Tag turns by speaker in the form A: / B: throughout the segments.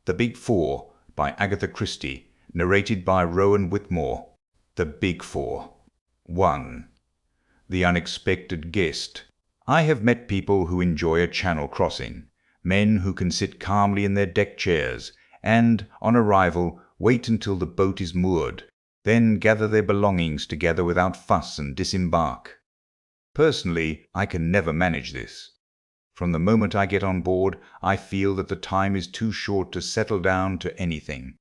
A: The Big Four by Agatha Christie, narrated by Rowan Whitmore. The Big Four. 1. The Unexpected Guest. I have met people who enjoy a channel crossing, men who can sit calmly in their deck chairs, and, on arrival, wait until the boat is moored, then gather their belongings together without fuss and disembark. Personally, I can never manage this. From the moment I get on board, I feel that the time is too short to settle down to anything.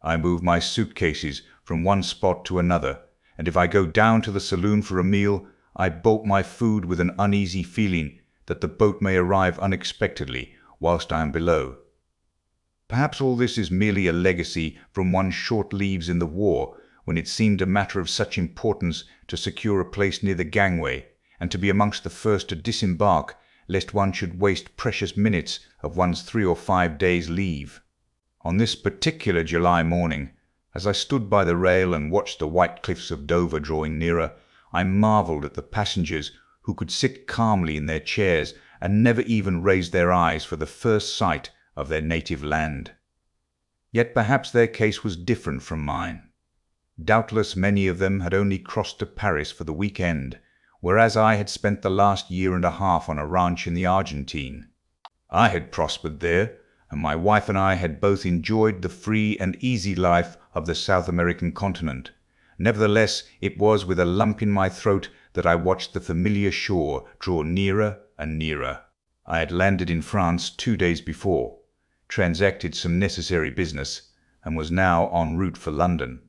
A: I move my suitcases from one spot to another, and if I go down to the saloon for a meal, I bolt my food with an uneasy feeling that the boat may arrive unexpectedly whilst I am below. Perhaps all this is merely a legacy from one's short leaves in the war, when it seemed a matter of such importance to secure a place near the gangway, and to be amongst the first to disembark, lest one should waste precious minutes of one's 3 or 5 days' leave. On this particular July morning, as I stood by the rail and watched the white cliffs of Dover drawing nearer, I marvelled at the passengers who could sit calmly in their chairs and never even raise their eyes for the first sight of their native land. Yet perhaps their case was different from mine. Doubtless many of them had only crossed to Paris for the week-end, whereas I had spent the last year and a half on a ranch in the Argentine. I had prospered there, and my wife and I had both enjoyed the free and easy life of the South American continent. Nevertheless, it was with a lump in my throat that I watched the familiar shore draw nearer and nearer. I had landed in France 2 days before, transacted some necessary business, and was now en route for London.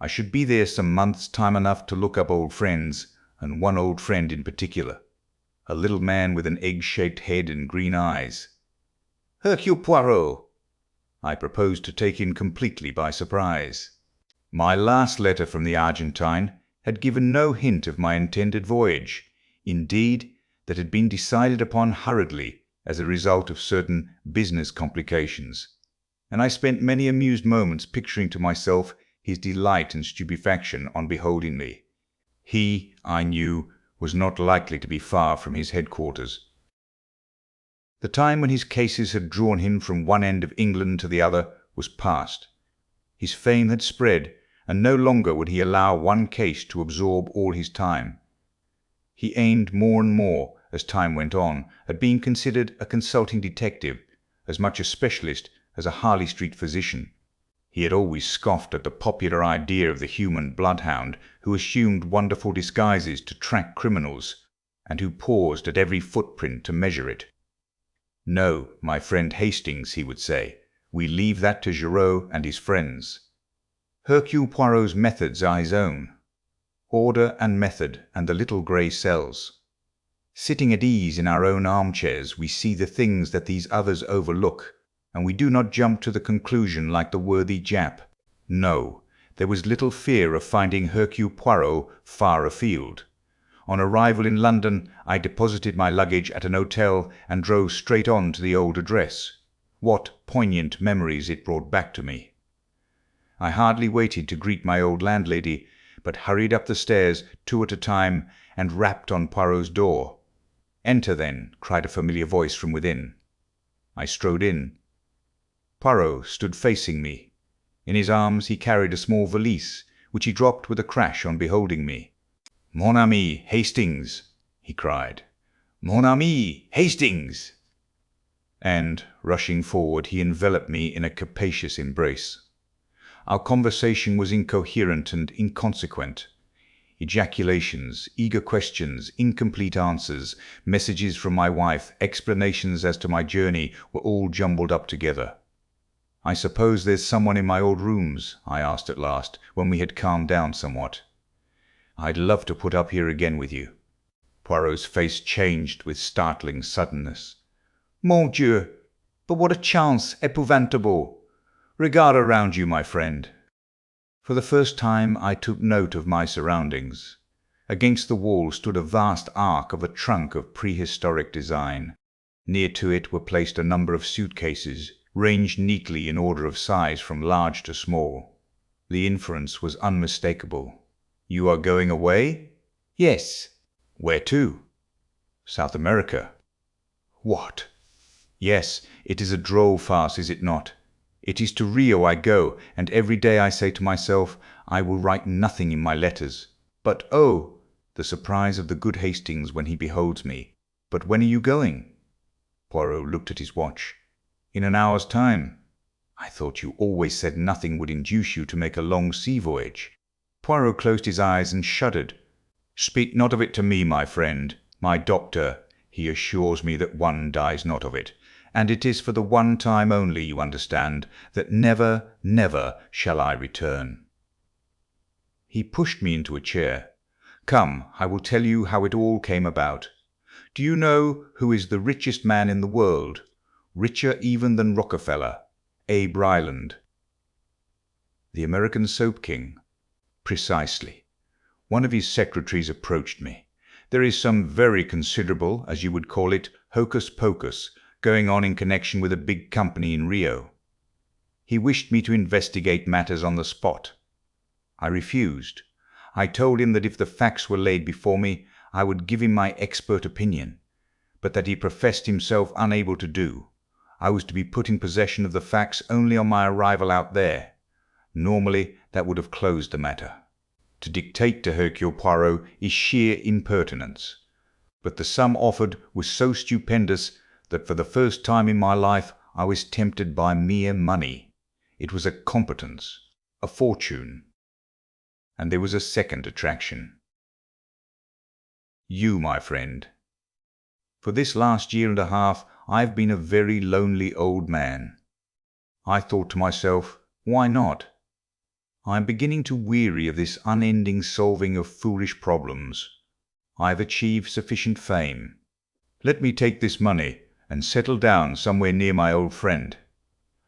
A: I should be there some months, time enough to look up old friends, and one old friend in particular, a little man with an egg-shaped head and green eyes. Hercule Poirot! I proposed to take him completely by surprise. My last letter from the Argentine had given no hint of my intended voyage. Indeed, that had been decided upon hurriedly as a result of certain business complications, and I spent many amused moments picturing to myself his delight and stupefaction on beholding me. He, I knew, was not likely to be far from his headquarters. The time when his cases had drawn him from one end of England to the other was past. His fame had spread, and no longer would he allow one case to absorb all his time. He aimed more and more, as time went on, at being considered a consulting detective, as much a specialist as a Harley Street physician. He had always scoffed at the popular idea of the human bloodhound who assumed wonderful disguises to track criminals, and who paused at every footprint to measure it. "No, my friend Hastings," he would say, "we leave that to Giraud and his friends. Hercule Poirot's methods are his own. Order and method and the little grey cells. Sitting at ease in our own armchairs, we see the things that these others overlook, and we do not jump to the conclusion like the worthy Jap. No, there was little fear of finding Hercule Poirot far afield. On arrival in London, I deposited my luggage at an hotel and drove straight on to the old address. What poignant memories it brought back to me! I hardly waited to greet my old landlady, but hurried up the stairs 2 at a time and rapped on Poirot's door. "Enter, then," cried a familiar voice from within. I strode in. Poirot stood facing me. In his arms he carried a small valise, which he dropped with a crash on beholding me. "Mon ami, Hastings!" he cried. "Mon ami, Hastings!" And, rushing forward, he enveloped me in a capacious embrace. Our conversation was incoherent and inconsequent. Ejaculations, eager questions, incomplete answers, messages from my wife, explanations as to my journey were all jumbled up together. "I suppose there's someone in my old rooms?" I asked at last, when we had calmed down somewhat. "I'd love to put up here again with you." Poirot's face changed with startling suddenness. "Mon Dieu! But what a chance épouvantable! Regard around you, my friend." For the first time I took note of my surroundings. Against the wall stood a vast ark of a trunk of prehistoric design. Near to it were placed a number of suitcases, ranged neatly in order of size from large to small. The inference was unmistakable. "You are going away?" "Yes." "Where to?" "South America." "What?" "Yes, it is a droll farce, is it not? It is to Rio I go, and every day I say to myself, I will write nothing in my letters. But oh, the surprise of the good Hastings when he beholds me. But when are you going? Poirot looked at his watch. In an hour's time. I thought you always said nothing would induce you to make a long sea voyage. Poirot closed his eyes and shuddered. Speak not of it to me, my friend, my doctor. He assures me that one dies not of it. And it is for the one time only, you understand, that never, never shall I return. He pushed me into a chair. Come, I will tell you how it all came about. Do you know who is the richest man in the world? Richer even than Rockefeller. Abe Ryland. The American soap king? Precisely. One of his secretaries approached me. There is some very considerable, as you would call it, hocus-pocus going on in connection with a big company in Rio. He wished me to investigate matters on the spot. I refused. I told him that if the facts were laid before me, I would give him my expert opinion, but that he professed himself unable to do. I was to be put in possession of the facts only on my arrival out there. Normally, that would have closed the matter. To dictate to Hercule Poirot is sheer impertinence. But the sum offered was so stupendous that for the first time in my life I was tempted by mere money. It was a competence, a fortune. And there was a second attraction. You, my friend. For this last year and a half I have been a very lonely old man. I thought to myself, why not? I am beginning to weary of this unending solving of foolish problems. I have achieved sufficient fame. Let me take this money and settle down somewhere near my old friend.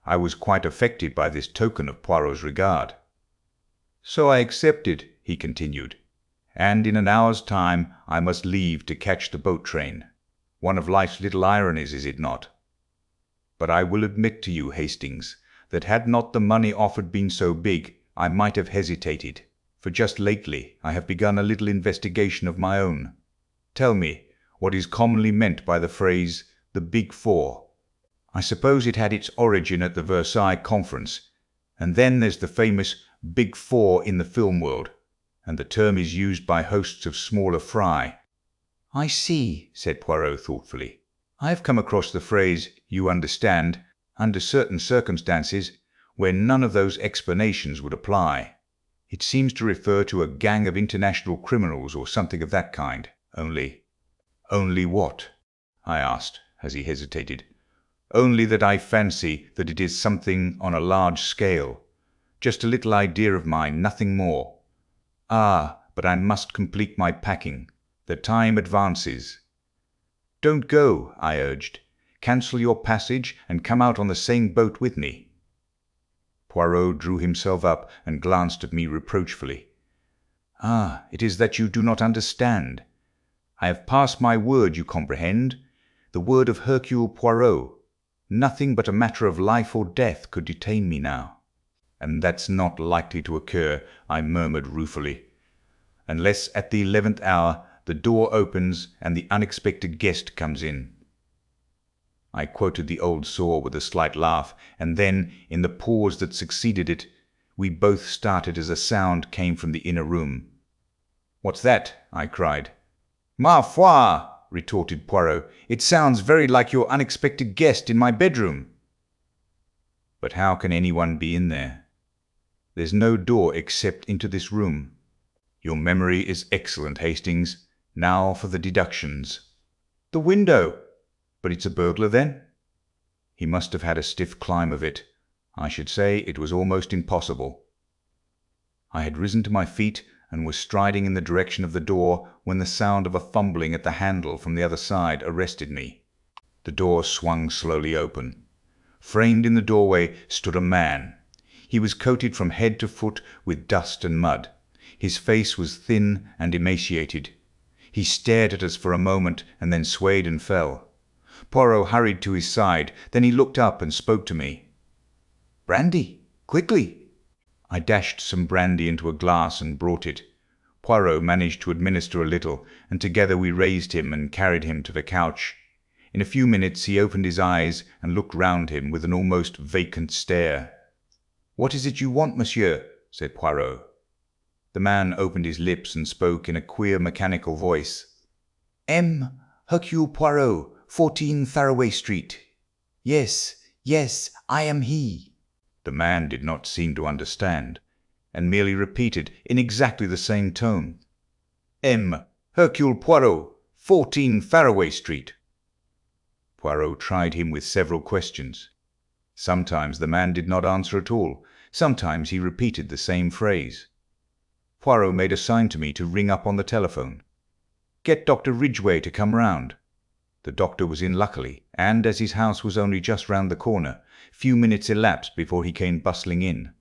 A: I was quite affected by this token of Poirot's regard. So I accepted, he continued, and in an hour's time I must leave to catch the boat train. One of life's little ironies, is it not? But I will admit to you, Hastings, that had not the money offered been so big, I might have hesitated, for just lately I have begun a little investigation of my own. Tell me what is commonly meant by the phrase, the Big Four. I suppose it had its origin at the Versailles Conference, and then there's the famous Big Four in the film world, and the term is used by hosts of smaller fry. I see, said Poirot thoughtfully. I have come across the phrase, you understand, under certain circumstances where none of those explanations would apply. It seems to refer to a gang of international criminals or something of that kind. Only what? I asked, as he hesitated. Only that I fancy that it is something on a large scale. Just a little idea of mine, nothing more. Ah, but I must complete my packing. The time advances. Don't go, I urged. Cancel your passage and come out on the same boat with me. Poirot drew himself up and glanced at me reproachfully. Ah, it is that you do not understand. I have passed my word, you comprehend, the word of Hercule Poirot. Nothing but a matter of life or death could detain me now. And that's not likely to occur, I murmured ruefully, unless at the 11th hour the door opens and the unexpected guest comes in. I quoted the old saw with a slight laugh, and then, in the pause that succeeded it, we both started as a sound came from the inner room. What's that? I cried. Ma foi, retorted Poirot, it sounds very like your unexpected guest in my bedroom. But how can anyone be in there? There's no door except into this room. Your memory is excellent, Hastings. Now for the deductions. The window! But it's a burglar, then? He must have had a stiff climb of it. I should say it was almost impossible. I had risen to my feet and was striding in the direction of the door when the sound of a fumbling at the handle from the other side arrested me. The door swung slowly open. Framed in the doorway stood a man. He was coated from head to foot with dust and mud. His face was thin and emaciated. He stared at us for a moment and then swayed and fell. Poirot hurried to his side. Then he looked up and spoke to me. "Brandy, quickly!" I dashed some brandy into a glass and brought it. Poirot managed to administer a little, and together we raised him and carried him to the couch. In a few minutes he opened his eyes and looked round him with an almost vacant stare. "What is it you want, monsieur?" said Poirot. The man opened his lips and spoke in a queer mechanical voice. "M. Hercule Poirot, 14 Faraway Street. Yes, yes, I am he." The man did not seem to understand, and merely repeated in exactly the same tone, "M. Hercule Poirot, 14 Faraway Street." Poirot tried him with several questions. Sometimes the man did not answer at all. Sometimes he repeated the same phrase. Poirot made a sign to me to ring up on the telephone. "Get Dr. Ridgway to come round." The doctor was in luckily, and as his house was only just round the corner, few minutes elapsed before he came bustling in.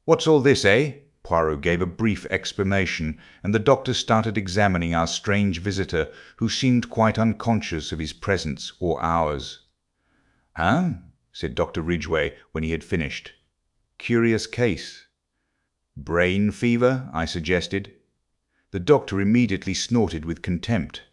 A: "What's all this, eh?" Poirot gave a brief exclamation, and the doctor started examining our strange visitor, who seemed quite unconscious of his presence or ours. "Huh?" said Dr. Ridgway when he had finished. "Curious case." "Brain fever?" I suggested. The doctor immediately snorted with contempt.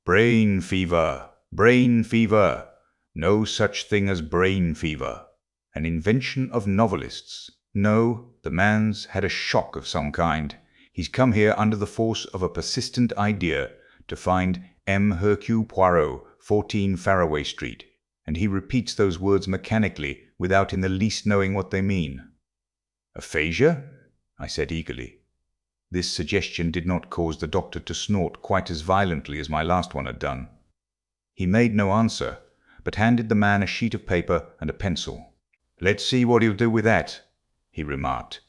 A: "Brain fever! Brain fever! No such thing as brain fever. An invention of novelists. No, the man's had a shock of some kind. He's come here under the force of a persistent idea to find M. Hercule Poirot, 14 Faraway Street, and he repeats those words mechanically without in the least knowing what they mean." "Aphasia?" I said eagerly. This suggestion did not cause the doctor to snort quite as violently as my last one had done. He made no answer, but handed the man a sheet of paper and a pencil. "Let's see what he'll do with that," he remarked.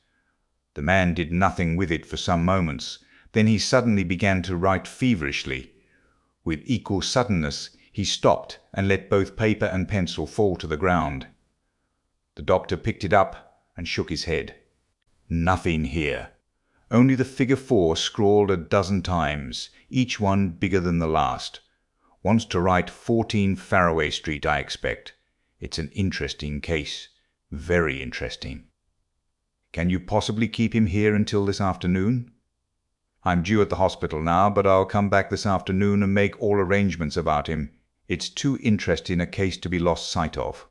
A: The man did nothing with it for some moments. Then he suddenly began to write feverishly. With equal suddenness, he stopped and let both paper and pencil fall to the ground. The doctor picked it up and shook his head. "Nothing here. Only the figure 4 scrawled a dozen times, each one bigger than the last. Wants to write 14 Faraway Street, I expect. It's an interesting case. Very interesting." "Can you possibly keep him here until this afternoon?" "I'm due at the hospital now, but I'll come back this afternoon and make all arrangements about him. It's too interesting a case to be lost sight of."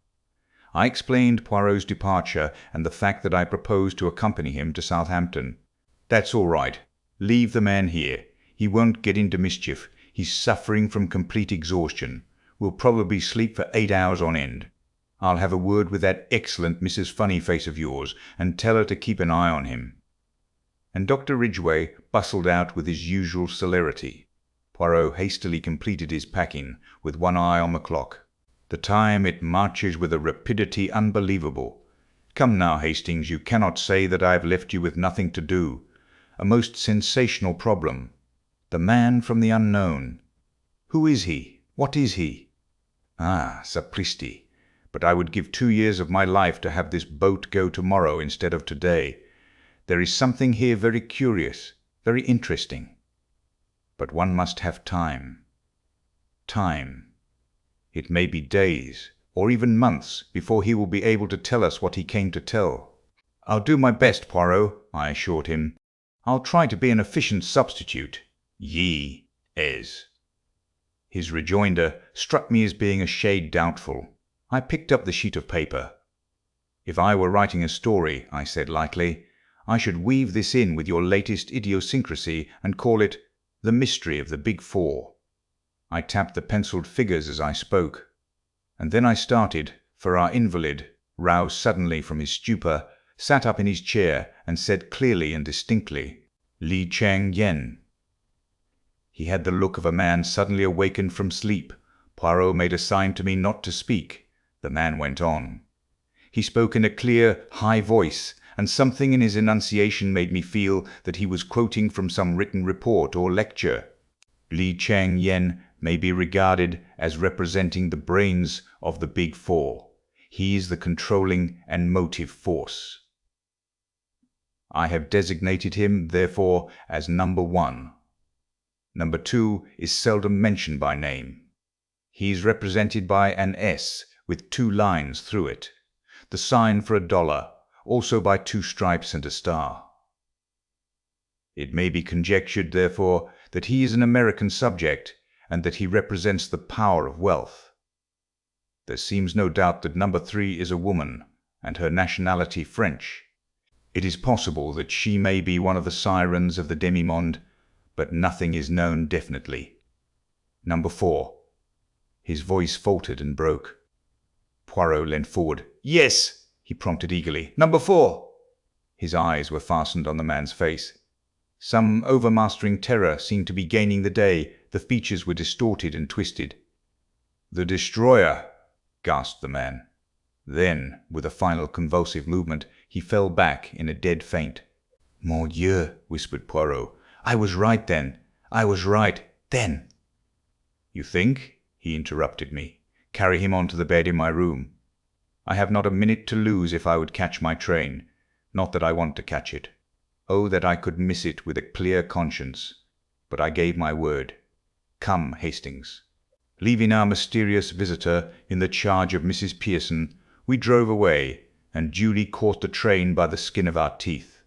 A: I explained Poirot's departure and the fact that I proposed to accompany him to Southampton. "That's all right. Leave the man here. He won't get into mischief. He's suffering from complete exhaustion. Will probably sleep for 8 hours on end. I'll have a word with that excellent Mrs. Funnyface of yours and tell her to keep an eye on him." And Dr. Ridgway bustled out with his usual celerity. Poirot hastily completed his packing, with one eye on the clock. The time, it marches with a rapidity unbelievable. Come now, Hastings, you cannot say that I have left you with nothing to do. A most sensational problem. The man from the unknown. Who is he? What is he? Ah, sapristi! But I would give 2 years of my life to have this boat go tomorrow instead of today. There is something here very curious, very interesting. But one must have time. Time. It may be days, or even months, before he will be able to tell us what he came to tell. "I'll do my best, Poirot," I assured him. "I'll try to be an efficient substitute. Ye is." His rejoinder struck me as being a shade doubtful. I picked up the sheet of paper. "If I were writing a story," I said lightly, "I should weave this in with your latest idiosyncrasy and call it The Mystery of the Big Four." I tapped the penciled figures as I spoke. And then I started, for our invalid, roused suddenly from his stupor, sat up in his chair and said clearly and distinctly, "Li Cheng Yen." He had the look of a man suddenly awakened from sleep. Poirot made a sign to me not to speak. The man went on. He spoke in a clear, high voice, and something in his enunciation made me feel that he was quoting from some written report or lecture. Li Cheng Yen may be regarded as representing the brains of the Big Four. He is the controlling and motive force. I have designated him, therefore, as number 1. Number 2 is seldom mentioned by name. He is represented by an S with 2 lines through it, the sign for $1, also by 2 stripes and a star. It may be conjectured, therefore, that he is an American subject, and that he represents the power of wealth. There seems no doubt that number 3 is a woman, and her nationality French. It is possible that she may be one of the sirens of the demi-monde, but nothing is known definitely. Number 4. His voice faltered and broke. Poirot leant forward. "Yes," he prompted eagerly. "Number 4." His eyes were fastened on the man's face. Some overmastering terror seemed to be gaining the day. The features were distorted and twisted. "The destroyer," gasped the man. Then, with a final convulsive movement, he fell back in a dead faint. "Mon Dieu," whispered Poirot. "I was right then. I was right then." "You think?" he interrupted me. "Carry him on to the bed in my room. I have not a minute to lose if I would catch my train. Not that I want to catch it. Oh, that I could miss it with a clear conscience. But I gave my word. Come, Hastings." Leaving our mysterious visitor in the charge of Mrs. Pearson, we drove away, and duly caught the train by the skin of our teeth.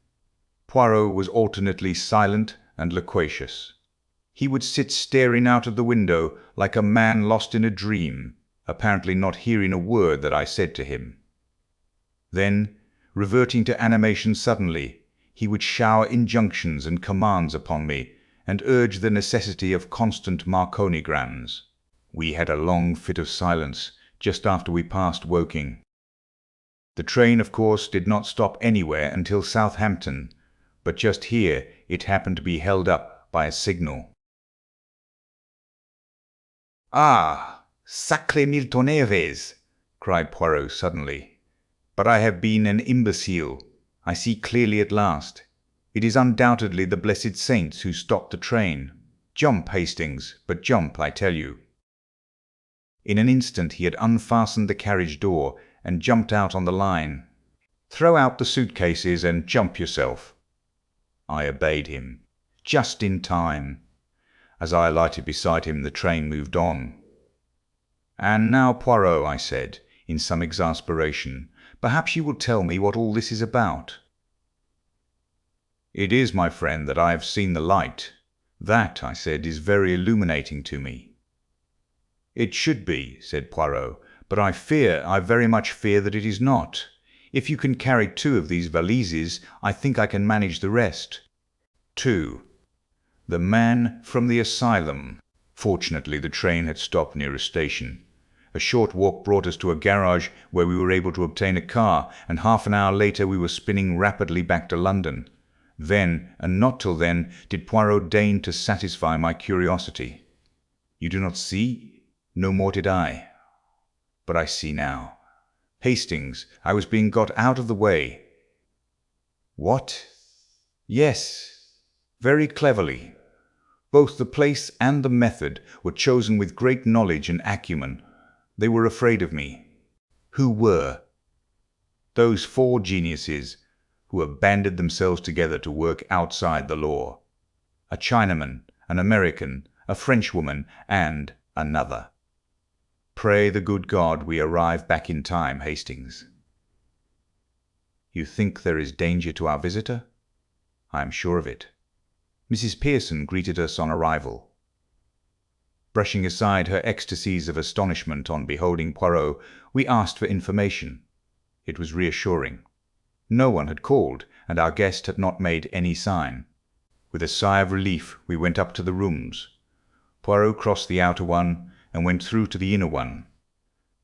A: Poirot was alternately silent and loquacious. He would sit staring out of the window like a man lost in a dream, apparently not hearing a word that I said to him. Then, reverting to animation suddenly, he would shower injunctions and commands upon me, and urge the necessity of constant marconigrams. We had a long fit of silence just after we passed Woking. The train, of course, did not stop anywhere until Southampton, but just here it happened to be held up by a signal. "Ah, sacré mille tonnerres!" cried Poirot suddenly. "But I have been an imbecile. I see clearly at last. It is undoubtedly the blessed saints who stopped the train. Jump, Hastings, but jump, I tell you." In an instant he had unfastened the carriage door and jumped out on the line. "Throw out the suitcases and jump yourself." I obeyed him, just in time. As I alighted beside him, the train moved on. "And now, Poirot," I said, in some exasperation, "perhaps you will tell me what all this is about." "It is, my friend, that I have seen the light. That," I said, "is very illuminating to me." "It should be," said Poirot, "but I very much fear that it is not. If you can carry 2 of these valises, I think I can manage the rest." 2. The man from the asylum. Fortunately, the train had stopped near a station. A short walk brought us to a garage where we were able to obtain a car, and half an hour later we were spinning rapidly back to London. Then, and not till then, did Poirot deign to satisfy my curiosity. "You do not see?" No more did I. But I see now. Hastings, I was being got out of the way. What? Yes, very cleverly. Both the place and the method were chosen with great knowledge and acumen. They were afraid of me. Who were? Those 4 geniuses who have banded themselves together to work outside the law. A Chinaman, an American, a Frenchwoman, and another. Pray the good God we arrive back in time, Hastings. You think there is danger to our visitor? I am sure of it. Mrs. Pearson greeted us on arrival. Brushing aside her ecstasies of astonishment on beholding Poirot, we asked for information. It was reassuring. No one had called, and our guest had not made any sign. With a sigh of relief, we went up to the rooms. Poirot crossed the outer one and went through to the inner one.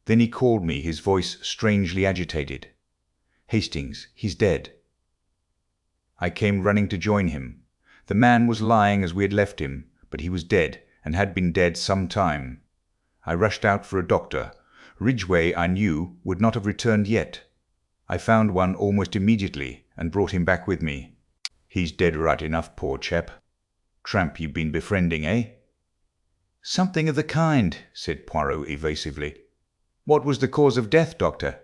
A: Then he called me, his voice strangely agitated. "Hastings, he's dead." I came running to join him. The man was lying as we had left him, but he was dead, and had been dead some time. I rushed out for a doctor. Ridgway, I knew, would not have returned yet. I found one almost immediately, and brought him back with me. "He's dead right enough, poor chap. Tramp you've been befriending, eh?" "Something of the kind," said Poirot evasively. "What was the cause of death, doctor?"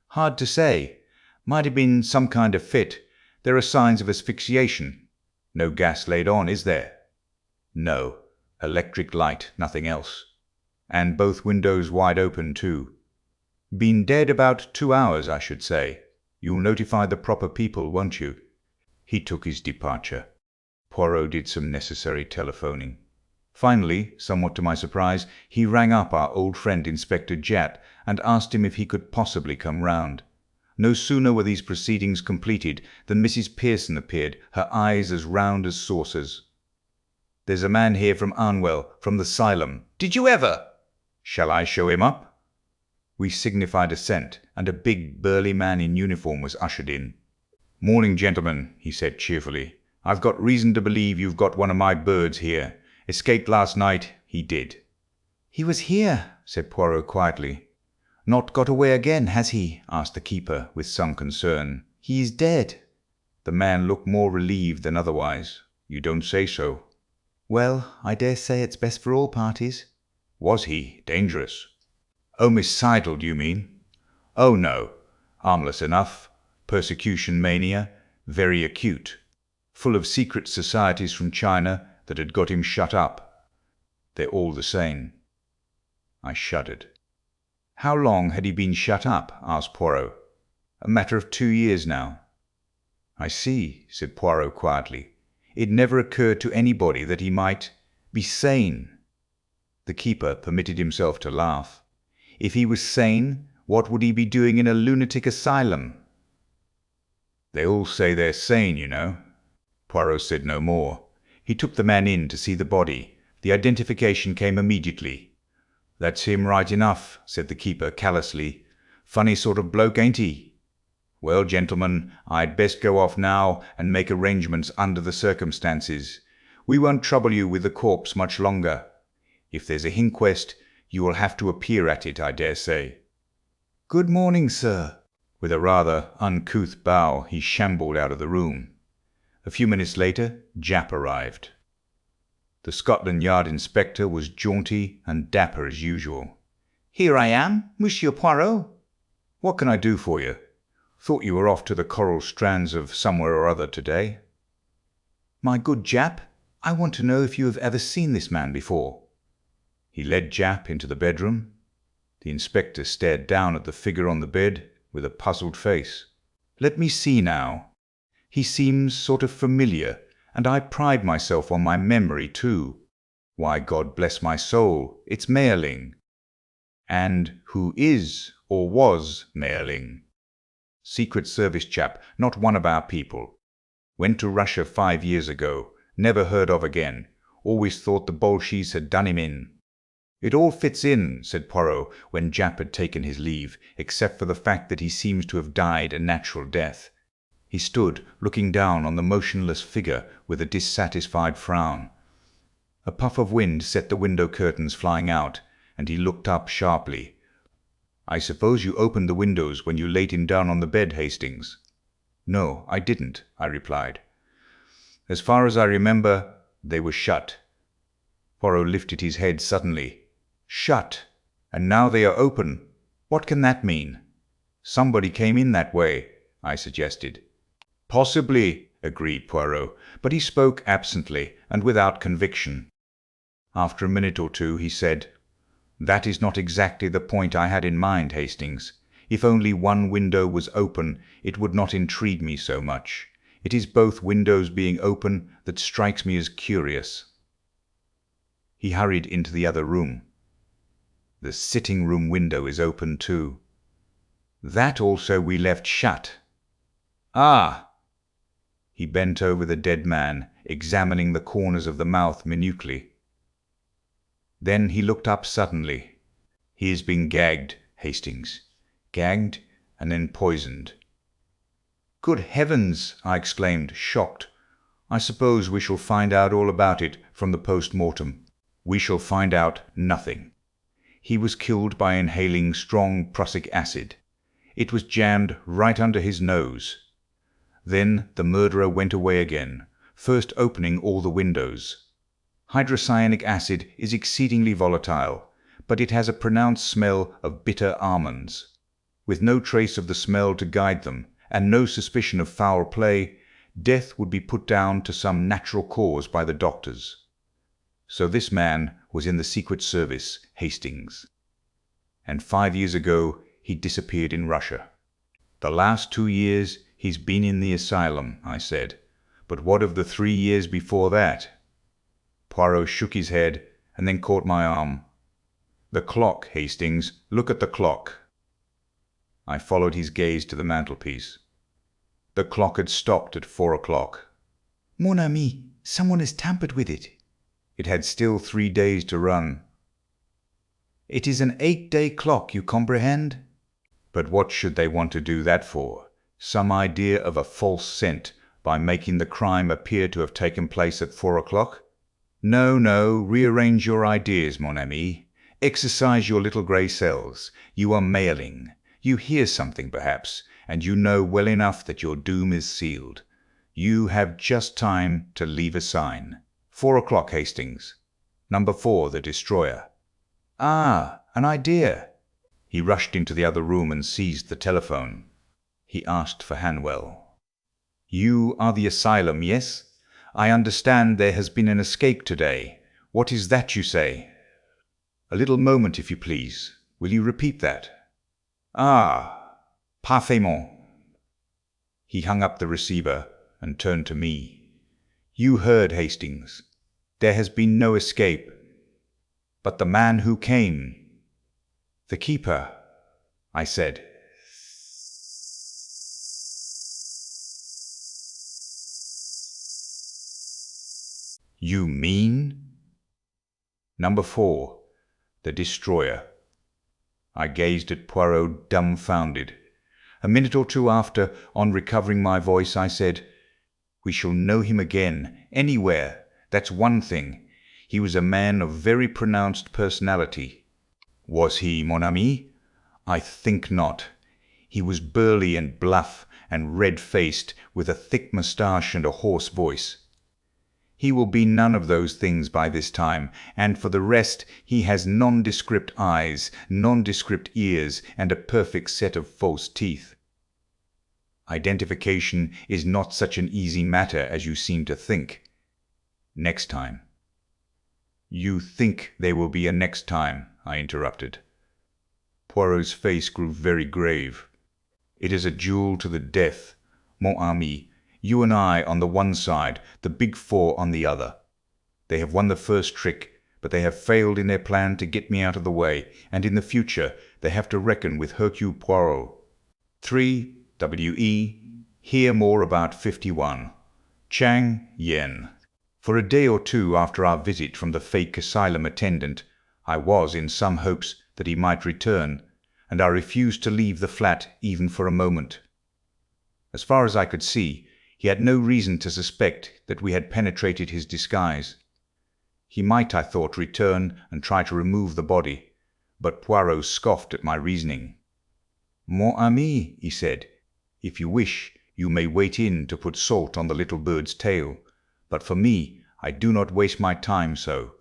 A: "Hard to say. Might have been some kind of fit. There are signs of asphyxiation." "No gas laid on, is there?" "No. Electric light, nothing else. And both windows wide open, too. Been dead about 2 hours, I should say. You'll notify the proper people, won't you?" He took his departure. Poirot did some necessary telephoning. Finally, somewhat to my surprise, he rang up our old friend Inspector Jatt and asked him if he could possibly come round. No sooner were these proceedings completed than Mrs. Pearson appeared, her eyes as round as saucers. "There's a man here from Arnwell, from the Asylum." "Did you ever?" "Shall I show him up?" We signified assent, and a big, burly man in uniform was ushered in. "Morning, gentlemen," he said cheerfully. "I've got reason to believe you've got one of my birds here. Escaped last night, he did." "He was here," said Poirot quietly. "Not got away again, has he?" asked the keeper, with some concern. "He is dead." The man looked more relieved than otherwise. "You don't say so." "Well, I dare say it's best for all parties." "Was he dangerous?" "Homicidal, do you mean?" "Oh, no. Harmless enough. Persecution mania. Very acute. Full of secret societies from China that had got him shut up. They're all the same." I shuddered. "How long had he been shut up?" asked Poirot. "A matter of 2 years now." "I see," said Poirot quietly. "It never occurred to anybody that he might be sane." The keeper permitted himself to laugh. "If he was sane, what would he be doing in a lunatic asylum?" "They all say they're sane, you know." Poirot said no more. He took the man in to see the body. The identification came immediately. "That's him right enough," said the keeper callously. "Funny sort of bloke, ain't he? Well, gentlemen, I'd best go off now and make arrangements under the circumstances. We won't trouble you with the corpse much longer. If there's a inquest, you will have to appear at it, I dare say." "Good morning, sir." With a rather uncouth bow, he shambled out of the room. A few minutes later, Japp arrived. The Scotland Yard inspector was jaunty and dapper as usual. "Here I am, Monsieur Poirot." "What can I do for you? Thought you were off to the coral strands of somewhere or other today." "My good Japp, I want to know if you have ever seen this man before." He led Japp into the bedroom. The inspector stared down at the figure on the bed with a puzzled face. "Let me see now. He seems sort of familiar, and I pride myself on my memory too. Why, God bless my soul, it's Mayerling." "And who is or was Mayerling?" "Secret Service chap, not one of our people. Went to Russia 5 years ago. Never heard of again. Always thought the Bolsheviks had done him in." "It all fits in," said Poirot, when Japp had taken his leave, "except for the fact that he seems to have died a natural death." He stood looking down on the motionless figure with a dissatisfied frown. A puff of wind set the window curtains flying out, and he looked up sharply. "I suppose you opened the windows when you laid him down on the bed, Hastings?" "No, I didn't," I replied. "As far as I remember, they were shut." Poirot lifted his head suddenly. "Shut, and now they are open. What can that mean?" "Somebody came in that way," I suggested. "Possibly," agreed Poirot, but he spoke absently and without conviction. After a minute or two he said, "That is not exactly the point I had in mind, Hastings. If only one window was open, it would not intrigue me so much. It is both windows being open that strikes me as curious." He hurried into the other room. "The sitting-room window is open too." "That also we left shut." "Ah!" He bent over the dead man, examining the corners of the mouth minutely. Then he looked up suddenly. "He has been gagged, Hastings. Gagged and then poisoned." "Good heavens!" I exclaimed, shocked. "I suppose we shall find out all about it from the post-mortem." "We shall find out nothing. He was killed by inhaling strong prussic acid. It was jammed right under his nose. Then the murderer went away again, first opening all the windows. Hydrocyanic acid is exceedingly volatile, but it has a pronounced smell of bitter almonds. With no trace of the smell to guide them, and no suspicion of foul play, death would be put down to some natural cause by the doctors. So this man was in the Secret Service, Hastings. And 5 years ago he disappeared in Russia. The last 2 years he's been in the asylum," I said. "But what of the 3 years before that?" Poirot shook his head and then caught my arm. "The clock, Hastings. Look at the clock." I followed his gaze to the mantelpiece. The clock had stopped at 4 o'clock.
B: Mon ami, someone has tampered with it.
A: It had still 3 days to run.
B: It is an 8-day clock, you comprehend?
A: But what should they want to do that for? Some idea of a false scent by making the crime appear to have taken place at 4 o'clock? No, no, rearrange your ideas, mon ami. Exercise your little grey cells. You are mailing. You hear something, perhaps, and you know well enough that your doom is sealed. You have just time to leave a sign. 4 o'clock, Hastings. Number 4, the destroyer. Ah, an idea. He rushed into the other room and seized the telephone. He asked for Hanwell. You are the asylum, yes? I understand there has been an escape today. What is that you say? A little moment, if you please. Will you repeat that? Ah, parfaitement. He hung up the receiver and turned to me. You heard, Hastings. There has been no escape. But the man who came. The keeper, I said. You mean? Number 4, the destroyer. I gazed at Poirot dumbfounded. A minute or two after, on recovering my voice, I said, We shall know him again, anywhere. That's one thing. He was a man of very pronounced personality. Was he, mon ami? I think not. He was burly and bluff and red-faced, with a thick moustache and a hoarse voice. He will be none of those things by this time, and for the rest he has nondescript eyes, nondescript ears, and a perfect set of false teeth. Identification is not such an easy matter as you seem to think. Next time. You think there will be a next time, I interrupted. Poirot's face grew very grave. It is a duel to the death, mon ami. You and I on the one side, the big four on the other. They have won the first trick, but they have failed in their plan to get me out of the way, and in the future they have to reckon with Hercule Poirot. 3 W.E. Hear more about 51. Chang Yen. For a day or two after our visit from the fake asylum attendant, I was in some hopes that he might return, and I refused to leave the flat even for a moment. As far as I could see, he had no reason to suspect that we had penetrated his disguise. He might, I thought, return and try to remove the body, but Poirot scoffed at my reasoning. Mon ami, he said, if you wish, you may wait in to put salt on the little bird's tail, but for me, I do not waste my time so.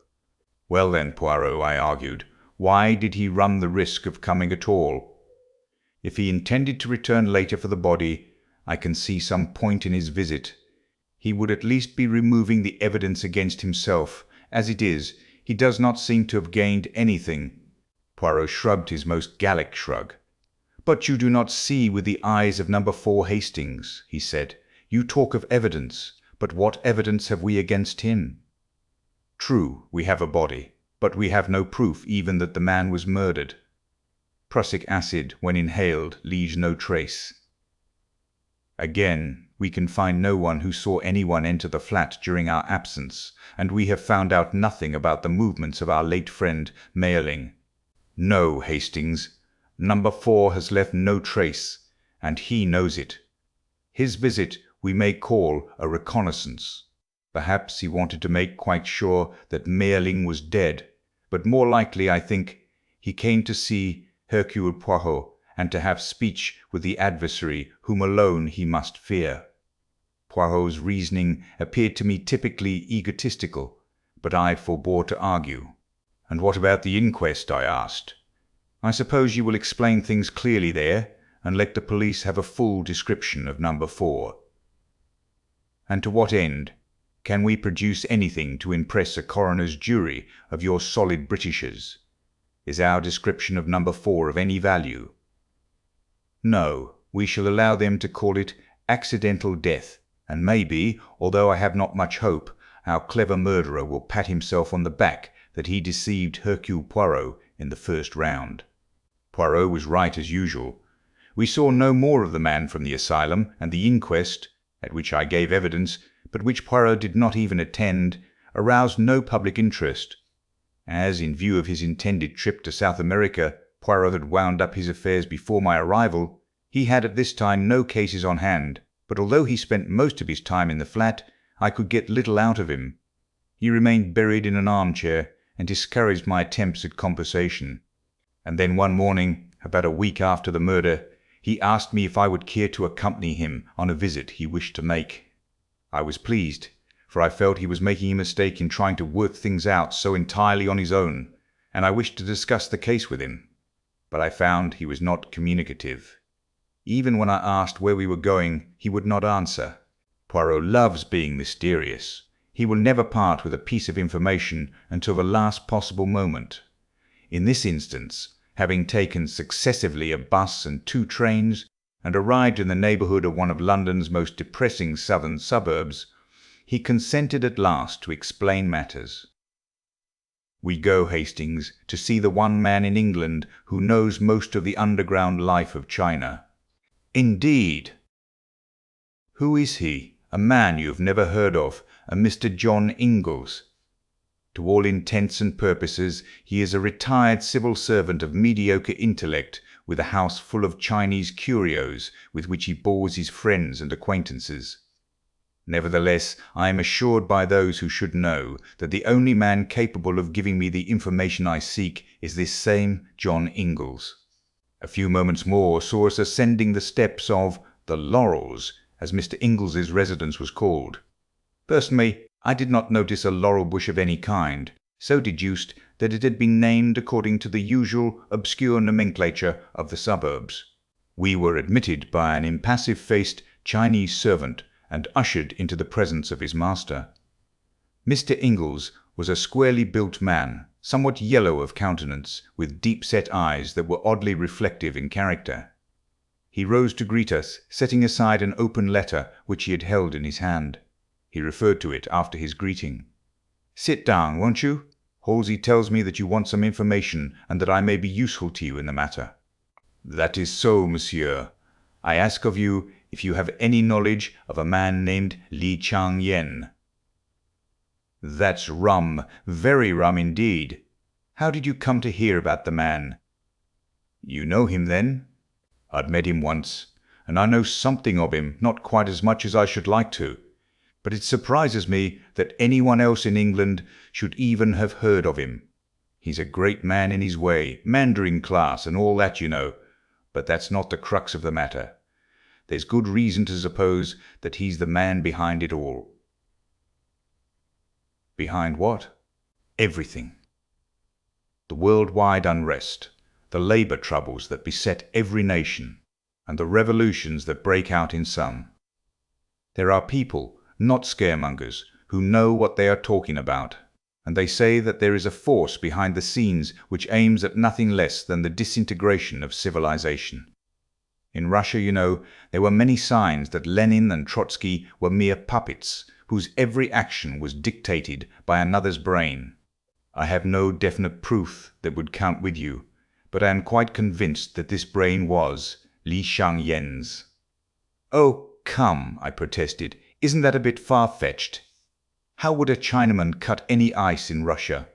A: Well then, Poirot, I argued, why did he run the risk of coming at all? If he intended to return later for the body, I can see some point in his visit. He would at least be removing the evidence against himself. As it is, he does not seem to have gained anything. Poirot shrugged his most Gallic shrug. But you do not see with the eyes of number 4 Hastings, he said. You talk of evidence, but what evidence have we against him? True, we have a body, but we have no proof even that the man was murdered. Prussic acid, when inhaled, leaves no trace. Again, we can find no one who saw anyone enter the flat during our absence, and we have found out nothing about the movements of our late friend Mayerling. No, Hastings, number 4 has left no trace, and he knows it. His visit we may call a reconnaissance. Perhaps he wanted to make quite sure that Mayerling was dead, but more likely, I think, he came to see Hercule Poirot and to have speech with the adversary whom alone he must fear. Poirot's reasoning appeared to me typically egotistical, but I forbore to argue. And what about the inquest? I asked. I suppose you will explain things clearly there, and let the police have a full description of number 4. And to what end? Can we produce anything to impress a coroner's jury of your solid Britishers? Is our description of number 4 of any value? No, we shall allow them to call it accidental death, and maybe, although I have not much hope, our clever murderer will pat himself on the back that he deceived Hercule Poirot in the first round. Poirot was right as usual. We saw no more of the man from the asylum, and the inquest, at which I gave evidence, but which Poirot did not even attend, aroused no public interest. As, in view of his intended trip to South America, Poirot had wound up his affairs before my arrival, he had at this time no cases on hand, but although he spent most of his time in the flat, I could get little out of him. He remained buried in an armchair, and discouraged my attempts at conversation. And then one morning, about a week after the murder, he asked me if I would care to accompany him on a visit he wished to make. I was pleased, for I felt he was making a mistake in trying to work things out so entirely on his own, and I wished to discuss the case with him. But I found he was not communicative. Even when I asked where we were going, he would not answer. Poirot loves being mysterious. He will never part with a piece of information until the last possible moment. In this instance, having taken successively a bus and 2 trains, and arrived in the neighbourhood of one of London's most depressing southern suburbs, he consented at last to explain matters. We go, Hastings, to see the one man in England who knows most of the underground life of China. Indeed! Who is he? A man you have never heard of, a Mr. John Ingalls. To all intents and purposes, he is a retired civil servant of mediocre intellect, with a house full of Chinese curios with which he bores his friends and acquaintances. Nevertheless, I am assured by those who should know that the only man capable of giving me the information I seek is this same John Ingalls. A few moments more saw us ascending the steps of the Laurels, as Mr. Ingles's residence was called. Personally, I did not notice a laurel bush of any kind, so deduced that it had been named according to the usual obscure nomenclature of the suburbs. We were admitted by an impassive-faced Chinese servant and ushered into the presence of his master. Mr. Ingalls was a squarely built man, somewhat yellow of countenance, with deep-set eyes that were oddly reflective in character. He rose to greet us, setting aside an open letter which he had held in his hand. He referred to it after his greeting. "Sit down, won't you? Halsey tells me that you want some information, and that I may be useful to you in the matter." "That is so, monsieur. I ask of you if you have any knowledge of a man named Li Chang-yen." "That's rum, very rum indeed. How did you come to hear about the man?" "You know him, then?" "I'd met him once, and I know something of him, not quite as much as I should like to. But it surprises me that anyone else in England should even have heard of him. He's a great man in his way, Mandarin class and all that, you know, but that's not the crux of the matter. There's good reason to suppose that he's the man behind it all." "Behind what?" "Everything. The worldwide unrest, the labour troubles that beset every nation, and the revolutions that break out in some. There are people, not scaremongers, who know what they are talking about, and they say that there is a force behind the scenes which aims at nothing less than the disintegration of civilization. In Russia, you know, there were many signs that Lenin and Trotsky were mere puppets, whose every action was dictated by another's brain. I have no definite proof that would count with you, but I am quite convinced that this brain was Li Chang-yen's." "Oh, come," I protested. "Isn't that a bit far-fetched? How would a Chinaman cut any ice in Russia?"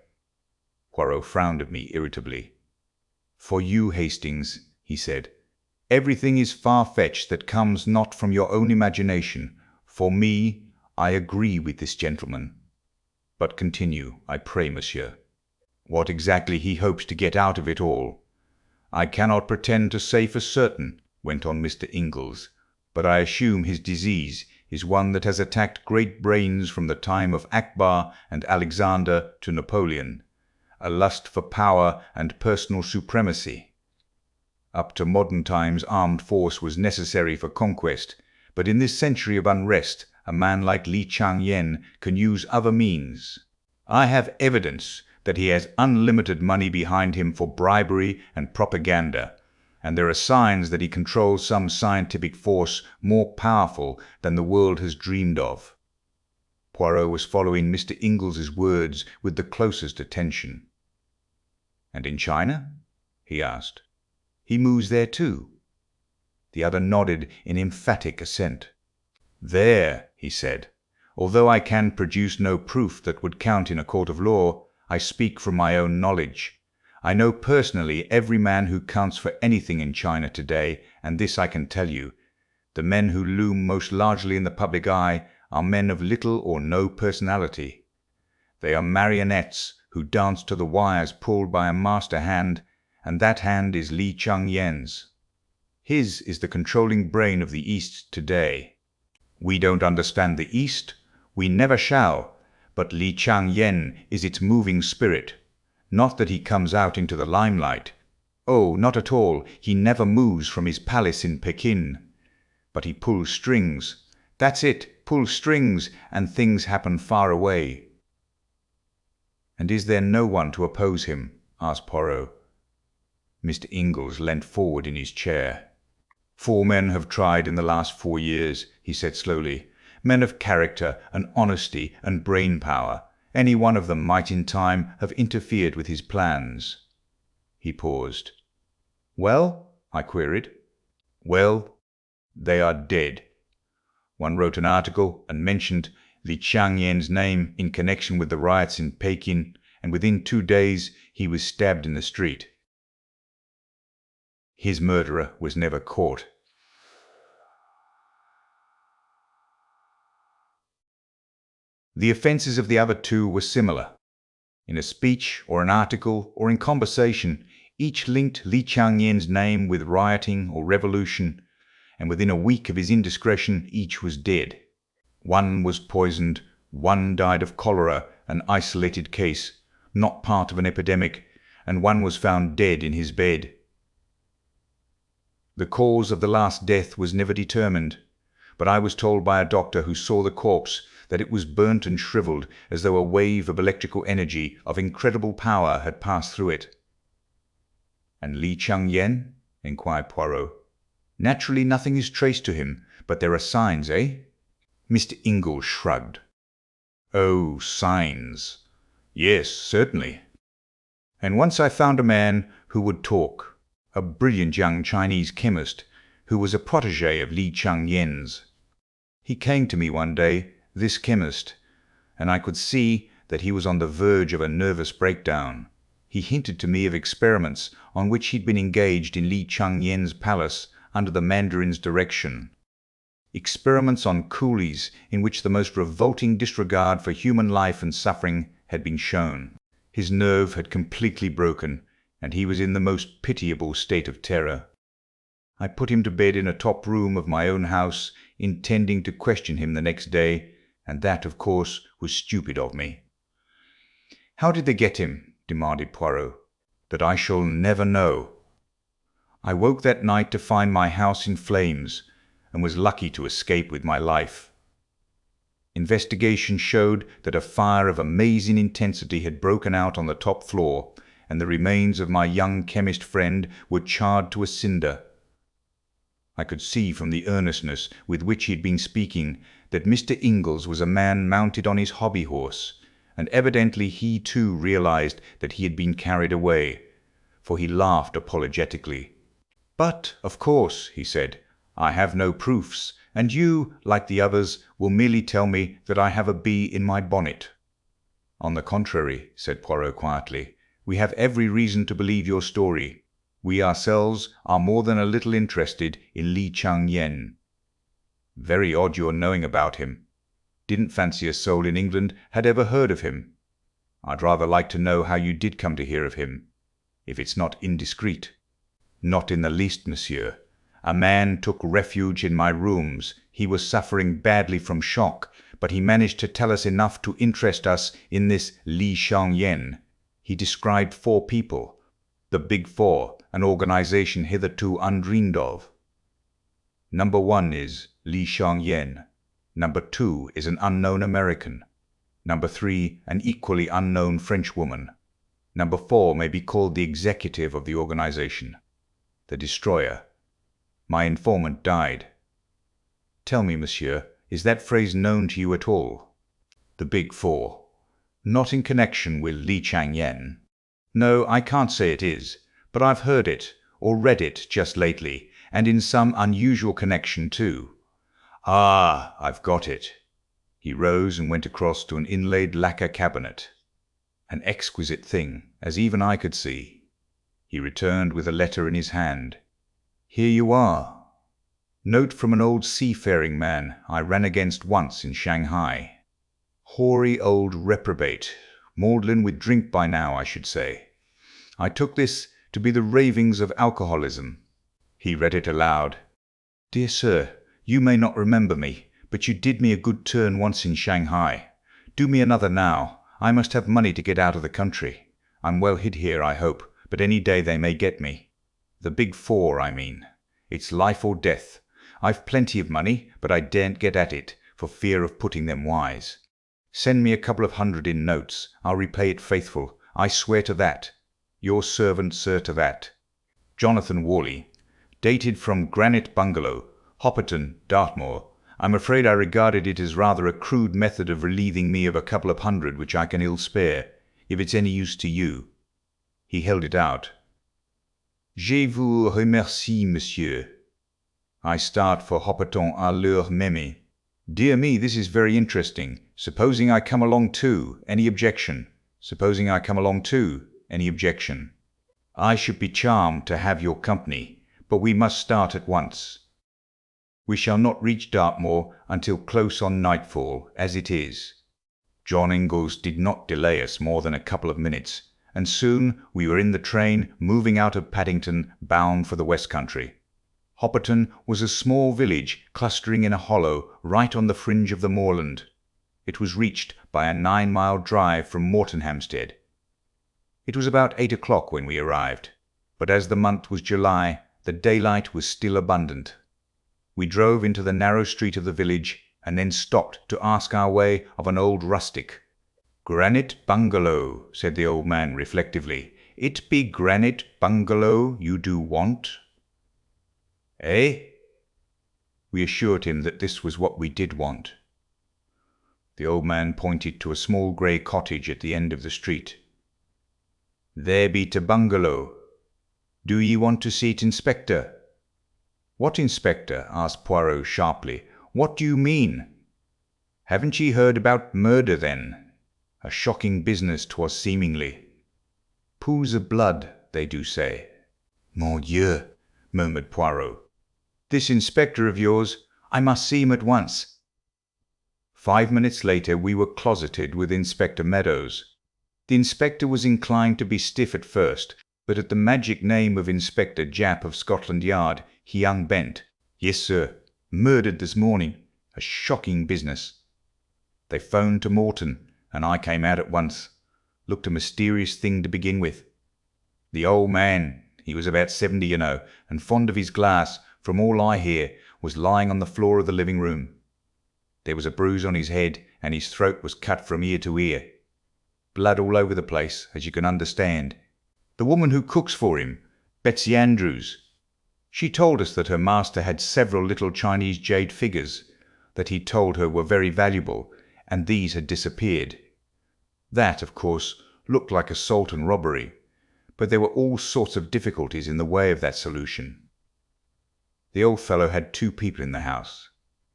A: Poirot frowned at me irritably. "For you, Hastings," he said, "everything is far-fetched that comes not from your own imagination. For me, I agree with this gentleman. But continue, I pray, monsieur. What exactly he hopes to get out of it all." "I cannot pretend to say for certain," went on Mr. Ingalls, "but I assume his disease is one that has attacked great brains from the time of Akbar and Alexander to Napoleon, a lust for power and personal supremacy. Up to modern times armed force was necessary for conquest, but in this century of unrest a man like Li Chang-yen can use other means. I have evidence that he has unlimited money behind him for bribery and propaganda, and there are signs that he controls some scientific force more powerful than the world has dreamed of." Poirot was following Mr. Ingles's words with the closest attention. "And in China?" he asked. "He moves there too?" The other nodded in emphatic assent. "There," he said, "although I can produce no proof that would count in a court of law, I speak from my own knowledge. I know personally every man who counts for anything in China today, and this I can tell you: the men who loom most largely in the public eye are men of little or no personality. They are marionettes who dance to the wires pulled by a master hand, and that hand is Li Changyen's. His is the controlling brain of the East today. We don't understand the East, we never shall, but Li Changyen is its moving spirit. Not that he comes out into the limelight. Oh, not at all, he never moves from his palace in Pekin. But he pulls strings. That's it, pulls strings, and things happen far away." "And is there no one to oppose him?" asked Poirot. Mr. Ingalls leant forward in his chair. "4 men have tried in the last 4 years," he said slowly. "Men of character and honesty and brain power. Any one of them might in time have interfered with his plans." He paused. "Well?" I queried. "Well, they are dead. One wrote an article and mentioned Li Changyen's name in connection with the riots in Pekin, and within 2 days he was stabbed in the street. His murderer was never caught." The offences of the other 2 were similar. In a speech or an article or in conversation, each linked Li Changyen's name with rioting or revolution, and within a week of his indiscretion each was dead. One was poisoned, one died of cholera, an isolated case, not part of an epidemic, and one was found dead in his bed. The cause of the last death was never determined, but I was told by a doctor who saw the corpse that it was burnt and shriveled as though a wave of electrical energy of incredible power had passed through it. "And Li Changyen?" inquired Poirot. "Naturally nothing is traced to him, but there are signs, eh?" Mr. Ingalls shrugged. "Oh, signs. Yes, certainly. And once I found a man who would talk, a brilliant young Chinese chemist who was a protégé of Li Changyen's. He came to me one day, this chemist, and I could see that he was on the verge of a nervous breakdown. He hinted to me of experiments on which he'd been engaged in Li Changyen's palace under the mandarin's direction. Experiments on coolies in which the most revolting disregard for human life and suffering had been shown. His nerve had completely broken, and he was in the most pitiable state of terror. I put him to bed in a top room of my own house, intending to question him the next day, and that, of course, was stupid of me." "How did they get him?" demanded Poirot. "That I shall never know. I woke that night to find my house in flames, and was lucky to escape with my life. Investigation showed that a fire of amazing intensity had broken out on the top floor, and the remains of my young chemist friend were charred to a cinder. I could see from the earnestness with which he had been speaking that Mr. Ingalls was a man mounted on his hobby horse, and evidently he too realized that he had been carried away, for he laughed apologetically. "But, of course," he said, "I have no proofs, and you, like the others, will merely tell me that I have a bee in my bonnet." "On the contrary," said Poirot quietly, "we have every reason to believe your story. We ourselves are more than a little interested in Li Changyen. Very odd your knowing about him. Didn't fancy a soul in England had ever heard of him. I'd rather like to know how you did come to hear of him, if it's not indiscreet." "Not in the least, monsieur. A man took refuge in my rooms. He was suffering badly from shock, but he managed to tell us enough to interest us in this Li Changyen. He described 4 people. The Big-Four, an organization hitherto undreamed of. Number 1 is Li Changyen. Number 2 is an unknown American. Number 3, an equally unknown Frenchwoman. Number 4 may be called the executive of the organization, the destroyer. My informant died. Tell me, monsieur, is that phrase known to you at all? The Big-Four. Not in connection with Li Changyen. No, I can't say it is, but I've heard it, or read it just lately, and in some unusual connection too. Ah, I've got it. He rose and went across to an inlaid lacquer cabinet. An exquisite thing, as even I could see. He returned with a letter in his hand. Here you are. Note from an old seafaring man I ran against once in Shanghai. Hoary old reprobate, maudlin with drink by now, I should say. I took this to be the ravings of alcoholism. He read it aloud. Dear sir, you may not remember me, but you did me a good turn once in Shanghai. Do me another now. I must have money to get out of the country. I'm well hid here, I hope, but any day they may get me. The big four, I mean. It's life or death. I've plenty of money, but I daren't get at it, for fear of putting them wise. Send me a couple of hundred in notes. I'll repay it faithful. I swear to that. Your servant, sir, to that. Jonathan Worley. Dated from Granite Bungalow, Hopperton, Dartmoor. I'm afraid I regarded it as rather a crude method of relieving me of a couple of hundred which I can ill spare, if it's any use to you. He held it out. Je vous remercie, monsieur. I start for Hopperton à l'heure même. Dear me, this is very interesting. Supposing I come along too, any objection? Supposing I come along too, any objection? I should be charmed to have your company, but we must start at once. We shall not reach Dartmoor until close on nightfall, as it is. John Ingalls did not delay us more than a couple of minutes, and soon we were in the train moving out of Paddington, bound for the West Country. Hopperton was a small village clustering in a hollow right on the fringe of the moorland. It was reached by a 9-mile drive from Moretonhampstead. It was about 8 o'clock when we arrived, but as the month was July, the daylight was still abundant. We drove into the narrow street of the village, and then stopped to ask our way of an old rustic. Granite Bungalow, said the old man reflectively. It be Granite Bungalow you do want? Eh? We assured him that this was what we did want. The old man pointed to a small grey cottage at the end of the street. There be te bungalow. Do ye want to see it, Inspector? What inspector? Asked Poirot sharply. What do you mean? Haven't ye heard about murder, then? A shocking business 'twas seemingly. Pools of blood, they do say. Mon Dieu, murmured Poirot. This inspector of yours, I must see him at once. 5 minutes later we were closeted with Inspector Meadows. The inspector was inclined to be stiff at first, but at the magic name of Inspector Japp of Scotland Yard, he unbent. Yes, sir. Murdered this morning. A shocking business. They phoned to Morton, and I came out at once. Looked a mysterious thing to begin with. The old man, he was about 70, you know, and fond of his glass, from all I hear, was lying on the floor of the living room. There was a bruise on his head, and his throat was cut from ear to ear. Blood all over the place, as you can understand. The woman who cooks for him, Betsy Andrews, she told us that her master had several little Chinese jade figures that he told her were very valuable, and these had disappeared. That, of course, looked like assault and robbery, but there were all sorts of difficulties in the way of that solution. The old fellow had 2 people in the house,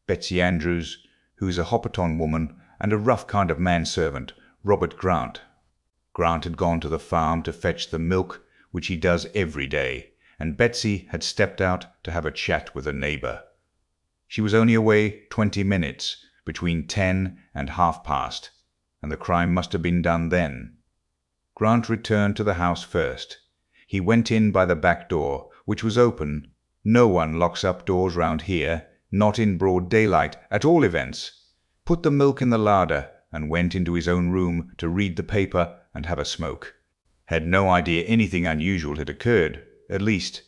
A: Betsy Andrews, who is a Hopperton woman, and a rough kind of manservant, Robert Grant. Grant had gone to the farm to fetch the milk, which he does every day, and Betsy had stepped out to have a chat with a neighbour. She was only away 20 minutes, between 10 and half-past, and the crime must have been done then. Grant returned to the house first. He went in by the back door, which was open. No one locks up doors round here, not in broad daylight, at all events. Put the milk in the larder, and went into his own room to read the paper and have a smoke. Had no idea anything unusual had occurred. At least,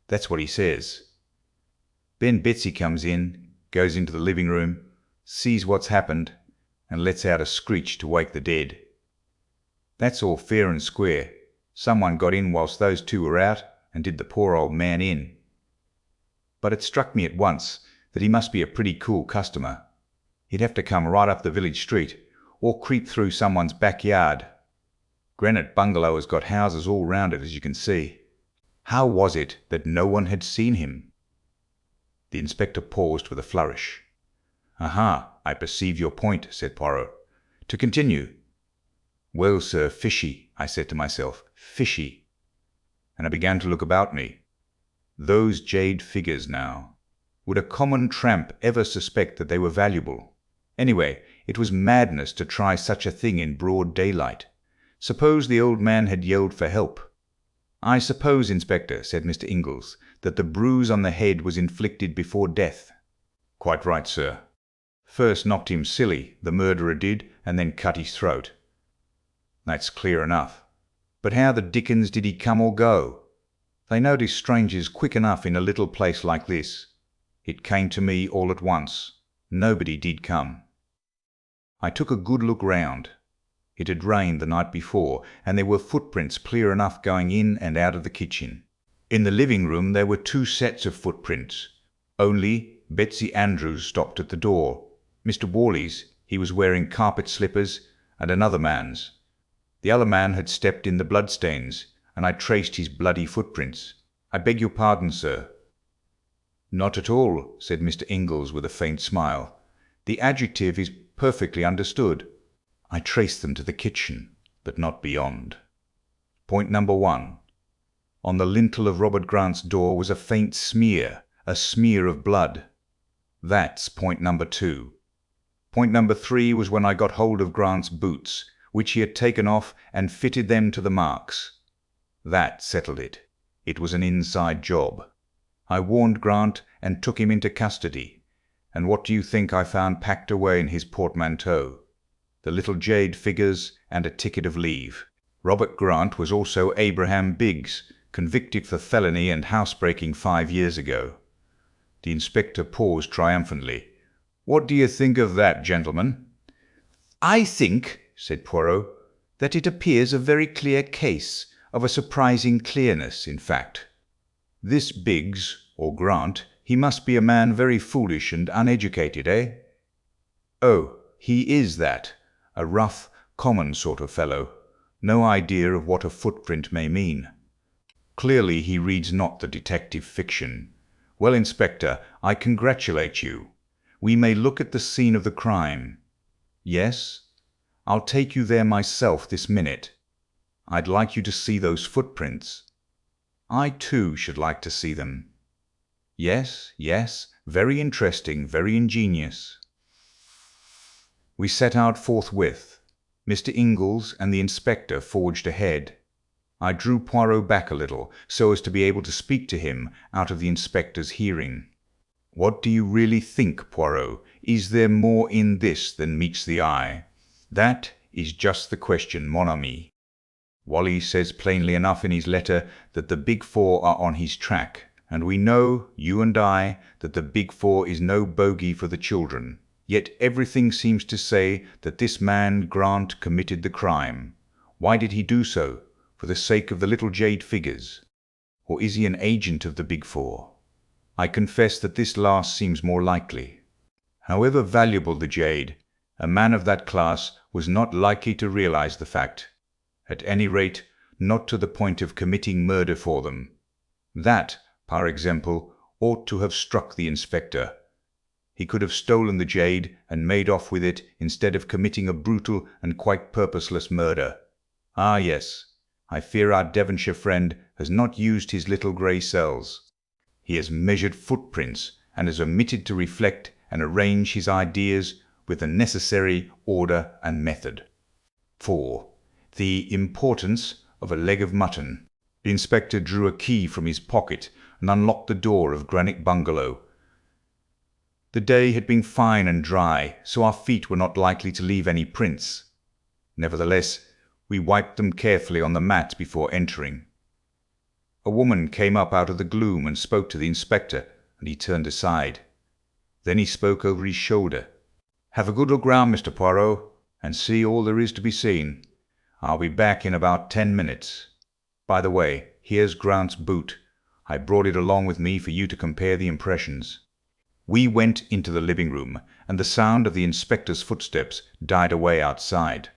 A: that's what he says. Then Betsy comes in, goes into the living room, sees what's happened, and lets out a screech to wake the dead. That's all fair and square. Someone got in whilst those 2 were out, and did the poor old man in. But it struck me at once that he must be a pretty cool customer. He'd have to come right up the village street, or creep through someone's backyard. Granite Bungalow has got houses all round it, as you can see. How was it that no one had seen him? The inspector paused with a flourish. "Aha, I perceive your point," said Poirot. "To continue." "Well, sir, fishy," I said to myself, "fishy." And I began to look about me. Those jade figures now. Would a common tramp ever suspect that they were valuable? Anyway, it was madness to try such a thing in broad daylight. Suppose the old man had yelled for help? "I suppose, Inspector," said Mr. Ingalls, "that the bruise on the head was inflicted before death." "Quite right, sir. First knocked him silly, the murderer did, and then cut his throat." "That's clear enough. But how the dickens did he come or go? They notice strangers quick enough in a little place like this. It came to me all at once. Nobody did come." I took a good look round. It had rained the night before, and there were footprints clear enough going in and out of the kitchen. In the living room there were 2 sets of footprints. Only Betsy Andrews stopped at the door. Mr. Worley's, he was wearing carpet slippers, and another man's. The other man had stepped in the bloodstains, and I traced his bloody footprints. "I beg your pardon, sir." "Not at all," said Mr. Ingalls with a faint smile. "The adjective is perfectly understood. I traced them to the kitchen, but not beyond. Point number 1. On the lintel of Robert Grant's door was a faint smear, a smear of blood. That's point number 2. Point number 3 was when I got hold of Grant's boots, which he had taken off and fitted them to the marks. That settled it. It was an inside job. I warned Grant and took him into custody. And what do you think I found packed away in his portmanteau? The little jade figures and a ticket of leave. Robert Grant was also Abraham Biggs, convicted for felony and housebreaking 5 years ago. The inspector paused triumphantly. "What do you think of that, gentlemen?" "I think," said Poirot, "that it appears a very clear case, of a surprising clearness, in fact. This Biggs, or Grant, he must be a man very foolish and uneducated, eh?" "Oh, he is that. A rough, common sort of fellow. No idea of what a footprint may mean. Clearly he reads not the detective fiction. Well, Inspector, I congratulate you. We may look at the scene of the crime. Yes, I'll take you there myself this minute. I'd like you to see those footprints. I too should like to see them. Yes, yes, very interesting, very ingenious." We set out forthwith. Mr. Ingalls and the inspector forged ahead. I drew Poirot back a little, so as to be able to speak to him out of the inspector's hearing. "What do you really think, Poirot? Is there more in this than meets the eye? That is just the question, mon ami. Wally says plainly enough in his letter that the Big Four are on his track, and we know, you and I, that the Big Four is no bogey for the children. Yet everything seems to say that this man Grant committed the crime. Why did he do so? For the sake of the little jade figures? Or is he an agent of the Big Four? I confess that this last seems more likely. However valuable the jade, a man of that class was not likely to realize the fact. At any rate, not to the point of committing murder for them. That, par exemple, ought to have struck the inspector. He could have stolen the jade and made off with it instead of committing a brutal and quite purposeless murder. Ah, yes, I fear our Devonshire friend has not used his little grey cells. He has measured footprints and has omitted to reflect and arrange his ideas with the necessary order and method. 4. The importance of a leg of mutton. The inspector drew a key from his pocket and unlocked the door of Granite Bungalow. The day had been fine and dry, so our feet were not likely to leave any prints. Nevertheless, we wiped them carefully on the mat before entering. A woman came up out of the gloom and spoke to the inspector, and he turned aside. Then he spoke over his shoulder. "Have a good look round, Mr. Poirot, and see all there is to be seen. I'll be back in about 10 minutes. By the way, here's Grant's boot. I brought it along with me for you to compare the impressions." We went into the living room, and the sound of the inspector's footsteps died away outside.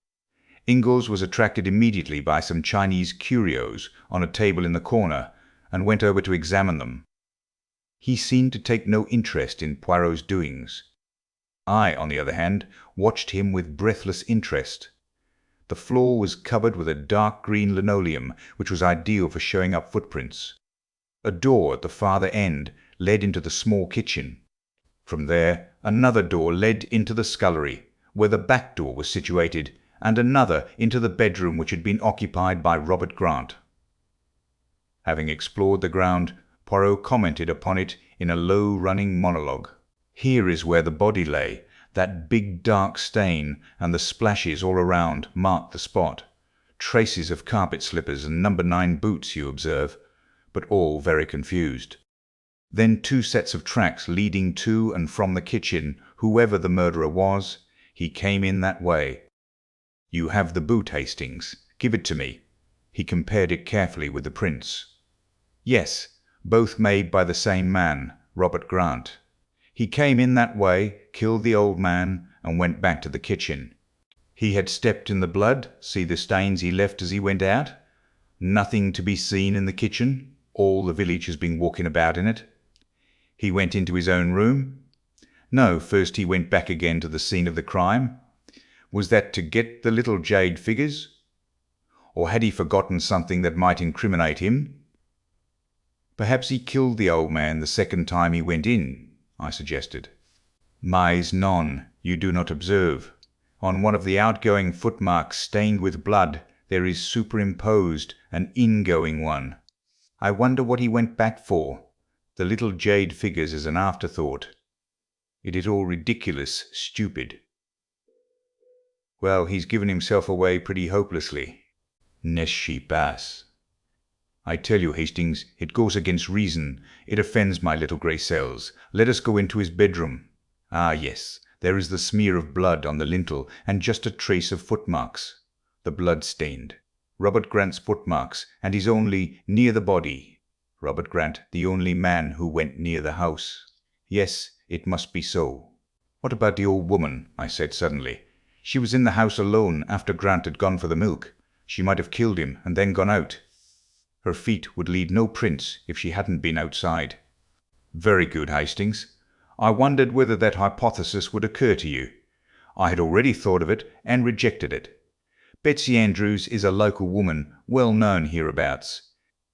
A: Ingalls was attracted immediately by some Chinese curios on a table in the corner, and went over to examine them. He seemed to take no interest in Poirot's doings. I, on the other hand, watched him with breathless interest. The floor was covered with a dark green linoleum, which was ideal for showing up footprints. A door at the farther end led into the small kitchen. From there, another door led into the scullery, where the back door was situated, and another into the bedroom which had been occupied by Robert Grant. Having explored the ground, Poirot commented upon it in a low-running monologue. "Here is where the body lay. That big dark stain and the splashes all around mark the spot. Traces of carpet slippers and number 9 boots, you observe, but all very confused. Then 2 sets of tracks leading to and from the kitchen. Whoever the murderer was, he came in that way. You have the boot, Hastings. Give it to me." He compared it carefully with the prints. "Yes, both made by the same man, Robert Grant. He came in that way, killed the old man, and went back to the kitchen. He had stepped in the blood. See the stains he left as he went out. Nothing to be seen in the kitchen. All the village has been walking about in it. He went into his own room. No, first he went back again to the scene of the crime. Was that to get the little jade figures? Or had he forgotten something that might incriminate him? Perhaps he killed the old man the second time he went in, I suggested. Mais non, you do not observe. On one of the outgoing footmarks stained with blood, there is superimposed an ingoing one. I wonder what he went back for. The little jade figures as an afterthought. It is all ridiculous, stupid. Well, he's given himself away pretty hopelessly. N'est-ce pas? I tell you, Hastings, it goes against reason. It offends my little grey cells. Let us go into his bedroom. Ah, yes, there is the smear of blood on the lintel, and just a trace of footmarks. The blood stained. Robert Grant's footmarks, and his only near the body. Robert Grant, the only man who went near the house. Yes, it must be so. What about the old woman? I said suddenly. She was in the house alone after Grant had gone for the milk. She might have killed him and then gone out. Her feet would leave no prints if she hadn't been outside. Very good, Hastings. I wondered whether that hypothesis would occur to you. I had already thought of it and rejected it. Betsy Andrews is a local woman, well known hereabouts.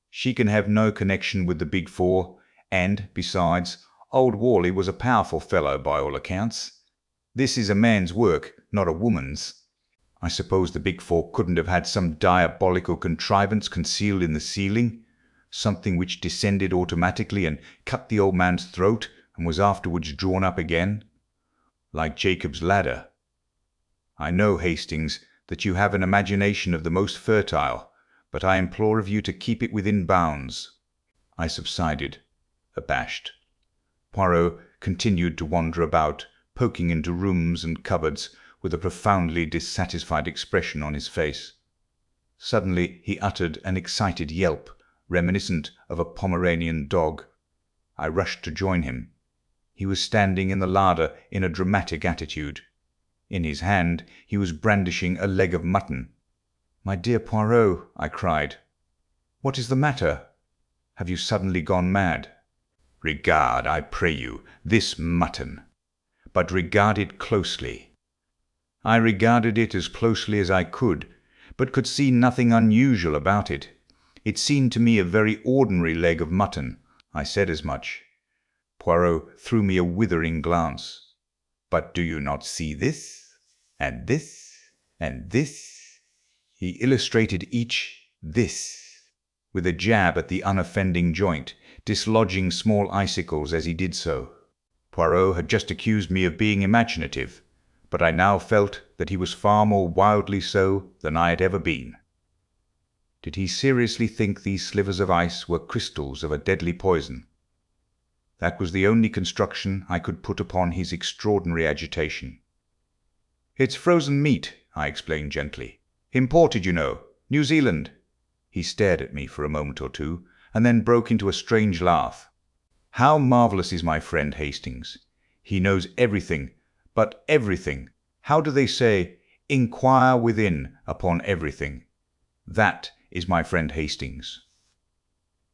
A: She can have no connection with the Big Four, and, besides, old Worley was a powerful fellow by all accounts. This is a man's work, not a woman's. I suppose the Big Four couldn't have had some diabolical contrivance concealed in the ceiling, something which descended automatically and cut the old man's throat and was afterwards drawn up again, like Jacob's ladder. I know, Hastings, that you have an imagination of the most fertile, but I implore of you to keep it within bounds. I subsided, abashed. Poirot continued to wander about, poking into rooms and cupboards, with a profoundly dissatisfied expression on his face. Suddenly he uttered an excited yelp, reminiscent of a Pomeranian dog. I rushed to join him. He was standing in the larder in a dramatic attitude. In his hand he was brandishing a leg of mutton. "My dear Poirot," I cried, "what is the matter? Have you suddenly gone mad? Regard, I pray you, this mutton, but regard it closely." I regarded it as closely as I could, but could see nothing unusual about it. It seemed to me a very ordinary leg of mutton. I said as much. Poirot threw me a withering glance. "But do you not see this, and this, and this?" He illustrated each "this" with a jab at the unoffending joint, dislodging small icicles as he did so. Poirot had just accused me of being imaginative, but I now felt that he was far more wildly so than I had ever been. Did he seriously think these slivers of ice were crystals of a deadly poison? That was the only construction I could put upon his extraordinary agitation. "It's frozen meat," I explained gently. "Imported, you know. New Zealand." He stared at me for a moment or two, and then broke into a strange laugh. How marvellous is my friend Hastings! He knows everything, but everything. How do they say, inquire within upon everything? That is my friend Hastings.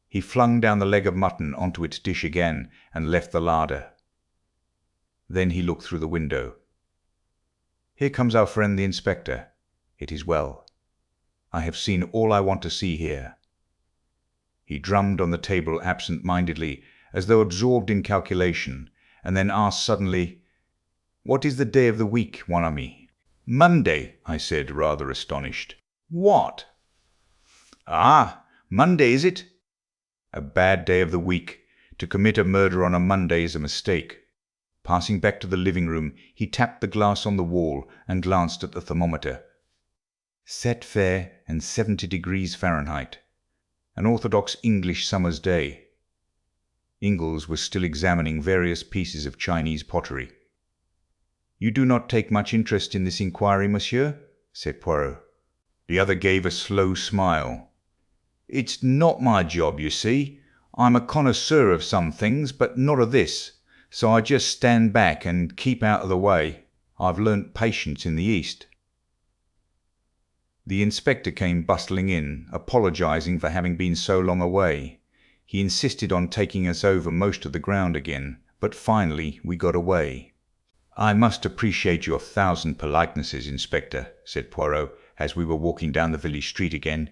A: He flung down the leg of mutton onto its dish again and left the larder. Then he looked through the window. Here comes our friend the inspector. It is well. I have seen all I want to see here. He drummed on the table absent-mindedly, as though absorbed in calculation, and then asked suddenly, "What is the day of the week, mon ami?" "Monday," I said, rather astonished. "What?" "Ah, Monday, is it?" "A bad day of the week. To commit a murder on a Monday is a mistake." Passing back to the living room, he tapped the glass on the wall and glanced at the thermometer. Set fair and 70 degrees Fahrenheit. An orthodox English summer's day. Ingalls was still examining various pieces of Chinese pottery. "You do not take much interest in this inquiry, monsieur?" said Poirot. The other gave a slow smile. "It's not my job, you see. I'm a connoisseur of some things, but not of this, so I just stand back and keep out of the way. I've learnt patience in the East." The inspector came bustling in, apologizing for having been so long away. He insisted on taking us over most of the ground again, but finally we got away. "I must appreciate your 1,000 politenesses, Inspector," said Poirot, as we were walking down the village street again.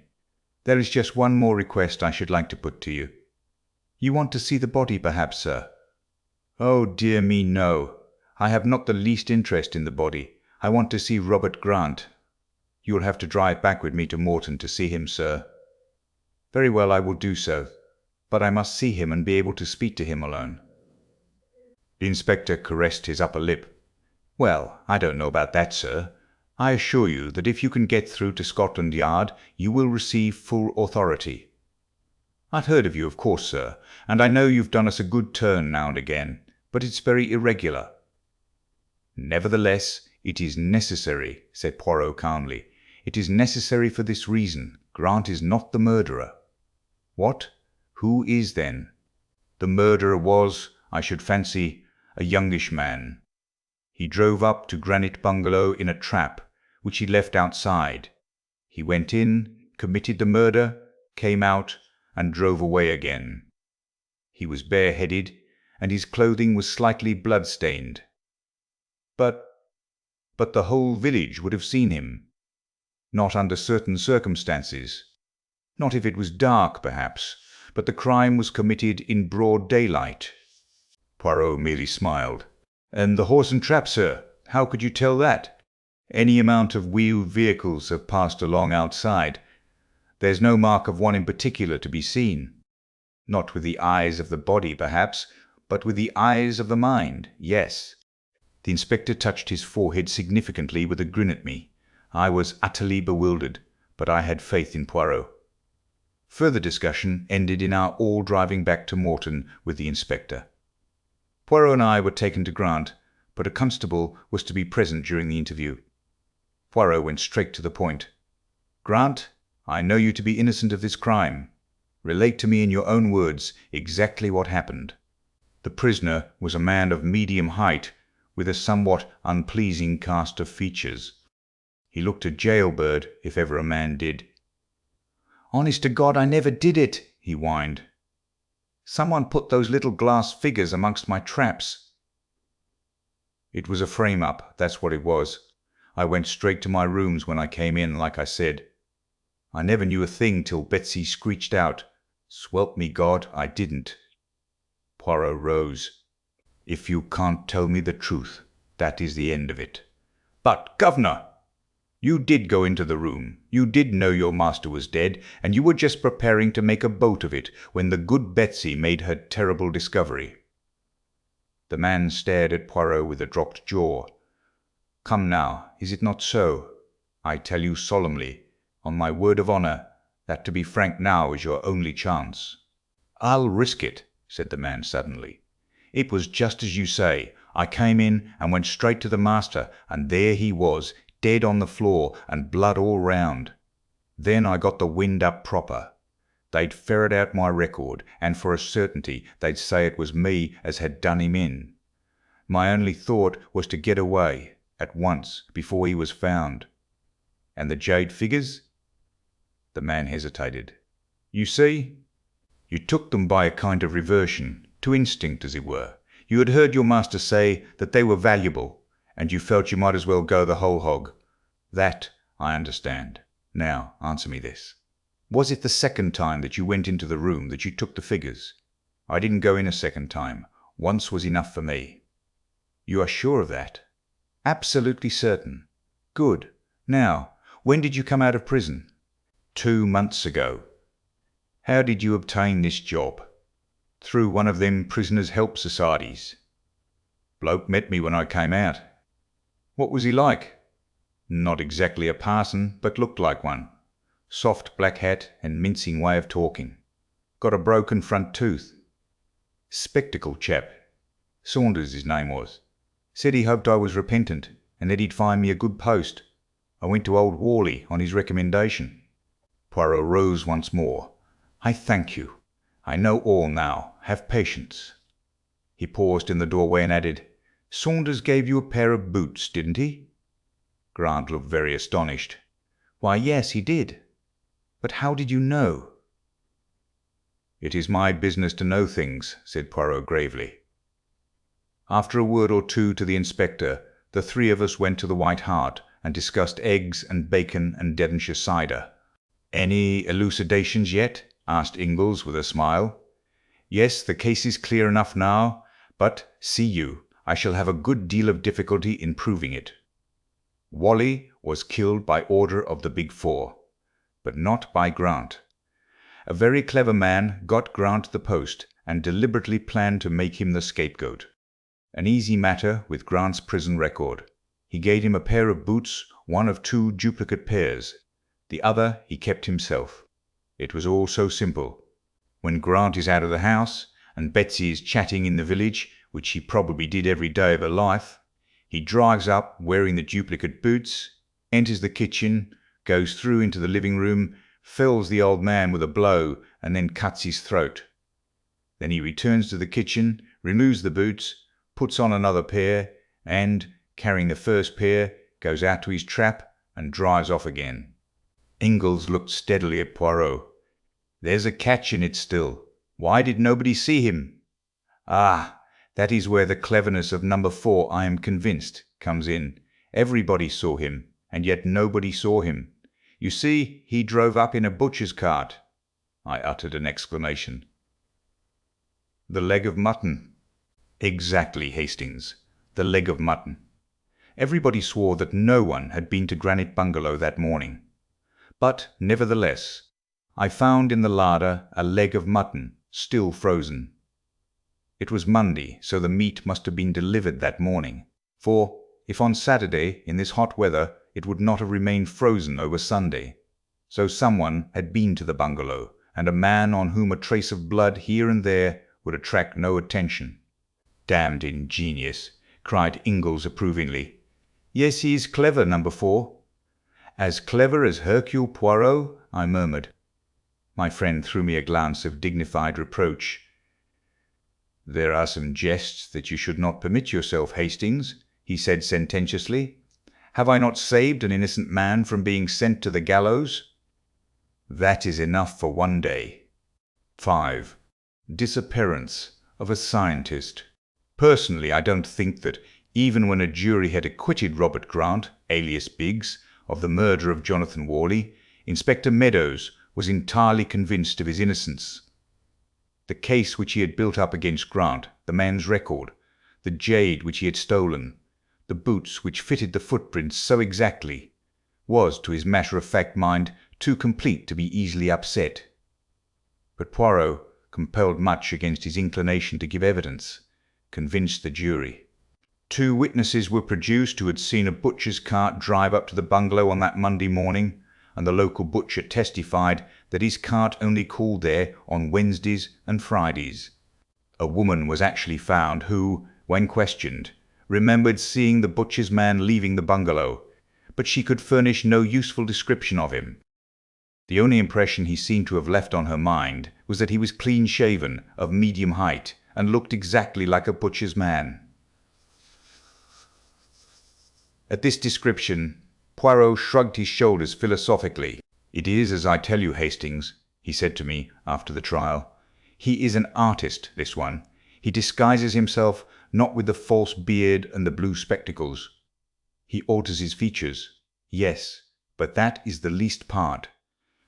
A: "There is just one more request I should like to put to you." "You want to see the body, perhaps, sir?" "Oh, dear me, no. I have not the least interest in the body. I want to see Robert Grant." "You will have to drive back with me to Morton to see him, sir." "Very well, I will do so. But I must see him and be able to speak to him alone." The inspector caressed his upper lip. "Well, I don't know about that, sir. I assure you that if you can get through to Scotland Yard, you will receive full authority. I'd heard of you, of course, sir, and I know you've done us a good turn now and again, but it's very irregular." "Nevertheless, it is necessary," said Poirot calmly. "It is necessary for this reason. Grant is not the murderer." "What? Who is, then?" "The murderer was, I should fancy, a youngish man. He drove up to Granite Bungalow in a trap, which he left outside. He went in, committed the murder, came out, and drove away again. He was bareheaded, and his clothing was slightly blood-stained. But the whole village would have seen him. Not under certain circumstances. Not if it was dark, perhaps, but the crime was committed in broad daylight." Poirot merely smiled. "And the horse and trap, sir? How could you tell that?" "Any amount of wheeled vehicles have passed along outside. There's no mark of one in particular to be seen. Not with the eyes of the body, perhaps, but with the eyes of the mind, yes." The inspector touched his forehead significantly with a grin at me. I was utterly bewildered, but I had faith in Poirot. Further discussion ended in our all driving back to Morton with the inspector. Poirot and I were taken to Grant, but a constable was to be present during the interview. Poirot went straight to the point. "Grant, I know you to be innocent of this crime. Relate to me in your own words exactly what happened." The prisoner was a man of medium height, with a somewhat unpleasing cast of features. He looked a jailbird, if ever a man did. "Honest to God, I never did it," he whined. "Someone put those little glass figures amongst my traps." "It was a frame-up, that's what it was. I went straight to my rooms when I came in, like I said. I never knew a thing till Betsy screeched out. Swelp me God, I didn't." Poirot rose. "If you can't tell me the truth, that is the end of it." "But, governor, you did go into the room. You did know your master was dead, and you were just preparing to make a boat of it when the good Betsy made her terrible discovery." The man stared at Poirot with a dropped jaw. "Come now, is it not so? I tell you solemnly, on my word of honour, that to be frank now is your only chance." "I'll risk it," said the man suddenly. "It was just as you say. I came in and went straight to the master, and there he was, dead on the floor and blood all round. Then I got the wind up proper. They'd ferret out my record, and for a certainty they'd say it was me as had done him in. My only thought was to get away at once before he was found. And the jade figures?" The man hesitated. "You see?" You took them by a kind of reversion, to instinct as it were. You had heard your master say that they were valuable, and you felt you might as well go the whole hog. That I understand. Now answer me this. Was it the second time that you went into the room that you took the figures? I didn't go in a second time. Once was enough for me. You are sure of that? Absolutely certain. Good. Now, when did you come out of prison? 2 months ago. How did you obtain this job? Through one of them prisoners' help societies. Bloke met me when I came out. What was he like? Not exactly a parson, but looked like one. Soft black hat and mincing way of talking. Got a broken front tooth. Spectacled chap. Saunders his name was. Said he hoped I was repentant, and that he'd find me a good post. I went to old Worley on his recommendation. Poirot rose once more. I thank you. I know all now. Have patience. He paused in the doorway and added, Saunders gave you a pair of boots, didn't he? Grant looked very astonished. Why, yes, he did. But how did you know? It is my business to know things, said Poirot gravely. After a word or two to the inspector, the three of us went to the White Hart and discussed eggs and bacon and Devonshire cider. Any elucidations yet? Asked Ingalls with a smile. Yes, the case is clear enough now, but, see you, I shall have a good deal of difficulty in proving it. Whalley was killed by order of the Big Four, but not by Grant. A very clever man got Grant the post and deliberately planned to make him the scapegoat. An easy matter with Grant's prison record. He gave him a pair of boots, one of 2 duplicate pairs. The other he kept himself. It was all so simple. When Grant is out of the house, and Betsy is chatting in the village, which she probably did every day of her life, he drives up wearing the duplicate boots, enters the kitchen, goes through into the living room, fells the old man with a blow, and then cuts his throat. Then he returns to the kitchen, removes the boots, puts on another pair, and, carrying the first pair, goes out to his trap and drives off again. Ingalls looked steadily at Poirot. There's a catch in it still. Why did nobody see him? Ah, that is where the cleverness of number 4, I am convinced, comes in. Everybody saw him, and yet nobody saw him. You see, he drove up in a butcher's cart. I uttered an exclamation. The leg of mutton. Exactly, Hastings. The leg of mutton. Everybody swore that no one had been to Granite Bungalow that morning. But, nevertheless, I found in the larder a leg of mutton, still frozen. It was Monday, so the meat must have been delivered that morning, for if on Saturday, in this hot weather, it would not have remained frozen over Sunday. So someone had been to the bungalow, and a man on whom a trace of blood here and there would attract no attention. Damned ingenious, cried Ingalls approvingly. Yes, he is clever, number 4. As clever as Hercule Poirot, I murmured. My friend threw me a glance of dignified reproach. There are some jests that you should not permit yourself, Hastings, he said sententiously. Have I not saved an innocent man from being sent to the gallows? That is enough for one day. 5. Disappearance of a scientist. Personally, I don't think that, even when a jury had acquitted Robert Grant, alias Biggs, of the murder of Jonathan Worley, Inspector Meadows was entirely convinced of his innocence. The case which he had built up against Grant, the man's record, the jade which he had stolen, the boots which fitted the footprints so exactly, was, to his matter-of-fact mind, too complete to be easily upset. But Poirot, compelled much against his inclination to give evidence, convinced the jury. 2 witnesses were produced who had seen a butcher's cart drive up to the bungalow on that Monday morning, and the local butcher testified that his cart only called there on Wednesdays and Fridays. A woman was actually found who, when questioned, remembered seeing the butcher's man leaving the bungalow, but she could furnish no useful description of him. The only impression he seemed to have left on her mind was that he was clean-shaven, of medium height, and looked exactly like a butcher's man. At this description, Poirot shrugged his shoulders philosophically. It is as I tell you, Hastings, he said to me after the trial. He is an artist, this one. He disguises himself not with the false beard and the blue spectacles. He alters his features, yes, but that is the least part.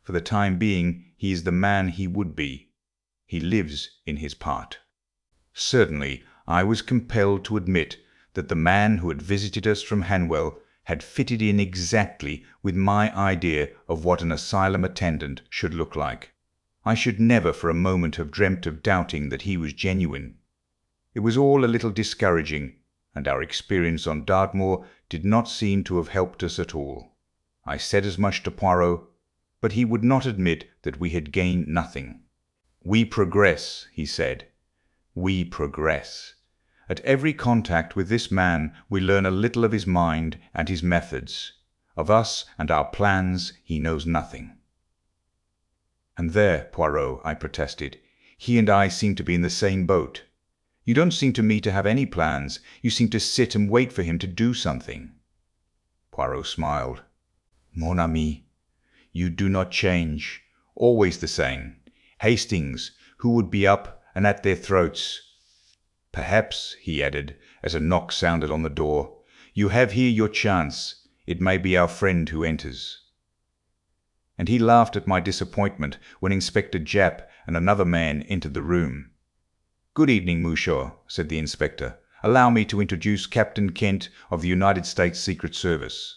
A: For the time being, he is the man he would be. He lives in his part. Certainly, I was compelled to admit that the man who had visited us from Hanwell had fitted in exactly with my idea of what an asylum attendant should look like. I should never for a moment have dreamt of doubting that he was genuine. It was all a little discouraging, and our experience on Dartmoor did not seem to have helped us at all. I said as much to Poirot, but he would not admit that we had gained nothing. "We progress," he said. "We progress. At every contact with this man we learn a little of his mind and his methods. Of us and our plans he knows nothing." "And there, Poirot," I protested, "he and I seem to be in the same boat. You don't seem to me to have any plans. You seem to sit and wait for him to do something." Poirot smiled. "Mon ami, you do not change. Always the same. Hastings, who would be up and at their throats. Perhaps," he added, as a knock sounded on the door, "you have here your chance. It may be our friend who enters." And he laughed at my disappointment when Inspector Japp and another man entered the room. "Good evening, Monsieur," said the inspector. "Allow me to introduce Captain Kent of the United States Secret Service."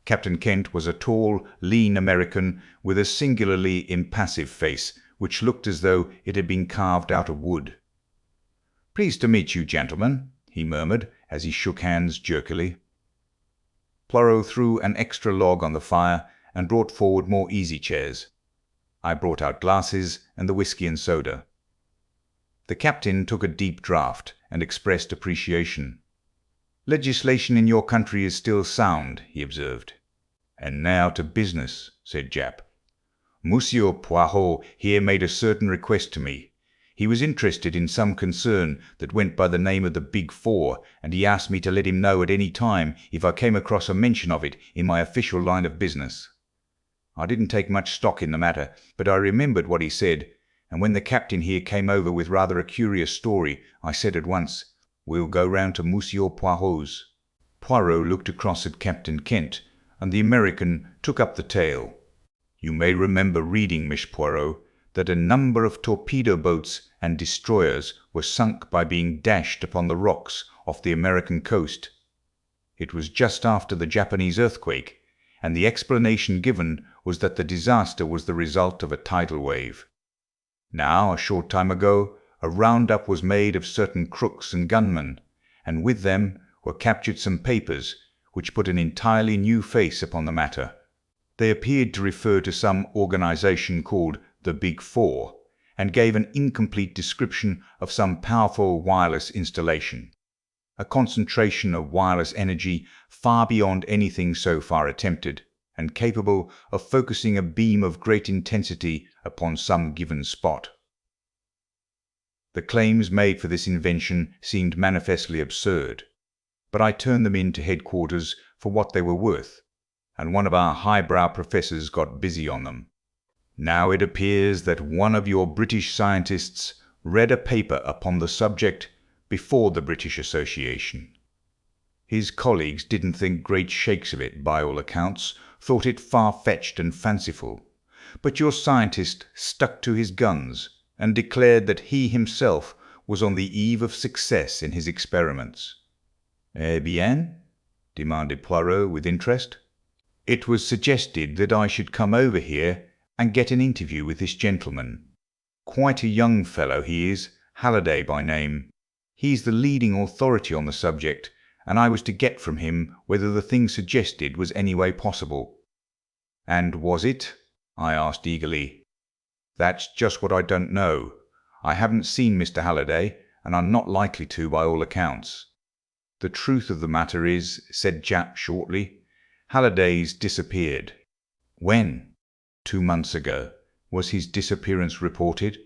A: Captain Kent was a tall, lean American with a singularly impassive face, which looked as though it had been carved out of wood. "Pleased to meet you, gentlemen," he murmured as he shook hands jerkily. Poirot threw an extra log on the fire and brought forward more easy chairs. I brought out glasses and the whisky and soda. The captain took a deep draught and expressed appreciation. "Legislation in your country is still sound," he observed. "And now to business," said Japp. "Monsieur Poirot here made a certain request to me. He was interested in some concern that went by the name of the Big Four, and he asked me to let him know at any time if I came across a mention of it in my official line of business. I didn't take much stock in the matter, but I remembered what he said, and when the captain here came over with rather a curious story, I said at once, 'We'll go round to Monsieur Poirot's.'" Poirot looked across at Captain Kent, and the American took up the tale. "You may remember reading, Miss Poirot, that a number of torpedo boats and destroyers were sunk by being dashed upon the rocks off the American coast. It was just after the Japanese earthquake, and the explanation given was that the disaster was the result of a tidal wave. Now, a short time ago, a roundup was made of certain crooks and gunmen, and with them were captured some papers which put an entirely new face upon the matter. They appeared to refer to some organization called the Big Four, and gave an incomplete description of some powerful wireless installation, a concentration of wireless energy far beyond anything so far attempted, and capable of focusing a beam of great intensity upon some given spot. The claims made for this invention seemed manifestly absurd, but I turned them in to headquarters for what they were worth, and one of our highbrow professors got busy on them. Now it appears that one of your British scientists read a paper upon the subject before the British Association. His colleagues didn't think great shakes of it, by all accounts, thought it far-fetched and fanciful, but your scientist stuck to his guns and declared that he himself was on the eve of success in his experiments. "Eh bien?" demanded Poirot with interest. "It was suggested that I should come over here and get an interview with this gentleman. Quite a young fellow he is, Halliday by name. He's the leading authority on the subject, and I was to get from him whether the thing suggested was any way possible." "And was it?" I asked eagerly. "That's just what I don't know. I haven't seen Mr. Halliday, and I'm not likely to by all accounts. The truth of the matter is," said Japp shortly, "Halliday's disappeared." "When?" "2 months ago." "Was his disappearance reported?"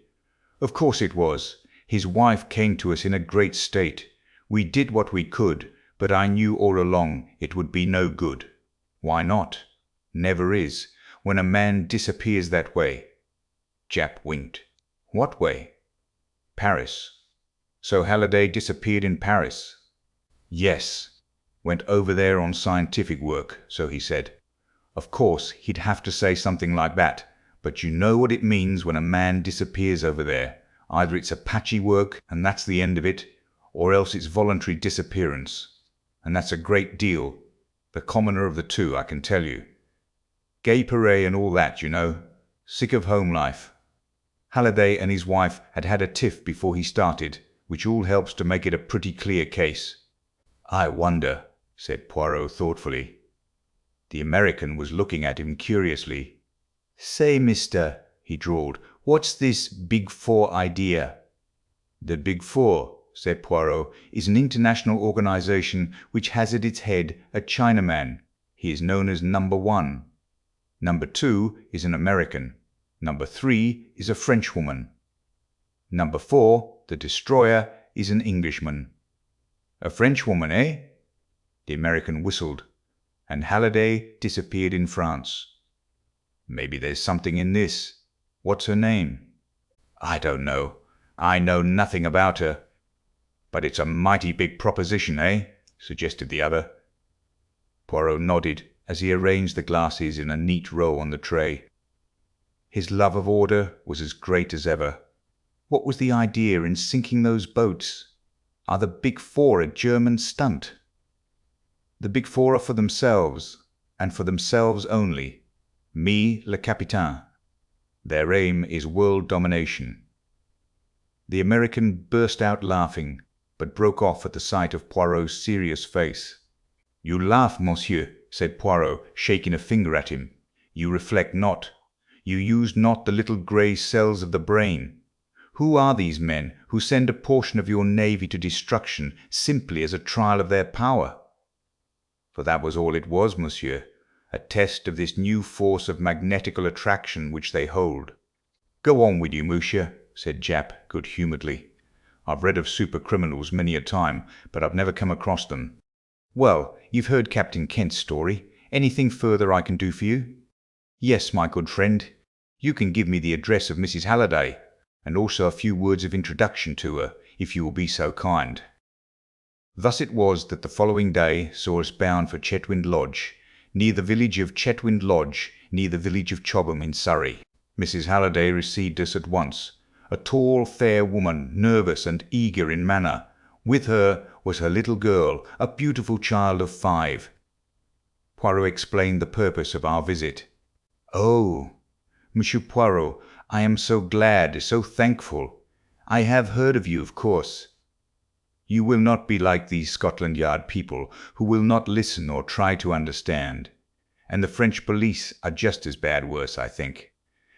A: "Of course it was. His wife came to us in a great state. We did what we could, but I knew all along it would be no good." "Why not?" "Never is, when a man disappears that way." Japp winked. "What way?" Paris. So Halliday disappeared in Paris? Yes. Went over there on scientific work, so he said. Of course, he'd have to say something like that, but you know what it means when a man disappears over there. Either it's Apache work, and that's the end of it, or else it's voluntary disappearance. And that's a great deal. The commoner of the two, I can tell you. Gay parade and all that, you know. Sick of home life. Halliday and his wife had had a tiff before he started, which all helps to make it a pretty clear case. I wonder, said Poirot thoughtfully. The American was looking at him curiously. Say, mister, he drawled, what's this Big Four idea? The Big Four, said Poirot, is an international organization which has at its head a Chinaman. He is known as Number 1. Number 2 is an American. Number 3 is a Frenchwoman. Number 4, the destroyer, is an Englishman. A Frenchwoman, eh? The American whistled. And Halliday disappeared in France. Maybe there's something in this. What's her name? I don't know. I know nothing about her. But it's a mighty big proposition, eh? Suggested the other. Poirot nodded as he arranged the glasses in a neat row on the tray. His love of order was as great as ever. What was the idea in sinking those boats? Are the Big Four a German stunt? The Big Four are for themselves, and for themselves only. Me, le capitaine. Their aim is world domination. The American burst out laughing, but broke off at the sight of Poirot's serious face. You laugh, monsieur, said Poirot, shaking a finger at him. You reflect not. You use not the little grey cells of the brain. Who are these men who send a portion of your navy to destruction simply as a trial of their power? For that was all it was, monsieur, a test of this new force of magnetical attraction which they hold. Go on with you, monsieur, said Japp good-humouredly. I've read of super-criminals many a time, but I've never come across them. Well, you've heard Captain Kent's story. Anything further I can do for you? Yes, my good friend. You can give me the address of Mrs. Halliday, and also a few words of introduction to her, if you will be so kind. Thus it was that the following day saw us bound for Chetwynd Lodge, near the village of Chetwynd Lodge, near the village of Chobham in Surrey. Mrs. Halliday received us at once, a tall, fair woman, nervous and eager in manner. With her was her little girl, a beautiful child of 5. Poirot explained the purpose of our visit. Oh, Monsieur Poirot, I am so glad, so thankful. I have heard of you, of course. You will not be like these Scotland Yard people, who will not listen or try to understand. And the French police are just as bad worse, I think.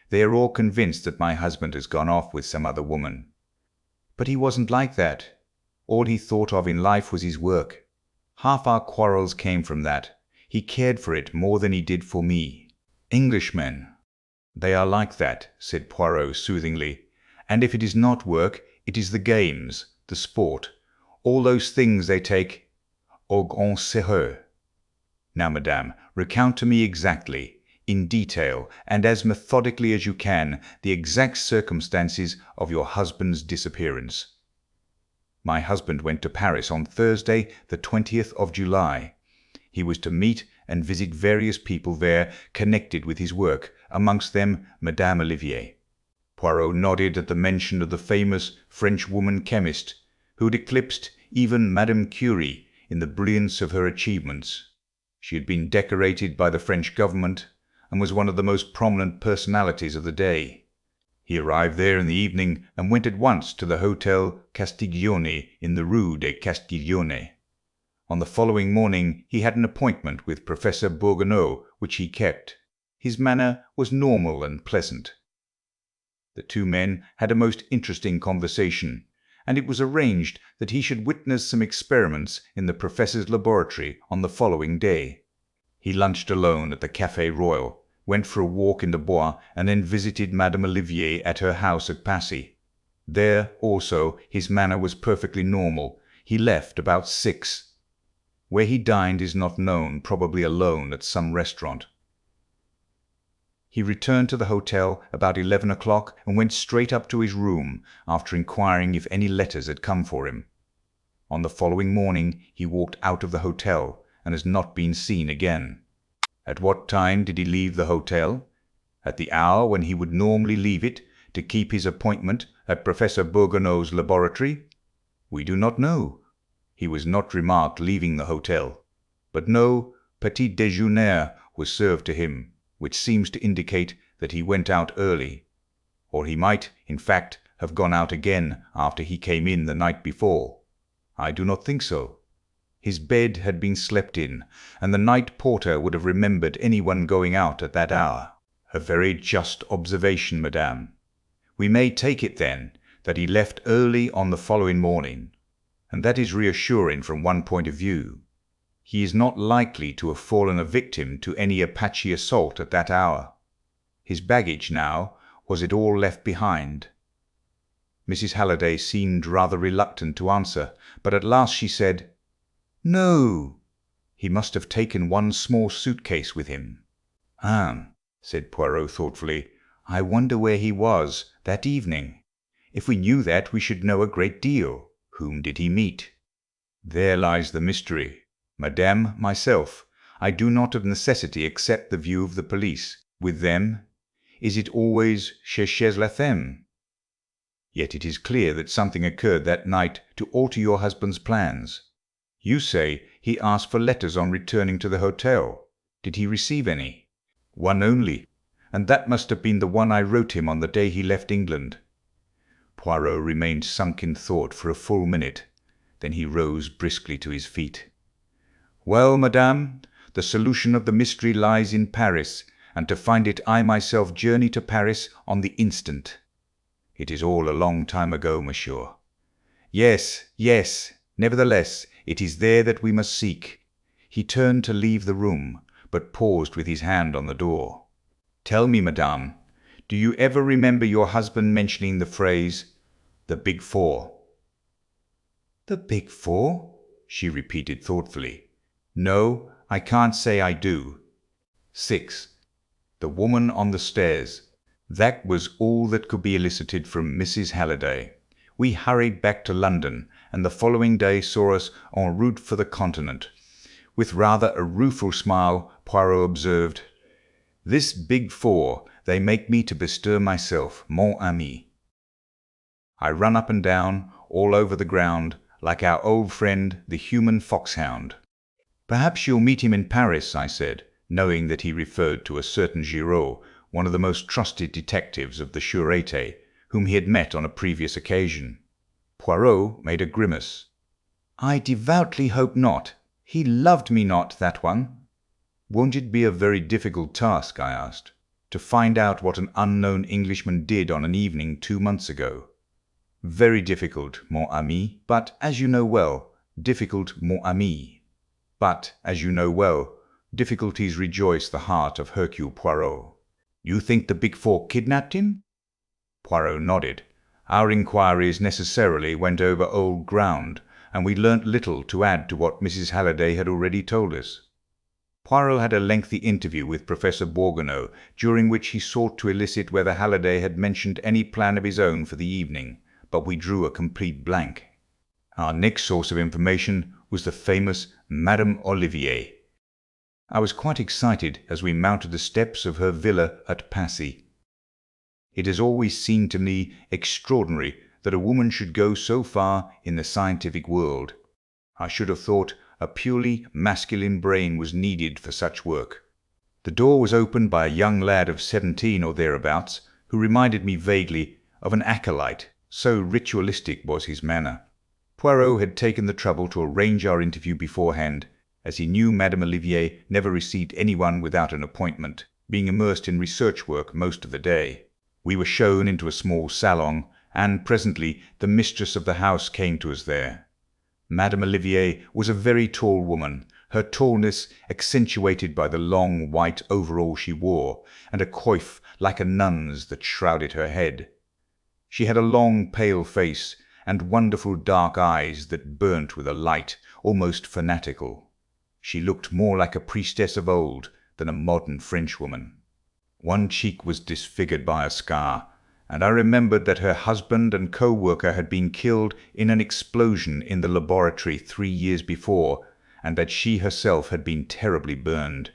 A: They are all convinced that my husband has gone off with some other woman. But he wasn't like that. All he thought of in life was his work. Half our quarrels came from that. He cared for it more than he did for me. Englishmen, they are like that, said Poirot soothingly. And if it is not work, it is the games, the sport, all those things they take au grand sérieux. Now, madame, recount to me exactly, in detail, and as methodically as you can, the exact circumstances of your husband's disappearance. My husband went to Paris on Thursday, the 20th of July. He was to meet and visit various people there connected with his work, amongst them Madame Olivier. Poirot nodded at the mention of the famous French woman chemist, who had eclipsed even Madame Curie in the brilliance of her achievements. She had been decorated by the French government, and was one of the most prominent personalities of the day. He arrived there in the evening, and went at once to the Hotel Castiglione in the Rue des Castiglione. On the following morning he had an appointment with Professor Bourgognot, which he kept. His manner was normal and pleasant. The two men had a most interesting conversation, and it was arranged that he should witness some experiments in the professor's laboratory on the following day. He lunched alone at the Café Royal, went for a walk in the Bois, and then visited Madame Olivier at her house at Passy. There, also, his manner was perfectly normal. He left about 6. Where he dined is not known, probably alone at some restaurant. He returned to the hotel about 11 o'clock and went straight up to his room after inquiring if any letters had come for him. On the following morning he walked out of the hotel and has not been seen again. At what time did he leave the hotel? At the hour when he would normally leave it to keep his appointment at Professor Bourgonneau's laboratory? We do not know. He was not remarked leaving the hotel, but no petit déjeuner was served to him, which seems to indicate that he went out early, or he might, in fact, have gone out again after he came in the night before. I do not think so. His bed had been slept in, and the night porter would have remembered anyone going out at that hour. A very just observation, madame. We may take it, then, that he left early on the following morning, and that is reassuring from one point of view. He is not likely to have fallen a victim to any Apache assault at that hour. His baggage, now, was it all left behind? Mrs. Halliday seemed rather reluctant to answer, but at last she said, "No, he must have taken one small suitcase with him." "Ah," said Poirot thoughtfully, "I wonder where he was that evening. If we knew that, we should know a great deal. Whom did he meet?" "There lies the mystery. Madame, myself, I do not of necessity accept the view of the police. With them, is it always cherchez la femme? Yet it is clear that something occurred that night to alter your husband's plans. You say he asked for letters on returning to the hotel. Did he receive any?" "One only, and that must have been the one I wrote him on the day he left England." Poirot remained sunk in thought for a full minute. Then he rose briskly to his feet. "Well, madame, the solution of the mystery lies in Paris, and to find it I myself journey to Paris on the instant." "It is all a long time ago, monsieur." "Yes, yes. Nevertheless, it is there that we must seek." He turned to leave the room, but paused with his hand on the door. "Tell me, madame, do you ever remember your husband mentioning the phrase, 'the big four'?" "The big four?" she repeated thoughtfully. "No, I can't say I do." 6. The woman on the stairs. That was all that could be elicited from Mrs. Halliday. We hurried back to London, and the following day saw us en route for the Continent. With rather a rueful smile, Poirot observed, "This big four, they make me to bestir myself, mon ami. I run up and down, all over the ground, like our old friend the human foxhound." "Perhaps you'll meet him in Paris," I said, knowing that he referred to a certain Giraud, one of the most trusted detectives of the Sûreté, whom he had met on a previous occasion. Poirot made a grimace. "I devoutly hope not. He loved me not, that one." "Won't it be a very difficult task," I asked, "to find out what an unknown Englishman did on an evening 2 months ago?" "Very difficult, mon ami, but, as you know well, difficult, mon ami. But, as you know well, difficulties rejoice the heart of Hercule Poirot." "You think the big four kidnapped him?" Poirot nodded. Our inquiries necessarily went over old ground, and we learnt little to add to what Mrs. Halliday had already told us. Poirot had a lengthy interview with Professor Bourgonneau, during which he sought to elicit whether Halliday had mentioned any plan of his own for the evening, but we drew a complete blank. Our next source of information was the famous Madame Olivier. I was quite excited as we mounted the steps of her villa at Passy. It has always seemed to me extraordinary that a woman should go so far in the scientific world. I should have thought a purely masculine brain was needed for such work. The door was opened by a young lad of 17 or thereabouts, who reminded me vaguely of an acolyte, so ritualistic was his manner. Poirot had taken the trouble to arrange our interview beforehand, as he knew Madame Olivier never received anyone without an appointment, being immersed in research work most of the day. We were shown into a small salon, and presently the mistress of the house came to us there. Madame Olivier was a very tall woman, her tallness accentuated by the long white overall she wore, and a coif like a nun's that shrouded her head. She had a long pale face, and wonderful dark eyes that burnt with a light almost fanatical. She looked more like a priestess of old than a modern Frenchwoman. One cheek was disfigured by a scar, and I remembered that her husband and co-worker had been killed in an explosion in the laboratory 3 years before, and that she herself had been terribly burned.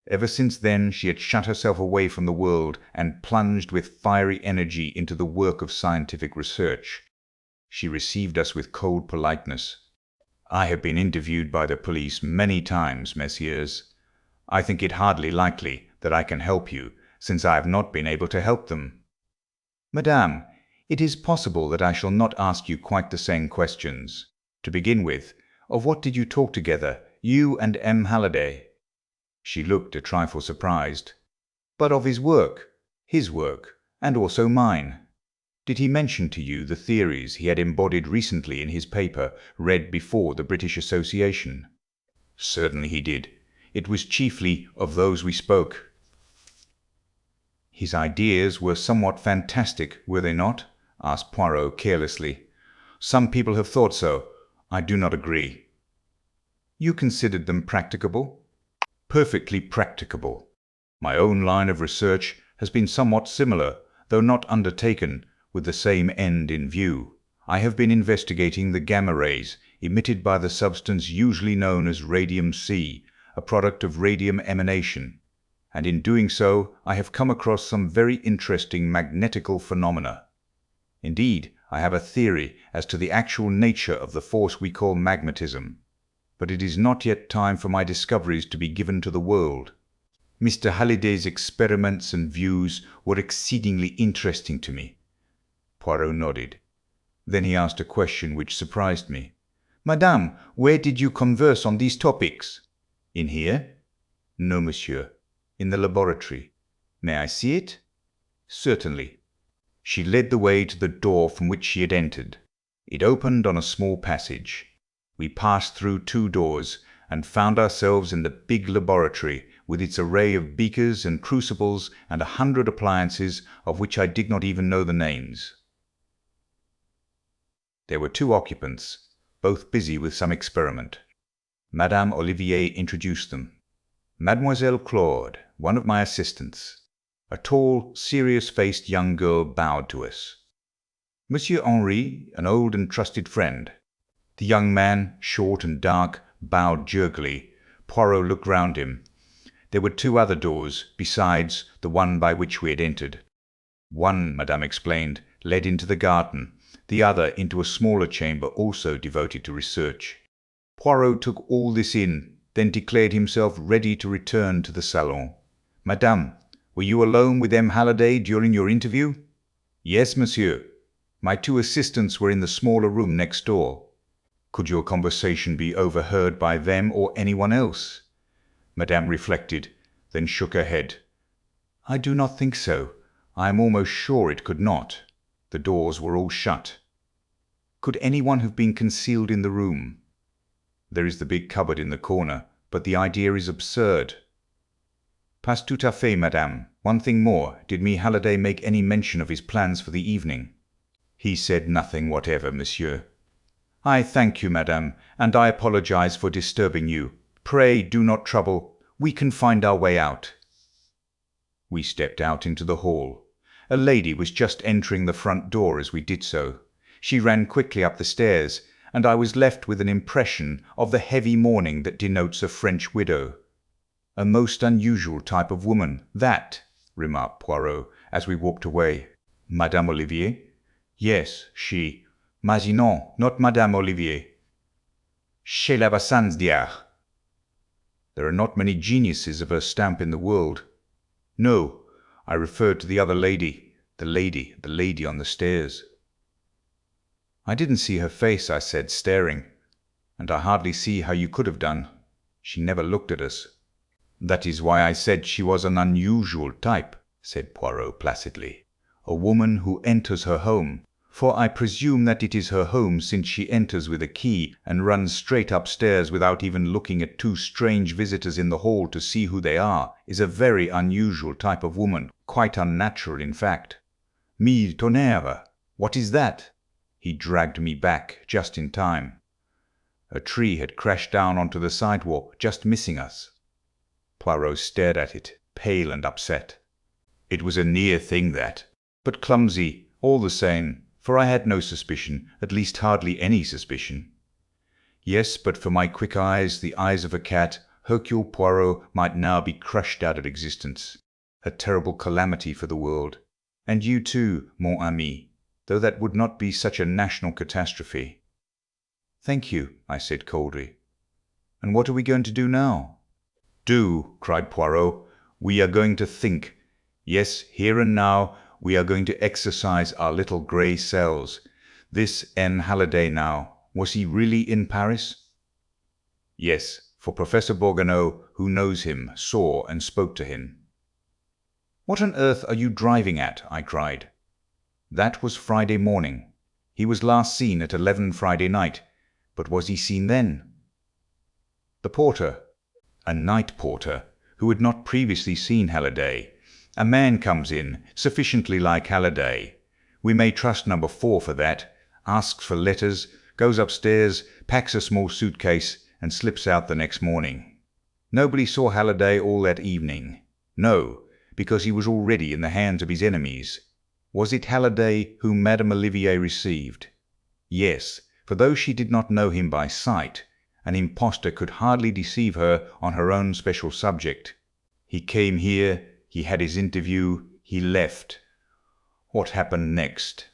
A: Ever since then she had shut herself away from the world and plunged with fiery energy into the work of scientific research. She received us with cold politeness. "I have been interviewed by the police many times, messieurs. I think it hardly likely that I can help you, since I have not been able to help them."
B: "Madame, it is possible that I shall not ask you quite the same questions. To begin with, of what did you talk together, you and M. Halliday?"
A: She looked a trifle surprised.
B: "But of his work, and also mine. Did he mention to you the theories he had embodied recently in his paper, read before the British Association?"
A: "Certainly he did. It was chiefly of those we spoke."
B: "His ideas were somewhat fantastic, were they not?" asked Poirot carelessly.
A: "Some people have thought so. I do not agree."
B: "You considered them practicable?"
A: "Perfectly practicable. My own line of research has been somewhat similar, though not undertaken with the same end in view. I have been investigating the gamma rays emitted by the substance usually known as radium-C, a product of radium emanation, and in doing so I have come across some very interesting magnetical phenomena. Indeed, I have a theory as to the actual nature of the force we call magnetism, but it is not yet time for my discoveries to be given to the world. Mr. Halliday's experiments and views were exceedingly interesting to me."
B: Poirot nodded. Then he asked a question which surprised me. "Madame, where did you converse on these topics?"
A: "In here?"
B: "No, monsieur. In the laboratory. May I see it?"
A: "Certainly." She led the way to the door from which she had entered. It opened on a small passage. We passed through 2 doors, and found ourselves in the big laboratory, with its array of beakers and crucibles and 100 appliances of which I did not even know the names. There were 2 occupants, both busy with some experiment. Madame Olivier introduced them. Mademoiselle Claude, one of my assistants. A tall, serious-faced young girl bowed to us. Monsieur Henri, an old and trusted friend. The young man, short and dark, bowed jerkily. Poirot looked round him. There were 2 other doors, besides the one by which we had entered. One, Madame explained, led into the garden, the other into a smaller chamber also devoted to research. Poirot took all this in, then declared himself ready to return to the salon. "Madame, were you alone with M. Halliday during your interview?" "Yes, monsieur. My 2 assistants were in the smaller room next door." "Could your conversation be overheard by them or anyone else?" Madame reflected, then shook her head. "I do not think so. I am almost sure it could not. The doors were all shut." "Could anyone have been concealed in the room?" "There is the big cupboard in the corner, but the idea is absurd." "Pas tout à fait, madame. One thing more. Did M. Halliday make any mention of his plans for the evening?" "He said nothing whatever, monsieur." "I thank you, madame, and I apologize for disturbing you. Pray do not trouble. We can find our way out." We stepped out into the hall. A lady was just entering the front door as we did so. She ran quickly up the stairs, and I was left with an impression of the heavy mourning that denotes a French widow. "A most unusual type of woman, that," remarked Poirot, as we walked away. "Madame Olivier?" "Yes, she. Mais non, not Madame Olivier. Chez la Bassandière." "There are not many geniuses of her stamp in the world." "No, I referred to the other lady, the lady on the stairs." "I didn't see her face," I said, staring. "And I hardly see how you could have done. She never looked at us." "That is why I said she was an unusual type," said Poirot placidly. "A woman who enters her home, for I presume that it is her home, since she enters with a key and runs straight upstairs without even looking at 2 strange visitors in the hall to see who they are, is a very unusual type of woman, quite unnatural in fact." "Mille tonnerres! What is that?" He dragged me back just in time. A tree had crashed down onto the sidewalk, just missing us. Poirot stared at it, pale and upset. It was a near thing that, but clumsy, all the same, for I had no suspicion, at least hardly any suspicion. Yes, but for my quick eyes, the eyes of a cat, Hercule Poirot might now be crushed out of existence. A terrible calamity for the world. And you too, mon ami, though that would not be such a national catastrophe.
B: Thank you, I said coldly. And what are we going to do now?
A: Do, cried Poirot. We are going to think. Yes, here and now, we are going to exercise our little grey cells. This N. Halliday now, was he really in Paris? Yes, for Professor Bourgognot, who knows him, saw and spoke to him.
B: What on earth are you driving at? I cried.
A: That was Friday morning. He was last seen at 11 Friday night. But was he seen then? The porter, a night porter, who had not previously seen Halliday. A man comes in, sufficiently like Halliday. We may trust number 4 for that. Asks for letters, goes upstairs, packs a small suitcase, and slips out the next morning. Nobody saw Halliday all that evening. No, because he was already in the hands of his enemies. Was it Halliday whom Madame Olivier received? Yes, for though she did not know him by sight, an impostor could hardly deceive her on her own special subject. He came here, he had his interview, he left. What happened next?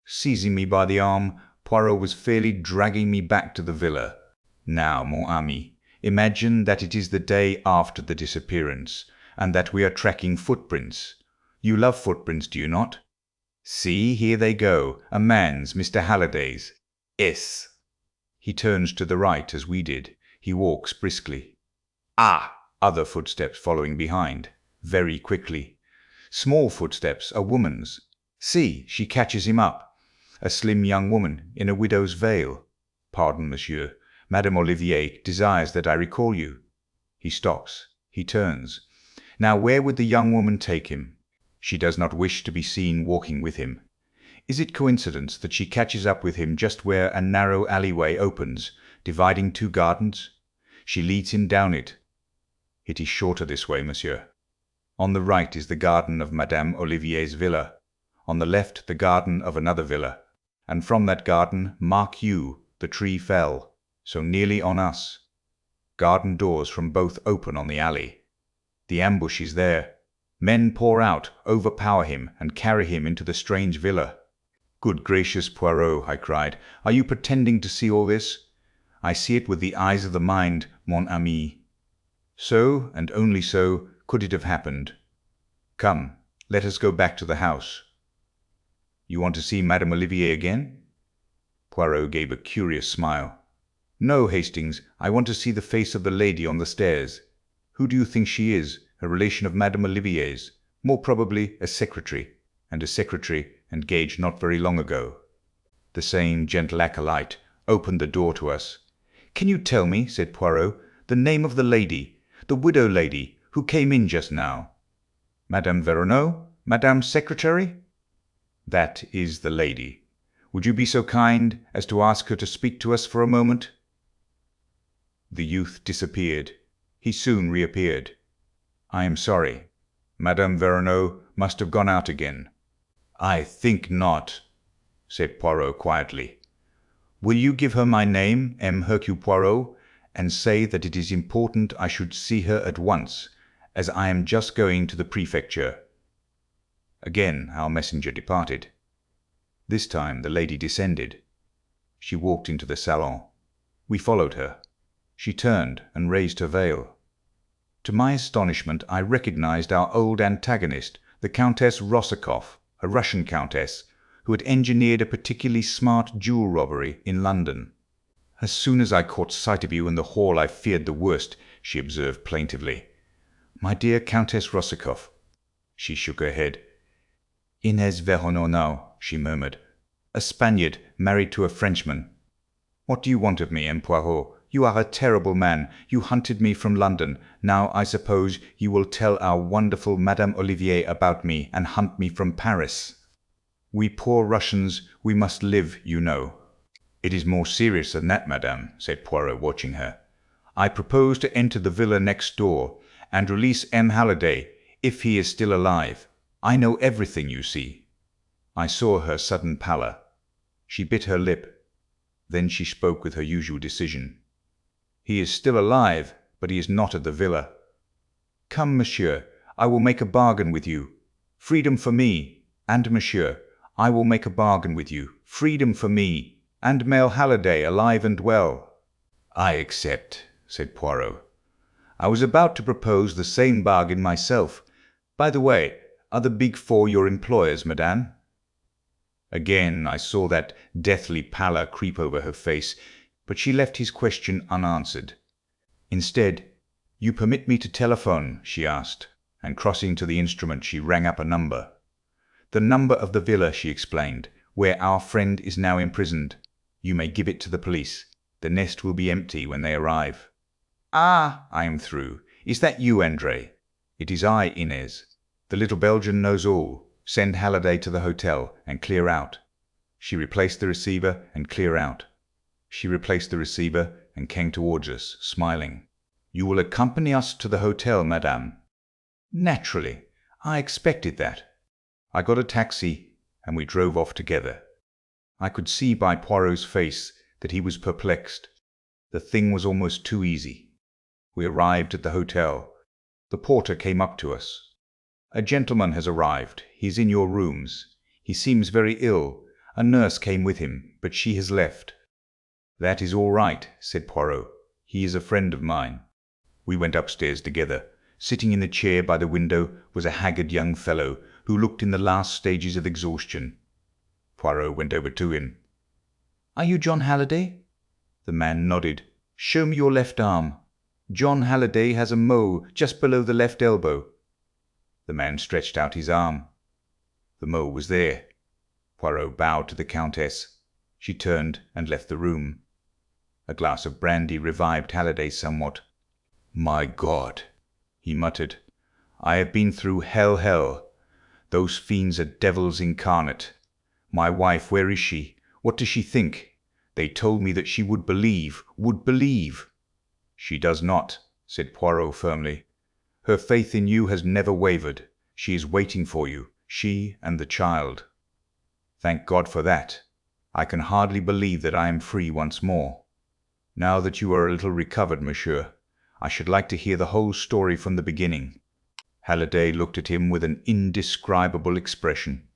A: Seizing me by the arm, Poirot was fairly dragging me back to the villa. Now, mon ami, imagine that it is the day after the disappearance, and that we are tracking footprints. You love footprints, do you not? See, here they go, a man's, Mr. Halliday's. S. He turns to the right as we did. He walks briskly. Ah! Other footsteps following behind, very quickly. Small footsteps, a woman's. See, she catches him up. A slim young woman in a widow's veil. Pardon, monsieur. Madame Olivier desires that I recall you. He stops. He turns. Now where would the young woman take him? She does not wish to be seen walking with him. Is it coincidence that she catches up with him just where a narrow alleyway opens, dividing 2 gardens? She leads him down it. It is shorter this way, monsieur. On the right is the garden of Madame Olivier's villa. On the left the garden of another villa. And from that garden, mark you, the tree fell, so nearly on us. Garden doors from both open on the alley. The ambush is there. Men pour out, overpower him, and carry him into the strange villa. Good gracious, Poirot, I cried, are you pretending to see all this? I see it with the eyes of the mind, mon ami. So, and only so, could it have happened. Come, let us go back to the house. You want to see Madame Olivier again? Poirot gave a curious smile. No, Hastings, I want to see the face of the lady on the stairs. Who do you think she is? A relation of Madame Olivier's? More probably a secretary, and a secretary engaged not very long ago. The same gentle acolyte opened the door to us. Can you tell me, said Poirot, the name of the lady, the widow lady, who came in just now? Madame Verneau? Madame's secretary? That is the lady. Would you be so kind as to ask her to speak to us for a moment? The youth disappeared. He soon reappeared. I am sorry. Madame Verneau must have gone out again. I think not, said Poirot quietly. Will you give her my name, M. Hercule Poirot, and say that it is important I should see her at once, as I am just going to the prefecture. Again our messenger departed. This time the lady descended. She walked into the salon. We followed her. She turned and raised her veil. To my astonishment, I recognized our old antagonist, the Countess Rossakoff, a Russian countess, who had engineered a particularly smart jewel robbery in London. As soon as I caught sight of you in the hall, I feared the worst, she observed plaintively. My dear Countess Rossakoff. She shook her head. Inez Verneau now, she murmured. A Spaniard married to a Frenchman. What do you want of me, M. Poirot? You are a terrible man. You hunted me from London. Now I suppose you will tell our wonderful Madame Olivier about me and hunt me from Paris. We poor Russians, we must live, you know. It is more serious than that, madame, said Poirot, watching her. I propose to enter the villa next door and release M. Halliday If he is still alive. I know everything, you see." I saw her sudden pallor. She bit her lip. Then she spoke with her usual decision. "He is still alive, but he is not at the villa. Come, monsieur, I will make a bargain with you. Freedom for me, and monsieur, I will make a bargain with you. Freedom for me, and Male Halliday alive and well." "I accept," said Poirot. "I was about to propose the same bargain myself. By the way, are the Big Four your employers, madame?" Again I saw that deathly pallor creep over her face, but she left his question unanswered. Instead, "You permit me to telephone?" she asked, and crossing to the instrument she rang up a number. "The number of the villa," she explained, "where our friend is now imprisoned. You may give it to the police. The nest will be empty when they arrive." "Ah, I am through. Is that you, André?" "It is I, Inez. The little Belgian knows all. Send Halliday to the hotel, and clear out." She replaced the receiver, and clear out. She replaced the receiver, and came towards us, smiling. "You will accompany us to the hotel, madame?" "Naturally. I expected that." I got a taxi, and we drove off together. I could see by Poirot's face that he was perplexed. The thing was almost too easy. We arrived at the hotel. The porter came up to us. "A gentleman has arrived. He is in your rooms. He seems very ill. A nurse came with him, but she has left." "That is all right," said Poirot. "He is a friend of mine." We went upstairs together. Sitting in the chair by the window was a haggard young fellow who looked in the last stages of exhaustion. Poirot went over to him. "Are you John Halliday?" The man nodded. "Show me your left arm. John Halliday has a mole just below the left elbow." The man stretched out his arm. The mole was there. Poirot bowed to the Countess. She turned and left the room. A glass of brandy revived Halliday somewhat. "My God," he muttered, "I have been through hell. Those fiends are devils incarnate. My wife, where is she? What does she think? They told me that she would believe. "She does not," said Poirot firmly. "Her faith in you has never wavered. She is waiting for you, she and the child." "Thank God for that. I can hardly believe that I am free once more. Now that you are a little recovered, monsieur, I should like to hear the whole story from the beginning." Halliday looked at him with an indescribable expression.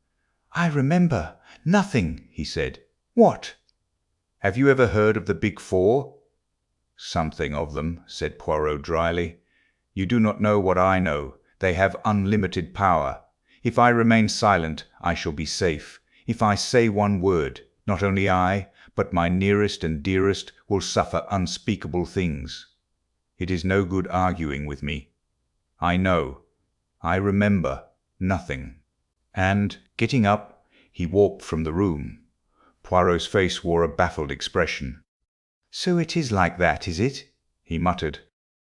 A: "I remember nothing," he said. "What?" "Have you ever heard of the Big Four?" "Something of them," said Poirot dryly. "You do not know what I know. They have unlimited power. If I remain silent, I shall be safe. If I say one word, not only I, but my nearest and dearest will suffer unspeakable things. It is no good arguing with me. I know. I remember nothing." And, getting up, he walked from the room. Poirot's face wore a baffled expression. "So it is like that, is it?" he muttered.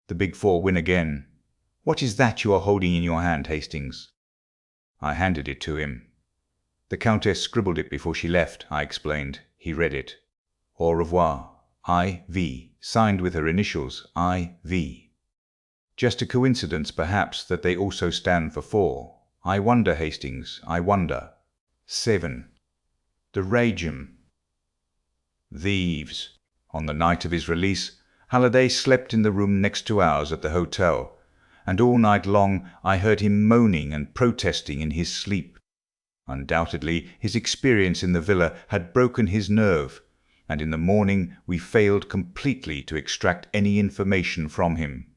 A: "The Big Four win again. What is that you are holding in your hand, Hastings?" I handed it to him. "The Countess scribbled it before she left," I explained. He read it. "Au revoir. I.V." Signed with her initials, I.V. Just a coincidence, perhaps, that they also stand for four. I wonder, Hastings, I wonder. 7. The Regime. Thieves. On the night of his release, Halliday slept in the room next to ours at the hotel, and all night long I heard him moaning and protesting in his sleep. Undoubtedly, his experience in the villa had broken his nerve, and in the morning we failed completely to extract any information from him.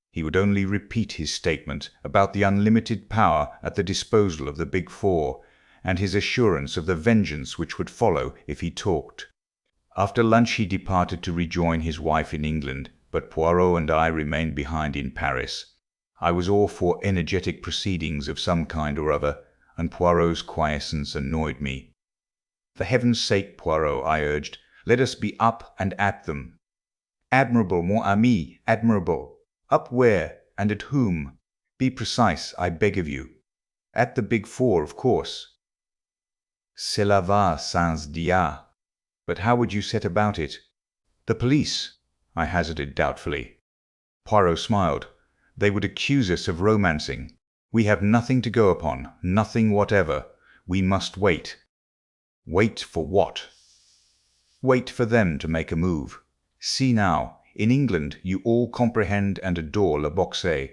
A: He would only repeat his statement about the unlimited power at the disposal of the Big Four, and his assurance of the vengeance which would follow if he talked. After lunch he departed to rejoin his wife in England, but Poirot and I remained behind in Paris. I was all for energetic proceedings of some kind or other, and Poirot's quiescence annoyed me. "For heaven's sake, Poirot," I urged, "let us be up and at them." "Admirable, mon ami, admirable. Up where, and at whom? Be precise, I beg of you." "At the Big Four, of course." "Cela va sans dire. But how would you set about it?" "The police," I hazarded doubtfully. Poirot smiled. "They would accuse us of romancing.
B: We have nothing to go upon, nothing whatever. We must wait. Wait for what? Wait for them to make a move. See now, in England you all comprehend and adore le boxe.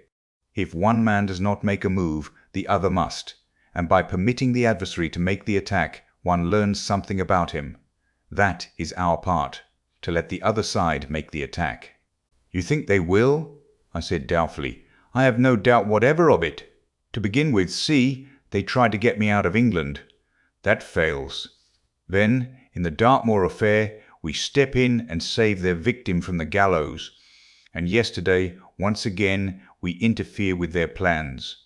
B: If one man does not make a move, the other must, and by permitting the adversary to make the attack, one learns something about him. That is our part, to let the other side make the attack. You think they will? I said doubtfully. I have no doubt whatever of it. To begin with, see, they tried to get me out of England. That fails. Then, in the Dartmoor affair, we step in and save their victim from the gallows. And yesterday, once again, we interfere with their plans.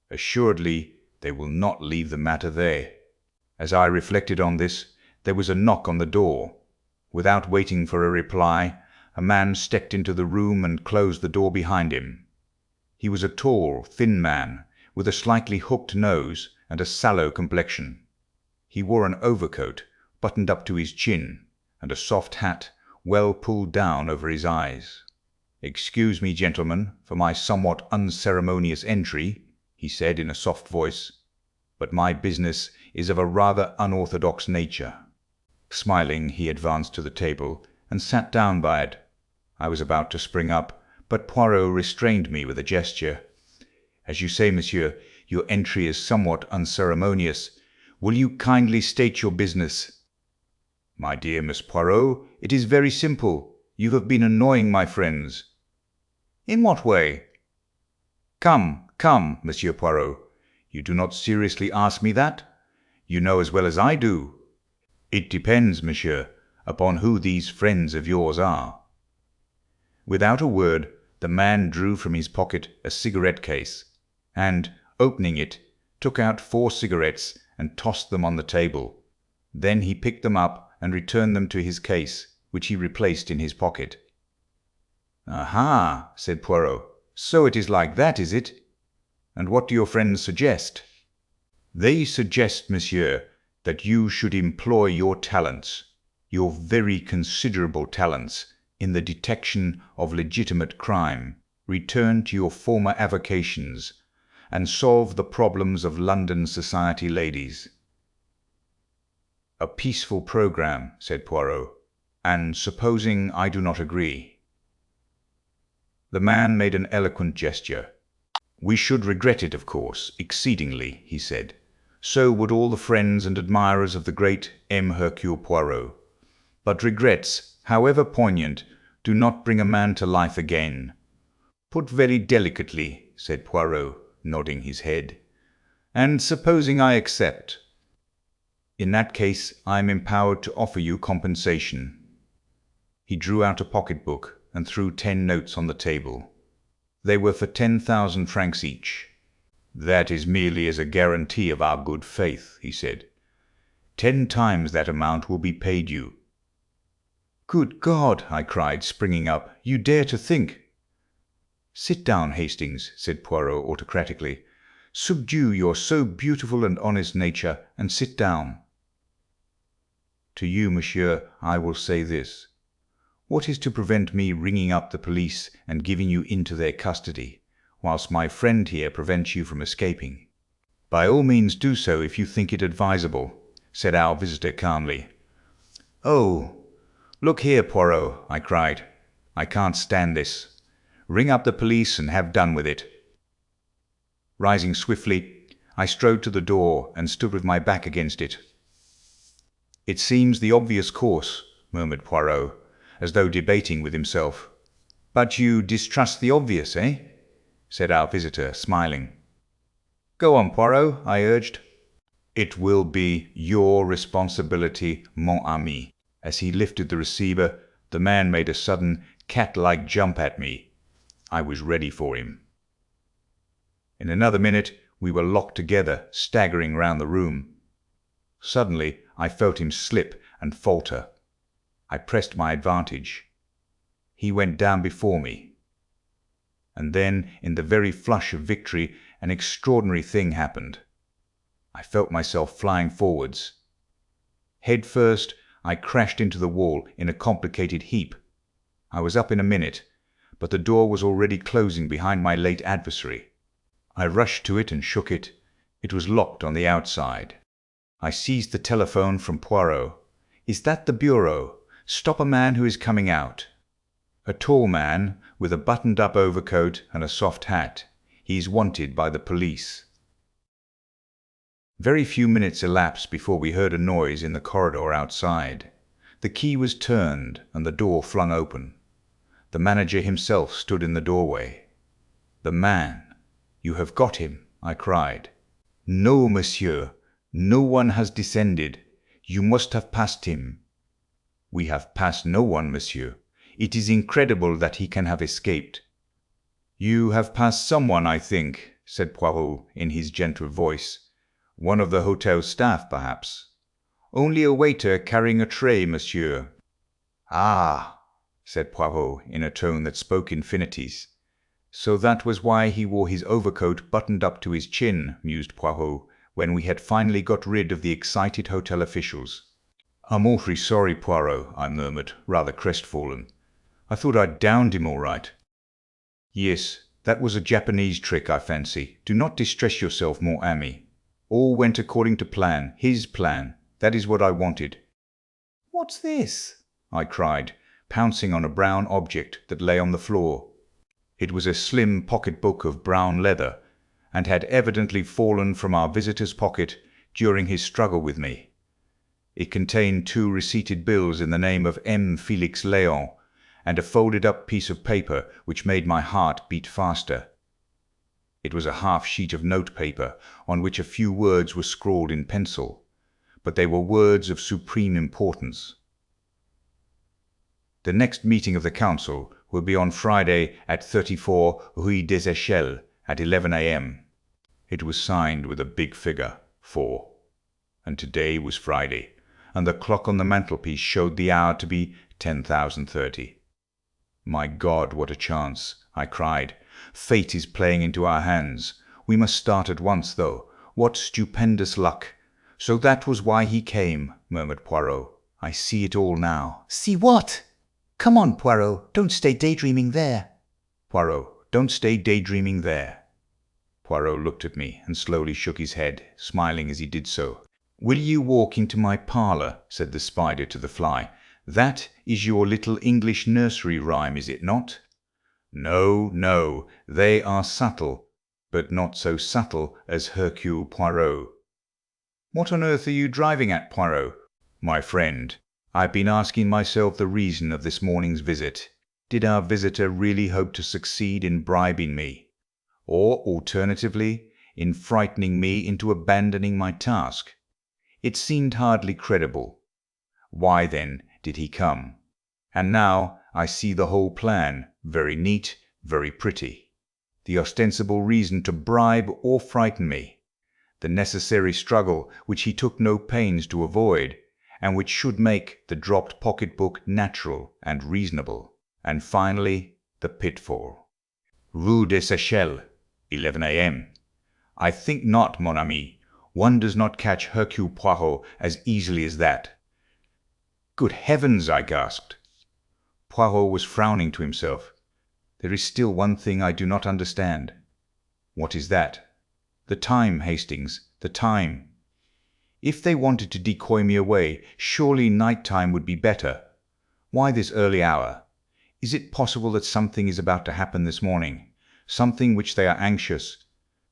B: Assuredly, they will not leave the matter there. As I reflected on this, there was a knock on the door. Without waiting for a reply, a man stepped into the room and closed the door behind him. He was a tall, thin man, with a slightly hooked nose and a sallow complexion. He wore an overcoat buttoned up to his chin, and a soft hat well pulled down over his eyes. "Excuse me, gentlemen, for my somewhat unceremonious entry," he said in a soft voice, "but my business is of a rather unorthodox nature." Smiling, he advanced to the table and sat down by it. I was about to spring up, but Poirot restrained me with a gesture. "As you say, monsieur, your entry is somewhat unceremonious. Will you kindly state your business?" "My dear Miss Poirot, it is very simple. You have been annoying my friends." "In what way?" "Come, come, Monsieur Poirot. You do not seriously ask me that? You know as well as I do." "It depends, monsieur, upon who these friends of yours are." Without a word, the man drew from his pocket a cigarette case, and, opening it, took out 4 cigarettes and tossed them on the table. Then he picked them up and returned them to his case, which he replaced in his pocket. "Aha!" said Poirot. "So it is like that, is it? And what do your friends suggest?" "They suggest, monsieur, that you should employ your talents, your very considerable talents, in the detection of legitimate crime, return to your former avocations, and solve the problems of London society ladies." "A peaceful programme," said Poirot. "And supposing I do not agree?" The man made an eloquent gesture. "We should regret it, of course, exceedingly," he said. "So would all the friends and admirers of the great M. Hercule Poirot. But regrets, however poignant, do not bring a man to life again." "Put very delicately," said Poirot, nodding his head. "And supposing I accept?" "In that case, I am empowered to offer you compensation." He drew out a pocket-book and threw 10 notes on the table. They were for 10,000 francs each. "That is merely as a guarantee of our good faith," he said. 10 times that amount will be paid you." "Good God!" I cried, springing up. "You dare to think—" "Sit down, Hastings," said Poirot autocratically. "Subdue your so beautiful and honest nature, and sit down. To you, monsieur, I will say this. What is to prevent me ringing up the police and giving you into their custody, whilst my friend here prevents you from escaping?" "By all means do so if you think it advisable," said our visitor calmly. "Oh, look here, Poirot," I cried. "I can't stand this. Ring up the police and have done with it." Rising swiftly, I strode to the door and stood with my back against it. "It seems the obvious course," murmured Poirot, as though debating with himself. "But you distrust the obvious, eh?" said our visitor, smiling. "Go on, Poirot," I urged. "It will be your responsibility, mon ami." As he lifted the receiver, the man made a sudden, cat-like jump at me. I was ready for him. In another minute, we were locked together, staggering round the room. Suddenly, I felt him slip and falter. I pressed my advantage. He went down before me. And then, in the very flush of victory, an extraordinary thing happened. I felt myself flying forwards. Head first, I crashed into the wall in a complicated heap. I was up in a minute, but the door was already closing behind my late adversary. I rushed to it and shook it. It was locked on the outside. I seized the telephone from Poirot. "Is that the bureau? Stop a man who is coming out." A tall man, with a buttoned-up overcoat and a soft hat. He is wanted by the police. Very few minutes elapsed before we heard a noise in the corridor outside. The key was turned and the door flung open. The manager himself stood in the doorway. "The man! You have got him!" I cried. "No, monsieur. No one has descended. You must have passed him." "We have passed no one, monsieur. It is incredible that he can have escaped." "You have passed someone, I think," said Poirot in his gentle voice. "One of the hotel staff, perhaps." "Only a waiter carrying a tray, monsieur." "Ah," said Poirot in a tone that spoke infinities. "So that was why he wore his overcoat buttoned up to his chin," mused Poirot, when we had finally got rid of the excited hotel officials. "I'm awfully sorry, Poirot," I murmured, rather crestfallen. "I thought I'd downed him all right." "Yes, that was a Japanese trick, I fancy. Do not distress yourself, mon ami. All went according to plan, his plan. That is what I wanted." "What's this?" I cried, pouncing on a brown object that lay on the floor. It was a slim pocket-book of brown leather, and had evidently fallen from our visitor's pocket during his struggle with me. It contained 2 receipted bills in the name of M. Felix Léon, and a folded-up piece of paper which made my heart beat faster. It was a half-sheet of notepaper on which a few words were scrawled in pencil, but they were words of supreme importance. "The next meeting of the council will be on Friday at 34 Rue des Echelles at 11 a.m. It was signed with a big figure, 4. And today was Friday, and the clock on the mantelpiece showed the hour to be 10,030. "My God, what a chance!" I cried. "Fate is playing into our hands. We must start at once, though. What stupendous luck!" "So that was why he came," murmured Poirot. "I see it all now."
C: "See what? Come on, Poirot. Don't stay daydreaming there."
B: "Poirot, don't stay daydreaming there." Poirot looked at me and slowly shook his head, smiling as he did so. "Will you walk into my parlour?" said the spider to the fly. "That is your little English nursery rhyme, is it not?" "No, no, they are subtle, but not so subtle as Hercule Poirot." "What on earth are you driving at, Poirot?" "My friend, I've been asking myself the reason of this morning's visit. Did our visitor really hope to succeed in bribing me? Or, alternatively, in frightening me into abandoning my task? It seemed hardly credible. Why, then, did he come? And now I see the whole plan, very neat, very pretty. The ostensible reason to bribe or frighten me. The necessary struggle which he took no pains to avoid, and which should make the dropped pocket-book natural and reasonable. And finally, the pitfall. Rue des Echelles, 11 a.m. I think not, mon ami. One does not catch Hercule Poirot as easily as that." "Good heavens!" I gasped. Poirot was frowning to himself. "There is still one thing I do not understand." "What is that?" "The time, Hastings, the time. If they wanted to decoy me away, surely night-time would be better. Why this early hour? Is it possible that something is about to happen this morning? Something which they are anxious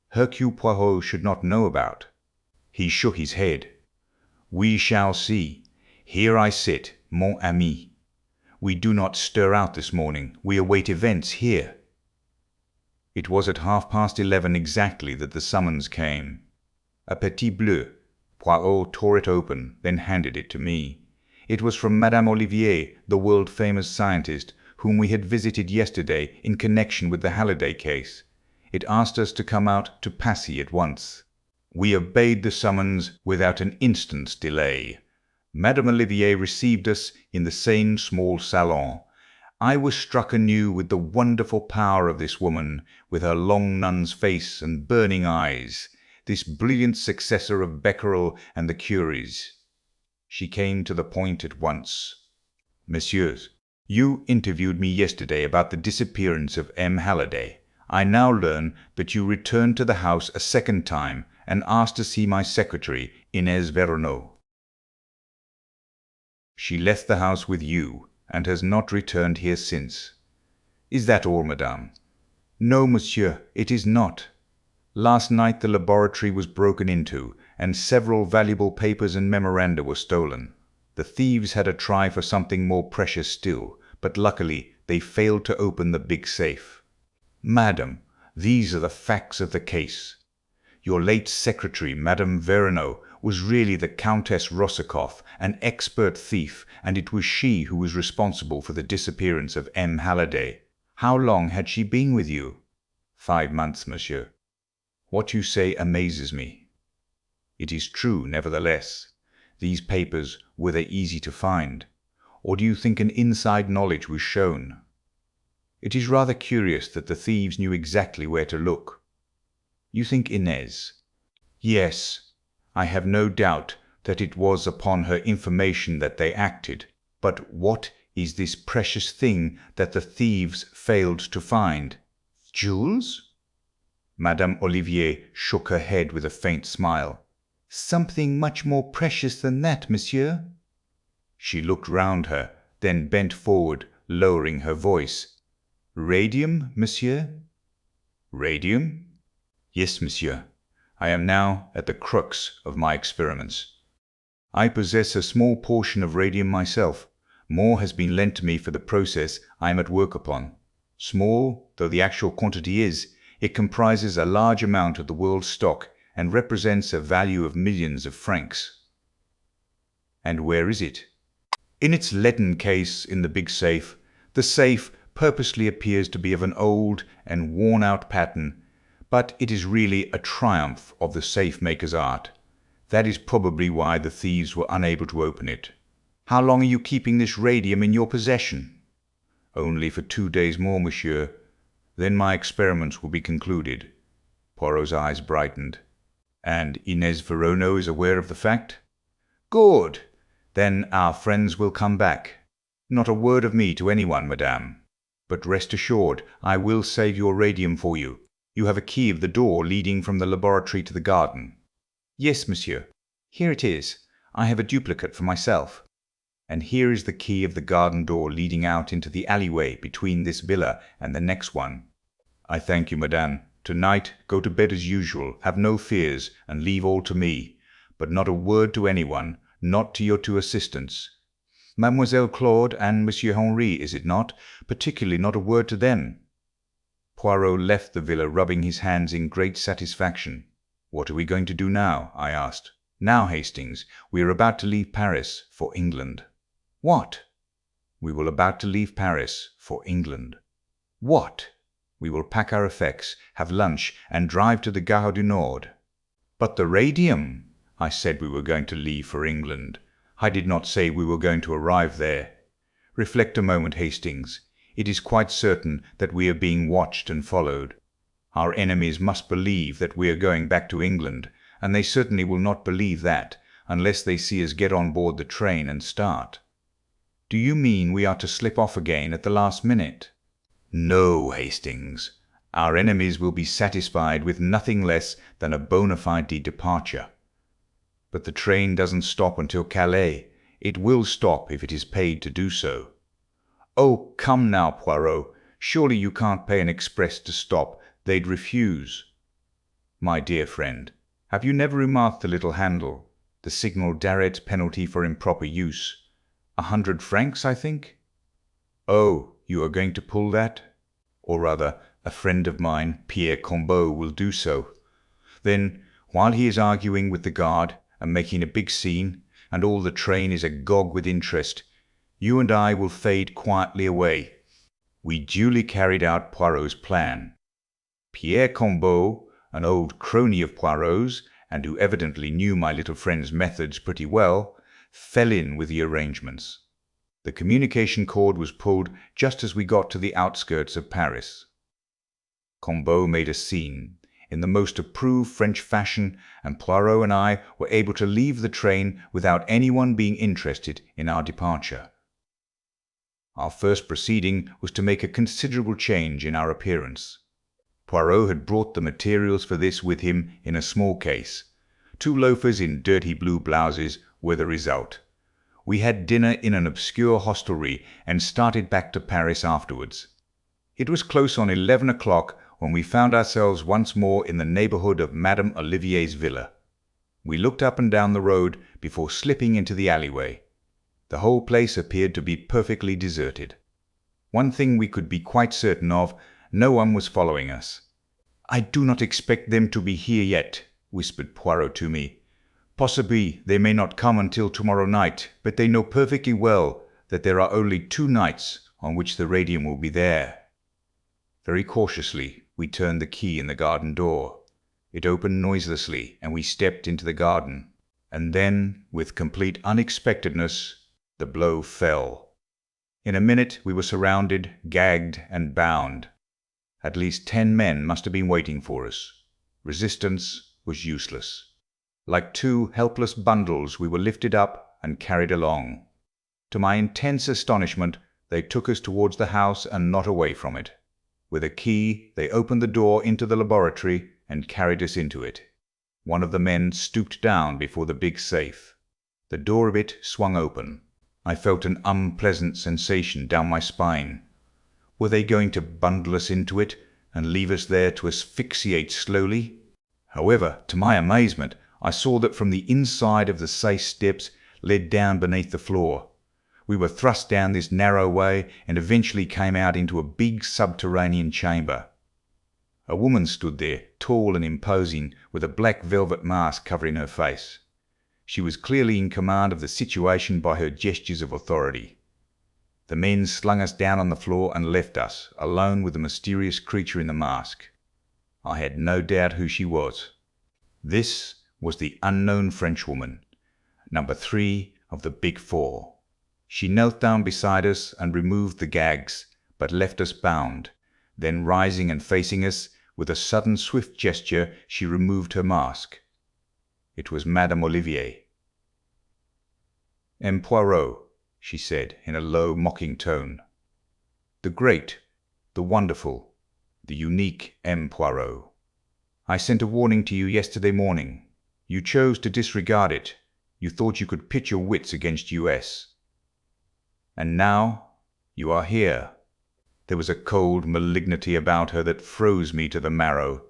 B: Hercule Poirot should not know about?" He shook his head. "We shall see. Here I sit, mon ami. We do not stir out this morning. We await events here." It was at 11:30 exactly that the summons came. A petit bleu. Poirot tore it open, then handed it to me. It was from Madame Olivier, the world-famous scientist, whom we had visited yesterday in connection with the Halliday case. It asked us to come out to Passy at once. We obeyed the summons without an instant's delay. Madame Olivier received us in the same small salon. I was struck anew with the wonderful power of this woman, with her long nun's face and burning eyes, this brilliant successor of Becquerel and the Curies. She came to the point at once. "Messieurs, you interviewed me yesterday about the disappearance of M. Halliday. I now learn that you returned to the house a second time and asked to see my secretary, Inez Verneau. She left the house with you and has not returned here since. Is that all, madame?
A: No, monsieur, it is not. Last night the laboratory was broken into, and several valuable papers and memoranda were stolen. The thieves had a try for something more precious still, but luckily they failed to open the big safe. Madam, these are the facts of the case. Your late secretary, Madame Verneau, was really the Countess Rossakoff, an expert thief, and it was she who was responsible for the disappearance of M. Halliday. How long had she been with you? 5 months, monsieur. What you say amazes me. It is true, nevertheless. These papers, were they easy to find? Or do you think an inside knowledge was shown? It is rather curious that the thieves knew exactly where to look. You think Inez? Yes, I have no doubt that it was upon her information that they acted. But what is this precious thing that the thieves failed to find? Jewels? Madame Olivier shook her head with a faint smile. Something much more precious than that, monsieur. She looked round her, then bent forward, lowering her voice. Radium, monsieur? Radium? Yes, monsieur. I am now at the crux of my experiments. I possess a small portion of radium myself. More has been lent to me for the process I am at work upon. Small though the actual quantity is, it comprises a large amount of the world's stock and represents a value of millions of francs. And where is it? In its leaden case in the big safe. The safe purposely appears to be of an old and worn-out pattern, but it is really a triumph of the safe-maker's art. That is probably why the thieves were unable to open it. How long are you keeping this radium in your possession? Only for 2 days more, monsieur. Then my experiments will be concluded. Poirot's eyes brightened. And Inez Verneau is aware of the fact? Good! Then our friends will come back. Not a word of me to anyone, madame. But rest assured, I will save your radium for you. You have a key of the door leading from the laboratory to the garden. Yes, monsieur. Here it is. I have a duplicate for myself. And here is the key of the garden door leading out into the alleyway between this villa and the next one. I thank you, madame. Tonight, go to bed as usual, have no fears, and leave all to me. But not a word to anyone, not to your 2 assistants. Mademoiselle Claude and Monsieur Henri, is it not? Particularly not a word to them. Poirot left the villa rubbing his hands in great satisfaction. What are we going to do now? I asked. Now, Hastings, we are about to leave Paris for England. What? We will about to leave Paris for England. What? We will pack our effects, have lunch, and drive to the Gare du Nord. But the radium! I said we were going to leave for England. I did not say we were going to arrive there. Reflect a moment, Hastings. It is quite certain that we are being watched and followed. Our enemies must believe that we are going back to England, and they certainly will not believe that unless they see us get on board the train and start. Do you mean we are to slip off again at the last minute? No, Hastings. Our enemies will be satisfied with nothing less than a bona fide departure. But the train doesn't stop until Calais. It will stop if it is paid to do so. Oh, come now, Poirot. Surely you can't pay an express to stop. They'd refuse. My dear friend, have you never remarked the little handle, the signal d'arrêt penalty for improper use? 100 francs, I think? Oh, you are going to pull that? Or rather, a friend of mine, Pierre Combeau, will do so. Then, while he is arguing with the guard and making a big scene, and all the train is agog with interest, you and I will fade quietly away. We duly carried out Poirot's plan. Pierre Combeau, an old crony of Poirot's, and who evidently knew my little friend's methods pretty well, fell in with the arrangements. The communication cord was pulled just as we got to the outskirts of Paris. Combeau made a scene, in the most approved French fashion, and Poirot and I were able to leave the train without anyone being interested in our departure. Our first proceeding was to make a considerable change in our appearance.
B: Poirot had brought the materials for this with him in a small case. 2 loafers in dirty blue blouses were the result. We had dinner in an obscure hostelry and started back to Paris afterwards. It was close on 11 o'clock when we found ourselves once more in the neighbourhood of Madame Olivier's villa. We looked up and down the road before slipping into the alleyway. The whole place appeared to be perfectly deserted. One thing we could be quite certain of, no one was following us. "I do not expect them to be here yet," whispered Poirot to me. "Possibly they may not come until tomorrow night, but they know perfectly well that there are only 2 nights on which the radium will be there." Very cautiously we turned the key in the garden door. It opened noiselessly, and we stepped into the garden. And then, with complete unexpectedness, the blow fell. In a minute we were surrounded, gagged, and bound. At least 10 men must have been waiting for us. Resistance was useless. Like 2 helpless bundles, we were lifted up and carried along. To my intense astonishment, they took us towards the house and not away from it. With a key, they opened the door into the laboratory and carried us into it. One of the men stooped down before the big safe. The door of it swung open. I felt an unpleasant sensation down my spine. Were they going to bundle us into it and leave us there to asphyxiate slowly? However, to my amazement, I saw that from the inside of the safe steps led down beneath the floor. We were thrust down this narrow way and eventually came out into a big subterranean chamber. A woman stood there, tall and imposing, with a black velvet mask covering her face. She was clearly in command of the situation by her gestures of authority. The men slung us down on the floor and left us, alone with the mysterious creature in the mask. I had no doubt who she was. This was the unknown Frenchwoman, number 3 of the Big Four. She knelt down beside us and removed the gags, but left us bound. Then, rising and facing us, with a sudden swift gesture, she removed her mask. It was Madame Olivier. "M. Poirot," she said in a low, mocking tone. "The great, the wonderful, the unique M. Poirot. I sent a warning to you yesterday morning. You chose to disregard it. You thought you could pit your wits against US. And now you are here." There was a cold malignity about her that froze me to the marrow.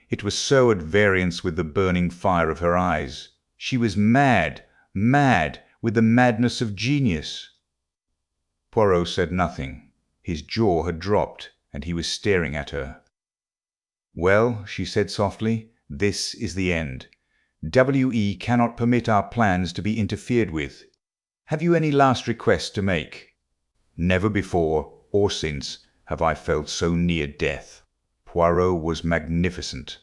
B: It was so at variance with the burning fire of her eyes. She was mad, mad, with the madness of genius. Poirot said nothing. His jaw had dropped, and he was staring at her. "Well," she said softly, "this is the end. W.E. cannot permit our plans to be interfered with. Have you any last requests to make?" Never before or since have I felt so near death. Poirot was magnificent.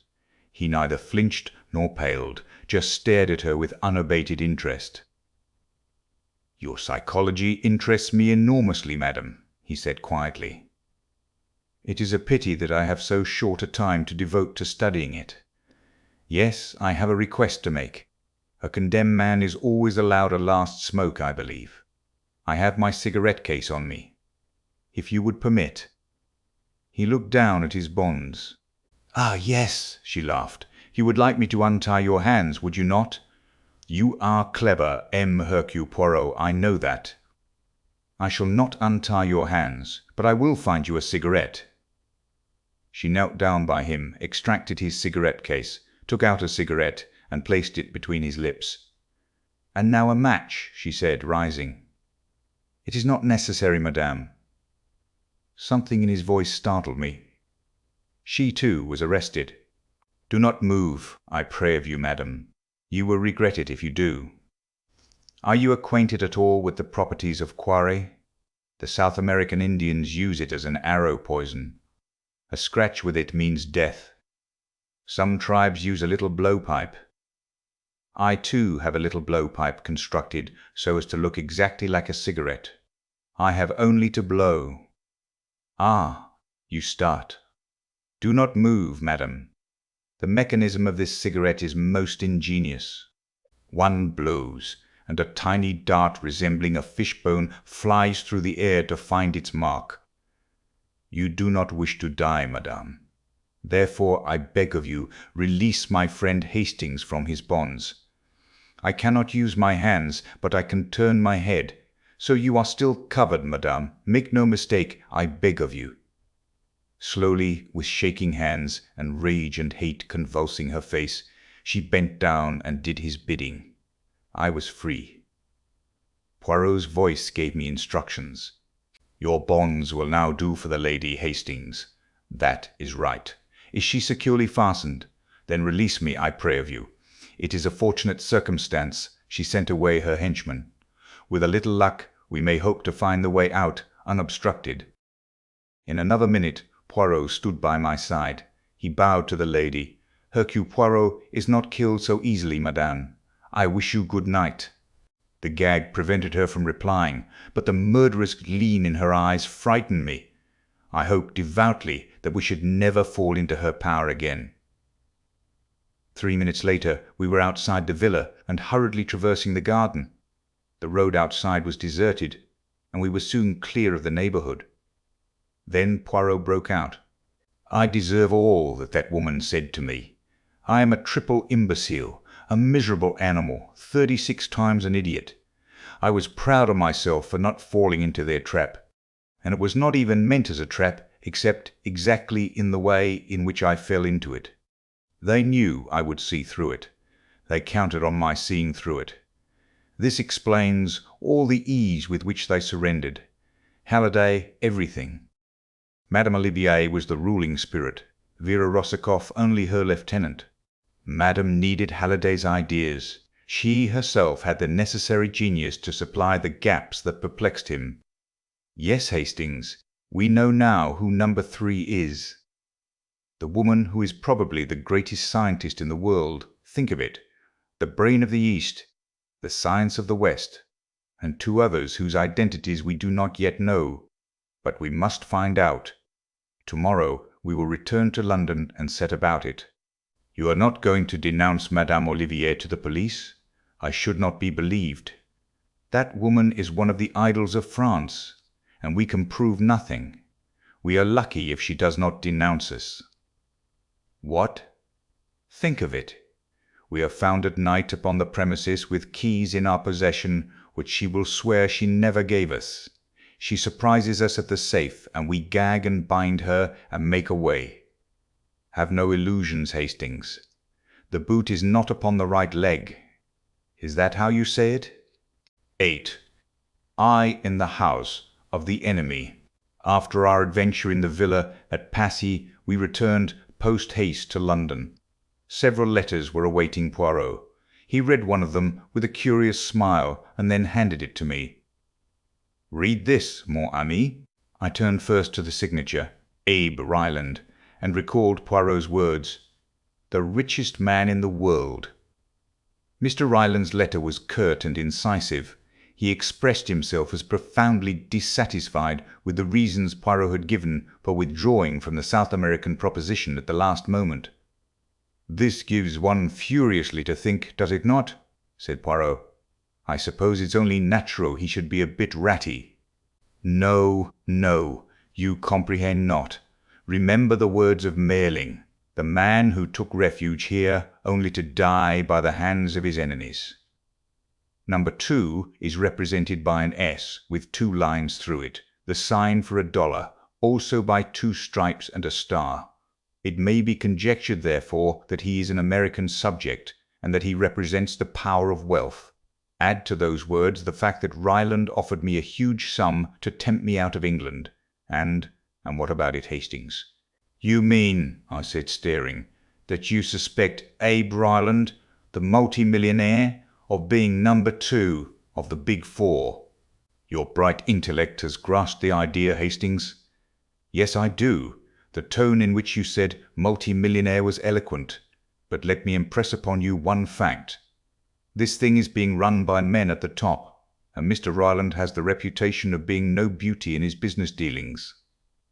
B: He neither flinched nor paled, just stared at her with unabated interest. "Your psychology interests me enormously, madam," he said quietly. "It is a pity that I have so short a time to devote to studying it. Yes, I have a request to make. A condemned man is always allowed a last smoke, I believe. I have my cigarette case on me. If you would permit." He looked down at his bonds. "Ah, yes," she laughed. "You would like me to untie your hands, would you not? You are clever, M. Hercule Poirot, I know that. I shall not untie your hands, but I will find you a cigarette." She knelt down by him, extracted his cigarette case, took out a cigarette, and placed it between his lips. "And now a match," she said, rising. "It is not necessary, madame." Something in his voice startled me. She, too, was arrested. "Do not move, I pray of you, madam. You will regret it if you do. Are you acquainted at all with the properties of quarry? The South American Indians use it as an arrow poison. A scratch with it means death. Some tribes use a little blowpipe. I, too, have a little blowpipe constructed so as to look exactly like a cigarette. I have only to blow. Ah, you start. Do not move, madam. The mechanism of this cigarette is most ingenious. One blows, and a tiny dart resembling a fishbone flies through the air to find its mark. You do not wish to die, madame. Therefore, I beg of you, release my friend Hastings from his bonds. I cannot use my hands, but I can turn my head. So you are still covered, madame. Make no mistake, I beg of you." Slowly, with shaking hands and rage and hate convulsing her face, she bent down and did his bidding. I was free. Poirot's voice gave me instructions. "Your bonds will now do for the lady, Hastings. That is right. Is she securely fastened? Then release me, I pray of you. It is a fortunate circumstance she sent away her henchman. With a little luck, we may hope to find the way out unobstructed." In another minute, Poirot stood by my side. He bowed to the lady. "Hercule Poirot is not killed so easily, madame. I wish you good night." The gag prevented her from replying, but the murderous gleam in her eyes frightened me. I hoped devoutly that we should never fall into her power again. 3 minutes later, we were outside the villa and hurriedly traversing the garden. The road outside was deserted, and we were soon clear of the neighborhood. Then Poirot broke out. "I deserve all that woman said to me. I am a triple imbecile, a miserable animal, 36 times an idiot. I was proud of myself for not falling into their trap. And it was not even meant as a trap, except exactly in the way in which I fell into it. They knew I would see through it. They counted on my seeing through it. This explains all the ease with which they surrendered. Halliday, everything. Madame Olivier was the ruling spirit, Vera Rosakoff only her lieutenant. Madame needed Halliday's ideas. She herself had the necessary genius to supply the gaps that perplexed him. Yes, Hastings, we know now who number 3 is. The woman who is probably the greatest scientist in the world. Think of it. The brain of the East, the science of the West, and 2 others whose identities we do not yet know. But we must find out. Tomorrow we will return to London and set about it. You are not going to denounce Madame Olivier to the police? I should not be believed. That woman is one of the idols of France, and we can prove nothing. We are lucky if she does not denounce us. What? Think of it. We are found at night upon the premises with keys in our possession which she will swear she never gave us. She surprises us at the safe, and we gag and bind her and make away. Have no illusions, Hastings. The boot is not upon the right leg. Is that how you say it? 8. I in the house of the enemy. After our adventure in the villa at Passy, we returned post-haste to London. Several letters were awaiting Poirot. He read one of them with a curious smile, and then handed it to me. "Read this, mon ami." I turned first to the signature, Abe Ryland, and recalled Poirot's words, "The richest man in the world." Mr. Ryland's letter was curt and incisive. He expressed himself as profoundly dissatisfied with the reasons Poirot had given for withdrawing from the South American proposition at the last moment. "This gives one furiously to think, does it not?" said Poirot. "I suppose it's only natural he should be a bit ratty." "No, no, you comprehend not. Remember the words of Merlin, the man who took refuge here only to die by the hands of his enemies. Number 2 is represented by an S with 2 lines through it, the sign for $1, also by 2 stripes and a star. It may be conjectured, therefore, that he is an American subject, and that he represents the power of wealth. Add to those words the fact that Ryland offered me a huge sum to tempt me out of England, and what about it, Hastings?" "You mean," I said, staring, "that you suspect Abe Ryland, the multi-millionaire, of being number 2 of the Big Four?" "Your bright intellect has grasped the idea, Hastings." "Yes, I do. The tone in which you said multi-millionaire was eloquent. But let me impress upon you one fact. This thing is being run by men at the top, and Mr. Ryland has the reputation of being no beauty in his business dealings.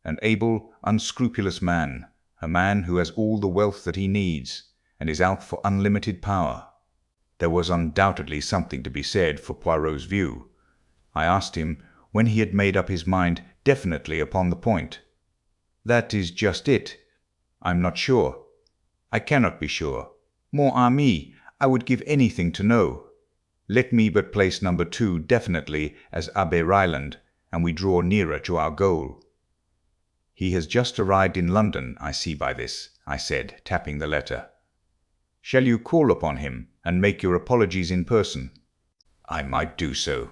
B: An able, unscrupulous man, a man who has all the wealth that he needs, and is out for unlimited power." There was undoubtedly something to be said for Poirot's view. I asked him when he had made up his mind definitely upon the point. "That is just it. I'm not sure. I cannot be sure. Mon ami, I would give anything to know. Let me but place number 2 definitely as Abbe Ryland, and we draw nearer to our goal. He has just arrived in London, I see by this, I said, tapping the letter. Shall you call upon him and make your apologies in person? I might do so.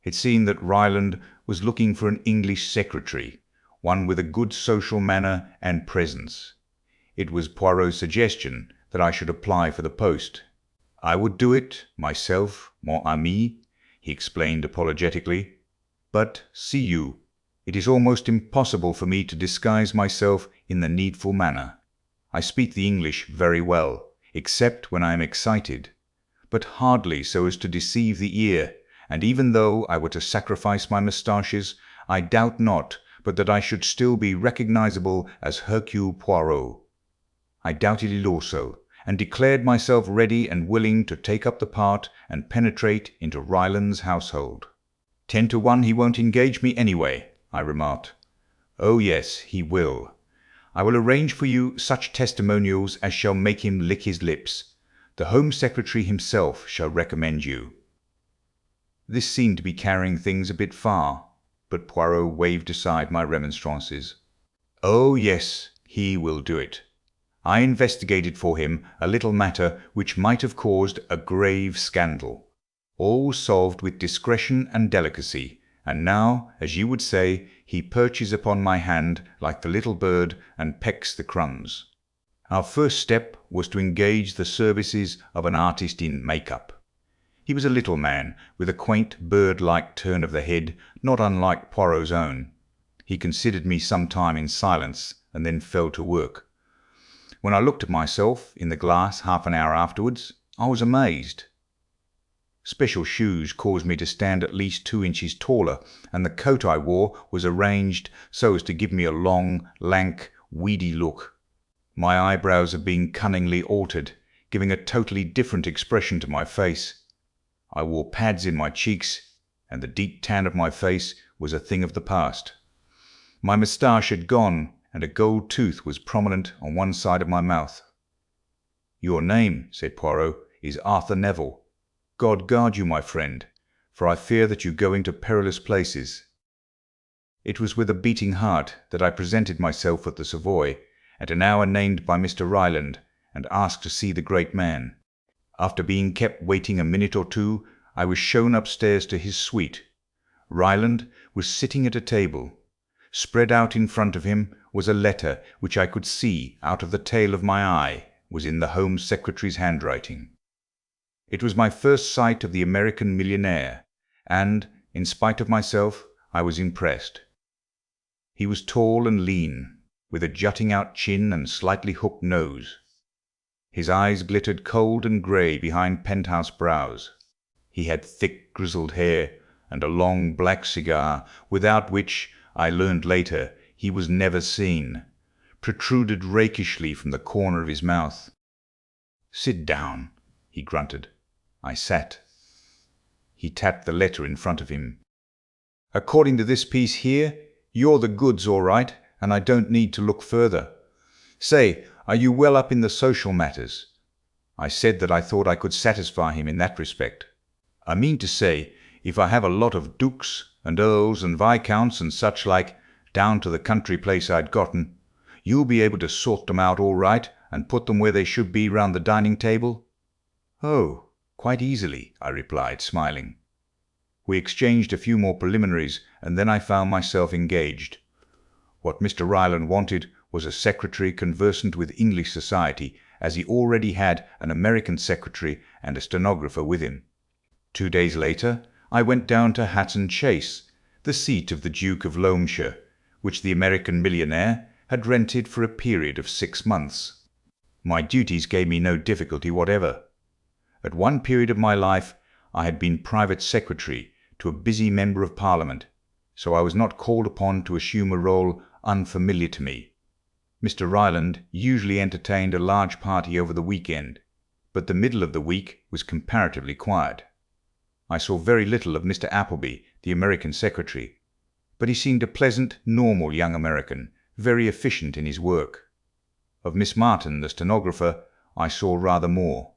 B: It seemed that Ryland was looking for an English secretary, one with a good social manner and presence. It was Poirot's suggestion that I should apply for the post. I would do it myself, mon ami, he explained apologetically. But, see you, it is almost impossible for me to disguise myself in the needful manner. I speak the English very well, except when I am excited, but hardly so as to deceive the ear, and even though I were to sacrifice my moustaches, I doubt not but that I should still be recognizable as Hercule Poirot. I doubted it also, and declared myself ready and willing to take up the part and penetrate into Ryland's household. 10 to 1 he won't engage me anyway, I remarked. Oh yes, he will. I will arrange for you such testimonials as shall make him lick his lips. The Home Secretary himself shall recommend you. This seemed to be carrying things a bit far, but Poirot waved aside my remonstrances. Oh yes, he will do it. I investigated for him a little matter which might have caused a grave scandal. All solved with discretion and delicacy, and now, as you would say, he perches upon my hand like the little bird and pecks the crumbs. Our first step was to engage the services of an artist in make-up. He was a little man, with a quaint bird-like turn of the head, not unlike Poirot's own. He considered me some time in silence, and then fell to work. When I looked at myself in the glass half an hour afterwards, I was amazed. Special shoes caused me to stand at least 2 inches taller, and the coat I wore was arranged so as to give me a long, lank, weedy look. My eyebrows had been cunningly altered, giving a totally different expression to my face. I wore pads in my cheeks, and the deep tan of my face was a thing of the past. My moustache had gone, and a gold tooth was prominent on one side of my mouth. Your name, said Poirot, is Arthur Neville. God guard you, my friend, for I fear that you go into perilous places. It was with a beating heart that I presented myself at the Savoy, at an hour named by Mr. Ryland, and asked to see the great man. After being kept waiting a minute or 2, I was shown upstairs to his suite. Ryland was sitting at a table. Spread out in front of him was a letter which I could see out of the tail of my eye was in the Home Secretary's handwriting. It was my first sight of the American millionaire, and, in spite of myself, I was impressed. He was tall and lean, with a jutting-out chin and slightly hooked nose. His eyes glittered cold and grey behind penthouse brows. He had thick grizzled hair and a long black cigar, without which, I learned later, he was never seen, protruded rakishly from the corner of his mouth. "Sit down," he grunted. I sat. He tapped the letter in front of him. "According to this piece here, you're the goods all right, and I don't need to look further. Say, are you well up in the social matters?" I said that I thought I could satisfy him in that respect. "I mean to say, if I have a lot of dukes and earls and viscounts and such like, down to the country place I'd gotten, you'll be able to sort them out all right and put them where they should be round the dining table?" "Oh, quite easily," I replied, smiling. We exchanged a few more preliminaries, and then I found myself engaged. What Mr. Ryland wanted was a secretary conversant with English society, as he already had an American secretary and a stenographer with him. 2 days later, I went down to Hatton Chase, the seat of the Duke of Loamshire, which the American millionaire had rented for a period of 6 months. My duties gave me no difficulty whatever. At one period of my life, I had been private secretary to a busy member of Parliament, so I was not called upon to assume a role unfamiliar to me. Mr. Ryland usually entertained a large party over the weekend, but the middle of the week was comparatively quiet. I saw very little of Mr. Appleby, the American secretary, but he seemed a pleasant, normal young American, very efficient in his work. Of Miss Martin, the stenographer, I saw rather more.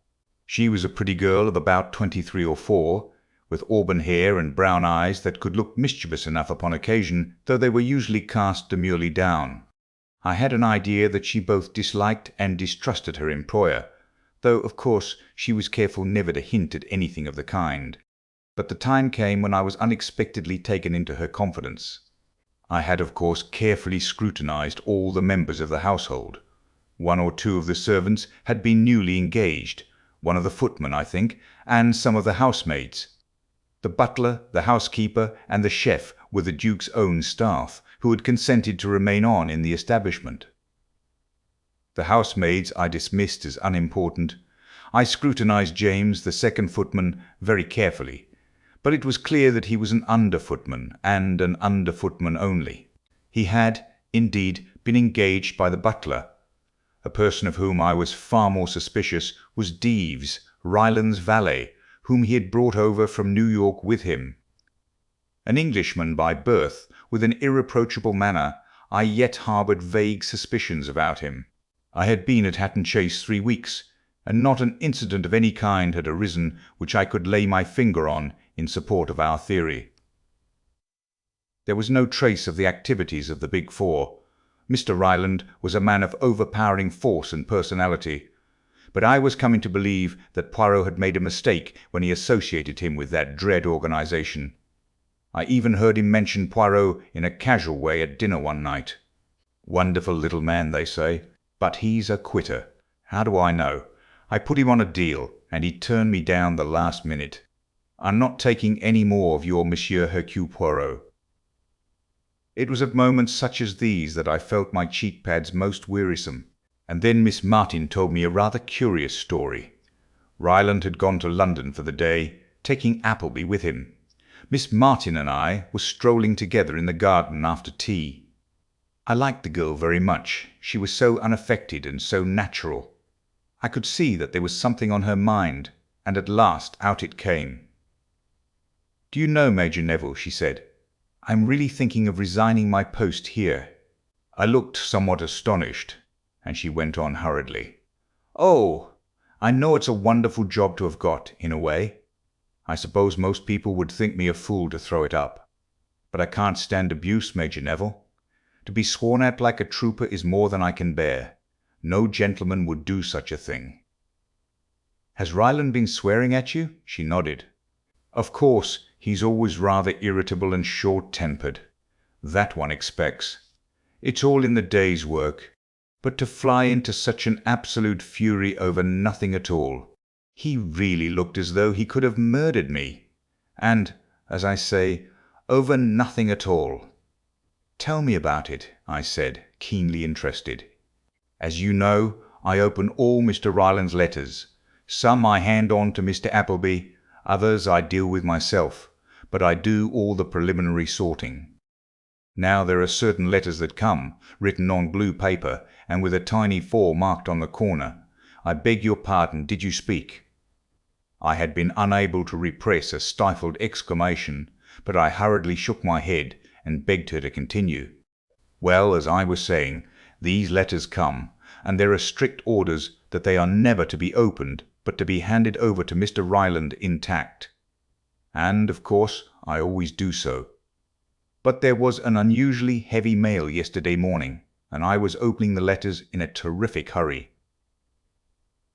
B: She was a pretty girl of about 23 or 4, with auburn hair and brown eyes that could look mischievous enough upon occasion, though they were usually cast demurely down. I had an idea that she both disliked and distrusted her employer, though, of course, she was careful never to hint at anything of the kind. But the time came when I was unexpectedly taken into her confidence. I had, of course, carefully scrutinized all the members of the household. 1 or 2 of the servants had been newly engaged, one of the footmen, I think, and some of the housemaids. The butler, the housekeeper, and the chef were the Duke's own staff, who had consented to remain on in the establishment. The housemaids I dismissed as unimportant. I scrutinized James, the second footman, very carefully, but it was clear that he was an under-footman, and an under-footman only. He had, indeed, been engaged by the butler. A person of whom I was far more suspicious was Deeves, Ryland's valet, whom he had brought over from New York with him. An Englishman by birth, with an irreproachable manner, I yet harboured vague suspicions about him. I had been at Hatton Chase 3 weeks, and not an incident of any kind had arisen which I could lay my finger on in support of our theory. There was no trace of the activities of the Big Four. Mr. Ryland was a man of overpowering force and personality, but I was coming to believe that Poirot had made a mistake when he associated him with that dread organization. I even heard him mention Poirot in a casual way at dinner one night. Wonderful little man, they say, but he's a quitter. How do I know? I put him on a deal, and he turned me down the last minute. I'm not taking any more of your Monsieur Hercule Poirot. It was at moments such as these that I felt my cheek pads most wearisome. And then Miss Martin told me a rather curious story. Ryland had gone to London for the day, taking Appleby with him. Miss Martin and I were strolling together in the garden after tea. I liked the girl very much. She was so unaffected and so natural. I could see that there was something on her mind, and at last out it came. "Do you know, Major Neville," she said, "I'm really thinking of resigning my post here." I looked somewhat astonished, and she went on hurriedly. "Oh, I know it's a wonderful job to have got, in a way. I suppose most people would think me a fool to throw it up. But I can't stand abuse, Major Neville. To be sworn at like a trooper is more than I can bear. No gentleman would do such a thing." "Has Ryland been swearing at you?" She nodded. "Of course, he's always rather irritable and short-tempered. That one expects. It's all in the day's work. But to fly into such an absolute fury over nothing at all. He really looked as though he could have murdered me. And, as I say, over nothing at all." "Tell me about it," I said, keenly interested. "As you know, I open all Mr. Ryland's letters. Some I hand on to Mr. Appleby, others I deal with myself, but I do all the preliminary sorting. Now there are certain letters that come, written on blue paper, and with a tiny 4 marked on the corner. I beg your pardon, did you speak?" I had been unable to repress a stifled exclamation, but I hurriedly shook my head and begged her to continue. "Well, as I was saying, these letters come, and there are strict orders that they are never to be opened, but to be handed over to Mr. Ryland intact. And, of course, I always do so. But there was an unusually heavy mail yesterday morning, and I was opening the letters in a terrific hurry.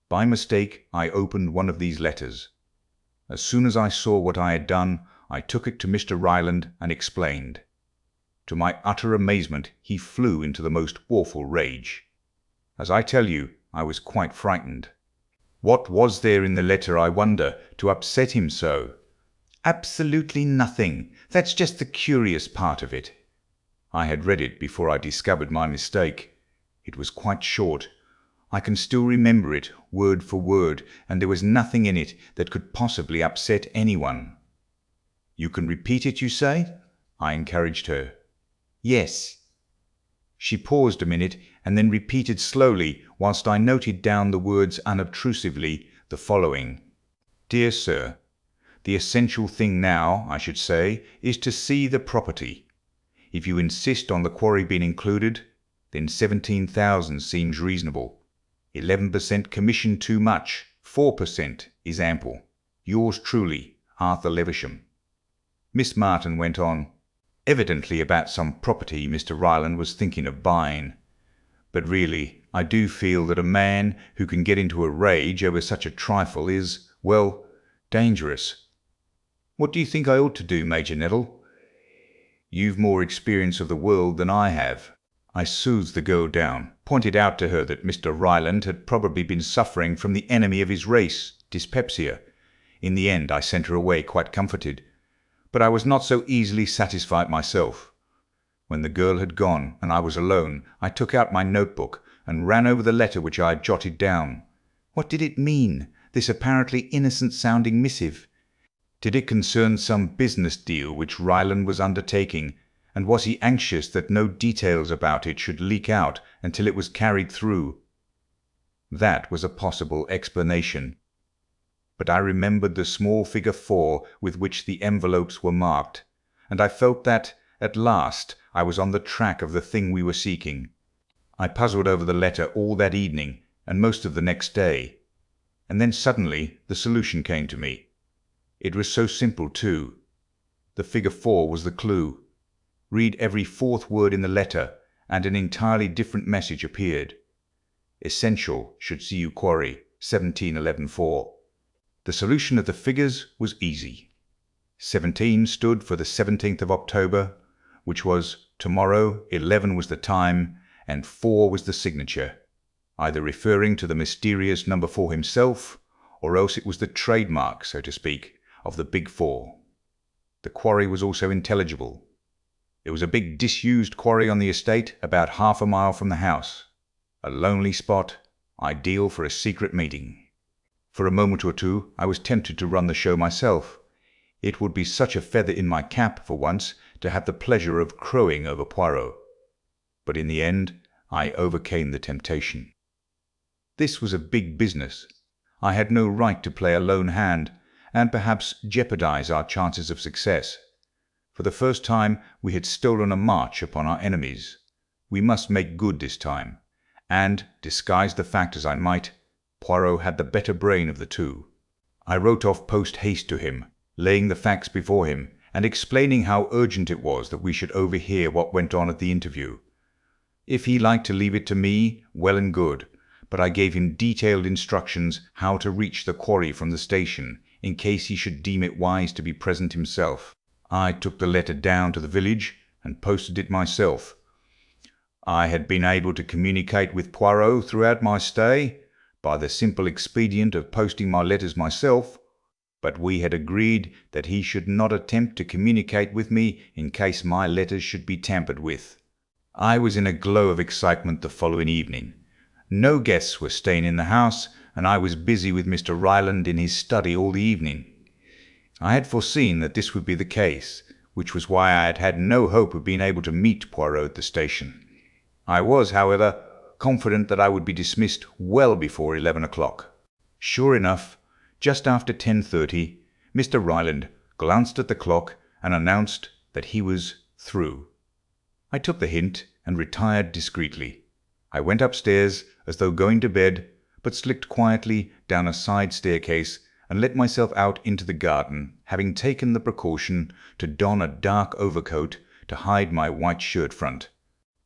B: By mistake, I opened one of these letters. As soon as I saw what I had done, I took it to Mr. Ryland and explained. To my utter amazement, he flew into the most awful rage. As I tell you, I was quite frightened. What was there in the letter, I wonder, to upset him so?
A: Absolutely nothing. That's just the curious part of it. I had read it before I discovered my mistake. It was quite short. I can still remember it, word for word, and there was nothing in it that could possibly upset anyone. You can repeat it, you say? I encouraged her. Yes. She paused a minute and then repeated slowly, whilst I noted down the words unobtrusively, the following. Dear Sir, the essential thing now, I should say, is to see the property. If you insist on the quarry being included, then 17,000 seems reasonable. 11% commission too much, 4% is ample. Yours truly, Arthur Levisham. Miss Martin went on, evidently about some property Mr. Ryland was thinking of buying. But really, I do feel that a man who can get into a rage over such a trifle is, well, dangerous. What do you think I ought to do, Major Nettle? You've more experience of the world than I have. I soothed the girl down, pointed out to her that Mr. Ryland had probably been suffering from the enemy of his race, dyspepsia. In the end, I sent her away quite comforted. But I was not so easily satisfied myself. When the girl had gone and I was alone, I took out my notebook and ran over the letter which I had jotted down. What did it mean, this apparently innocent-sounding missive? Did it concern some business deal which Ryland was undertaking, and was he anxious that no details about it should leak out until it was carried through? That was a possible explanation. But I remembered the small figure 4 with which the envelopes were marked, and I felt that, at last, I was on the track of the thing we were seeking. I puzzled over the letter all that evening and most of the next day, and then suddenly the solution came to me. It was so simple, too. The figure 4 was the clue. Read every fourth word in the letter, and an entirely different message appeared. Essential should see you quarry, 1711-4. The solution of the figures was easy. 17 stood for the 17th of October, which was tomorrow, 11 was the time, and 4 was the signature, either referring to the mysterious number 4 himself, or else it was the trademark, so to speak, of the Big Four. The quarry was also intelligible. There was a big disused quarry on the estate about half a mile from the house. A lonely spot, ideal for a secret meeting. For a moment or two I was tempted to run the show myself. It would be such a feather in my cap for once to have the pleasure of crowing over Poirot. But in the end I overcame the temptation. This was a big business. I had no right to play a lone hand, and perhaps jeopardize our chances of success. For the first time we had stolen a march upon our enemies. We must make good this time, and, disguise the fact as I might, Poirot had the better brain of the two. I wrote off post-haste to him, laying the facts before him, and explaining how urgent it was that we should overhear what went on at the interview. If he liked to leave it to me, well and good, but I gave him detailed instructions how to reach the quarry from the station, in case he should deem it wise to be present himself. I took the letter down to the village and posted it myself. I had been able to communicate with Poirot throughout my stay by the simple expedient of posting my letters myself, but we had agreed that he should not attempt to communicate with me in case my letters should be tampered with. I was in a glow of excitement the following evening. No guests were staying in the house, and I was busy with Mr. Ryland in his study all the evening. I had foreseen that this would be the case, which was why I had had no hope of being able to meet Poirot at the station. I was, however, confident that I would be dismissed well before 11 o'clock. Sure enough, just after 10:30, Mr. Ryland glanced at the clock and announced that he was through. I took the hint and retired discreetly. I went upstairs as though going to bed, but slipped quietly down a side staircase and let myself out into the garden, having taken the precaution to don a dark overcoat to hide my white shirt front.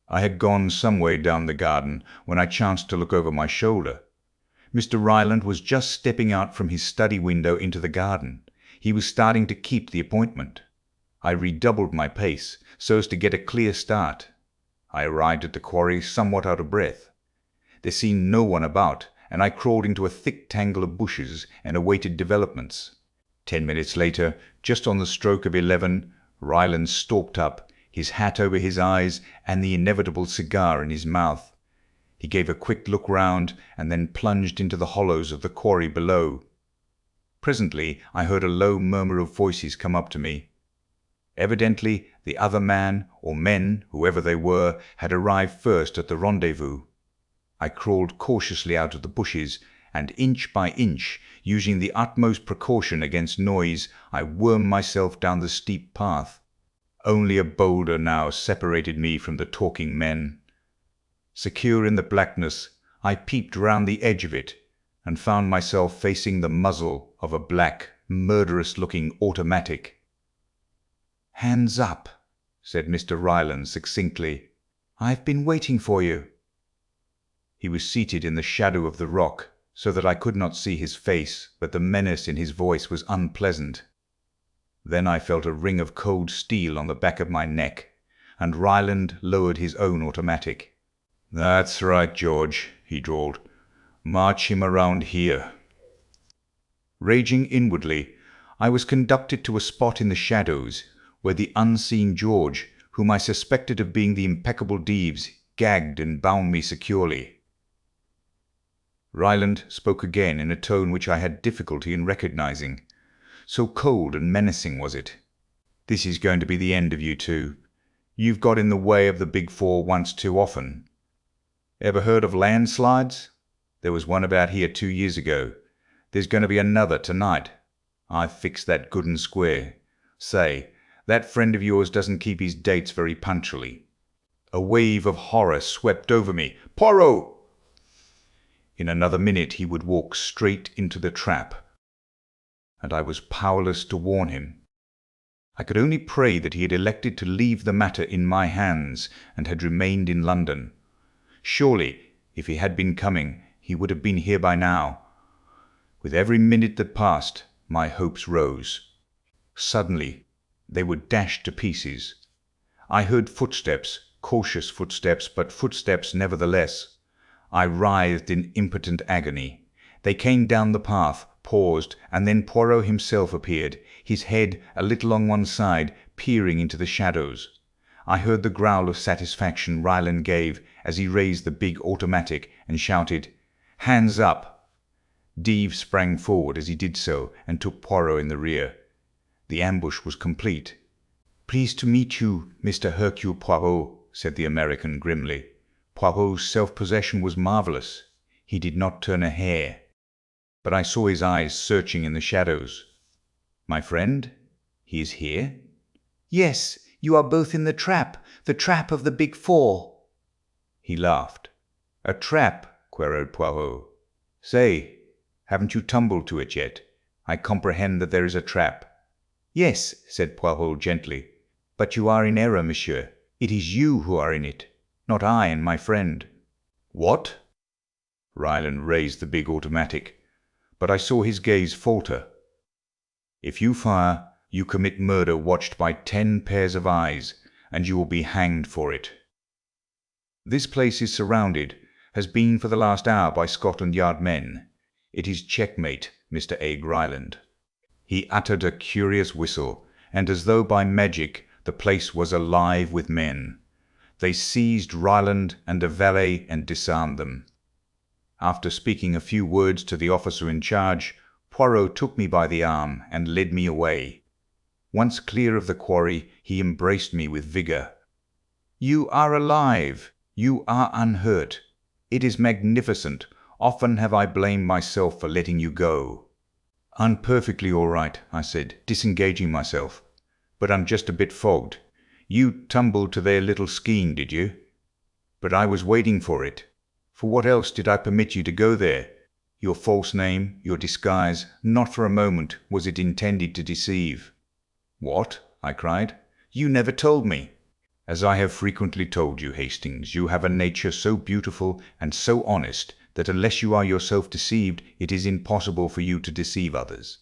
A: I had gone some way down the garden when I chanced to look over my shoulder. Mr. Ryland was just stepping out from his study window into the garden. He was starting to keep the appointment. I redoubled my pace so as to get a clear start. I arrived at the quarry somewhat out of breath. There seemed no one about, and I crawled into a thick tangle of bushes and awaited developments. 10 minutes later,
B: Just on the stroke of 11, Ryland stalked up, his hat over his eyes and the inevitable cigar in his mouth. He gave a quick look round and then plunged into the hollows of the quarry below. Presently I heard a low murmur of voices come up to me. Evidently the other man, or men, whoever they were, had arrived first at the rendezvous. I crawled cautiously out of the bushes, and inch by inch, using the utmost precaution against noise, I wormed myself down the steep path. Only a boulder now separated me from the talking men. Secure in the blackness, I peeped round the edge of it, and found myself facing the muzzle of a black, murderous-looking automatic. "Hands up," said Mr. Ryland succinctly. "I've been waiting for you." He was seated in the shadow of the rock, so that I could not see his face, but the menace in his voice was unpleasant. Then I felt a ring of cold steel on the back of my neck, and Ryland lowered his own automatic. "That's right, George," he drawled. "March him around here." Raging inwardly, I was conducted to a spot in the shadows where the unseen George, whom I suspected of being the impeccable Deeves, gagged and bound me securely. Ryland spoke again in a tone which I had difficulty in recognizing. So cold and menacing was it. "This is going to be the end of you two. You've got in the way of the Big Four once too often. Ever heard of landslides? There was one about here 2 years ago. There's going to be another tonight. I've fixed that good and square. Say, that friend of yours doesn't keep his dates very punctually." A wave of horror swept over me. "Poirot!" In another minute he would walk straight into the trap, and I was powerless to warn him. I could only pray that he had elected to leave the matter in my hands and had remained in London. Surely, if he had been coming, he would have been here by now. With every minute that passed, my hopes rose. Suddenly, they were dashed to pieces. I heard footsteps, cautious footsteps, but footsteps neverthelheless. I writhed in impotent agony. They came down the path, paused, and then Poirot himself appeared, his head a little on one side, peering into the shadows. I heard the growl of satisfaction Ryland gave as he raised the big automatic and shouted, "Hands up!" Deeves sprang forward as he did so and took Poirot in the rear. The ambush was complete. "Pleased to meet you, Mr. Hercule Poirot," said the American grimly. Poirot's self-possession was marvellous. He did not turn a hair, but I saw his eyes searching in the shadows. "My friend? He is here?"
C: "Yes, you are both in the trap of the Big Four."
B: He laughed. "A trap?" queried Poirot. "Say, haven't you tumbled to it yet? I comprehend that there is a trap."
C: "Yes," said Poirot gently, "but you are in error, monsieur. It is you who are in it, not I and my friend."
B: "What?" Ryland raised the big automatic, but I saw his gaze falter. "If you fire, you commit murder watched by 10 pairs of eyes, and you will be hanged for it. This place is surrounded, has been for the last hour by Scotland Yard men. It is checkmate, Mr. A. Ryland." He uttered a curious whistle, and as though by magic the place was alive with men. They seized Ryland and a valet and disarmed them. After speaking a few words to the officer in charge, Poirot took me by the arm and led me away. Once clear of the quarry, he embraced me with vigour. "You are alive. You are unhurt. It is magnificent. Often have I blamed myself for letting you go." "I'm perfectly all right," I said, disengaging myself, "but I'm just a bit fogged. You tumbled to their little scheme, did you? But I was waiting for it. For what else did I permit you to go there? Your false name, your disguise, not for a moment was it intended to deceive." "What?" I cried. "You never told me." "As I have frequently told you, Hastings, you have a nature so beautiful and so honest that unless you are yourself deceived, it is impossible for you to deceive others.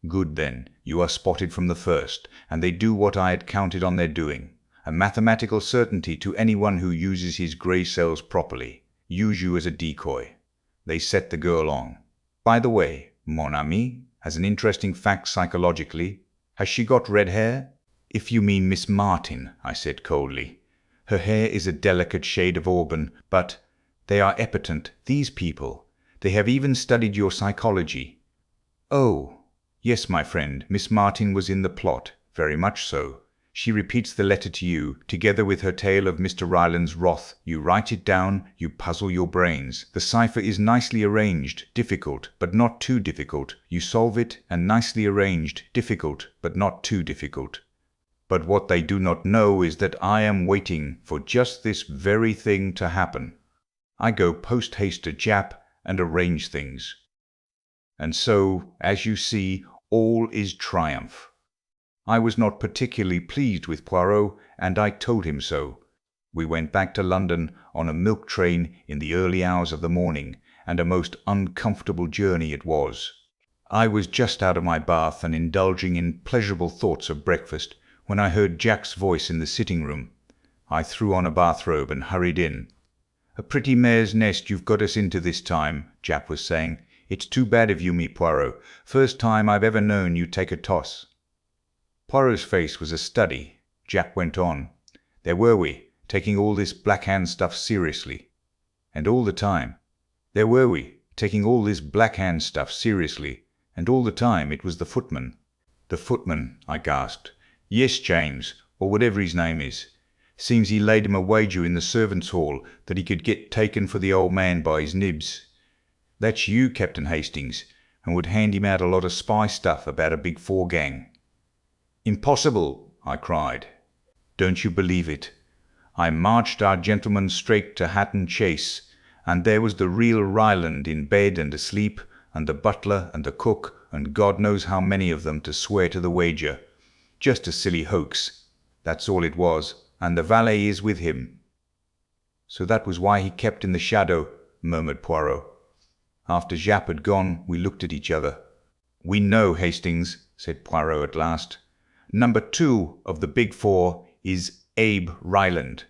B: Good then, you are spotted from the first, and they do what I had counted on their doing, a mathematical certainty to anyone who uses his grey cells properly. Use you as a decoy. They set the girl on. By the way, mon ami, as an interesting fact psychologically, Has she got red hair?" "If you mean Miss Martin," I said coldly. "Her hair is a delicate shade of auburn, but they are impotent, these people. They have even studied your psychology." "Oh, yes, my friend, Miss Martin was in the plot, very much so. She repeats the letter to you, together with her tale of Mr. Ryland's wrath. You write it down, you puzzle your brains. The cipher is nicely arranged, difficult, but not too difficult. You solve it, and nicely arranged, difficult, but not too difficult. But what they do not know is that I am waiting for just this very thing to happen. I go post-haste to Jap and arrange things. And so, as you see, all is triumph. I was not particularly pleased with Poirot, and I told him so. We went back to London on a milk train in the early hours of the morning, and a most uncomfortable journey it was. I was just out of my bath and indulging in pleasurable thoughts of breakfast, when I heard Jack's voice in the sitting-room. I threw on a bathrobe and hurried in. "A pretty mare's nest you've got us into this time," Jack was saying. "It's too bad of you, me Poirot. First time I've ever known you take a toss." Poirot's face was a study. Jack went on. "There were we, taking all this Blackhand stuff seriously. And all the time. There were we, taking all this Blackhand stuff seriously. And all the time it was the footman." "The footman," I gasped. "Yes, James, or whatever his name is. Seems he laid him a wager in the servants' hall that he could get taken for the old man by his nibs. That's you, Captain Hastings, and would hand him out a lot of spy stuff about a big four gang." "Impossible!" I cried. "Don't you believe it? I marched our gentleman straight to Hatton Chase, and there was the real Ryland in bed and asleep, and the butler and the cook, and God knows how many of them to swear to the wager. Just a silly hoax, that's all it was, and the valet is with him." "So that was why he kept in the shadow," murmured Poirot. After Japp had gone, we looked at each other. "We know, Hastings," said Poirot at last. "Number 2 of the Big Four is Abe Ryland.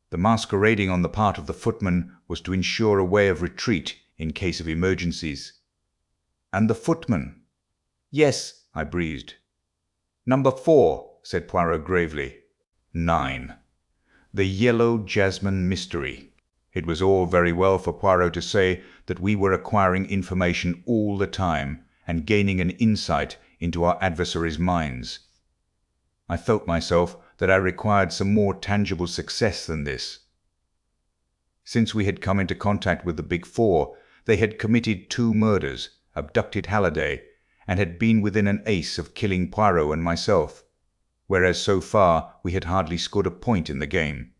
B: The masquerading on the part of the footman was to ensure a way of retreat in case of emergencies." "And the footman?" "Yes," I breathed. "Number 4, said Poirot gravely. 9. The Yellow Jasmine Mystery." It was all very well for Poirot to say that we were acquiring information all the time, and gaining an insight into our adversaries' minds. I felt myself that I required some more tangible success than this. Since we had come into contact with the Big Four, they had committed 2 murders, abducted Halliday, and had been within an ace of killing Poirot and myself, whereas so far we had hardly scored a point in the game.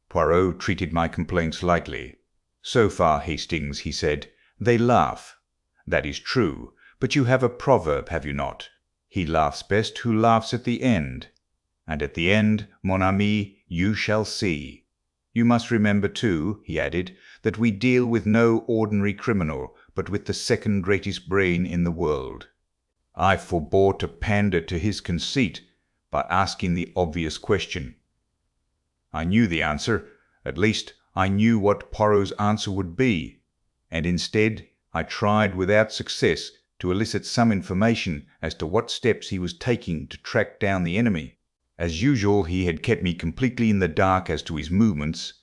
B: Poirot treated my complaints lightly. "So far, Hastings," he said, "they laugh. That is true, but you have a proverb, have you not? He laughs best who laughs at the end. And at the end, mon ami, you shall see. You must remember, too," he added, "that we deal with no ordinary criminal, but with the second greatest brain in the world." I forbore to pander to his conceit by asking the obvious question. I knew the answer, at least I knew what Poirot's answer would be, and instead I tried without success to elicit some information as to what steps he was taking to track down the enemy. As usual, he had kept me completely in the dark as to his movements,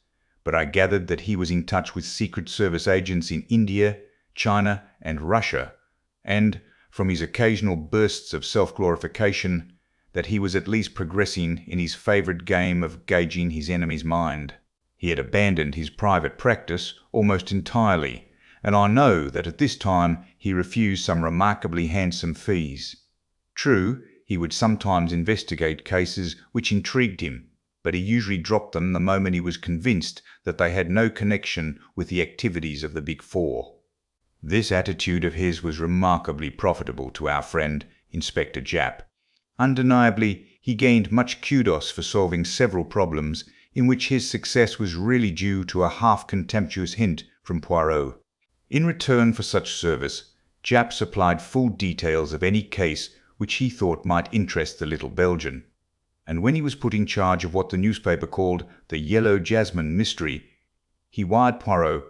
B: but I gathered that he was in touch with Secret Service agents in India, China, and Russia, and, from his occasional bursts of self-glorification, that he was at least progressing in his favourite game of gauging his enemy's mind. He had abandoned his private practice almost entirely, and I know that at this time he refused some remarkably handsome fees. True, he would sometimes investigate cases which intrigued him, but he usually dropped them the moment he was convinced that they had no connection with the activities of the Big Four. This attitude of his was remarkably profitable to our friend, Inspector Japp. Undeniably, he gained much kudos for solving several problems in which his success was really due to a half-contemptuous hint from Poirot. In return for such service, Japp supplied full details of any case which he thought might interest the little Belgian. And when he was put in charge of what the newspaper called the Yellow Jasmine Mystery, he wired Poirot,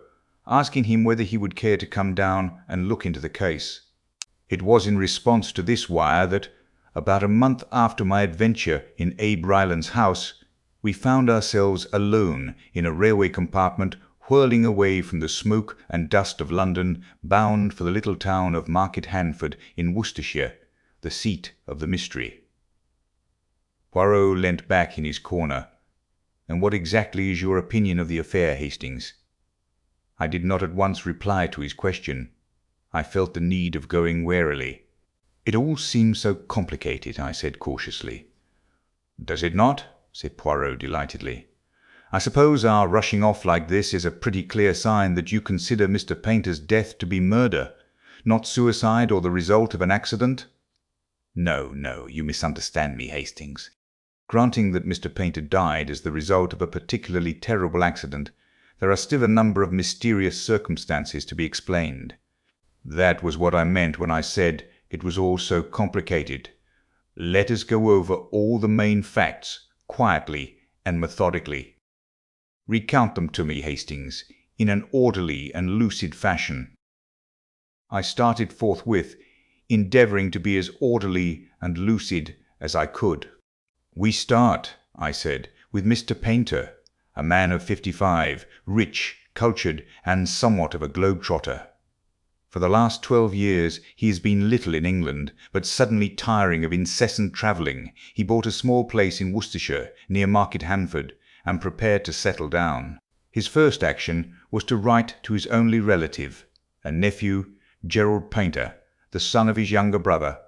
B: asking him whether he would care to come down and look into the case. It was in response to this wire that, about a month after my adventure in Abe Ryland's house, we found ourselves alone in a railway compartment, whirling away from the smoke and dust of London, bound for the little town of Market Handford in Worcestershire, the seat of the mystery. Poirot leant back in his corner. "And what exactly is your opinion of the affair, Hastings?" I did not at once reply to his question. I felt the need of going warily. "It all seems so complicated," I said cautiously. "Does it not?" said Poirot delightedly. "I suppose our rushing off like this is a pretty clear sign that you consider Mr. Paynter's death to be murder, not suicide or the result of an accident?" No, you misunderstand me, Hastings. Granting that Mr. Paynter died as the result of a particularly terrible accident, there are still a number of mysterious circumstances to be explained. That was what I meant when I said it was all so complicated. Let us go over all the main facts, quietly and methodically. Recount them to me, Hastings, in an orderly and lucid fashion. I started forthwith, endeavouring to be as orderly and lucid as I could. "We start," I said, "with Mr. Paynter, a man of 55, rich, cultured, and somewhat of a globe-trotter. For the last 12 years he has been little in England, but suddenly tiring of incessant travelling, he bought a small place in Worcestershire, near Market Handford, and prepared to settle down. His first action was to write to his only relative, a nephew, Gerald Paynter, the son of his younger brother,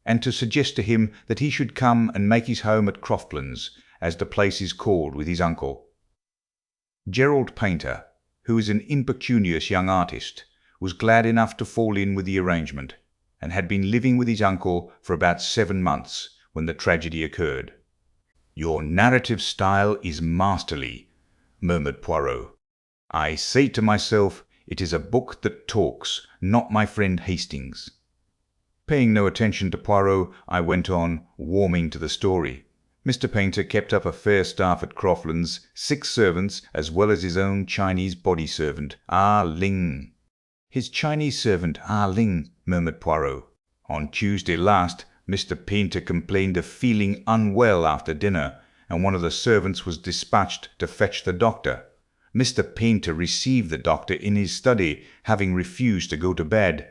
B: and to suggest to him that he should come and make his home at Croftlands, as the place is called, with his uncle. Gerald Paynter, who is an impecunious young artist, was glad enough to fall in with the arrangement, and had been living with his uncle for about 7 months when the tragedy occurred. "Your narrative style is masterly," murmured Poirot. "I say to myself, it is a book that talks, not my friend Hastings." Paying no attention to Poirot, I went on, warming to the story. Mr. Paynter kept up a fair staff at Croftlands, 6 servants, as well as his own Chinese body servant, Ah Ling. "His Chinese servant, Ah Ling," murmured Poirot. "On Tuesday last, Mr. Paynter complained of feeling unwell after dinner, and one of the servants was dispatched to fetch the doctor. Mr. Paynter received the doctor in his study, having refused to go to bed.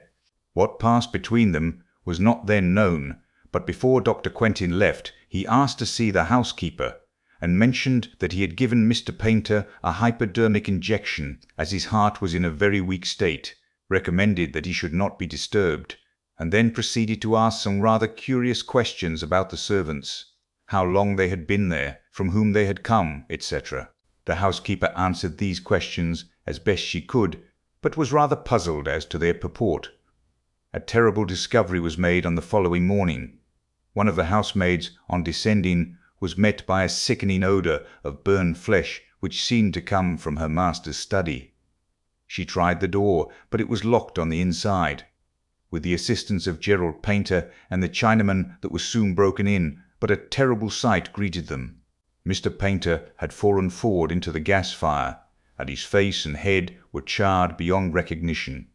B: What passed between them was not then known, but before Dr. Quentin left, he asked to see the housekeeper, and mentioned that he had given Mr. Paynter a hypodermic injection, as his heart was in a very weak state, recommended that he should not be disturbed, and then proceeded to ask some rather curious questions about the servants, how long they had been there, from whom they had come, etc. The housekeeper answered these questions as best she could, but was rather puzzled as to their purport. A terrible discovery was made on the following morning. One of the housemaids, on descending, was met by a sickening odour of burned flesh which seemed to come from her master's study. She tried the door, but it was locked on the inside. With the assistance of Gerald Paynter and the Chinaman that was soon broken in, but a terrible sight greeted them. Mr. Paynter had fallen forward into the gas fire, and his face and head were charred beyond recognition.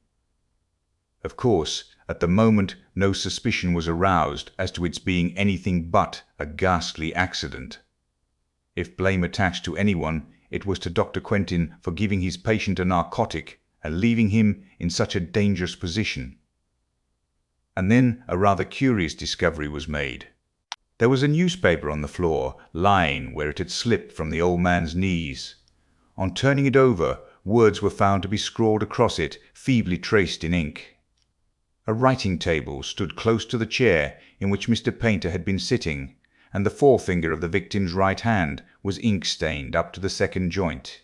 B: Of course, at the moment no suspicion was aroused as to its being anything but a ghastly accident. If blame attached to anyone, it was to Dr. Quentin for giving his patient a narcotic and leaving him in such a dangerous position. And then a rather curious discovery was made. There was a newspaper on the floor, lying where it had slipped from the old man's knees. On turning it over, words were found to be scrawled across it, feebly traced in ink. A writing table stood close to the chair in which Mr. Paynter had been sitting, and the forefinger of the victim's right hand was ink-stained up to the second joint.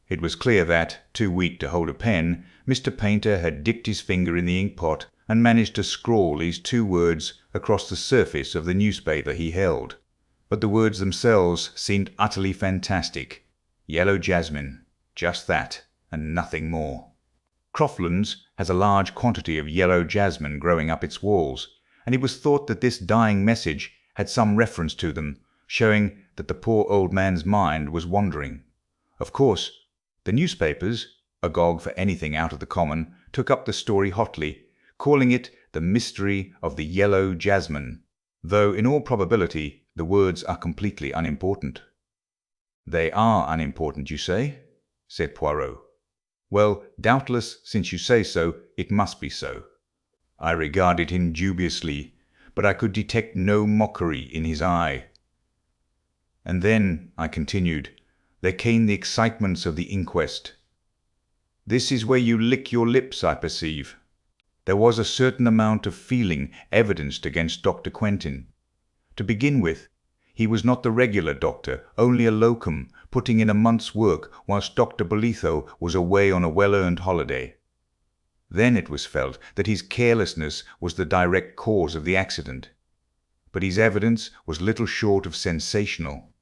B: It was clear that, too weak to hold a pen, Mr. Paynter had dipped his finger in the ink-pot and managed to scrawl these 2 words across the surface of the newspaper he held. But the words themselves seemed utterly fantastic. Yellow jasmine, just that, and nothing more. Croftlands has a large quantity of yellow jasmine growing up its walls, and it was thought that this dying message had some reference to them, showing that the poor old man's mind was wandering. Of course, the newspapers, agog for anything out of the common, took up the story hotly, calling it the mystery of the yellow jasmine. though in all probability the words are completely unimportant." "They are unimportant, you say?" said Poirot. "Well, doubtless, since you say so, it must be so." I regarded him dubiously, but I could detect no mockery in his eye. "And then," I continued, "there came the excitements of the inquest. This is where you lick your lips, I perceive. There was a certain amount of feeling evidenced against Dr. Quentin. To begin with, he was not the regular doctor, only a locum, putting in a month's work whilst Dr. Bolitho was away on a well-earned holiday. Then it was felt that his carelessness was the direct cause of the accident. But his evidence was little short of sensational.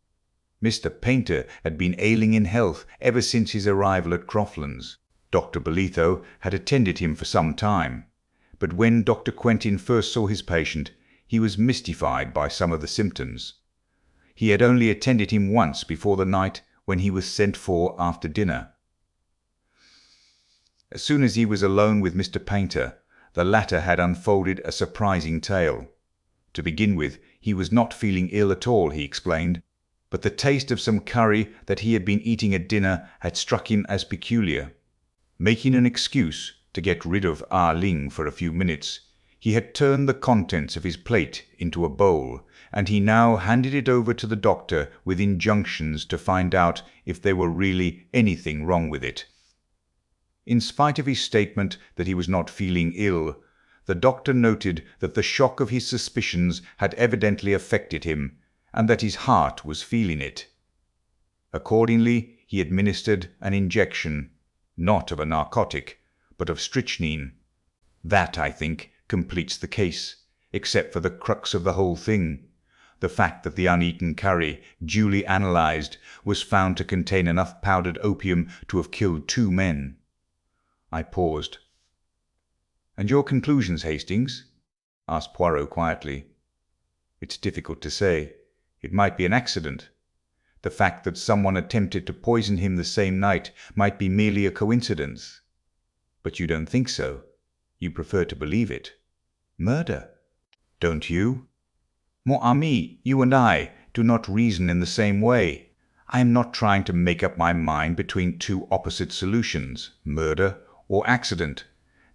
B: Mr. Painter had been ailing in health ever since his arrival at Croflands. Dr. Bolitho had attended him for some time, but when Dr. Quentin first saw his patient, he was mystified by some of the symptoms. He had only attended him once before the night when he was sent for after dinner. As soon as he was alone with Mr. Painter, the latter had unfolded a surprising tale. To begin with, he was not feeling ill at all, he explained, but the taste of some curry that he had been eating at dinner had struck him as peculiar. Making an excuse to get rid of Ah Ling for a few minutes, he had turned the contents of his plate into a bowl, and he now handed it over to the doctor with injunctions to find out if there were really anything wrong with it. In spite of his statement that he was not feeling ill, the doctor noted that the shock of his suspicions had evidently affected him, and that his heart was feeling it. Accordingly, he administered an injection, not of a narcotic, but of strychnine. That, I think, completes the case, except for the crux of the whole thing, the fact that the uneaten curry, duly analysed, was found to contain enough powdered opium to have killed 2 men. I paused. "And your conclusions, Hastings?" asked Poirot quietly. "It's difficult to say. It might be an accident. The fact that someone attempted to poison him the same night might be merely a coincidence. But you don't think so. You prefer to believe it. Murder. Don't you? Mon ami, you and I do not reason in the same way. I am not trying to make up my mind between 2 opposite solutions, murder or accident.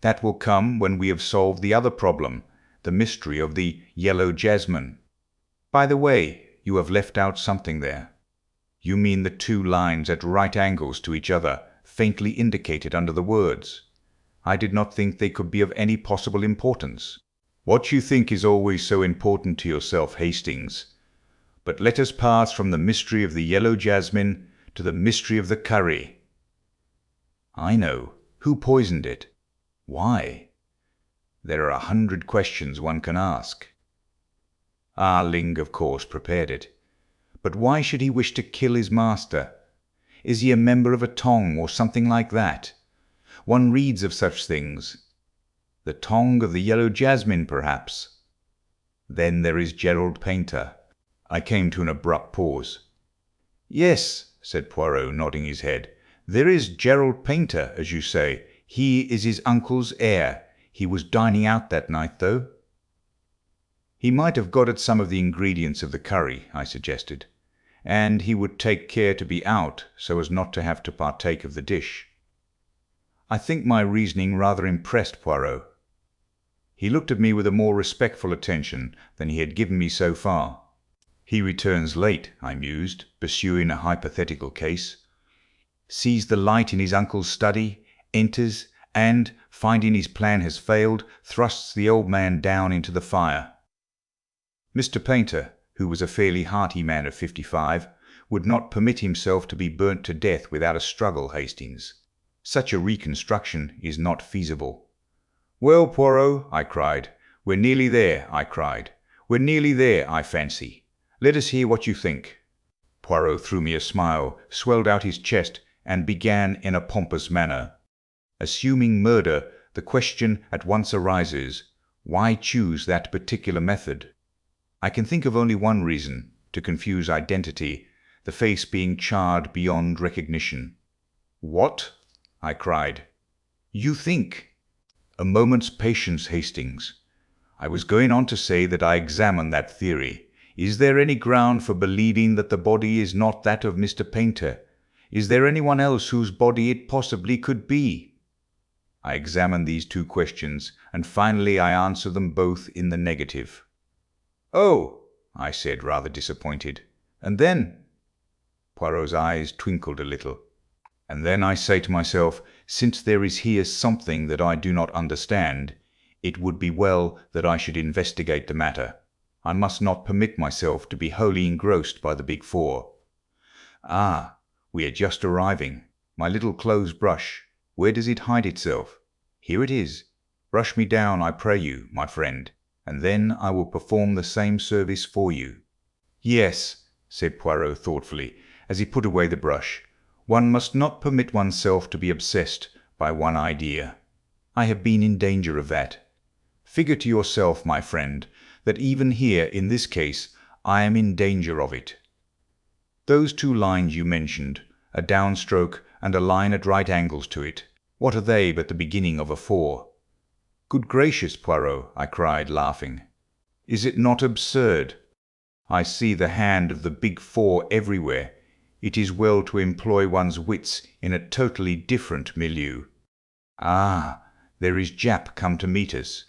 B: That will come when we have solved the other problem, the mystery of the yellow jasmine. By the way, you have left out something there. You mean the 2 lines at right angles to each other, faintly indicated under the words. I did not think they could be of any possible importance." "What you think is always so important to yourself, Hastings. But let us pass from the mystery of the yellow jasmine to the mystery of the curry." "I know. Who poisoned it? Why? There are 100 questions one can ask. Ah Ling, of course, prepared it. But why should he wish to kill his master? Is he a member of a tong or something like that? One reads of such things. The tong of the yellow jasmine, perhaps. Then there is Gerald Painter." I came to an abrupt pause. "Yes," said Poirot, nodding his head. "There is Gerald Painter, as you say. He is his uncle's heir. He was dining out that night, though." "He might have got at some of the ingredients of the curry," I suggested, "and he would take care to be out so as not to have to partake of the dish." I think my reasoning rather impressed Poirot. He looked at me with a more respectful attention than he had given me so far. "He returns late," I mused, pursuing a hypothetical case. "Sees the light in his uncle's study, enters, and, finding his plan has failed, thrusts the old man down into the fire." Mr. Painter, who was a fairly hearty man of 55, would not permit himself to be burnt to death without a struggle, Hastings. Such a reconstruction is not feasible. "Well, Poirot," I cried. "We're nearly there," I cried. "We're nearly there, I fancy. Let us hear what you think." Poirot threw me a smile, swelled out his chest, and began in a pompous manner. "Assuming murder, the question at once arises, why choose that particular method? I can think of only one reason, to confuse identity, the face being charred beyond recognition." "What?" I cried. "You think." "A moment's patience, Hastings. I was going on to say that I examine that theory. Is there any ground for believing that the body is not that of Mr. Painter? Is there anyone else whose body it possibly could be? I examine these two questions, and finally I answer them both in the negative. "Oh," I said, rather disappointed. "And then?" Poirot's eyes twinkled a little. "And then I say to myself, since there is here something that I do not understand, it would be well that I should investigate the matter. I must not permit myself to be wholly engrossed by the big four. Ah, we are just arriving. My little clothes brush, where does it hide itself? Here it is. Brush me down, I pray you, my friend, and then I will perform the same service for you." "Yes," said Poirot thoughtfully, as he put away the brush, "one must not permit oneself to be obsessed by one idea. I have been in danger of that. Figure to yourself, my friend, that even here, in this case, I am in danger of it. Those two lines you mentioned, a downstroke and a line at right angles to it, what are they but the beginning of a four?" "Good gracious, Poirot," I cried, laughing. "Is it not absurd? I see the hand of the big four everywhere. It is well to employ one's wits in a totally different milieu. Ah, there is Japp come to meet us.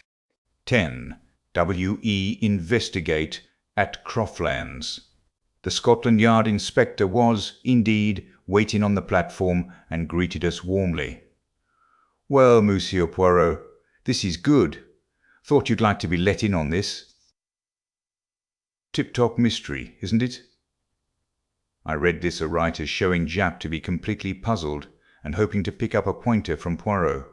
B: 10 W.E. Investigate at Croftlands." The Scotland Yard inspector was, indeed, waiting on the platform and greeted us warmly. "Well, Monsieur Poirot, this is good. Thought you'd like to be let in on this. Tip-top mystery, isn't it?" I read this aright as showing Japp to be completely puzzled and hoping to pick up a pointer from Poirot.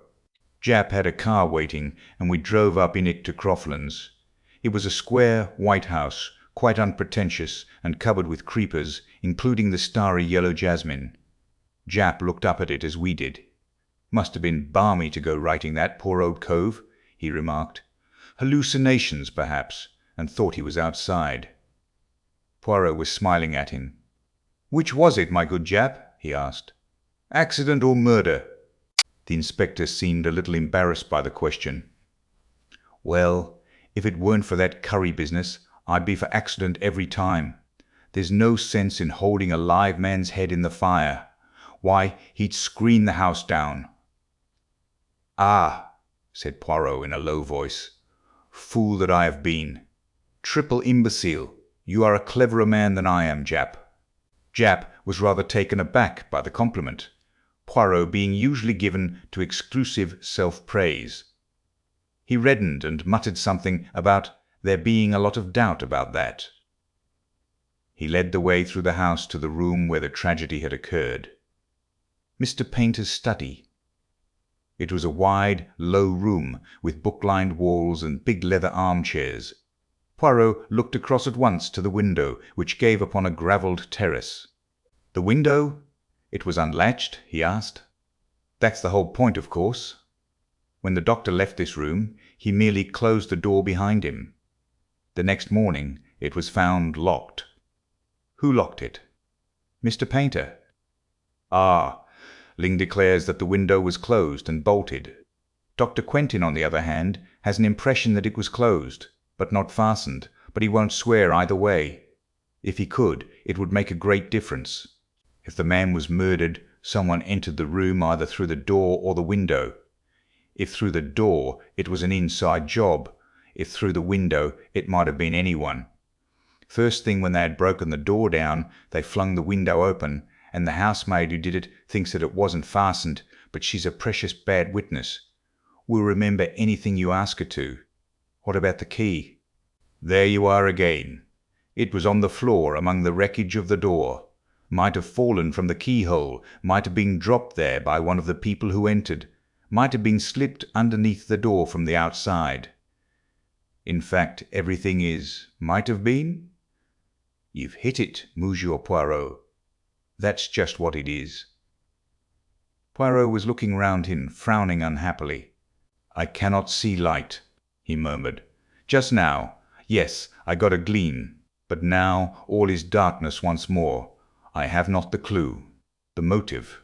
B: Japp had a car waiting, and we drove up in it to Croftlands. It was a square, white house, quite unpretentious and covered with creepers, including the starry yellow jasmine. Japp looked up at it as we did. "Must have been balmy to go writing that, poor old cove," he remarked. "Hallucinations, perhaps," and thought he was outside. Poirot was smiling at him. "Which was it, my good Japp?" he asked. "Accident or murder?" The inspector seemed a little embarrassed by the question. "Well, if it weren't for that curry business, I'd be for accident every time. There's no sense in holding a live man's head in the fire. Why, he'd screen the house down." "Ah," said Poirot in a low voice. "Fool that I have been. Triple imbecile. You are a cleverer man than I am, Japp." Japp was rather taken aback by the compliment, Poirot being usually given to exclusive self-praise. He reddened and muttered something about there being a lot of doubt about that. He led the way through the house to the room where the tragedy had occurred. Mr. Painter's study. It was a wide, low room with book-lined walls and big leather armchairs. Poirot looked across at once to the window, which gave upon a gravelled terrace. "The window? It was unlatched?" he asked. "That's the whole point, of course. When the doctor left this room, he merely closed the door behind him. The next morning it was found locked." "Who locked it?" "Mr. Painter." "Ah, Ling declares that the window was closed and bolted. Dr. Quentin, on the other hand, has an impression that it was closed, but not fastened, but he won't swear either way. If he could, it would make a great difference. If the man was murdered, someone entered the room either through the door or the window. If through the door, it was an inside job. If through the window, it might have been anyone. First thing when they had broken the door down, they flung the window open, and the housemaid who did it thinks that it wasn't fastened, but she's a precious bad witness. Will remember anything you ask her to. What about the key?" "There you are again. It was on the floor among the wreckage of the door. Might have fallen from the keyhole, might have been dropped there by one of the people who entered, might have been slipped underneath the door from the outside. In fact, everything is might have been." "You've hit it, Monsieur Poirot. That's just what it is." Poirot was looking round him, frowning unhappily. "I cannot see light," he murmured. "Just now, yes, I got a gleam, but now all is darkness once more. I have not the clue, the motive."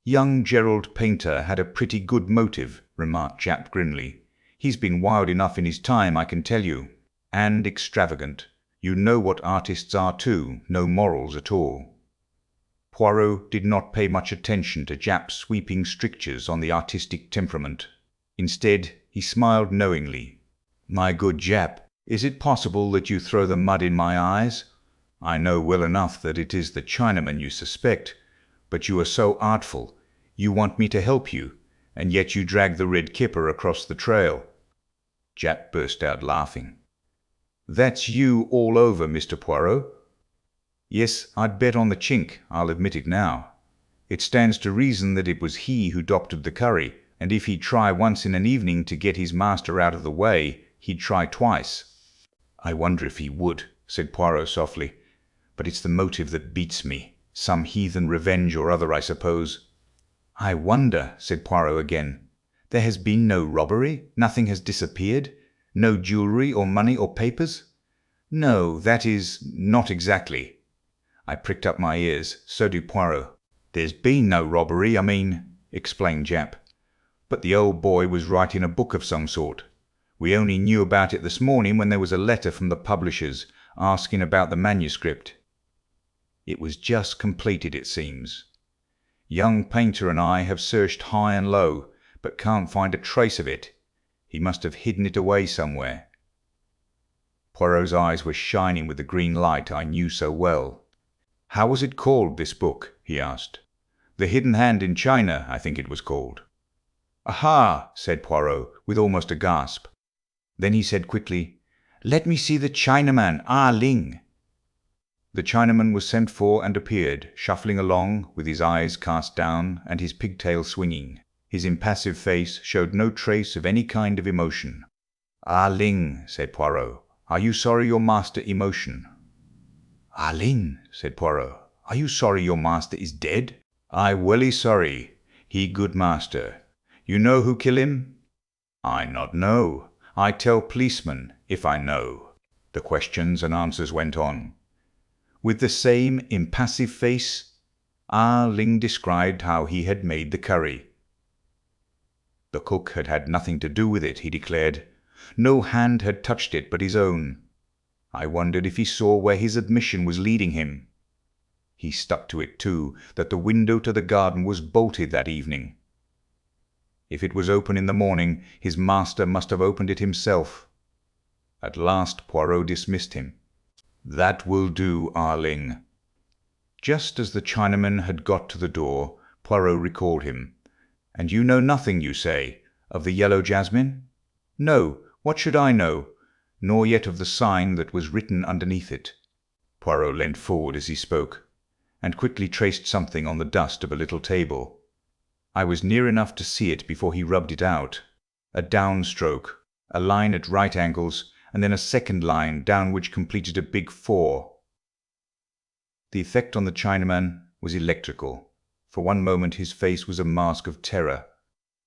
B: "Young Gerald Painter had a pretty good motive," remarked Japp grimly. He's been wild enough in his time, I can tell you. And extravagant. You know what artists are too, no morals at all." Poirot did not pay much attention to Japp's sweeping strictures on the artistic temperament. Instead, he smiled knowingly. "My good Japp, is it possible that you throw the mud in my eyes? I know well enough that it is the Chinaman you suspect, but you are so artful. You want me to help you, and yet you drag the red kipper across the trail." Japp burst out laughing. "That's you all over, Mr. Poirot." "Yes, I'd bet on the Chink, I'll admit it now. It stands to reason that it was he who doctored the curry, and if he'd try once in an evening to get his master out of the way, he'd try twice." "I wonder if he would," said Poirot softly. "But it's the motive that beats me. Some heathen revenge or other, I suppose." "I wonder," said Poirot again. "There has been no robbery? Nothing has disappeared? No jewellery or money or papers?" "No, that is, not exactly." I pricked up my ears. So did Poirot. "There's been no robbery, I mean," explained Japp. "But the old boy was writing a book of some sort. We only knew about it this morning when there was a letter from the publishers asking about the manuscript. It was just completed, it seems. Young Painter and I have searched high and low, but can't find a trace of it. He must have hidden it away somewhere." Poirot's eyes were shining with the green light I knew so well. "How was it called, this book?" he asked. "The Hidden Hand in China, I think it was called." "Aha!" said Poirot, with almost a gasp. Then he said quickly, "Let me see the Chinaman, Ah Ling." The Chinaman was sent for and appeared, shuffling along, with his eyes cast down and his pigtail swinging. His impassive face showed no trace of any kind of emotion. "Ah Ling," said Poirot, "are you sorry your master emotion?" "Ah Ling," said Poirot, "are you sorry your master is dead?" "I welly sorry. He good master. You know who kill him?" "I not know. I tell policeman, if I know." The questions and answers went on. With the same impassive face, Ah Ling described how he had made the curry. The cook had had nothing to do with it, he declared. No hand had touched it but his own. I wondered if he saw where his admission was leading him. He stuck to it, too, that the window to the garden was bolted that evening. If it was open in the morning, his master must have opened it himself. At last Poirot dismissed him. "That will do, Ah Ling." Just as the Chinaman had got to the door, Poirot recalled him. "And you know nothing, you say, of the yellow jasmine?" "No, what should I know? Nor yet of the sign that was written underneath it." Poirot leant forward as he spoke, and quickly traced something on the dust of a little table. I was near enough to see it before he rubbed it out. A downstroke, a line at right angles, and then a second line down which completed a big 4. The effect on the Chinaman was electrical. For one moment his face was a mask of terror.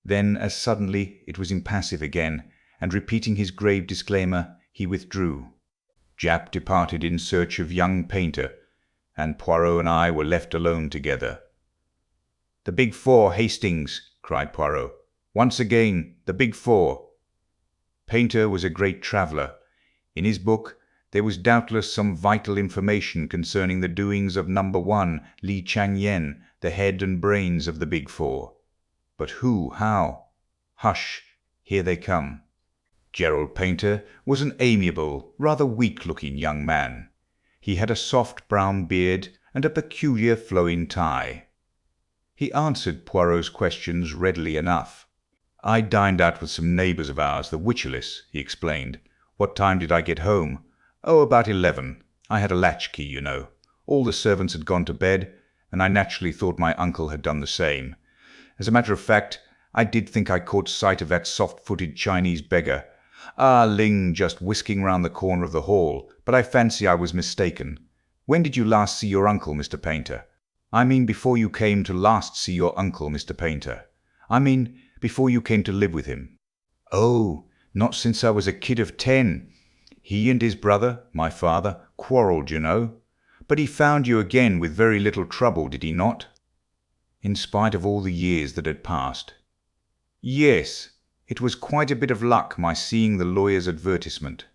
B: Then, as suddenly, it was impassive again, and repeating his grave disclaimer, he withdrew. Japp departed in search of young Painter, and Poirot and I were left alone together. "The Big Four, Hastings!" cried Poirot. "Once again, the Big Four!" Painter was a great traveller. In his book there was doubtless some vital information concerning the doings of number 1, Li Chang-yen, the head and brains of the Big Four. But who, how? Hush, here they come. Gerald Painter was an amiable, rather weak-looking young man. He had a soft brown beard and a peculiar flowing tie. He answered Poirot's questions readily enough. "I dined out with some neighbours of ours, the Wycherleys," he explained. "What time did I get home? Oh, about 11. I had a latchkey, you know. All the servants had gone to bed, and I naturally thought my uncle had done the same. As a matter of fact, I did think I caught sight of that soft-footed Chinese beggar, Ah Ling, just whisking round the corner of the hall, but I fancy I was mistaken. When did you last see your uncle, Mr. Painter? I mean before you came to last see your uncle, Mr. Painter. I mean before you came to live with him." "Oh, not since I was a kid of 10. He and his brother, my father, quarrelled, you know. But he found you again with very little trouble, did he not?" "In spite of all the years that had passed?" "Yes. It was quite a bit of luck, my seeing the lawyer's advertisement.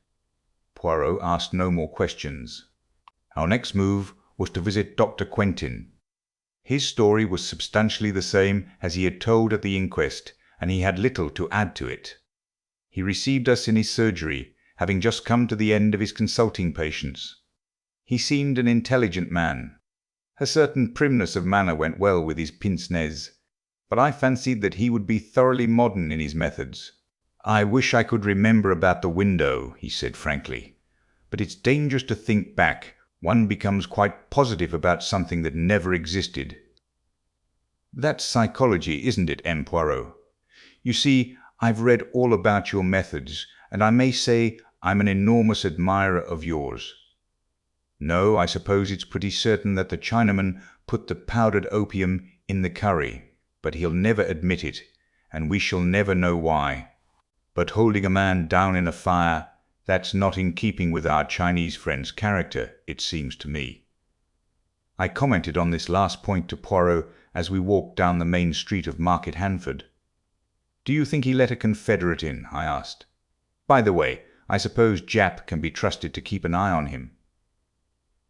B: Poirot asked no more questions. Our next move was to visit Dr. Quentin. His story was substantially the same as he had told at the inquest, and he had little to add to it. He received us in his surgery, having just come to the end of his consulting patients. He seemed an intelligent man. A certain primness of manner went well with his pince-nez, but I fancied that he would be thoroughly modern in his methods. "I wish I could remember about the window," he said frankly, "but it's dangerous to think back. One becomes quite positive about something that never existed." "That's psychology, isn't it, M. Poirot? You see, I've read all about your methods, and I may say I'm an enormous admirer of yours. No, I suppose it's pretty certain that the Chinaman put the powdered opium in the curry, but he'll never admit it, and we shall never know why. But holding a man down in a fire, that's not in keeping with our Chinese friend's character, it seems to me." I commented on this last point to Poirot as we walked down the main street of Market Hanford. "Do you think he let a confederate in?" I asked. "By the way, I suppose Jap can be trusted to keep an eye on him."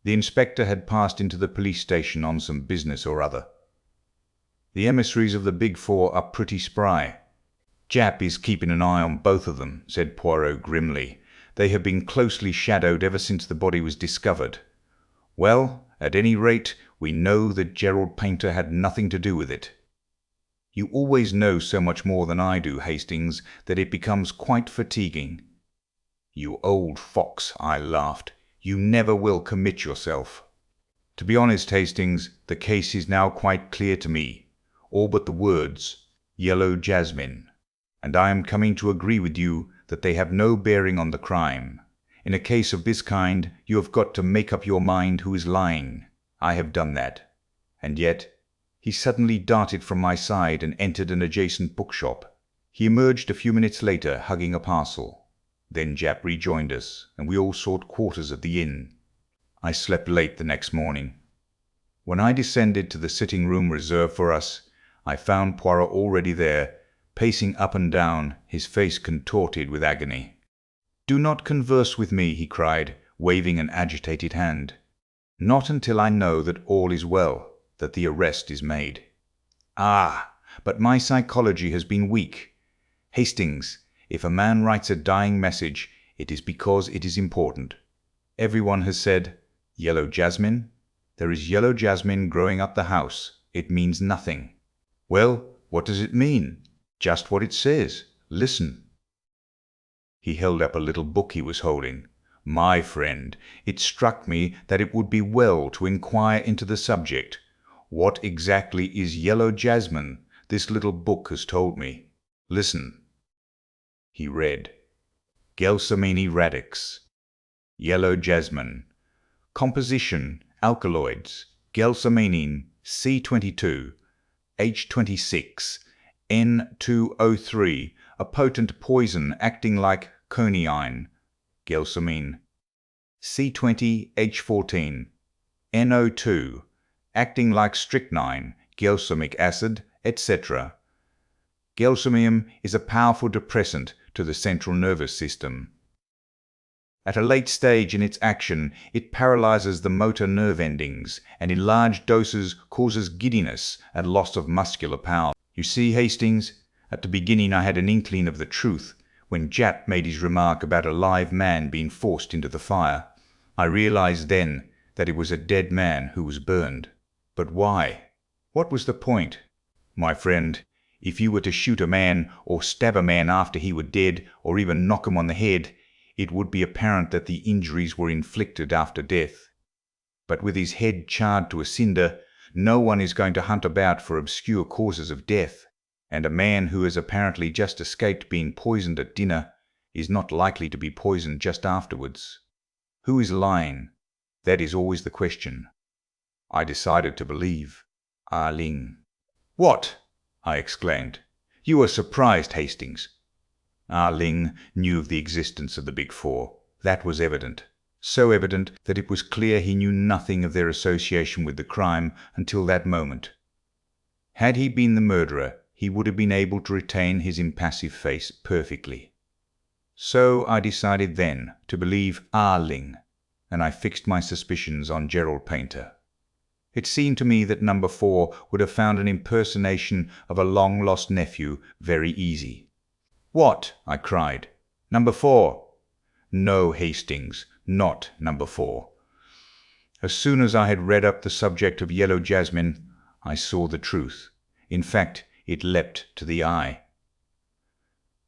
B: The inspector had passed into the police station on some business or other. "The emissaries of the Big Four are pretty spry. Jap is keeping an eye on both of them," said Poirot grimly. "They have been closely shadowed ever since the body was discovered. Well, at any rate, we know that Gerald Painter had nothing to do with it." "You always know so much more than I do, Hastings, that it becomes quite fatiguing." "You old fox," I laughed. "You never will commit yourself." "To be honest, Hastings, the case is now quite clear to me, all but the words, Yellow Jasmine. And I am coming to agree with you that they have no bearing on the crime. In a case of this kind, you have got to make up your mind who is lying. I have done that. And yet—" He suddenly darted from my side and entered an adjacent bookshop. He emerged a few minutes later, hugging a parcel. Then Jap rejoined us, and we all sought quarters at the inn. I slept late the next morning. When I descended to the sitting-room reserved for us, I found Poirot already there, pacing up and down, his face contorted with agony. "Do not converse with me," he cried, waving an agitated hand. "Not until I know that all is well, that the arrest is made." "Ah, but my psychology has been weak. Hastings, if a man writes a dying message, it is because it is important. Everyone has said, 'Yellow jasmine'? There is yellow jasmine growing up the house. It means nothing." "Well, what does it mean?" "Just what it says. Listen." He held up a little book he was holding. "My friend, it struck me that it would be well to inquire into the subject. What exactly is yellow jasmine? This little book has told me. Listen." He read, "Gelsomini radix. Yellow jasmine. Composition, alkaloids, gelsominin, C22, H26, N2O3, a potent poison acting like quinine, gelsomine. C20H14, NO2, acting like strychnine, gelsomic acid, etc. Gelsemium is a powerful depressant to the central nervous system. At a late stage in its action, it paralyzes the motor nerve endings, and in large doses causes giddiness and loss of muscular power. You see, Hastings, at the beginning I had an inkling of the truth. When Jap made his remark about a live man being forced into the fire, I realized then that it was a dead man who was burned. But why? What was the point? My friend, if you were to shoot a man or stab a man after he were dead, or even knock him on the head, it would be apparent that the injuries were inflicted after death. But with his head charred to a cinder, no one is going to hunt about for obscure causes of death, and a man who has apparently just escaped being poisoned at dinner is not likely to be poisoned just afterwards. Who is lying? That is always the question. I decided to believe Ah Ling. "What?" I exclaimed. "You are surprised, Hastings." Ah Ling knew of the existence of the Big Four. That was evident. So evident that it was clear he knew nothing of their association with the crime until that moment. Had he been the murderer, he would have been able to retain his impassive face perfectly. So I decided then to believe Ah Ling, and I fixed my suspicions on Gerald Painter. It seemed to me that number 4 would have found an impersonation of a long-lost nephew very easy. "What?" I cried. "Number 4? No, Hastings, not number 4. As soon as I had read up the subject of Yellow Jasmine, I saw the truth. In fact, it leapt to the eye.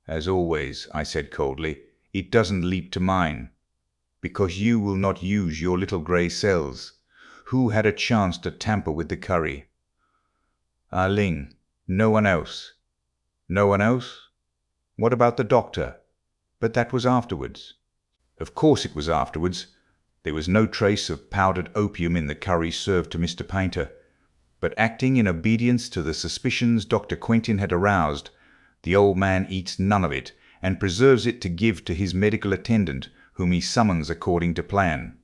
B: "As always," I said coldly, "it doesn't leap to mine. Because you will not use your little grey cells. Who had a chance to tamper with the curry?" "Ah Ling. No one else." "No one else? What about the doctor?" "But that was afterwards." "Of course it was afterwards. There was no trace of powdered opium in the curry served to Mr. Painter. But acting in obedience to the suspicions Dr. Quentin had aroused, the old man eats none of it, and preserves it to give to his medical attendant, whom he summons according to plan.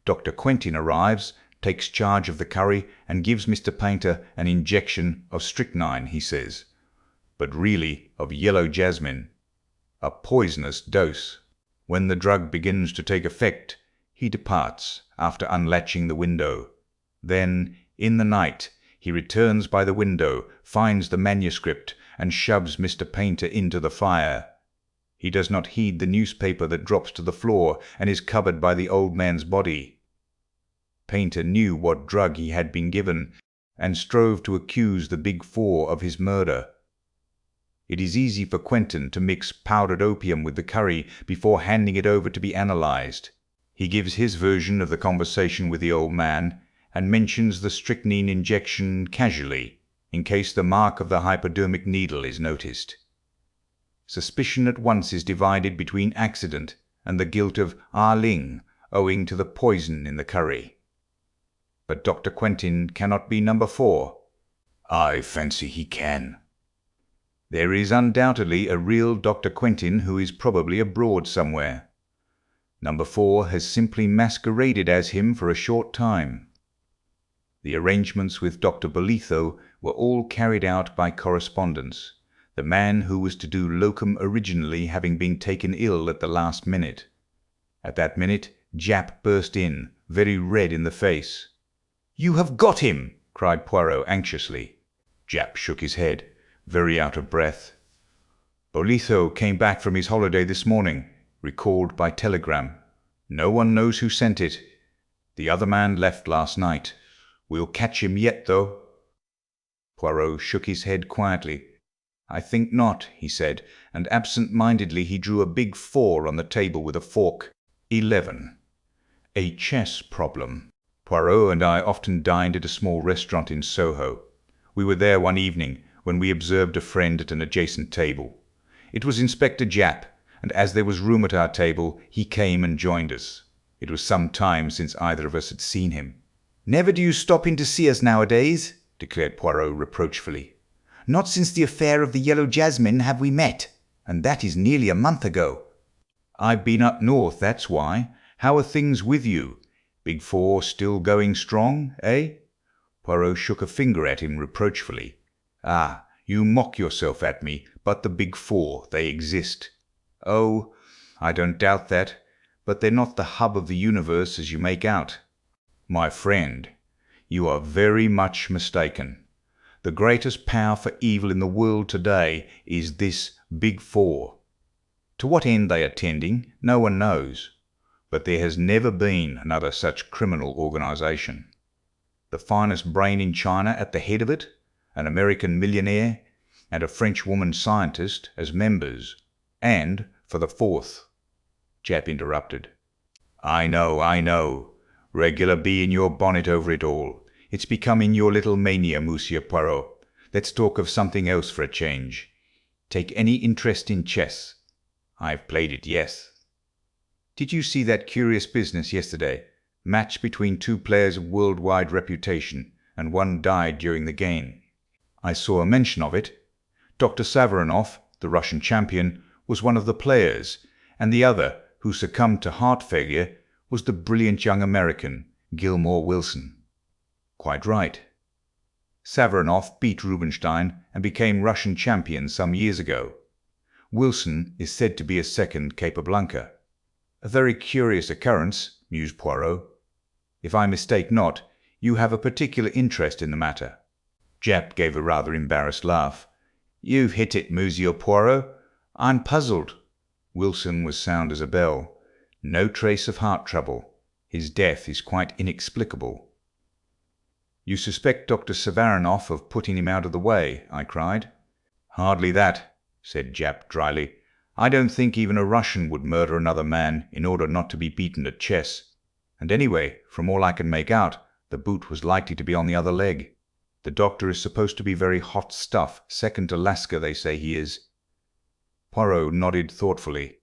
B: Dr. Quentin arrives, takes charge of the curry, and gives Mr. Painter an injection of strychnine, he says, but really of yellow jasmine, a poisonous dose. When the drug begins to take effect, he departs after unlatching the window. Then, in the night, he returns by the window, finds the manuscript, and shoves Mr. Painter into the fire. He does not heed the newspaper that drops to the floor and is covered by the old man's body. Painter knew what drug he had been given, and strove to accuse the Big Four of his murder. It is easy for Quentin to mix powdered opium with the curry before handing it over to be analyzed. He gives his version of the conversation with the old man, and mentions the strychnine injection casually, in case the mark of the hypodermic needle is noticed. Suspicion at once is divided between accident and the guilt of Ah Ling, owing to the poison in the curry. But Dr. Quentin cannot be number 4. I fancy he can. There is undoubtedly a real Dr. Quentin who is probably abroad somewhere. Number 4 has simply masqueraded as him for a short time. The arrangements with Dr. Bolitho were all carried out by correspondence, the man who was to do locum originally having been taken ill at the last minute. At that minute, Japp burst in, very red in the face. "You have got him!" cried Poirot anxiously. Japp shook his head, very out of breath. "Bolitho came back from his holiday this morning, recalled by telegram. No one knows who sent it. The other man left last night. We'll catch him yet, though." Poirot shook his head quietly. "I think not," he said, and absent-mindedly he drew a big 4 on the table with a fork. 11. A chess problem. Poirot and I often dined at a small restaurant in Soho. We were there one evening when we observed a friend at an adjacent table. It was Inspector Japp, and as there was room at our table, he came and joined us. It was some time since either of us had seen him. "Never do you stop in to see us nowadays," declared Poirot reproachfully. "Not since the affair of the Yellow Jasmine have we met, and that is nearly a month ago." "I've been up north, that's why. How are things with you? Big Four still going strong, eh?" Poirot shook a finger at him reproachfully. "Ah, you mock yourself at me, but the Big Four, they exist." "Oh, I don't doubt that, but they're not the hub of the universe as you make out." "My friend, you are very much mistaken. The greatest power for evil in the world today is this Big Four. To what end they are tending, no one knows. But there has never been another such criminal organization. The finest brain in China at the head of it, an American millionaire, and a French woman scientist as members. And, for the fourth—" Japp interrupted. I know. Regular bee in your bonnet over it all. It's becoming your little mania, Monsieur Poirot. Let's talk of something else for a change. Take any interest in chess?" "I've played it, yes." "Did you see that curious business yesterday? Match between 2 players of worldwide reputation, and one died during the game." "I saw a mention of it. Dr. Savarinoff, the Russian champion, was one of the players, and the other, who succumbed to heart failure, was the brilliant young American, Gilmore Wilson." "Quite right." Savaranoff beat Rubinstein and became Russian champion some years ago. Wilson is said to be a second Capablanca. A very curious occurrence, mused Poirot. If I mistake not, you have a particular interest in the matter. Japp gave a rather embarrassed laugh. You've hit it, Monsieur Poirot. I'm puzzled. Wilson was sound as a bell. No trace of heart trouble. His death is quite inexplicable. You suspect Dr. Savaranoff of putting him out of the way, I cried. Hardly that, said Japp dryly. I don't think even a Russian would murder another man in order not to be beaten at chess. And anyway, from all I can make out, the boot was likely to be on the other leg. The doctor is supposed to be very hot stuff, second to Lasker they say he is. Poirot nodded thoughtfully.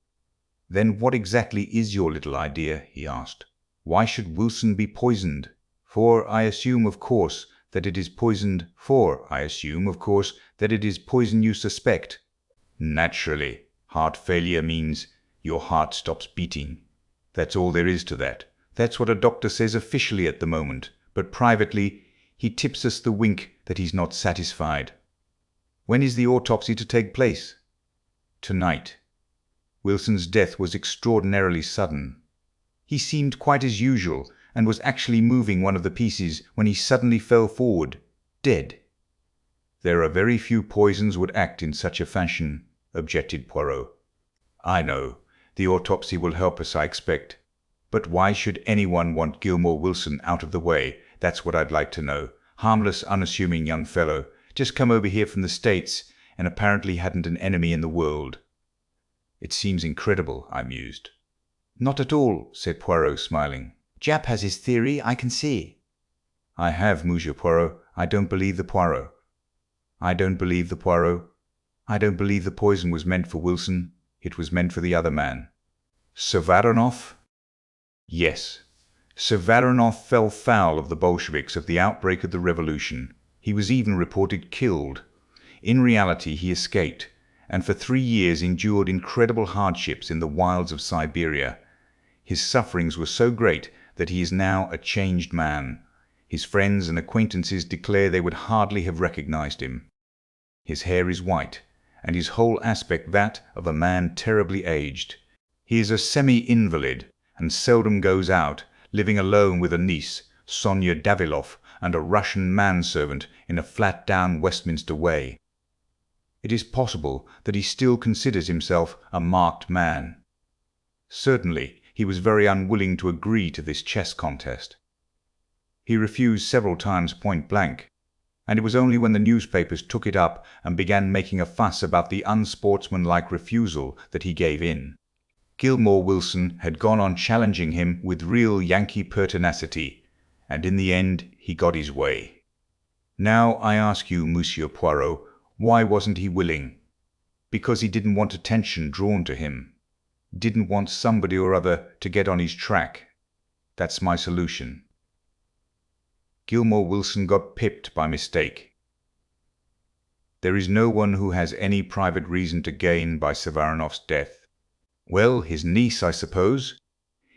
B: Then what exactly is your little idea? He asked. Why should Wilson be poisoned? For I assume, of course, that it is poison you suspect. Naturally. Heart failure means your heart stops beating. That's all there is to that. That's what a doctor says officially at the moment, but privately he tips us the wink that he's not satisfied. When is the autopsy to take place? Tonight. Wilson's death was extraordinarily sudden. He seemed quite as usual, and was actually moving one of the pieces when he suddenly fell forward, dead. There are very few poisons would act in such a fashion, objected Poirot. I know. The autopsy will help us, I expect. But why should anyone want Gilmore Wilson out of the way? That's what I'd like to know. Harmless, unassuming young fellow, just come over here from the States, and apparently hadn't an enemy in the world. It seems incredible, I mused. Not at all, said Poirot, smiling. Japp has his theory, I can see. I have, Monsieur Poirot. I don't believe the Poirot. I don't believe the Poirot. I don't believe the poison was meant for Wilson. It was meant for the other man. Savaranoff? Yes. Savaranoff fell foul of the Bolsheviks at the outbreak of the revolution. He was even reported killed. In reality, he escaped, and for 3 years endured incredible hardships in the wilds of Siberia. His sufferings were so great that he is now a changed man. His friends and acquaintances declare they would hardly have recognized him. His hair is white, and his whole aspect that of a man terribly aged. He is a semi-invalid, and seldom goes out, living alone with a niece, Sonia Davilov, and a Russian manservant in a flat down Westminster way. It is possible that he still considers himself a marked man. Certainly, he was very unwilling to agree to this chess contest. He refused several times point blank, and it was only when the newspapers took it up and began making a fuss about the unsportsmanlike refusal that he gave in. Gilmore Wilson had gone on challenging him with real Yankee pertinacity, and in the end he got his way. Now I ask you, Monsieur Poirot, why wasn't he willing? Because he didn't want attention drawn to him. Didn't want somebody or other to get on his track. That's my solution. Gilmore Wilson got pipped by mistake. There is no one who has any private reason to gain by Savaranoff's death. Well, his niece, I suppose.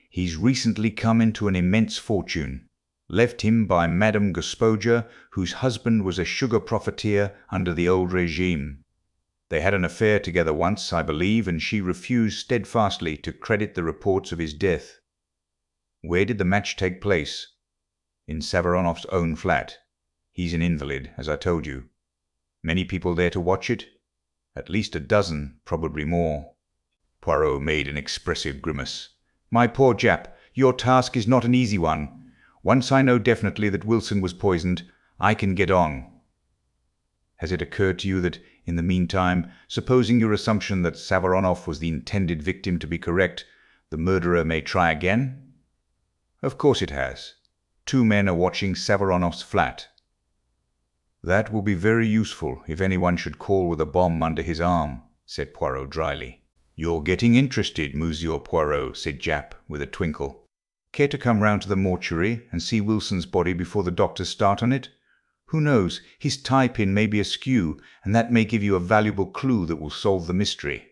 B: He's recently come into an immense fortune, left him by Madame Gospodja, whose husband was a sugar profiteer under the old regime. They had an affair together once, I believe, and she refused steadfastly to credit the reports of his death. Where did the match take place? In Savaranoff's own flat. He's an invalid, as I told you. Many people there to watch it? At least a dozen, probably more. Poirot made an expressive grimace. My poor Japp, your task is not an easy one. Once I know definitely that Wilson was poisoned, I can get on. Has it occurred to you that, in the meantime, supposing your assumption that Savaranoff was the intended victim to be correct, the murderer may try again? Of course it has. 2 men are watching Savaranoff's flat. That will be very useful if anyone should call with a bomb under his arm, said Poirot dryly. You're getting interested, Monsieur Poirot, said Japp with a twinkle. Care to come round to the mortuary and see Wilson's body before the doctors start on it? Who knows, his tie-pin may be askew, and that may give you a valuable clue that will solve the mystery.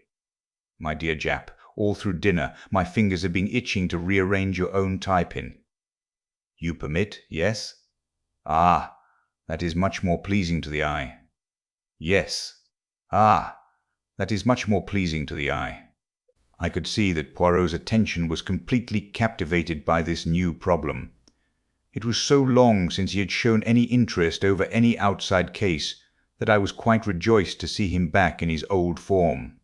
B: My dear Japp, all through dinner my fingers have been itching to rearrange your own tie-pin. You permit, yes? Ah, That is much more pleasing to the eye. Yes. Ah, that is much more pleasing to the eye. I could see that Poirot's attention was completely captivated by this new problem. It was so long since he had shown any interest over any outside case that I was quite rejoiced to see him back in his old form.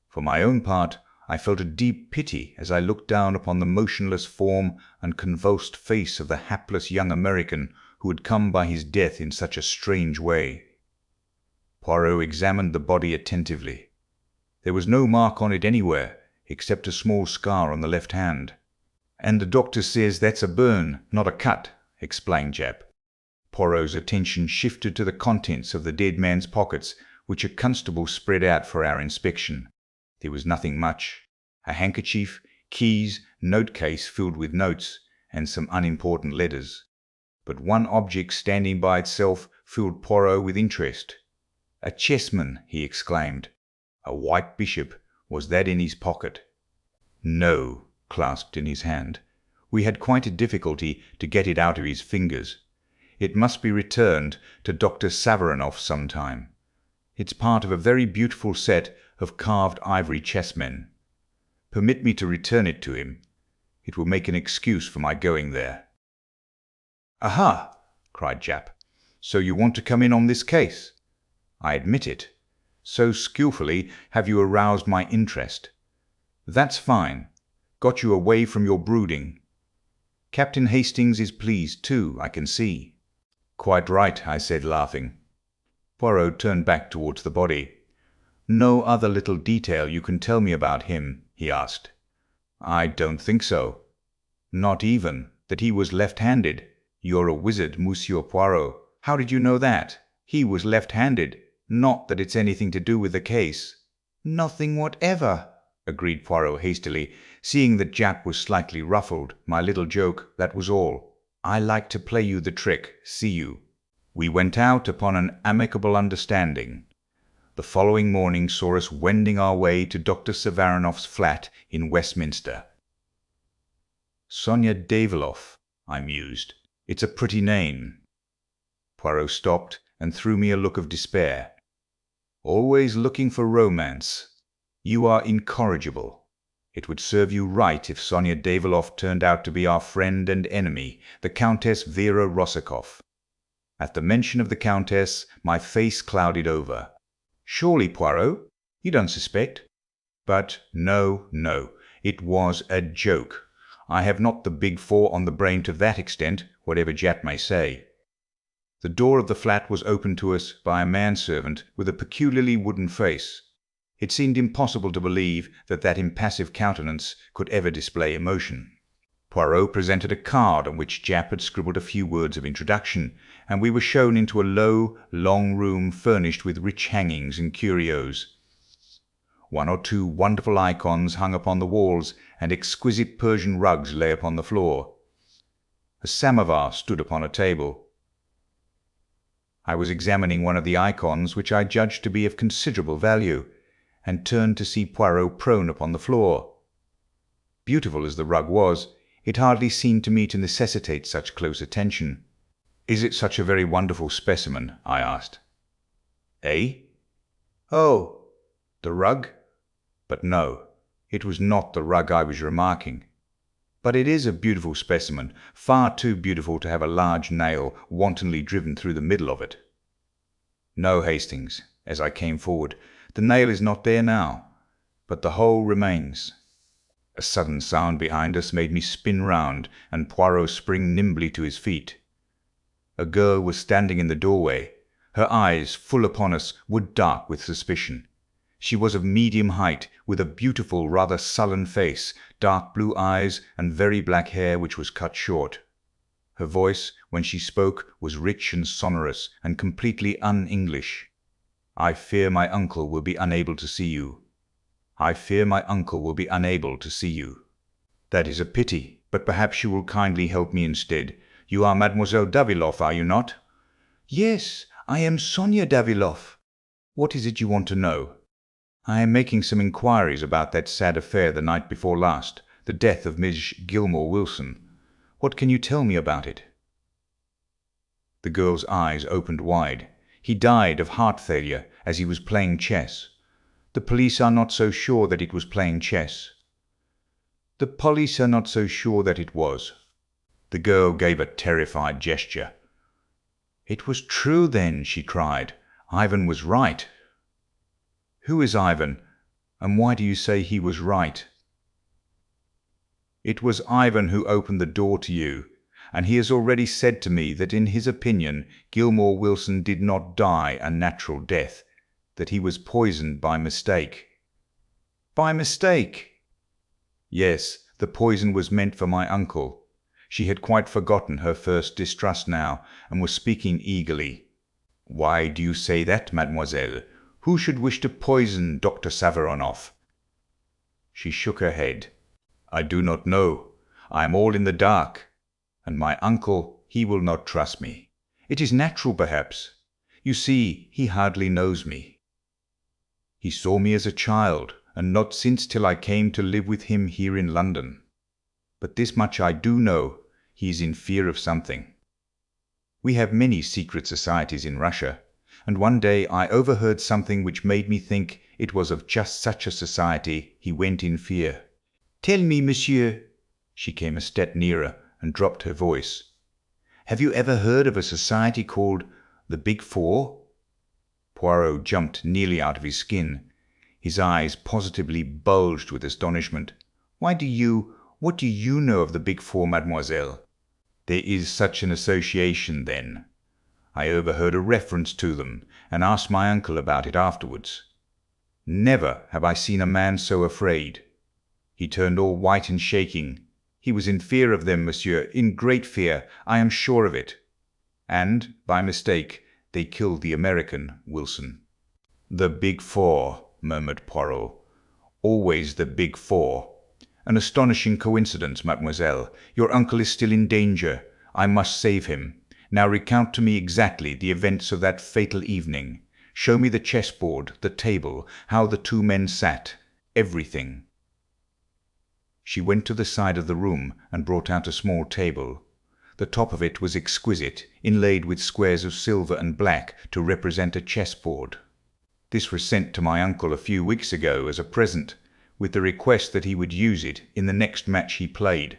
B: For my own part, I felt a deep pity as I looked down upon the motionless form and convulsed face of the hapless young American who had come by his death in such a strange way. Poirot examined the body attentively. There was no mark on it anywhere, except a small scar on the left hand. "And the doctor says that's a burn, not a cut," explained Japp. Poirot's attention shifted to the contents of the dead man's pockets, which a constable spread out for our inspection. There was nothing much. A handkerchief, keys, note-case filled with notes, and some unimportant letters. But one object standing by itself filled Poirot with interest. "A chessman!" he exclaimed. A white bishop. Was that in his pocket? No, clasped in his hand. We had quite a difficulty to get it out of his fingers. It must be returned to Dr. Savaranoff some time. It's part of a very beautiful set of carved ivory chessmen. Permit me to return it to him. It will make an excuse for my going there." "Aha!" cried Japp. "So you want to come in on this case?" "I admit it. So skillfully have you aroused my interest. That's fine. Got you away from your brooding. Captain Hastings is pleased too, I can see." "Quite right," I said, laughing. Poirot turned back towards the body. "No other little detail you can tell me about him?" he asked. "I don't think so." "Not even that he was left-handed? You're a wizard, Monsieur Poirot. How did you know that? He was left-handed. Not that it's anything to do with the case." "Nothing whatever," agreed Poirot hastily, seeing that Japp was slightly ruffled. "My little joke, that was all. I like to play you the trick, see you." We went out upon an amicable understanding. The following morning saw us wending our way to Dr. Savaranoff's flat in Westminster. "Sonia Daviloff," I mused. "It's a pretty name." Poirot stopped and threw me a look of despair. "Always looking for romance. You are incorrigible. It would serve you right if Sonia Daviloff turned out to be our friend and enemy, the Countess Vera Rosakoff." At the mention of the Countess, my face clouded over. "Surely, Poirot, you don't suspect?" But no, it was a joke. I have not the big four on the brain to that extent, whatever Japp may say. The door of the flat was opened to us by a manservant with a peculiarly wooden face. It seemed impossible to believe that that impassive countenance could ever display emotion. Poirot presented a card on which Japp had scribbled a few words of introduction, and we were shown into a low, long room furnished with rich hangings and curios. One or two wonderful icons hung upon the walls, and exquisite Persian rugs lay upon the floor. A samovar stood upon a table. I was examining one of the icons, which I judged to be of considerable value, and turned to see Poirot prone upon the floor. Beautiful as the rug was, it hardly seemed to me to necessitate such close attention. "Is it such a very wonderful specimen?" I asked. "Eh? Oh, the rug?" But no, it was not the rug I was remarking. "But it is a beautiful specimen, far too beautiful to have a large nail wantonly driven through the middle of it." "No, Hastings," as I came forward, "the nail is not there now, but the hole remains." A sudden sound behind us made me spin round, and Poirot spring nimbly to his feet. A girl was standing in the doorway. Her eyes, full upon us, were dark with suspicion. She was of medium height, with a beautiful, rather sullen face, dark blue eyes, and very black hair which was cut short. Her voice, when she spoke, was rich and sonorous, and completely un-English. "I fear my uncle will be unable to see you. I fear my uncle will be unable to see you." "That is a pity, but perhaps you will kindly help me instead. You are Mademoiselle Daviloff, are you not?" "Yes, I am Sonia Daviloff." "What is it you want to know?" "I am making some inquiries about that sad affair the night before last, the death of Miss Gilmore Wilson. What can you tell me about it?" The girl's eyes opened wide. He died of heart failure as he was playing chess. The police are not so sure that it was playing chess. The police are not so sure that it was. The girl gave a terrified gesture. It was true then, she cried. Ivan was right. Who is Ivan, and why do you say he was right? It was Ivan who opened the door to you, and he has already said to me that in his opinion Gilmore Wilson did not die a natural death, that he was poisoned by mistake. By mistake? Yes, the poison was meant for my uncle. She had quite forgotten her first distrust now, and was speaking eagerly. Why do you say that, mademoiselle? Who should wish to poison Dr. Savaronoff? She shook her head. I do not know. I am all in the dark. And my uncle, he will not trust me. It is natural, perhaps. You see, he hardly knows me. He saw me as a child, and not since till I came to live with him here in London. But this much I do know, he is in fear of something. We have many secret societies in Russia, and one day I overheard something which made me think it was of just such a society he went in fear. Tell me, monsieur. She came a step nearer and dropped her voice. Have you ever heard of a society called the Bigfour? Poirot jumped nearly out of his skin. His eyes positively bulged with astonishment. What do you know of the Bigfour, mademoiselle? There is such an association, then. I overheard a reference to them, and asked my uncle about it afterwards. Never have I seen a man so afraid. He turned all white and shaking. He was in fear of them, monsieur, in great fear, I am sure of it. And, by mistake, they killed the American, Wilson. The Bigfour, murmured Poirot. Always the Bigfour. An astonishing coincidence, mademoiselle. Your uncle is still in danger. I must save him. Now recount to me exactly the events of that fatal evening. Show me the chessboard, the table, how the two men sat. Everything. She went to the side of the room and brought out a small table. The top of it was exquisite, inlaid with squares of silver and black to represent a chessboard. This was sent to my uncle a few weeks ago as a present, with the request that he would use it in the next match he played.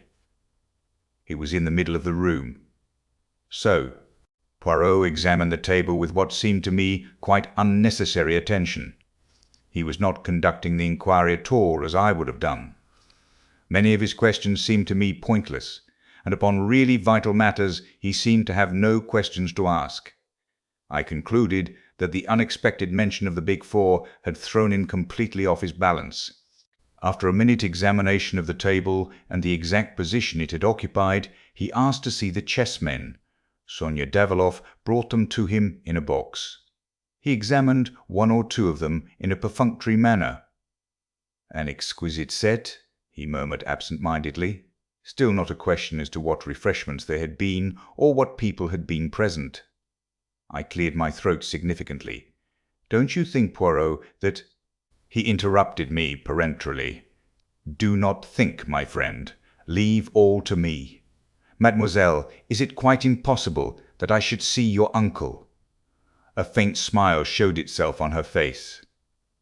B: It was in the middle of the room. So, Poirot examined the table with what seemed to me quite unnecessary attention. He was not conducting the inquiry at all as I would have done. Many of his questions seemed to me pointless, and upon really vital matters he seemed to have no questions to ask. I concluded that the unexpected mention of the Bigfour had thrown him completely off his balance. After a minute examination of the table and the exact position it had occupied, he asked to see the chessmen. Sonia Daviloff brought them to him in a box. He examined one or two of them in a perfunctory manner. An exquisite set, he murmured absent-mindedly. Still not a question as to what refreshments there had been or what people had been present. I cleared my throat significantly. Don't you think, Poirot, that— He interrupted me peremptorily. Do not think, my friend. Leave all to me. Mademoiselle, is it quite impossible that I should see your uncle? A faint smile showed itself on her face.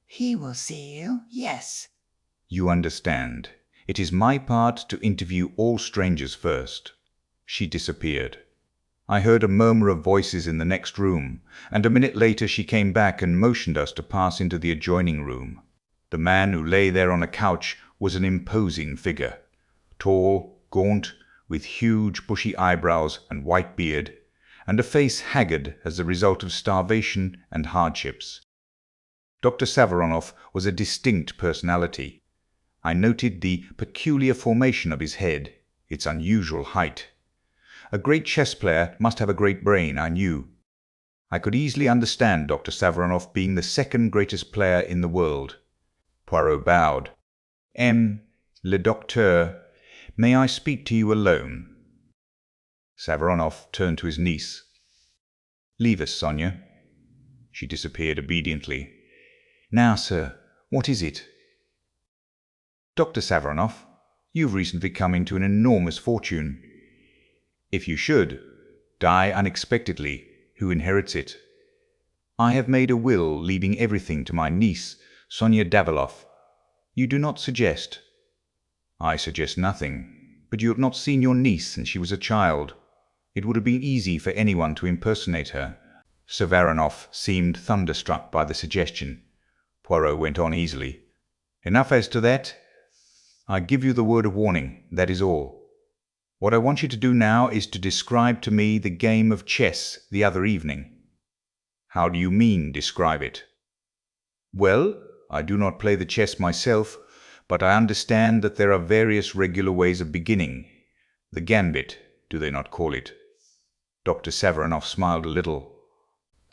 D: He will see you, yes.
B: You understand. It is my part to interview all strangers first. She disappeared. I heard a murmur of voices in the next room, and a minute later she came back and motioned us to pass into the adjoining room. The man who lay there on a couch was an imposing figure, tall, gaunt, with huge bushy eyebrows and white beard, and a face haggard as the result of starvation and hardships. Dr. Savaronoff was a distinct personality. I noted the peculiar formation of his head, its unusual height. A great chess player must have a great brain, I knew. I could easily understand Dr. Savaronoff being the second greatest player in the world. Poirot bowed. Le docteur, may I speak to you alone? Savaronoff turned to his niece. Leave us, Sonia. She disappeared obediently. Now, sir, what is it? Dr. Savaronoff, you've recently come into an enormous fortune. If you should, Die unexpectedly. Who inherits it? I have made a will leaving everything to my niece, Sonia Daviloff. You do not suggest? I suggest nothing, but you have not seen your niece since she was a child. It would have been easy for anyone to impersonate her. Savaranoff seemed thunderstruck by the suggestion. Poirot went on easily. Enough as to that. I give you the word of warning, that is all. What I want you to do now is to describe to me the game of chess the other evening. How do you mean, describe it? Well, I do not play the chess myself, but I understand that there are various regular ways of beginning. The gambit, do they not call it? Dr. Savaranoff smiled a little.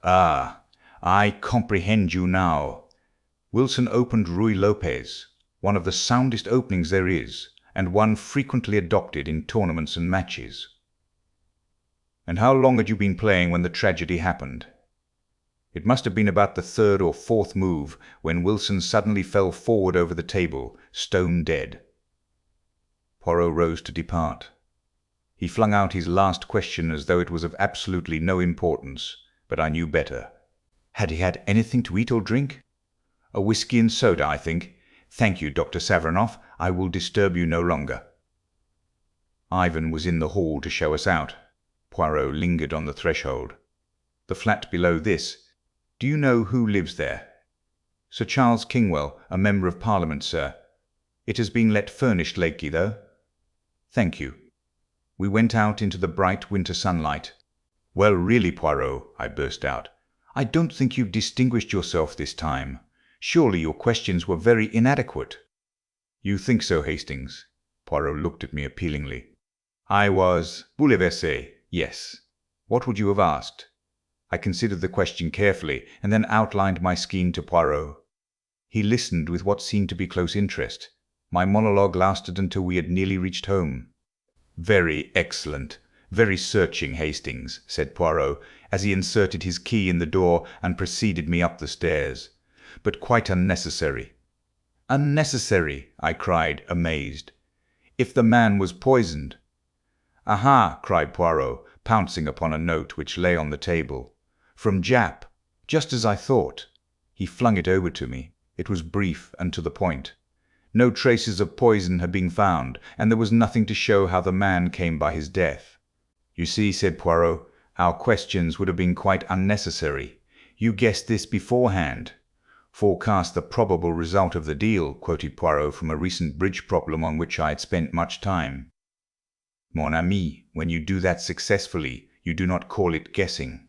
B: Ah, I comprehend you now. Wilson opened Ruy Lopez, one of the soundest openings there is, and one frequently adopted in tournaments and matches. And how long had you been playing when the tragedy happened? It must have been about the third or fourth move when Wilson suddenly fell forward over the table, stone dead. Poirot rose to depart. He flung out his last question as though it was of absolutely no importance, but I knew better. Had he had anything to eat or drink? A whiskey and soda, I think. Thank you, Dr. Savaranoff. I will disturb you no longer. Ivan was in the hall to show us out. Poirot lingered on the threshold. The flat below this. Do you know who lives there? Sir Charles Kingwell, a member of Parliament, sir. It has been let furnished lately, though. Thank you. We went out into the bright winter sunlight. Well, really, Poirot, I burst out, I don't think you've distinguished yourself this time. Surely your questions were very inadequate. You think so, Hastings? Poirot looked at me appealingly. I was bouleversé, yes. What would you have asked? I considered the question carefully, and then outlined my scheme to Poirot. He listened with what seemed to be close interest. My monologue lasted until we had nearly reached home. Very excellent, very searching, Hastings, said Poirot, as he inserted his key in the door and preceded me up the stairs. But quite unnecessary. Unnecessary, I cried, amazed. If the man was poisoned. Aha, cried Poirot, pouncing upon a note which lay on the table. From Jap, just as I thought. He flung it over to me. It was brief and to the point. No traces of poison had been found, and there was nothing to show how the man came by his death. You see, said Poirot, our questions would have been quite unnecessary. You guessed this beforehand. Forecast the probable result of the deal, quoted Poirot from a recent bridge problem on which I had spent much time. Mon ami, when you do that successfully, you do not call it guessing.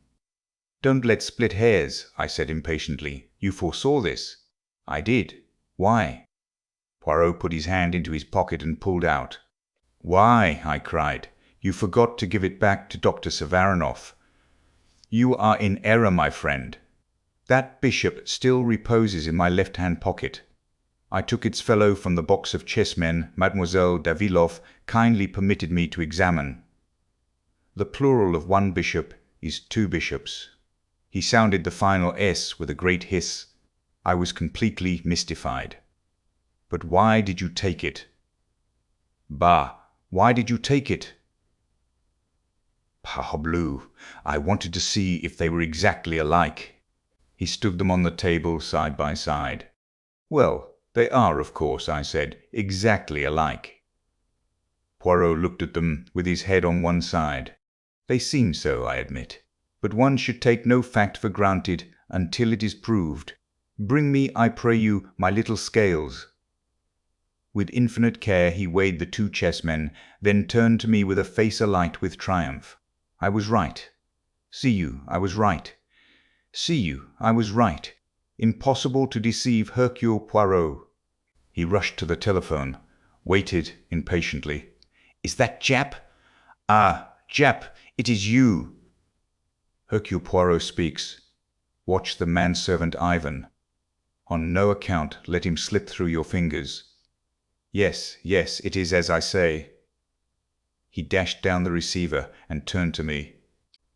B: Don't let's split hairs, I said impatiently. You foresaw this. I did. Why? Poirot put his hand into his pocket and pulled out. Why, I cried, you forgot to give it back to Dr. Savaranoff. You are in error, my friend. That bishop still reposes in my left-hand pocket. I took its fellow from the box of chessmen Mademoiselle Daviloff kindly permitted me to examine. The plural of one bishop is two bishops. He sounded the final S with a great hiss. I was completely mystified. But why did you take it? Bah, why did you take it? Parbleu, I wanted to see if they were exactly alike. He stood them on the table side by side. Well, they are, of course, I said, exactly alike. Poirot looked at them with his head on one side. They seem so, I admit. But one should take no fact for granted until it is proved. Bring me, I pray you, my little scales. With infinite care he weighed the two chessmen, then turned to me with a face alight with triumph. I was right. See you, I was right. See you, I was right. Impossible to deceive Hercule Poirot. He rushed to the telephone, waited impatiently. Is that Jap? Ah, Jap, it is you. Hercule Poirot speaks. Watch the manservant Ivan. On no account let him slip through your fingers. Yes, yes, it is as I say. He dashed down the receiver and turned to me.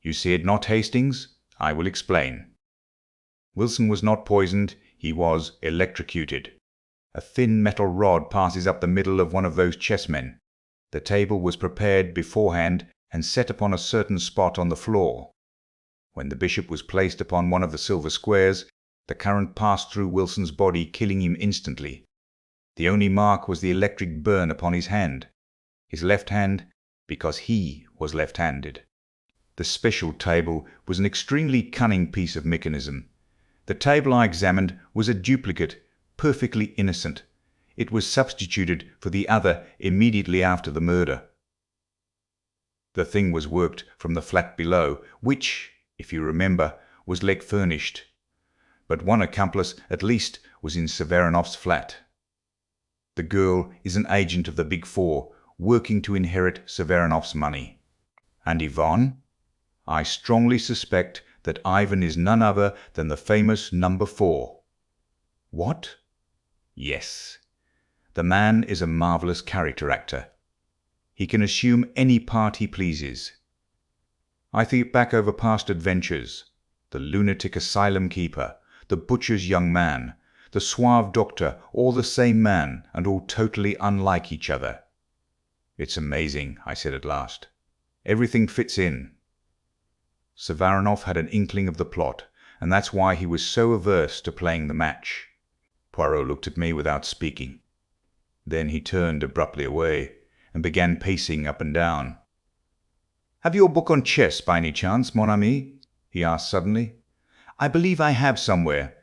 B: You see it not, Hastings? I will explain. Wilson was not poisoned, he was electrocuted. A thin metal rod passes up the middle of one of those chessmen. The table was prepared beforehand, and set upon a certain spot on the floor. When the bishop was placed upon one of the silver squares, the current passed through Wilson's body, killing him instantly. The only mark was the electric burn upon his hand. His left hand, because he was left-handed. The special table was an extremely cunning piece of mechanism. The table I examined was a duplicate, perfectly innocent. It was substituted for the other immediately after the murder. The thing was worked from the flat below, which, if you remember, was leg furnished. But one accomplice, at least, was in Severanov's flat. The girl is an agent of the Big Four, working to inherit Severanov's money. And Yvonne? I strongly suspect that Ivan is none other than the famous number 4. What? Yes. The man is a marvelous character actor. He can assume any part he pleases. I think back over past adventures. The lunatic asylum keeper, the butcher's young man, the suave doctor, all the same man, and all totally unlike each other. It's amazing, I said at last. Everything fits in. Severanov had an inkling of the plot, and that's why he was so averse to playing the match. Poirot looked at me without speaking. Then he turned abruptly away, and began pacing up and down. "Have you a book on chess by any chance, mon ami?" he asked suddenly. "I believe I have somewhere."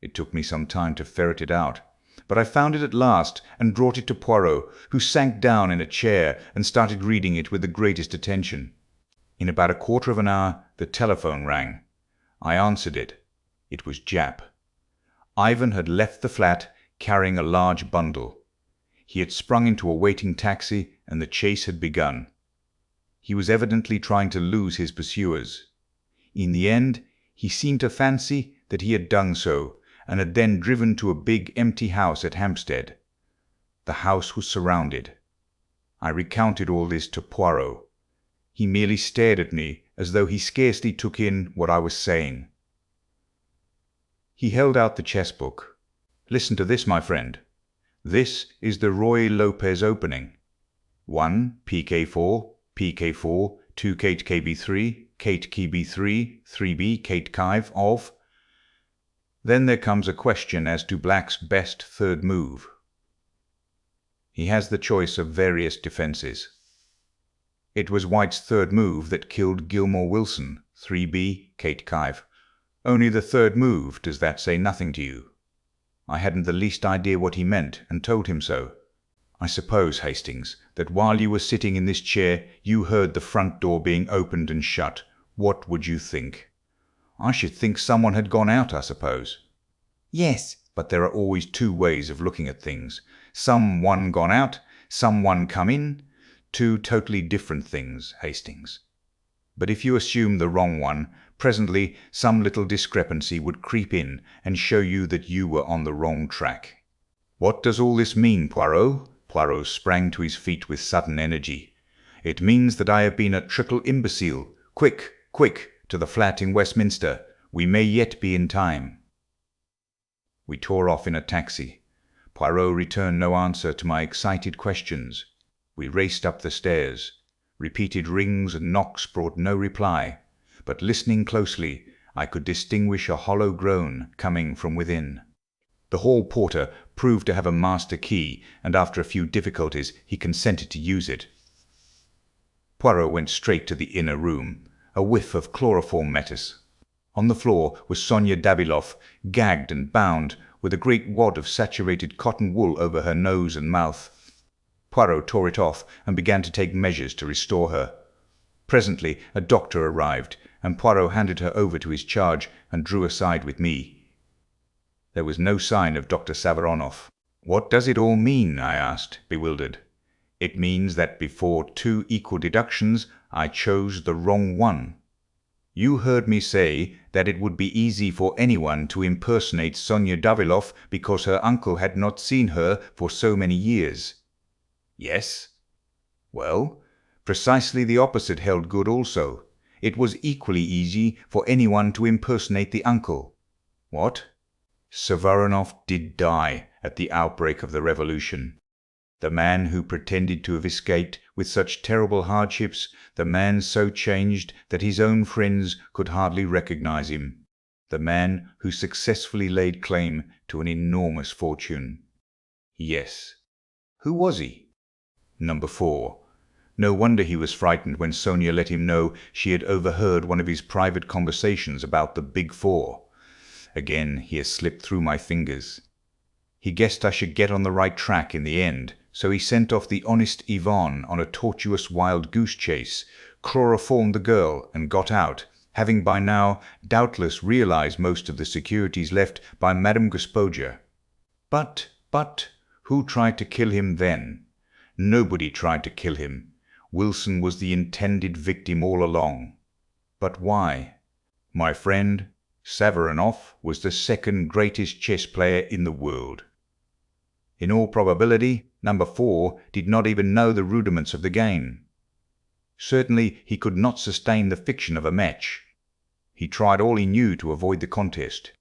B: It took me some time to ferret it out, but I found it at last and brought it to Poirot, who sank down in a chair and started reading it with the greatest attention. In about a quarter of an hour the telephone rang. I answered it. It was Japp. Ivan had left the flat carrying a large bundle. He had sprung into a waiting taxi, and the chase had begun. He was evidently trying to lose his pursuers. In the end, he seemed to fancy that he had done so, and had then driven to a big empty house at Hampstead. The house was surrounded. I recounted all this to Poirot. He merely stared at me as though he scarcely took in what I was saying. He held out the chess book. "Listen to this, my friend. This is the Roy Lopez opening. 1 PK4, PK4, 2 Kate KB3, Kate KB3, 3B Kate Kive of." Then there comes a question as to Black's best third move. He has the choice of various defenses. It was White's third move that killed Gilmore Wilson, 3B Kate Kive. Only the third move, does that say nothing to you? I hadn't the least idea what he meant, and told him so. I suppose, Hastings, that while you were sitting in this chair, you heard the front door being opened and shut. What would you think? I should think someone had gone out, I suppose.
D: Yes.
B: But there are always two ways of looking at things. Someone gone out, someone come in. Two totally different things, Hastings. But if you assume the wrong one, presently some little discrepancy would creep in and show you that you were on the wrong track. What does all this mean, Poirot? Poirot sprang to his feet with sudden energy. It means that I have been a trickle imbecile. Quick, quick, to the flat in Westminster. We may yet be in time. We tore off in a taxi. Poirot returned no answer to my excited questions. We raced up the stairs. Repeated rings and knocks brought no reply, but listening closely, I could distinguish a hollow groan coming from within. The hall porter proved to have a master key, and after a few difficulties he consented to use it. Poirot went straight to the inner room, a whiff of chloroform mattis. On the floor was Sonia Davilov, gagged and bound, with a great wad of saturated cotton wool over her nose and mouth. Poirot tore it off and began to take measures to restore her. Presently a doctor arrived, and Poirot handed her over to his charge and drew aside with me. There was no sign of Dr. Severanos. "What does it all mean?" I asked, bewildered. "It means that before two equal deductions I chose the wrong one. You heard me say that it would be easy for anyone to impersonate Sonia Davilov because her uncle had not seen her for so many years. Yes? Well, precisely the opposite held good also. It was equally easy for anyone to impersonate the uncle. What? Severanos did die at the outbreak of the revolution. The man who pretended to have escaped with such terrible hardships, the man so changed that his own friends could hardly recognize him, the man who successfully laid claim to an enormous fortune. Yes. Who was he? Number 4. No wonder he was frightened when Sonia let him know she had overheard one of his private conversations about the Big Four. Again he has slipped through my fingers. He guessed I should get on the right track in the end, so he sent off the honest Yvonne on a tortuous wild goose chase, chloroformed the girl, and got out, having by now doubtless realized most of the securities left by Madame Gospodja. But, who tried to kill him then? Nobody tried to kill him. Wilson was the intended victim all along. But why? My friend, Savarinoff was the second greatest chess player in the world. In all probability, number 4 did not even know the rudiments of the game. Certainly he could not sustain the fiction of a match. He tried all he knew to avoid the contest.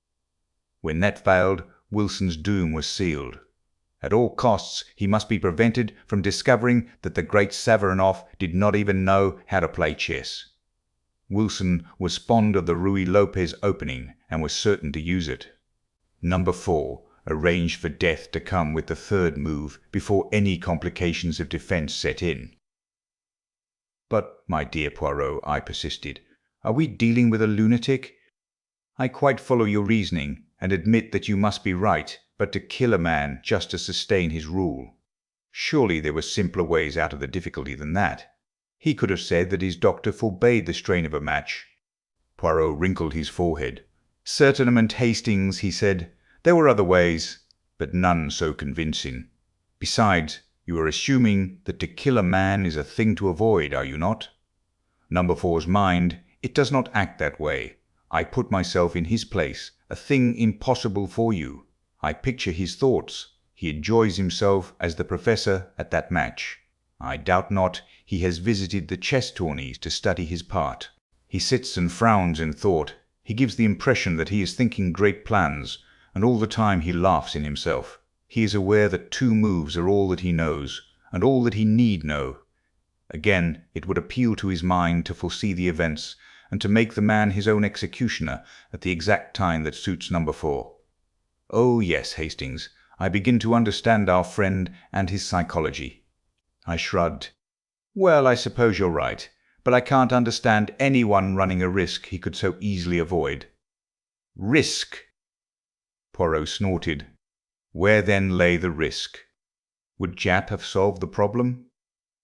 B: When that failed, Wilson's doom was sealed. At all costs he must be prevented from discovering that the great Savarinoff did not even know how to play chess. Wilson was fond of the Ruy Lopez opening and was certain to use it. Number 4 arranged for death to come with the third move before any complications of defense set in. But, my dear Poirot, I persisted, are we dealing with a lunatic? I quite follow your reasoning and admit that you must be right, but to kill a man just to sustain his rule. Surely there were simpler ways out of the difficulty than that. He could have said that his doctor forbade the strain of a match. Poirot wrinkled his forehead. Certainly, and Hastings, he said, there were other ways, but none so convincing. Besides, you are assuming that to kill a man is a thing to avoid, are you not? Number 4's mind, it does not act that way. I put myself in his place, a thing impossible for you. I picture his thoughts. He enjoys himself as the professor at that match. I doubt not he has visited the chess tourneys to study his part. He sits and frowns in thought. He gives the impression that he is thinking great plans, and all the time he laughs in himself. He is aware that 2 moves are all that he knows, and all that he need know. Again, it would appeal to his mind to foresee the events, and to make the man his own executioner at the exact time that suits number 4. Oh yes, Hastings, I begin to understand our friend and his psychology. I shrugged. Well, I suppose you're right, but I can't understand anyone running a risk he could so easily avoid. Risk! Poirot snorted. Where then lay the risk? Would Japp have solved the problem?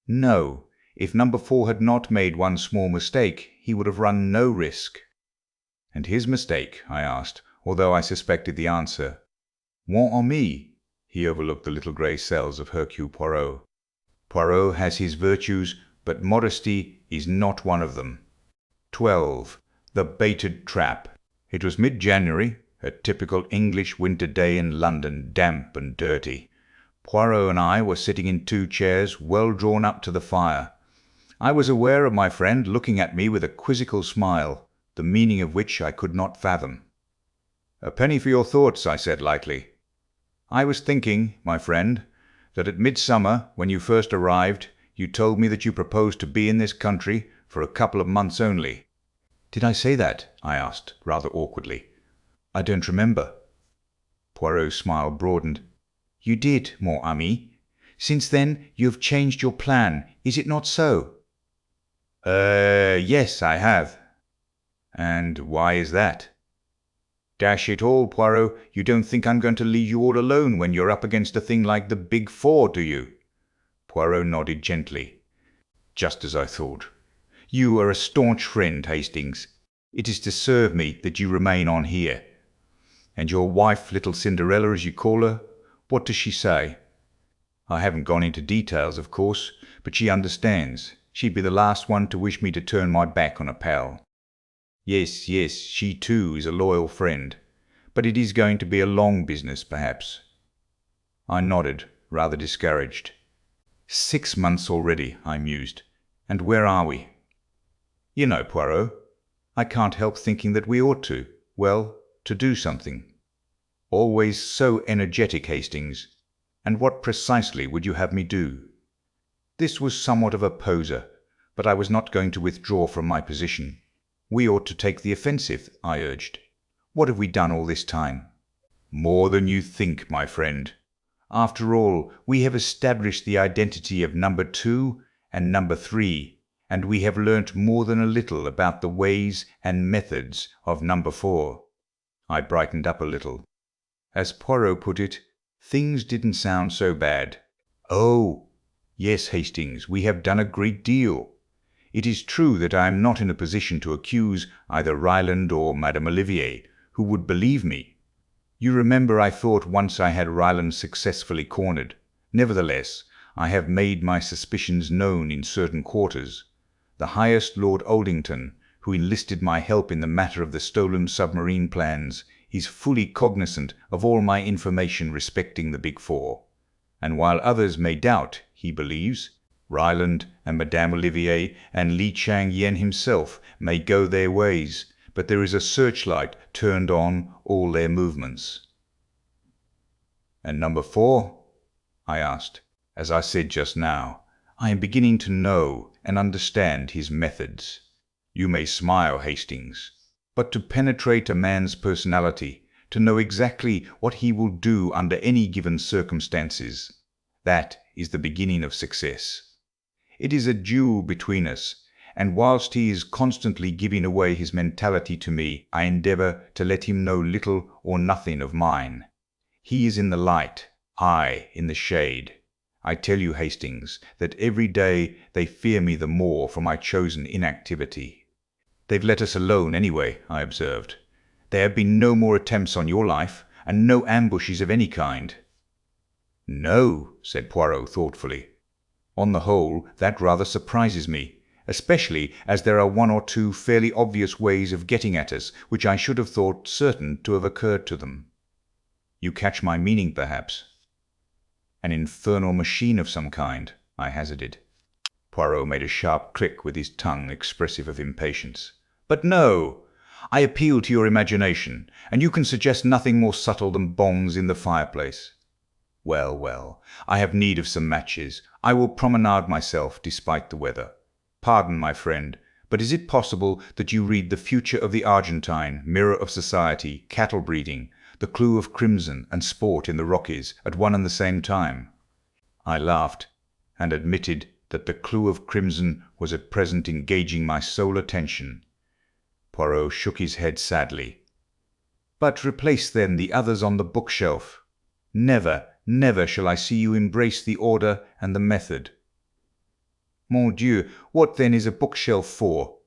B: No. If number 4 had not made one small mistake, he would have run no risk. And his mistake, I asked, although I suspected the answer. What on me? He overlooked the little grey cells of Hercule Poirot. Poirot has his virtues, but modesty is not one of them. 12. The baited trap. It was mid-January, a typical English winter day in London, damp and dirty. Poirot and I were sitting in 2 chairs, well drawn up to the fire. I was aware of my friend looking at me with a quizzical smile, the meaning of which I could not fathom. A penny for your thoughts, I said lightly. I was thinking, my friend, that at midsummer, when you first arrived, you told me that you proposed to be in this country for a couple of months only. Did I say that? I asked, rather awkwardly. I don't remember. Poirot's smile broadened. You did, mon ami. Since then you have changed your plan, is it not so? Yes, I have. And why is that? Dash it all, Poirot, you don't think I'm going to leave you all alone when you're up against a thing like the Big Four, do you? Poirot nodded gently. Just as I thought. You are a staunch friend, Hastings. It is to serve me that you remain on here. And your wife, little Cinderella, as you call her, what does she say? I haven't gone into details, of course, but she understands. She'd be the last one to wish me to turn my back on a pal. Yes, she too is a loyal friend, but it is going to be a long business, perhaps. I nodded, rather discouraged. 6 months already, I mused. And where are we? You know, Poirot, I can't help thinking that we ought to do something. Always so energetic, Hastings. And what precisely would you have me do?" This was somewhat of a poser, but I was not going to withdraw from my position. "We ought to take the offensive," I urged. "What have we done all this time?" "More than you think, my friend. After all, we have established the identity of number 2 and number 3, and we have learnt more than a little about the ways and methods of number 4. I brightened up a little. As Poirot put it, things didn't sound so bad. "Oh, yes, Hastings, we have done a great deal. It is true that I am not in a position to accuse either Ryland or Madame Olivier, who would believe me. You remember I thought once I had Ryland successfully cornered. Nevertheless, I have made my suspicions known in certain quarters. The highest Lord Aldington, who enlisted my help in the matter of the stolen submarine plans, is fully cognizant of all my information respecting the Big Four. And while others may doubt, he believes, Ryland and Madame Olivier and Li Chang Yen himself may go their ways, but there is a searchlight turned on all their movements." "And number 4? I asked. "As I said just now, I am beginning to know and understand his methods. You may smile, Hastings, but to penetrate a man's personality, to know exactly what he will do under any given circumstances, that is the beginning of success. It is a duel between us, and whilst he is constantly giving away his mentality to me, I endeavour to let him know little or nothing of mine. He is in the light, I in the shade. I tell you, Hastings, that every day they fear me the more for my chosen inactivity." "They've let us alone anyway," I observed. "There have been no more attempts on your life, and no ambushes of any kind." "No," said Poirot thoughtfully. "On the whole, that rather surprises me, especially as there are one or two fairly obvious ways of getting at us which I should have thought certain to have occurred to them. You catch my meaning, perhaps?" "An infernal machine of some kind," I hazarded. Poirot made a sharp click with his tongue expressive of impatience. "But no! I appeal to your imagination, and you can suggest nothing more subtle than bongs in the fireplace. Well, well, I have need of some matches. I will promenade myself despite the weather. Pardon, my friend, but is it possible that you read The Future of the Argentine, Mirror of Society, Cattle Breeding, The Clue of Crimson, and Sport in the Rockies at one and the same time?" I laughed, and admitted that The Clue of Crimson was at present engaging my sole attention. Poirot shook his head sadly. "But replace then the others on the bookshelf. Never, never shall I see you embrace the order and the method." "Mon Dieu, what then is a bookshelf for?"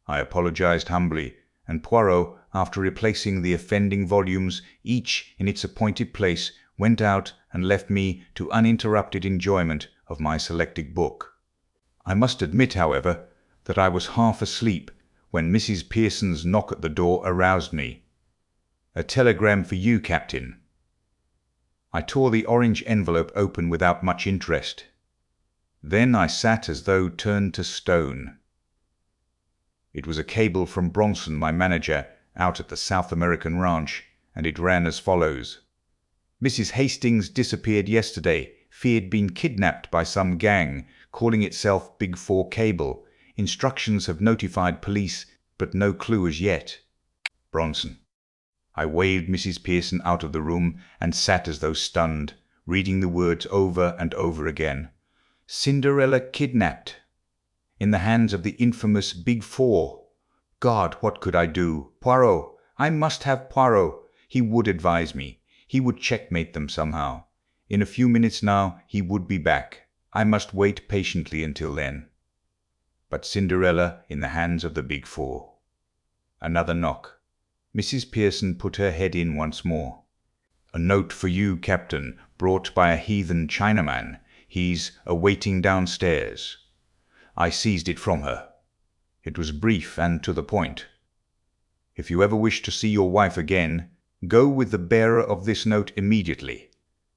B: I apologized humbly, and Poirot, after replacing the offending volumes, each in its appointed place, went out and left me to uninterrupted enjoyment of my selected book. I must admit, however, that I was half asleep when Mrs. Pearson's knock at the door aroused me. "A telegram for you, Captain." I tore the orange envelope open without much interest. Then I sat as though turned to stone. It was a cable from Bronson, my manager, out at the South American ranch, and it ran as follows: "Mrs. Hastings disappeared yesterday, feared being kidnapped by some gang, calling itself Big Four Cable. Instructions have notified police, but no clue as yet. Bronson." I waved Mrs. Pearson out of the room and sat as though stunned, reading the words over and over again. Cinderella kidnapped. In the hands of the infamous Big Four. God, what could I do? Poirot. I must have Poirot. He would advise me. He would checkmate them somehow. In a few minutes now he would be back. I must wait patiently until then. But Cinderella in the hands of the Big Four. Another knock. Mrs. Pearson put her head in once more. "A note for you, Captain, brought by a heathen Chinaman. He's awaiting downstairs." I seized it from her. It was brief and to the point. "If you ever wish to see your wife again, go with the bearer of this note immediately.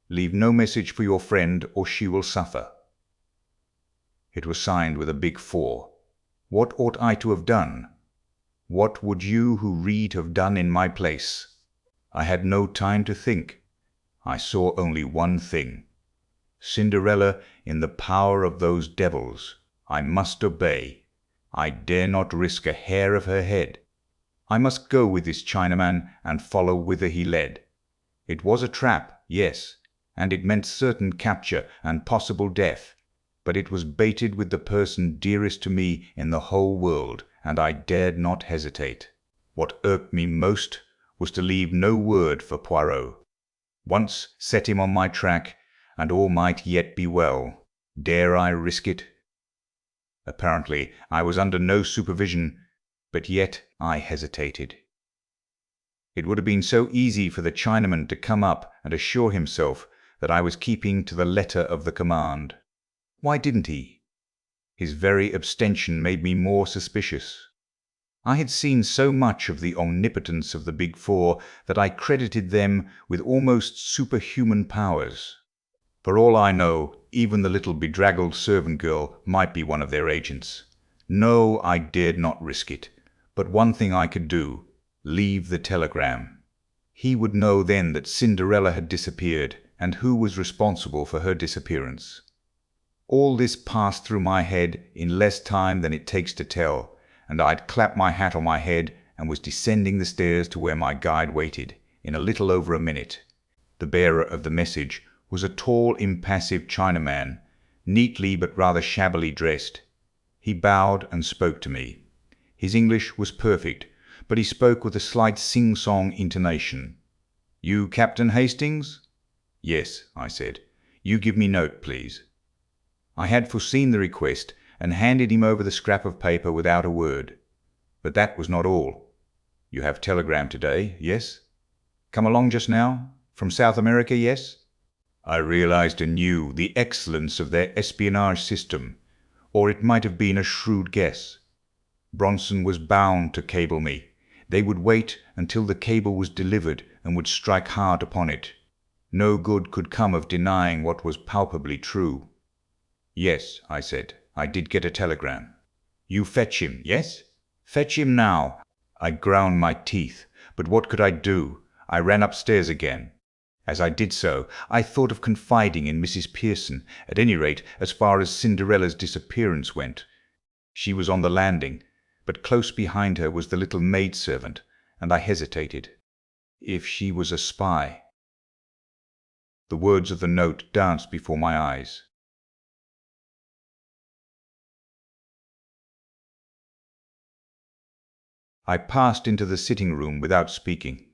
B: Leave no message for your friend, or she will suffer." It was signed with a big 4. What ought I to have done? What would you who read have done in my place? I had no time to think. I saw only one thing. Cinderella, in the power of those devils, I must obey. I dare not risk a hair of her head. I must go with this Chinaman and follow whither he led. It was a trap, yes, and it meant certain capture and possible death, but it was baited with the person dearest to me in the whole world, and I dared not hesitate. What irked me most was to leave no word for Poirot. Once set him on my track, and all might yet be well. Dare I risk it? Apparently I was under no supervision, but yet I hesitated. It would have been so easy for the Chinaman to come up and assure himself that I was keeping to the letter of the command. Why didn't he? His very abstention made me more suspicious. I had seen so much of the omnipotence of the Big Four that I credited them with almost superhuman powers. For all I know, even the little bedraggled servant girl might be one of their agents. No, I dared not risk it. But one thing I could do: leave the telegram. He would know then that Cinderella had disappeared, and who was responsible for her disappearance. All this passed through my head in less time than it takes to tell, and I'd clapped my hat on my head and was descending the stairs to where my guide waited, in a little over a minute. The bearer of the message was a tall, impassive Chinaman, neatly but rather shabbily dressed. He bowed and spoke to me. His English was perfect, but he spoke with a slight sing-song intonation. "You Captain Hastings?" "Yes," I said. "You give me note, please." I had foreseen the request, and handed him over the scrap of paper without a word. But that was not all. "You have telegram today, yes? Come along just now? From South America, yes?" I realized anew the excellence of their espionage system, or it might have been a shrewd guess. Bronson was bound to cable me. They would wait until the cable was delivered and would strike hard upon it. No good could come of denying what was palpably true. "Yes," I said, "I did get a telegram." "You fetch him, yes? Fetch him now." I ground my teeth, but what could I do? I ran upstairs again. As I did so, I thought of confiding in Mrs. Pearson, at any rate as far as Cinderella's disappearance went. She was on the landing, but close behind her was the little maidservant, and I hesitated. If she was a spy? The words of the note danced before my eyes. I passed into the sitting-room without speaking.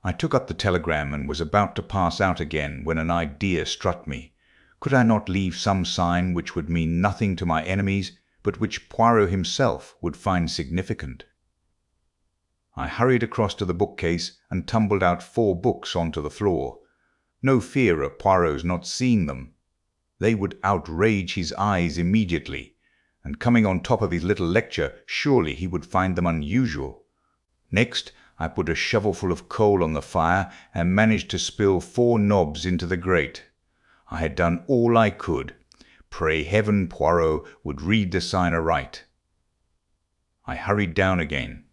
B: I took up the telegram and was about to pass out again when an idea struck me. Could I not leave some sign which would mean nothing to my enemies, but which Poirot himself would find significant? I hurried across to the bookcase and tumbled out 4 books onto the floor. No fear of Poirot's not seeing them. They would outrage his eyes immediately, and coming on top of his little lecture, surely he would find them unusual. Next, I put a shovelful of coal on the fire and managed to spill 4 knobs into the grate. I had done all I could. Pray heaven Poirot would read the sign aright. I hurried down again.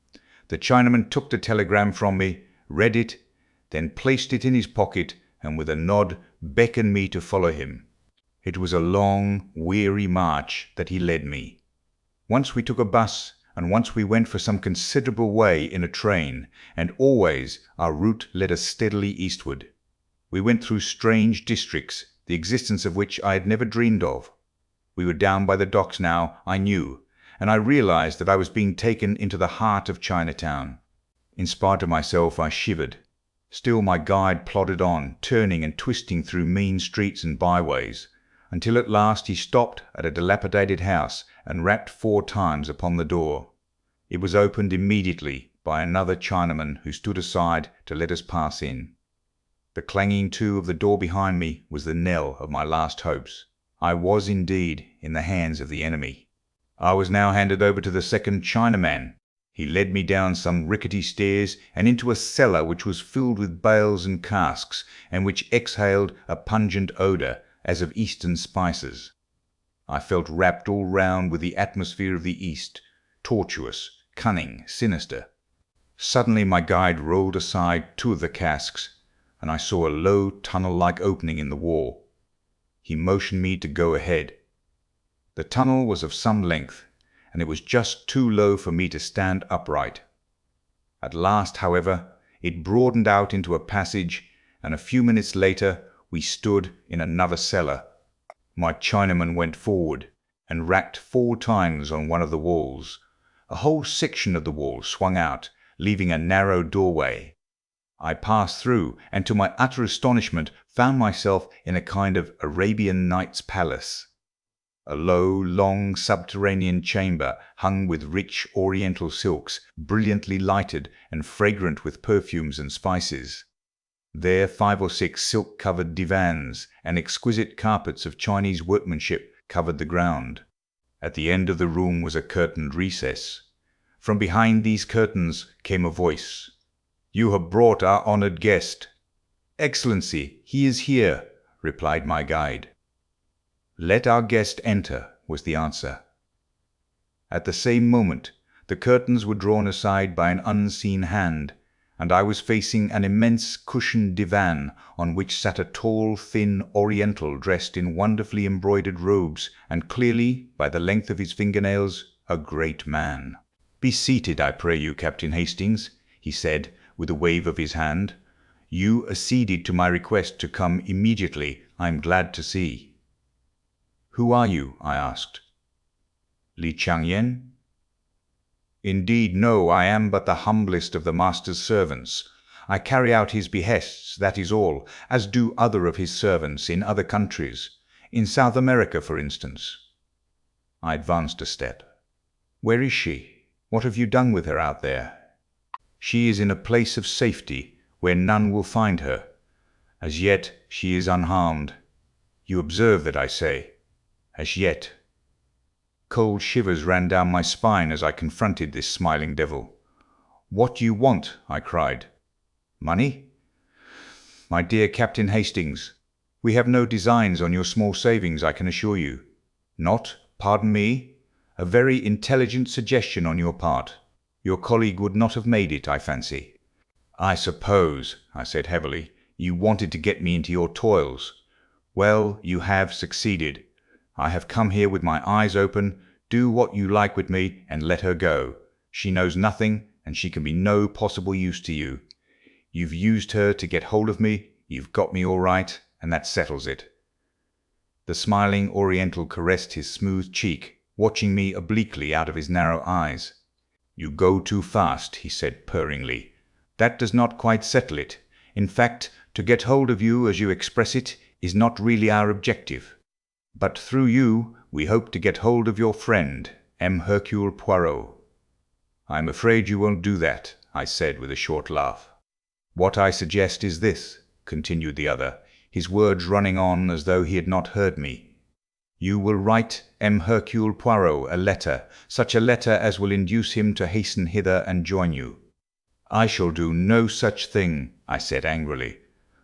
B: The Chinaman took the telegram from me, read it, then placed it in his pocket, and with a nod beckoned me to follow him. It was a long, weary march that he led me. Once we took a bus, and once we went for some considerable way in a train, and always our route led us steadily eastward. We went through strange districts, the existence of which I had never dreamed of. We were down by the docks now, I knew, and I realized that I was being taken into the heart of Chinatown. In spite of myself, I shivered. Still my guide plodded on, turning and twisting through mean streets and byways, until at last he stopped at a dilapidated house and rapped 4 times upon the door. It was opened immediately by another Chinaman who stood aside to let us pass in. The clanging to of the door behind me was the knell of my last hopes. I was indeed in the hands of the enemy. I was now handed over to the second Chinaman. He led me down some rickety stairs and into a cellar which was filled with bales and casks, and which exhaled a pungent odour as of Eastern spices. I felt wrapped all round with the atmosphere of the East, tortuous, cunning, sinister. Suddenly my guide rolled aside 2 of the casks, and I saw a low tunnel-like opening in the wall. He motioned me to go ahead. The tunnel was of some length, and it was just too low for me to stand upright. At last, however, it broadened out into a passage, and a few minutes later we stood in another cellar. My Chinaman went forward and rapped 4 times on one of the walls. A whole section of the wall swung out, leaving a narrow doorway. I passed through, and to my utter astonishment found myself in a kind of Arabian Nights palace. A low, long subterranean chamber hung with rich oriental silks, brilliantly lighted and fragrant with perfumes and spices. There 5 or 6 silk-covered divans and exquisite carpets of Chinese workmanship covered the ground. At the end of the room was a curtained recess. From behind these curtains came a voice. "You have brought our honored guest." "Excellency, he is here," replied my guide. "Let our guest enter," was the answer. At the same moment, the curtains were drawn aside by an unseen hand, and I was facing an immense cushioned divan on which sat a tall, thin Oriental dressed in wonderfully embroidered robes, and clearly, by the length of his fingernails, a great man. "Be seated, I pray you, Captain Hastings," he said, with a wave of his hand. "You acceded to my request to come immediately, I am glad to see." "Who are you?" I asked. "Li Changyen?" "Indeed, no, I am but the humblest of the master's servants. I carry out his behests, that is all, as do other of his servants in other countries, in South America, for instance." I advanced a step. "Where is she? What have you done with her out there?" "She is in a place of safety, where none will find her. As yet she is unharmed. You observe that I say, as yet." Cold shivers ran down my spine as I confronted this smiling devil. "What do you want?" I cried. "Money?" "My dear Captain Hastings, we have no designs on your small savings, I can assure you. Not, pardon me, a very intelligent suggestion on your part. Your colleague would not have made it, I fancy." "I suppose," I said heavily, "you wanted to get me into your toils. Well, you have succeeded. I have come here with my eyes open. Do what you like with me, and let her go. She knows nothing, and she can be no possible use to you. You've used her to get hold of me, you've got me all right, and that settles it." The smiling Oriental caressed his smooth cheek, watching me obliquely out of his narrow eyes. "You go too fast," he said purringly. "That does not quite settle it. In fact, to get hold of you, as you express it, is not really our objective. But through you, we hope to get hold of your friend, M. Hercule Poirot." "I am afraid you won't do that," I said with a short laugh. "What I suggest is this," continued the other, his words running on as though he had not heard me. "You will write M. Hercule Poirot a letter, such a letter as will induce him to hasten hither and join you." "I shall do no such thing," I said angrily.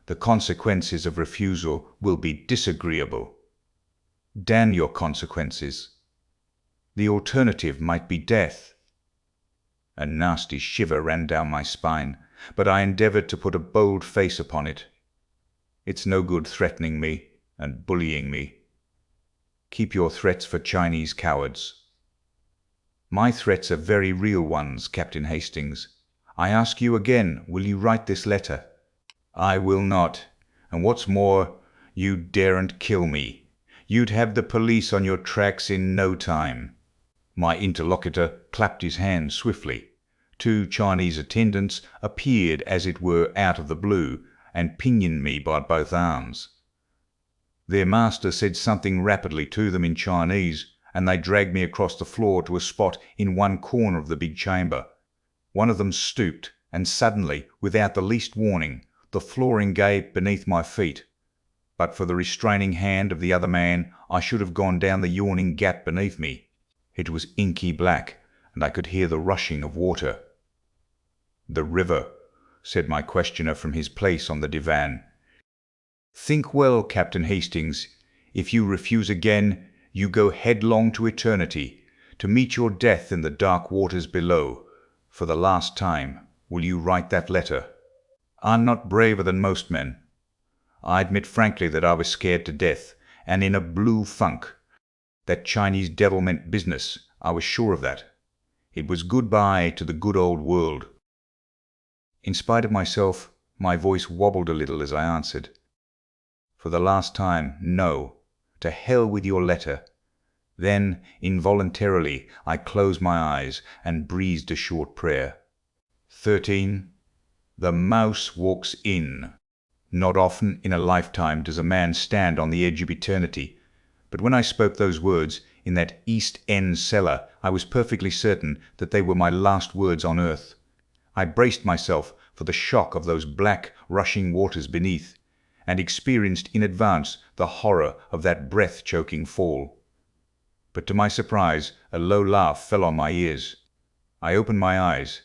B: "The consequences of refusal will be disagreeable." "Damn your consequences. The alternative might be death." A nasty shiver ran down my spine, but I endeavored to put a bold face upon it. "It's no good threatening me and bullying me. Keep your threats for Chinese cowards." "My threats are very real ones, Captain Hastings. I ask you again, will you write this letter?" "I will not. And what's more, you daren't kill me. You'd have the police on your tracks in no time." My interlocutor clapped his hands swiftly. 2 Chinese attendants appeared as it were out of the blue, and pinioned me by both arms. Their master said something rapidly to them in Chinese, and they dragged me across the floor to a spot in one corner of the big chamber. One of them stooped, and suddenly, without the least warning, the flooring gave beneath my feet. But for the restraining hand of the other man, I should have gone down the yawning gap beneath me. It was inky black, and I could hear the rushing of water. "The river," said my questioner from his place on the divan. "Think well, Captain Hastings. If you refuse again, you go headlong to eternity, to meet your death in the dark waters below. For the last time, will you write that letter?" "I'm not braver than most men. I admit frankly that I was scared to death, and in a blue funk. That Chinese devil meant business. I was sure of that. It was goodbye to the good old world. In spite of myself, my voice wobbled a little as I answered. For the last time, no. To hell with your letter. Then, involuntarily, I closed my eyes and breathed a short prayer. 13. The mouse walks in. Not often in a lifetime does a man stand on the edge of eternity. But when I spoke those words, in that East End cellar, I was perfectly certain that they were my last words on earth. I braced myself for the shock of those black, rushing waters beneath, and experienced in advance the horror of that breath-choking fall. But to my surprise, a low laugh fell on my ears. I opened my eyes.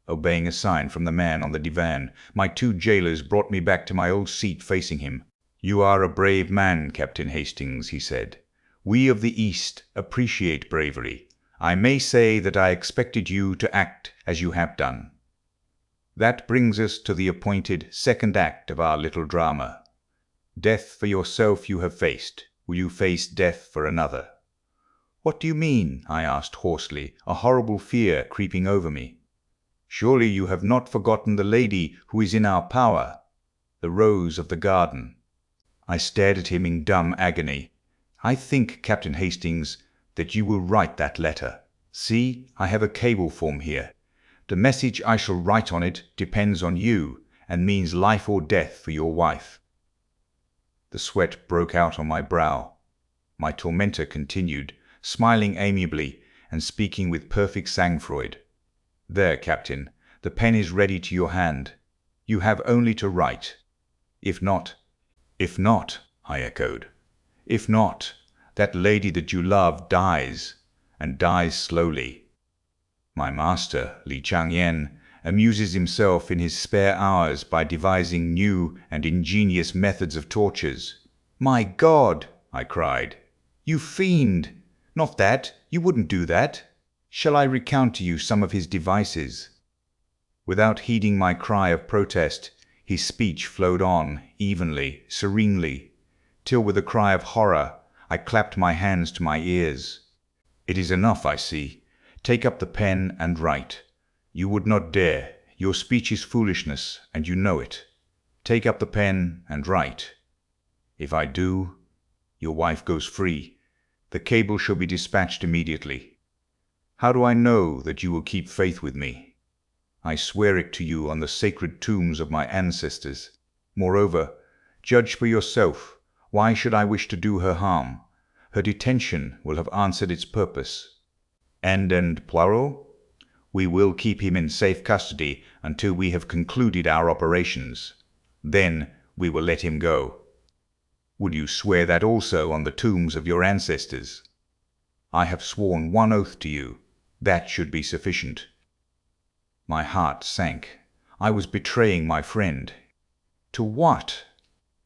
B: Obeying a sign from the man on the divan, my two jailers brought me back to my old seat facing him. "You are a brave man, Captain Hastings," he said. "We of the East appreciate bravery. I may say that I expected you to act as you have done. That brings us to the appointed second act of our little drama. Death for yourself you have faced. Will you face death for another?" "What do you mean?" I asked hoarsely, a horrible fear creeping over me. "Surely you have not forgotten the lady who is in our power, the rose of the garden." I stared at him in dumb agony. "I think, Captain Hastings, that you will write that letter. See, I have a cable form here. The message I shall write on it depends on you, and means life or death for your wife." The sweat broke out on my brow. My tormentor continued, smiling amiably and speaking with perfect sang-froid. "There, Captain, the pen is ready to your hand. You have only to write. If not—" "If not," I echoed. "If not, that lady that you love dies, and dies slowly. My master, Li Changyen, amuses himself in his spare hours by devising new and ingenious methods of tortures." "My God!" I cried. "You fiend! Not that! You wouldn't do that! Shall I recount to you some of his devices?" Without heeding my cry of protest, his speech flowed on, evenly, serenely, till with a cry of horror, I clapped my hands to my ears. "It is enough, I see. Take up the pen and write. You would not dare. Your speech is foolishness, and you know it. Take up the pen and write. If I do, your wife goes free. The cable shall be dispatched immediately. How do I know that you will keep faith with me? I swear it to you on the sacred tombs of my ancestors. Moreover, judge for yourself. Why should I wish to do her harm? Her detention will have answered its purpose. And Poirot? We will keep him in safe custody until we have concluded our operations. Then we will let him go. Will you swear that also on the tombs of your ancestors?" "I have sworn one oath to you. That should be sufficient." My heart sank. I was betraying my friend. To what?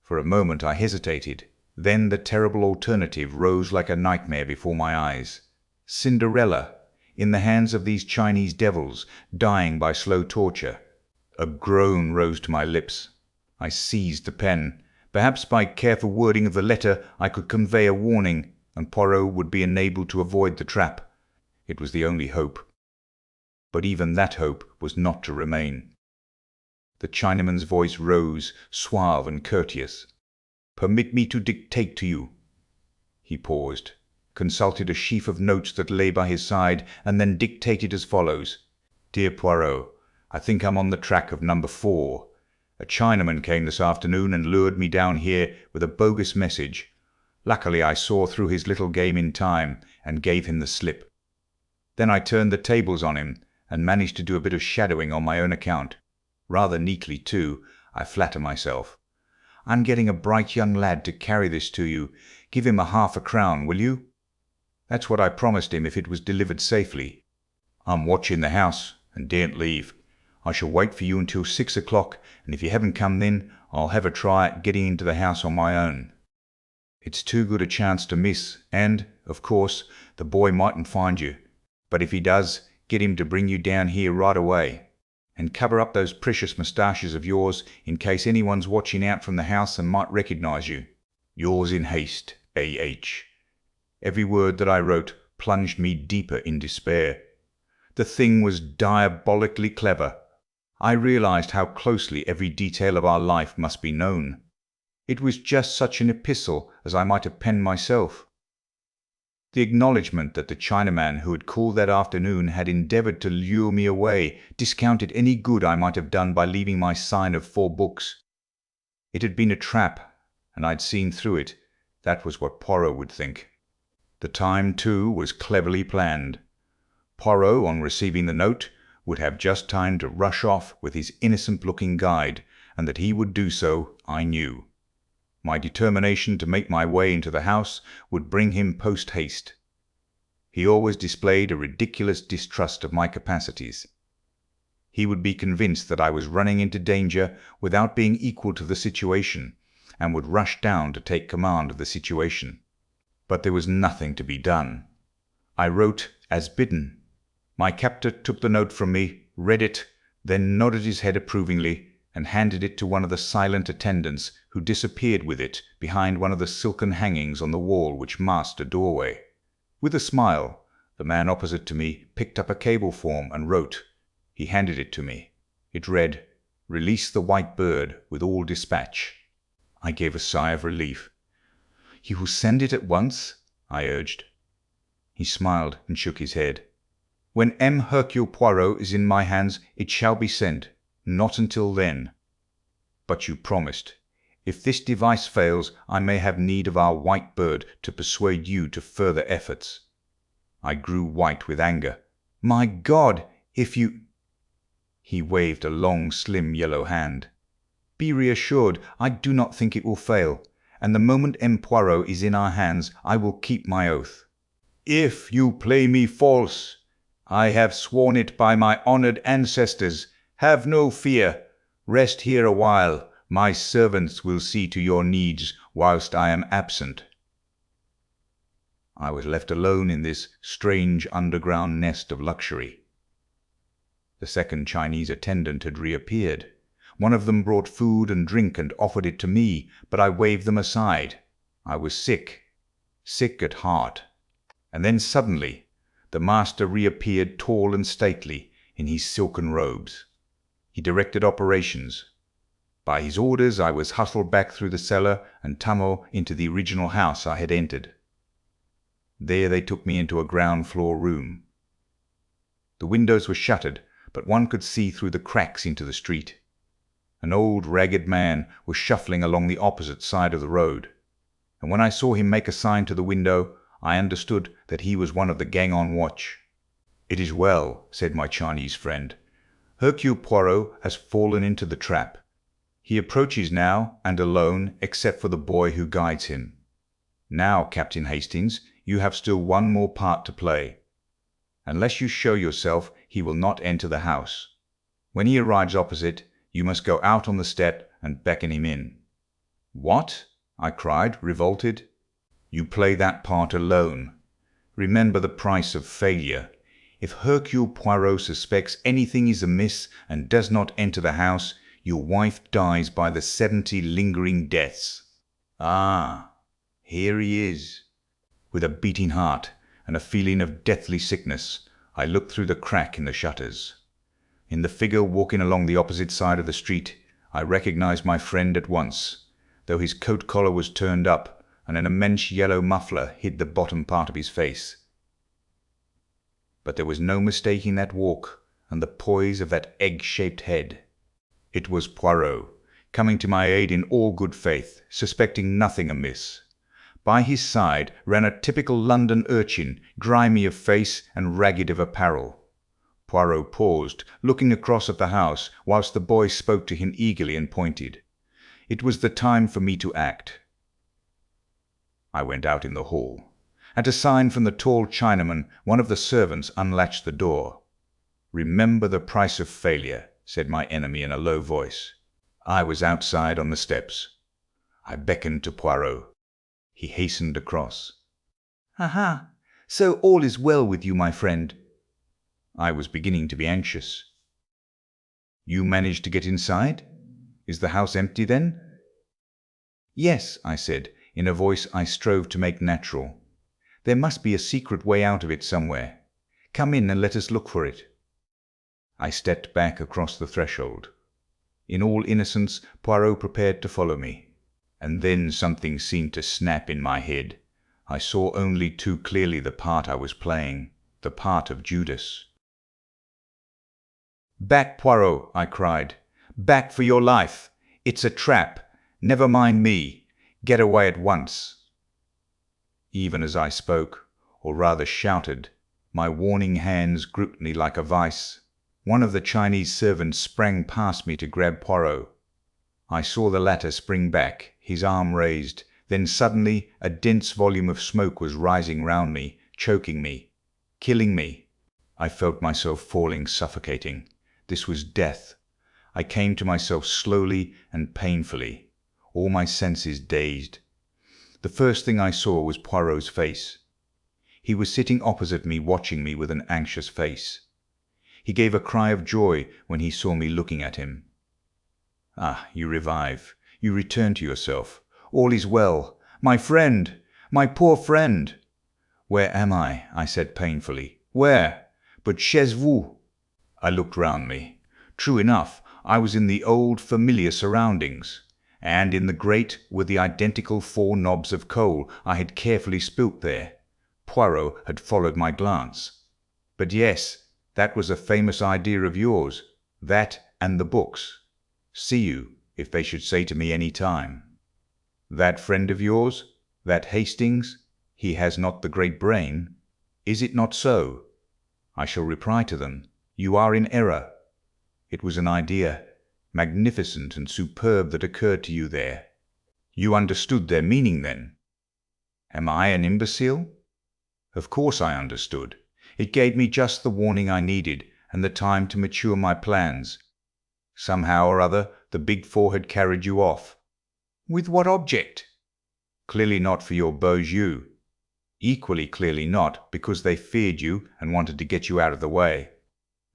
B: For a moment I hesitated. Then the terrible alternative rose like a nightmare before my eyes. Cinderella, in the hands of these Chinese devils, dying by slow torture. A groan rose to my lips. I seized the pen. Perhaps by careful wording of the letter I could convey a warning, and Poirot would be enabled to avoid the trap. It was the only hope. But even that hope was not to remain. The Chinaman's voice rose, suave and courteous. "Permit me to dictate to you." He paused, consulted a sheaf of notes that lay by his side, and then dictated as follows. "Dear Poirot, I think I'm on the track of number 4. A Chinaman came this afternoon and lured me down here with a bogus message. Luckily I saw through his little game in time and gave him the slip. Then I turned the tables on him and managed to do a bit of shadowing on my own account. Rather neatly, too, I flatter myself. I'm getting a bright young lad to carry this to you. Give him £half-a-crown, will you? That's what I promised him if it was delivered safely. I'm watching the house and daren't leave. I shall wait for you until 6 o'clock, and if you haven't come then, I'll have a try at getting into the house on my own. It's too good a chance to miss, and, of course, the boy mightn't find you. But if he does, get him to bring you down here right away. And cover up those precious moustaches of yours in case anyone's watching out from the house and might recognize you. Yours in haste, A.H. Every word that I wrote plunged me deeper in despair. The thing was diabolically clever. I realized how closely every detail of our life must be known. It was just such an epistle as I might have penned myself. The acknowledgment that the Chinaman who had called that afternoon had endeavored to lure me away discounted any good I might have done by leaving my sign of 4 books. It had been a trap, and I'd seen through it. That was what Poirot would think. The time, too, was cleverly planned. Poirot, on receiving the note, would have just time to rush off with his innocent-looking guide, and that he would do so, I knew. My determination to make my way into the house would bring him post-haste. He always displayed a ridiculous distrust of my capacities. He would be convinced that I was running into danger without being equal to the situation, and would rush down to take command of the situation. But there was nothing to be done. I wrote as bidden. My captor took the note from me, read it, then nodded his head approvingly, and handed it to one of the silent attendants, who disappeared with it behind one of the silken hangings on the wall which masked a doorway. With a smile, the man opposite to me picked up a cable form and wrote. He handed it to me. It read, "Release the white bird with all dispatch." I gave a sigh of relief. "You will send it at once?" I urged. He smiled and shook his head. "When M. Hercule Poirot is in my hands, it shall be sent. Not until then. But you promised. If this device fails, I may have need of our white bird to persuade you to further efforts." I grew white with anger. "My God, if you—" He waved a long, slim yellow hand. "Be reassured, I do not think it will fail, and the moment M. Poirot is in our hands, I will keep my oath." "If you play me false, I have sworn it by my honored ancestors. Have no fear. Rest here a while. My servants will see to your needs whilst I am absent." I was left alone in this strange underground nest of luxury. The second Chinese attendant had reappeared. One of them brought food and drink and offered it to me, but I waved them aside. I was sick at heart. And then suddenly the master reappeared, tall and stately, in his silken robes. He directed operations. By his orders I was hustled back through the cellar and tunnel into the original house I had entered. There they took me into a ground-floor room. The windows were shuttered, but one could see through the cracks into the street. An old ragged man was shuffling along the opposite side of the road, and when I saw him make a sign to the window, I understood that he was one of the gang on watch. "It is well," said my Chinese friend. "Hercule Poirot has fallen into the trap. He approaches now, and alone, except for the boy who guides him. Now, Captain Hastings, you have still one more part to play. Unless you show yourself, he will not enter the house. When he arrives opposite, you must go out on the step and beckon him in." "What?" I cried, revolted. "You play that part alone. Remember the price of failure. If Hercule Poirot suspects anything is amiss and does not enter the house, your wife dies by the 70 lingering deaths. Ah, here he is." With a beating heart and a feeling of deathly sickness, I looked through the crack in the shutters. In the figure walking along the opposite side of the street, I recognized my friend at once, though his coat collar was turned up and an immense yellow muffler hid the bottom part of his face. But there was no mistaking that walk and the poise of that egg-shaped head. It was Poirot, coming to my aid in all good faith, suspecting nothing amiss. By his side ran a typical London urchin, grimy of face and ragged of apparel. Poirot paused, looking across at the house, whilst the boy spoke to him eagerly and pointed. It was the time for me to act. I went out in the hall. At a sign from the tall Chinaman, one of the servants unlatched the door. "Remember the price of failure," said my enemy in a low voice. I was outside on the steps. I beckoned to Poirot. He hastened across. "Aha! So all is well with you, my friend." I was beginning to be anxious. "You managed to get inside? Is the house empty then?" "Yes," I said. in a voice I strove to make natural. "There must be a secret way out of it somewhere. Come in and let us look for it." I stepped back across the threshold. In all innocence, Poirot prepared to follow me. And then something seemed to snap in my head. I saw only too clearly the part I was playing, the part of Judas. "Back, Poirot!" I cried. "Back for your life! It's a trap! Never mind me! Get away at once!" Even as I spoke, or rather shouted, my warning hands gripped me like a vice. One of the Chinese servants sprang past me to grab Poirot. I saw the latter spring back, his arm raised. Then suddenly a dense volume of smoke was rising round me, choking me, killing me. I felt myself falling, suffocating. This was death. I came to myself slowly and painfully, all my senses dazed. The first thing I saw was Poirot's face. He was sitting opposite me, watching me with an anxious face. He gave a cry of joy when he saw me looking at him. "Ah, you revive. You return to yourself. All is well. My friend! My poor friend!" "Where am I?" I said painfully. "Where? But chez vous." I looked round me. True enough, I was in the old familiar surroundings, and in the grate were the identical 4 knobs of coal I had carefully spilt there. Poirot had followed my glance. But yes, that was a famous idea of yours, that and the books. See you, if they should say to me any time, "That friend of yours, that Hastings, he has not the great brain. Is it not so?" I shall reply to them, "You are in error. It was an idea, magnificent and superb, that occurred to you there. You understood their meaning then." Am I an imbecile? Of course I understood. It gave me just the warning I needed, and the time to mature my plans. Somehow or other, the Big Four had carried you off. With what object? Clearly not for your beaux yeux. Equally clearly not because they feared you and wanted to get you out of the way.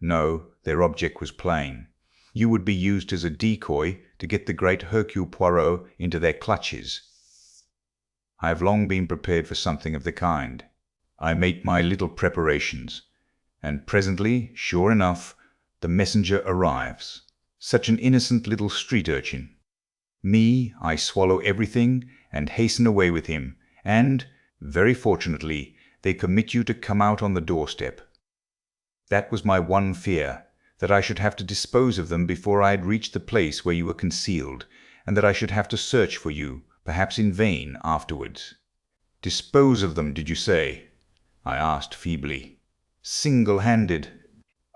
B: No, their object was plain. You would be used as a decoy to get the great Hercule Poirot into their clutches. I have long been prepared for something of the kind. I made my little preparations, and presently, sure enough, the messenger arrives. Such an innocent little street urchin. Me, I swallow everything and hasten away with him, and, very fortunately, they permit you to come out on the doorstep. That was my one fear, that I should have to dispose of them before I had reached the place where you were concealed, and that I should have to search for you, perhaps in vain, afterwards. "Dispose of them, did you say?" I asked feebly. "Single-handed."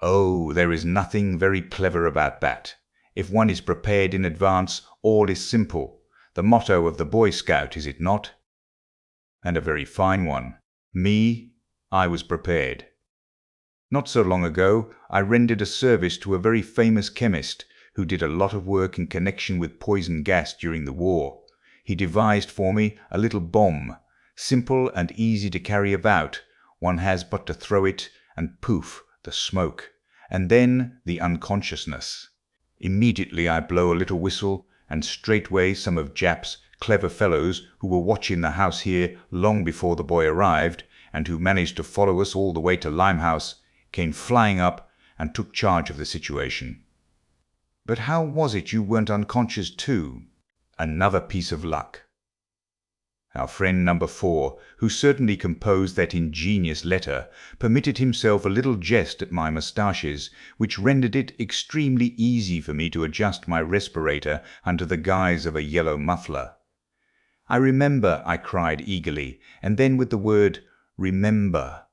B: "Oh, there is nothing very clever about that. If one is prepared in advance, all is simple. The motto of the Boy Scout, is it not? And a very fine one. Me, I was prepared. Not so long ago, I rendered a service to a very famous chemist who did a lot of work in connection with poison gas during the war. He devised for me a little bomb, simple and easy to carry about. One has but to throw it, and poof, the smoke, and then the unconsciousness. Immediately I blow a little whistle, and straightway some of Jap's clever fellows who were watching the house here long before the boy arrived, and who managed to follow us all the way to Limehouse, came flying up and took charge of the situation. But how was it you weren't unconscious too? Another piece of luck. Our friend number 4, who certainly composed that ingenious letter, permitted himself a little jest at my moustaches, which rendered it extremely easy for me to adjust my respirator under the guise of a yellow muffler. "I remember," I cried eagerly, and then with the word "remember,"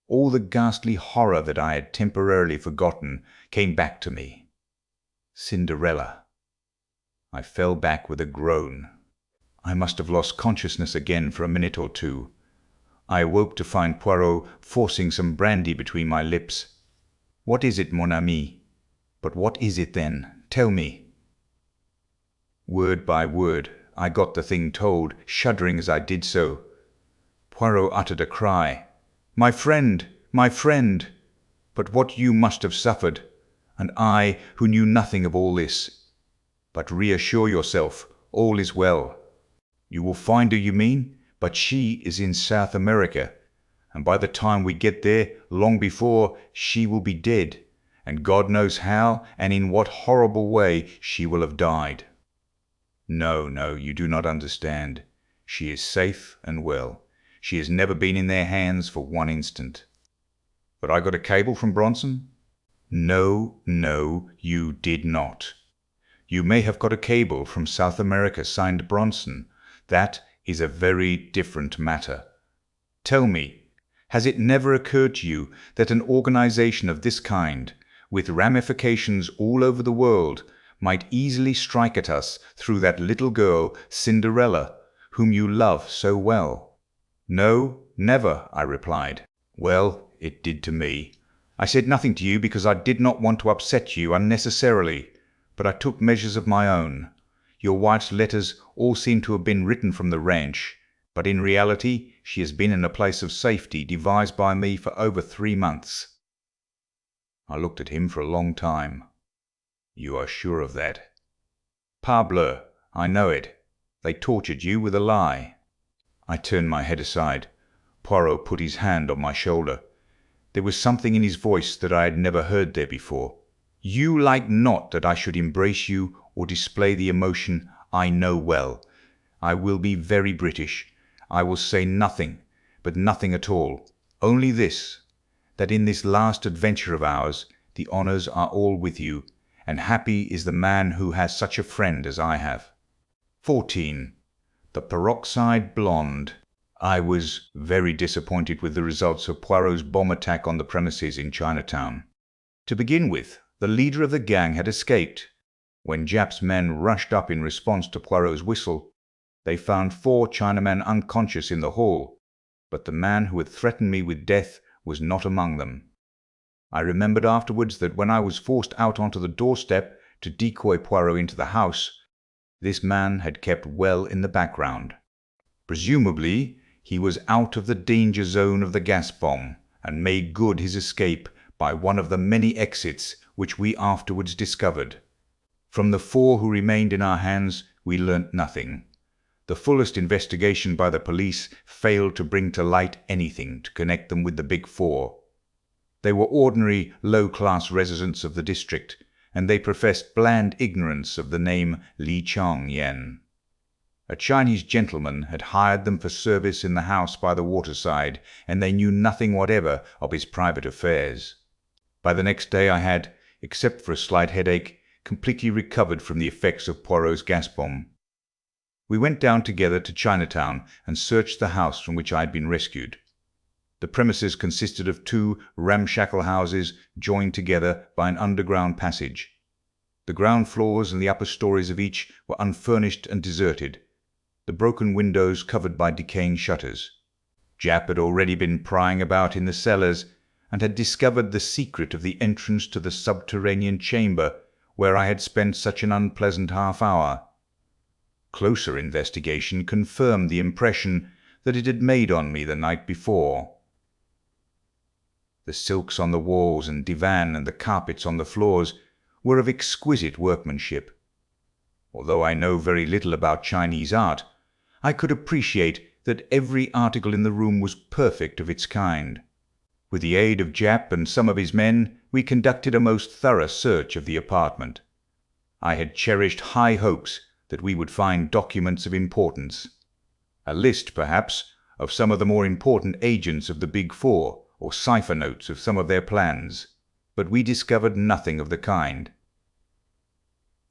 B: all the ghastly horror that I had temporarily forgotten came back to me. Cinderella. I fell back with a groan. I must have lost consciousness again for a minute or two. I awoke to find Poirot forcing some brandy between my lips. "What is it, mon ami?" "But what is it then? Tell me." Word by word, I got the thing told, shuddering as I did so. Poirot uttered a cry. "My friend! My friend! But what you must have suffered! And I, who knew nothing of all this. But reassure yourself, all is well. You will find her, you mean? But she is in South America, and by the time we get there, long before, she will be dead, and God knows how and in what horrible way she will have died. No, no, you do not understand. She is safe and well. She has never been in their hands for one instant. But I got a cable from Bronson? No, no, you did not. You may have got a cable from South America signed Bronson. That is a very different matter. Tell me, has it never occurred to you that an organization of this kind, with ramifications all over the world, might easily strike at us through that little girl, Cinderella, whom you love so well? No, never, I replied. Well, it did to me. I said nothing to you because I did not want to upset you unnecessarily, but I took measures of my own. Your wife's letters all seem to have been written from the ranch, but in reality she has been in a place of safety devised by me for over 3 months. I looked at him for a long time. You are sure of that? Parbleu, I know it. They tortured you with a lie. I turned my head aside. Poirot put his hand on my shoulder. There was something in his voice that I had never heard there before. You like not that I should embrace you or display the emotion I know well. I will be very British. I will say nothing, but nothing at all. Only this, that in this last adventure of ours, the honours are all with you, and happy is the man who has such a friend as I have. 14. The Peroxide Blonde. I was very disappointed with the results of Poirot's bomb attack on the premises in Chinatown. To begin with, the leader of the gang had escaped. When Japp's men rushed up in response to Poirot's whistle, they found 4 Chinamen unconscious in the hall, but the man who had threatened me with death was not among them. I remembered afterwards that when I was forced out onto the doorstep to decoy Poirot into the house, this man had kept well in the background. Presumably, he was out of the danger zone of the gas bomb, and made good his escape by one of the many exits which we afterwards discovered. From the 4 who remained in our hands, we learnt nothing. The fullest investigation by the police failed to bring to light anything to connect them with the Big Four. They were ordinary, low-class residents of the district, and they professed bland ignorance of the name Li Chong-yen. A Chinese gentleman had hired them for service in the house by the waterside, and they knew nothing whatever of his private affairs. By the next day I had, except for a slight headache, completely recovered from the effects of Poirot's gas bomb. We went down together to Chinatown and searched the house from which I had been rescued. The premises consisted of 2 ramshackle houses joined together by an underground passage. The ground floors and the upper stories of each were unfurnished and deserted, the broken windows covered by decaying shutters. Japp had already been prying about in the cellars, and had discovered the secret of the entrance to the subterranean chamber where I had spent such an unpleasant half-hour. Closer investigation confirmed the impression that it had made on me the night before. The silks on the walls and divan and the carpets on the floors were of exquisite workmanship. Although I know very little about Chinese art, I could appreciate that every article in the room was perfect of its kind. With the aid of Japp and some of his men, we conducted a most thorough search of the apartment. I had cherished high hopes that we would find documents of importance. A list, perhaps, of some of the more important agents of the Big Four, or cipher notes of some of their plans, but we discovered nothing of the kind.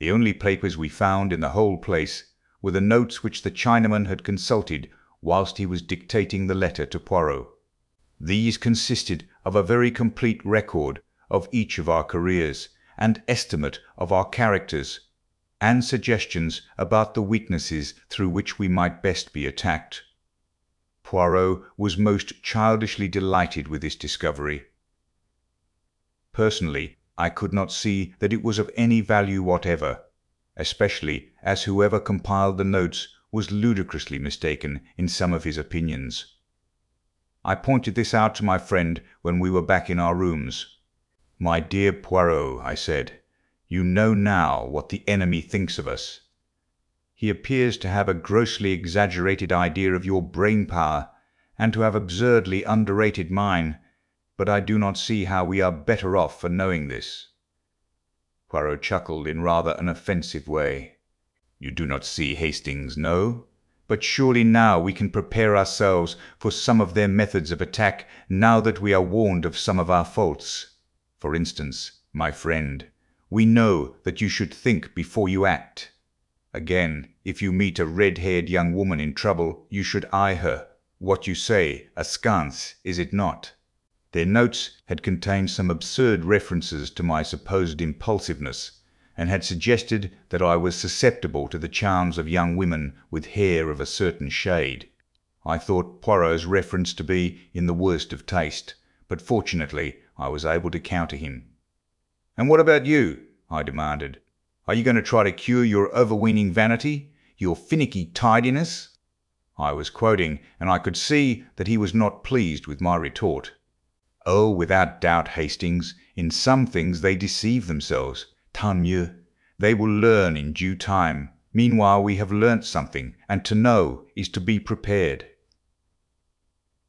B: The only papers we found in the whole place were the notes which the Chinaman had consulted whilst he was dictating the letter to Poirot. These consisted of a very complete record of each of our careers, and estimate of our characters, and suggestions about the weaknesses through which we might best be attacked. Poirot was most childishly delighted with this discovery. Personally, I could not see that it was of any value whatever, especially as whoever compiled the notes was ludicrously mistaken in some of his opinions. I pointed this out to my friend when we were back in our rooms. "My dear Poirot," I said, "you know now what the enemy thinks of us." He appears to have a grossly exaggerated idea of your brain power, and to have absurdly underrated mine, but I do not see how we are better off for knowing this." Poirot chuckled in rather an offensive way. "You do not see, Hastings, no? But surely now we can prepare ourselves for some of their methods of attack, now that we are warned of some of our faults. For instance, my friend, we know that you should think before you act. Again, if you meet a red-haired young woman in trouble, you should eye her. What you say, askance, is it not?" Their notes had contained some absurd references to my supposed impulsiveness, and had suggested that I was susceptible to the charms of young women with hair of a certain shade. I thought Poirot's reference to be in the worst of taste, but fortunately I was able to counter him. "And what about you?" I demanded. "Are you going to try to cure your overweening vanity, your finicky tidiness?" I was quoting, and I could see that he was not pleased with my retort. "Oh, without doubt, Hastings, in some things they deceive themselves. Tant mieux. They will learn in due time. Meanwhile we have learnt something, and to know is to be prepared."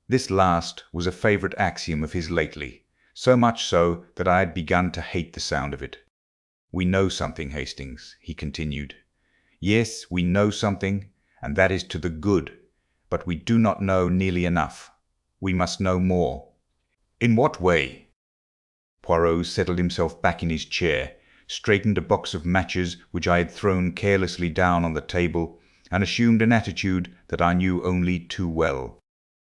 B: This last was a favourite axiom of his lately, so much so that I had begun to hate the sound of it. "We know something, Hastings," he continued. "Yes, we know something, and that is to the good, but we do not know nearly enough. We must know more." "In what way?" Poirot settled himself back in his chair, straightened a box of matches which I had thrown carelessly down on the table, and assumed an attitude that I knew only too well.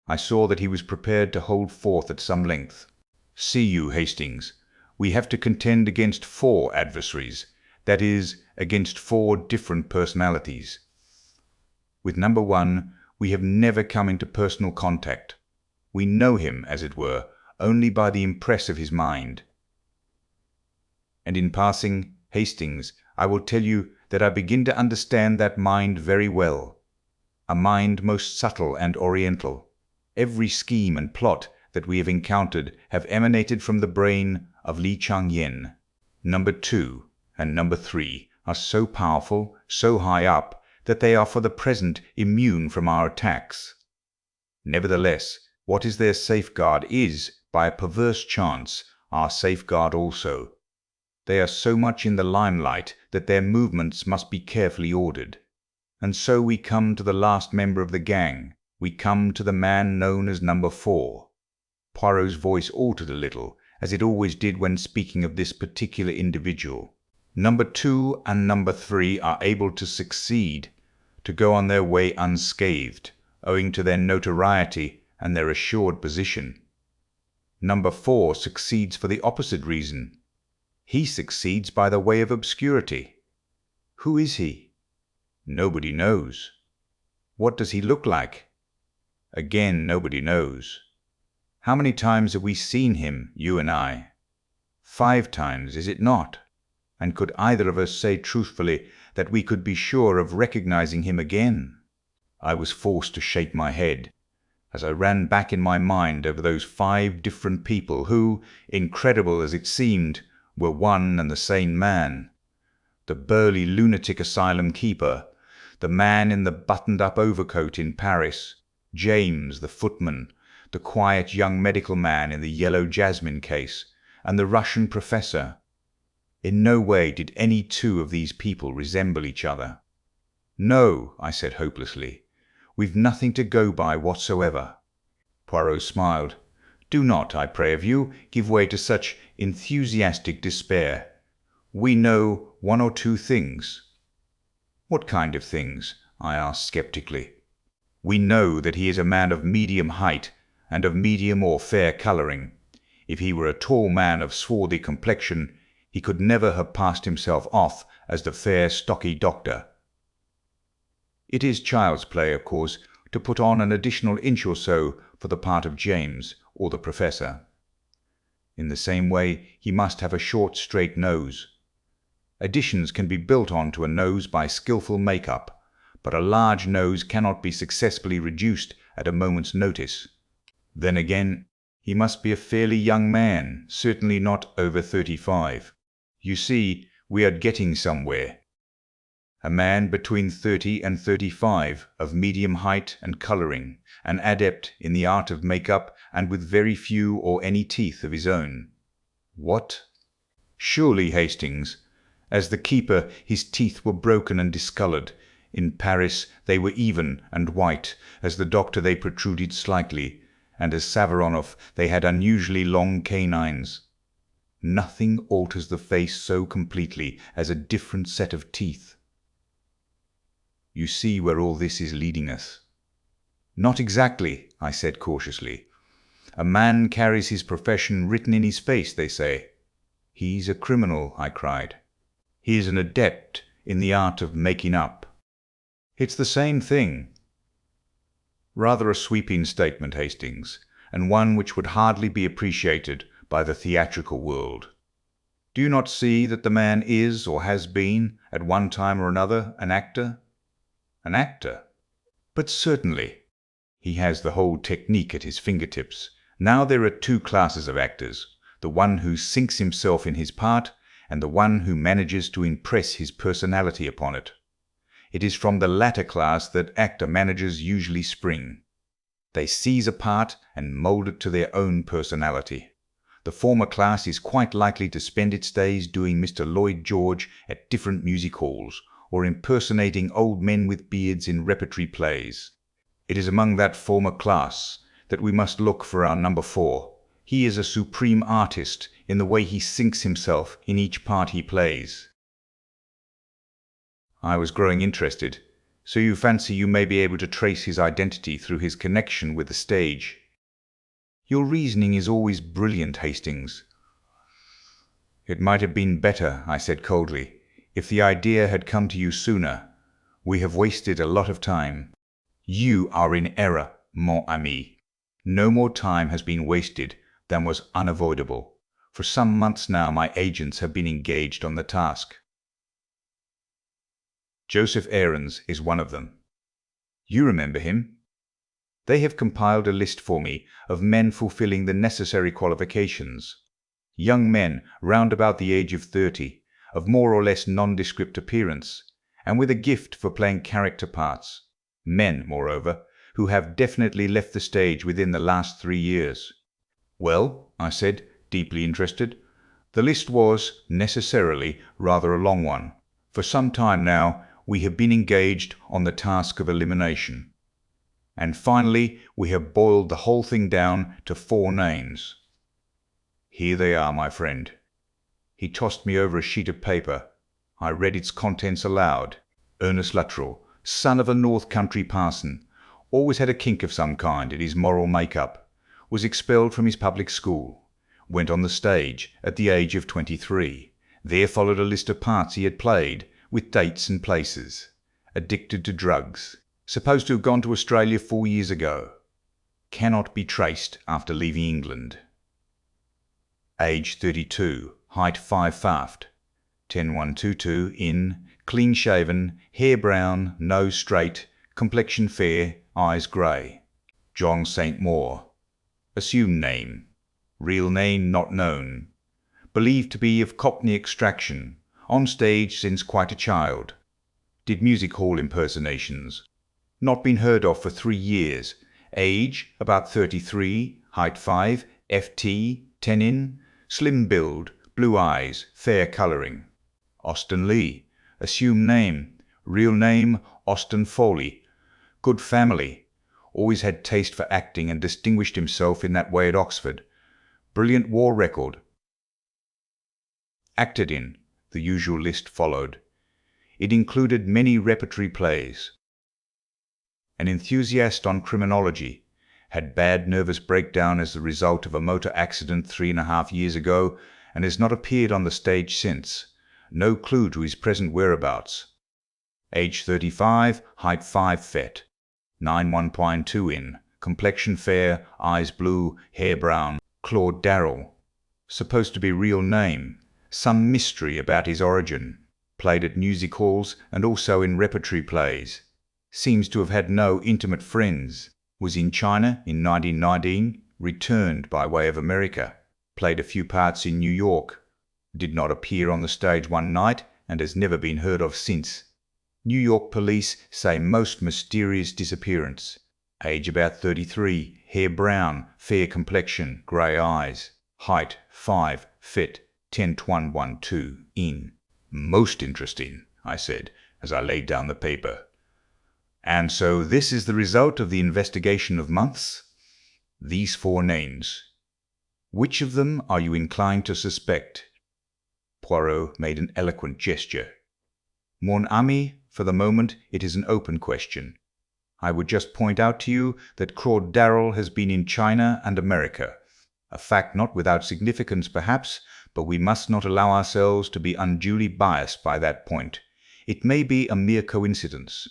B: I saw that he was prepared to hold forth at some length. "See you, Hastings, we have to contend against 4 adversaries, that is, against 4 different personalities. With number 1, we have never come into personal contact. We know him, as it were, only by the impress of his mind. And in passing, Hastings, I will tell you that I begin to understand that mind very well. A mind most subtle and oriental. Every scheme and plot that we have encountered have emanated from the brain of Li Chang-yen. Number 2 and number 3 are so powerful, so high up, that they are for the present immune from our attacks. Nevertheless, what is their safeguard is, by a perverse chance, our safeguard also. They are so much in the limelight that their movements must be carefully ordered. And so we come to the last member of the gang. We come to the man known as number 4. Poirot's voice altered a little, as it always did when speaking of this particular individual. Number 2 and number 3 are able to succeed, to go on their way unscathed, owing to their notoriety and their assured position. Number 4 succeeds for the opposite reason. He succeeds by the way of obscurity. Who is he? Nobody knows. What does he look like? Again, nobody knows. How many times have we seen him, you and I? 5 times, is it not? And could either of us say truthfully that we could be sure of recognizing him again? I was forced to shake my head, as I ran back in my mind over those 5 different people who, incredible as it seemed, were one and the same man. The burly lunatic asylum keeper, the man in the buttoned-up overcoat in Paris, James the footman, the quiet young medical man in the yellow jasmine case, and the Russian professor. In no way did any 2 of these people resemble each other. "No," I said hopelessly. "We've nothing to go by whatsoever." Poirot smiled. "Do not, I pray of you, give way to such enthusiastic despair. We know 1 or 2 things." "What kind of things?" I asked sceptically. "We know that he is a man of medium height and of medium or fair colouring. If he were a tall man of swarthy complexion, he could never have passed himself off as the fair, stocky doctor. It is child's play, of course, to put on an additional inch or so for the part of James or the professor. In the same way, he must have a short, straight nose. Additions can be built on to a nose by skillful make-up, but a large nose cannot be successfully reduced at a moment's notice. Then again, he must be a fairly young man, certainly not over 35. You see, we are getting somewhere." A man between 30 and 35, of medium height and colouring, an adept in the art of make-up, and with very few or any teeth of his own. What? Surely, Hastings. As the keeper, his teeth were broken and discoloured. In Paris they were even and white. As the doctor they protruded slightly, and as Savaronoff they had unusually long canines. Nothing alters the face so completely as a different set of teeth. You see where all this is leading us. Not exactly, I said cautiously. A man carries his profession written in his face, they say. He's a criminal, I cried. He is an adept in the art of making up. It's the same thing. Rather a sweeping statement, Hastings, and one which would hardly be appreciated by the theatrical world. Do you not see that the man is, or has been, at one time or another, an actor? An actor? But certainly. He has the whole technique at his fingertips. Now there are two classes of actors, the one who sinks himself in his part, and the one who manages to impress his personality upon it. It is from the latter class that actor managers usually spring. They seize a part and mould it to their own personality. The former class is quite likely to spend its days doing Mr. Lloyd George at different music halls, or impersonating old men with beards in repertory plays. It is among that former class that we must look for our number 4. He is a supreme artist in the way he sinks himself in each part he plays. I was growing interested. So you fancy you may be able to trace his identity through his connection with the stage? Your reasoning is always brilliant, Hastings. It might have been better, I said coldly, if the idea had come to you sooner. We have wasted a lot of time. You are in error, mon ami. No more time has been wasted than was unavoidable. For some months now my agents have been engaged on the task. Joseph Aarons is one of them. You remember him? They have compiled a list for me of men fulfilling the necessary qualifications. Young men round about the age of 30, of more or less nondescript appearance, and with a gift for playing character parts. Men, moreover, who have definitely left the stage within the last 3 years. Well, I said, deeply interested, the list was, necessarily, rather a long one. For some time now, we have been engaged on the task of elimination. And finally, we have boiled the whole thing down to 4 names. Here they are, my friend. He tossed me over a sheet of paper. I read its contents aloud. Ernest Luttrell, son of a North Country parson, always had a kink of some kind in his moral make-up, was expelled from his public school, went on the stage at the age of 23. There followed a list of parts he had played, with dates and places. Addicted to drugs. Supposed to have gone to Australia 4 years ago. Cannot be traced after leaving England. Age 32. Height 5 aft. 10122 in. Clean shaven. Hair brown. Nose straight. Complexion fair. Eyes grey. John St. Maur. Assumed name. Real name not known. Believed to be of Cockney extraction. On stage since quite a child. Did music hall impersonations. Not been heard of for 3 years. Age about 33. Height 5. FT 10 in. Slim build. Blue eyes. Fair colouring. Austin Lee. Assumed name. Real name Austin Foley. Good family. Always had taste for acting and distinguished himself in that way at Oxford. Brilliant war record. Acted in. The usual list followed. It included many repertory plays. An enthusiast on criminology. Had bad nervous breakdown as the result of a motor accident 3.5 years ago, and has not appeared on the stage since. No clue to his present whereabouts. Age 35, height 5 fet. 91.2 in. Complexion fair, eyes blue, hair brown. Claude Darrell. Supposed to be real name. Some mystery about his origin. Played at music halls and also in repertory plays. Seems to have had no intimate friends. Was in China in 1919. Returned by way of America. Played a few parts in New York. Did not appear on the stage one night and has never been heard of since. New York police say most mysterious disappearance. Age about 33, hair brown, fair complexion, grey eyes. Height 5, fit 10'1" in. Most interesting, I said, as I laid down the paper. And so this is the result of the investigation of months? These 4 names. Which of them are you inclined to suspect? Poirot made an eloquent gesture. Mon ami, for the moment it is an open question. I would just point out to you that Claude Darrell has been in China and America. A fact not without significance perhaps, but we must not allow ourselves to be unduly biased by that point. It may be a mere coincidence.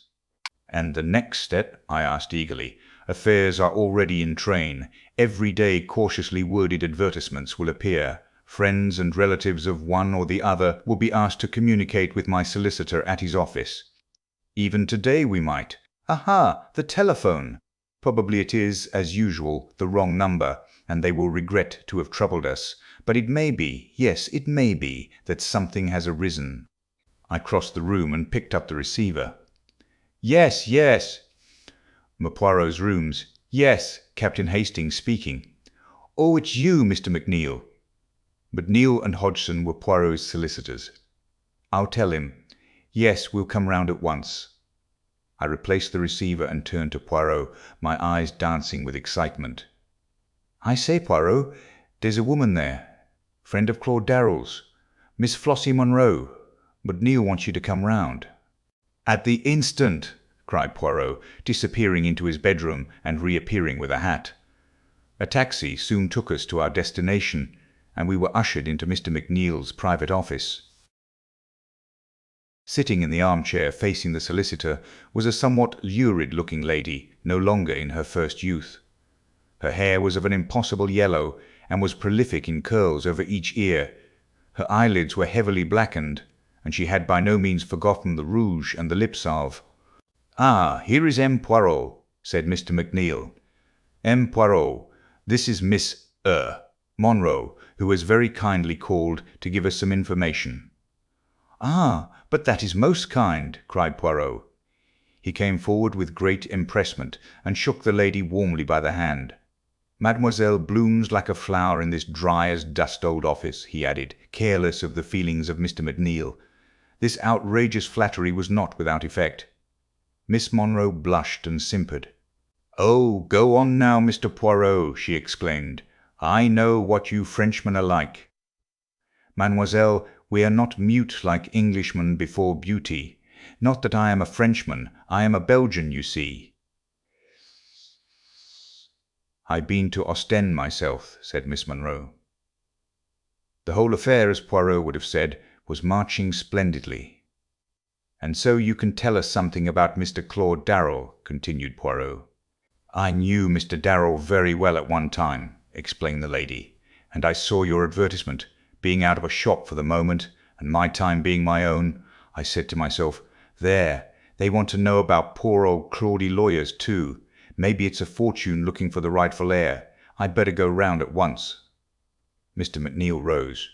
B: And the next step? I asked eagerly. Affairs are already in train. Every day cautiously worded advertisements will appear. Friends and relatives of one or the other will be asked to communicate with my solicitor at his office. Even today we might. Aha, the telephone! Probably it is, as usual, the wrong number, and they will regret to have troubled us. But it may be, yes, it may be, that something has arisen. I crossed the room and picked up the receiver. Yes, yes. Poirot's rooms. Yes, Captain Hastings speaking. Oh, it's you, Mr. McNeil. McNeil and Hodgson were Poirot's solicitors. I'll tell him. Yes, we'll come round at once. I replaced the receiver and turned to Poirot, my eyes dancing with excitement. I say, Poirot, there's a woman there. Friend of Claude Darrell's. Miss Flossie Monroe. McNeil wants you to come round. At the instant, cried Poirot, disappearing into his bedroom and reappearing with a hat. A taxi soon took us to our destination, and we were ushered into Mr. McNeil's private office. Sitting in the armchair facing the solicitor was a somewhat lurid-looking lady, no longer in her first youth. Her hair was of an impossible yellow, and was prolific in curls over each ear. Her eyelids were heavily blackened, and she had by no means forgotten the rouge and the lip salve. "Ah, here is M. Poirot," said Mr. McNeil. "M. Poirot, this is Miss Monroe, who has very kindly called to give us some information." "Ah, but that is most kind," cried Poirot. He came forward with great empressement, and shook the lady warmly by the hand. "Mademoiselle blooms like a flower in this dry-as-dust old office," he added, careless of the feelings of Mr. McNeil. This outrageous flattery was not without effect. Miss Monroe blushed and simpered. "Oh, go on now, Mr. Poirot," she exclaimed. "I know what you Frenchmen are like. Mademoiselle, we are not mute like Englishmen before beauty. Not that I am a Frenchman, I am a Belgian, you see." "I've been to Ostend myself," said Miss Monroe. The whole affair, as Poirot would have said, was marching splendidly. "And so you can tell us something about Mr. Claude Darrell," continued Poirot. "I knew Mr. Darrell very well at one time," explained the lady, "and I saw your advertisement. Being out of a shop for the moment, and my time being my own, I said to myself, there, they want to know about poor old Claudie lawyers too. Maybe it's a fortune looking for the rightful heir. I'd better go round at once." Mr. McNeil rose.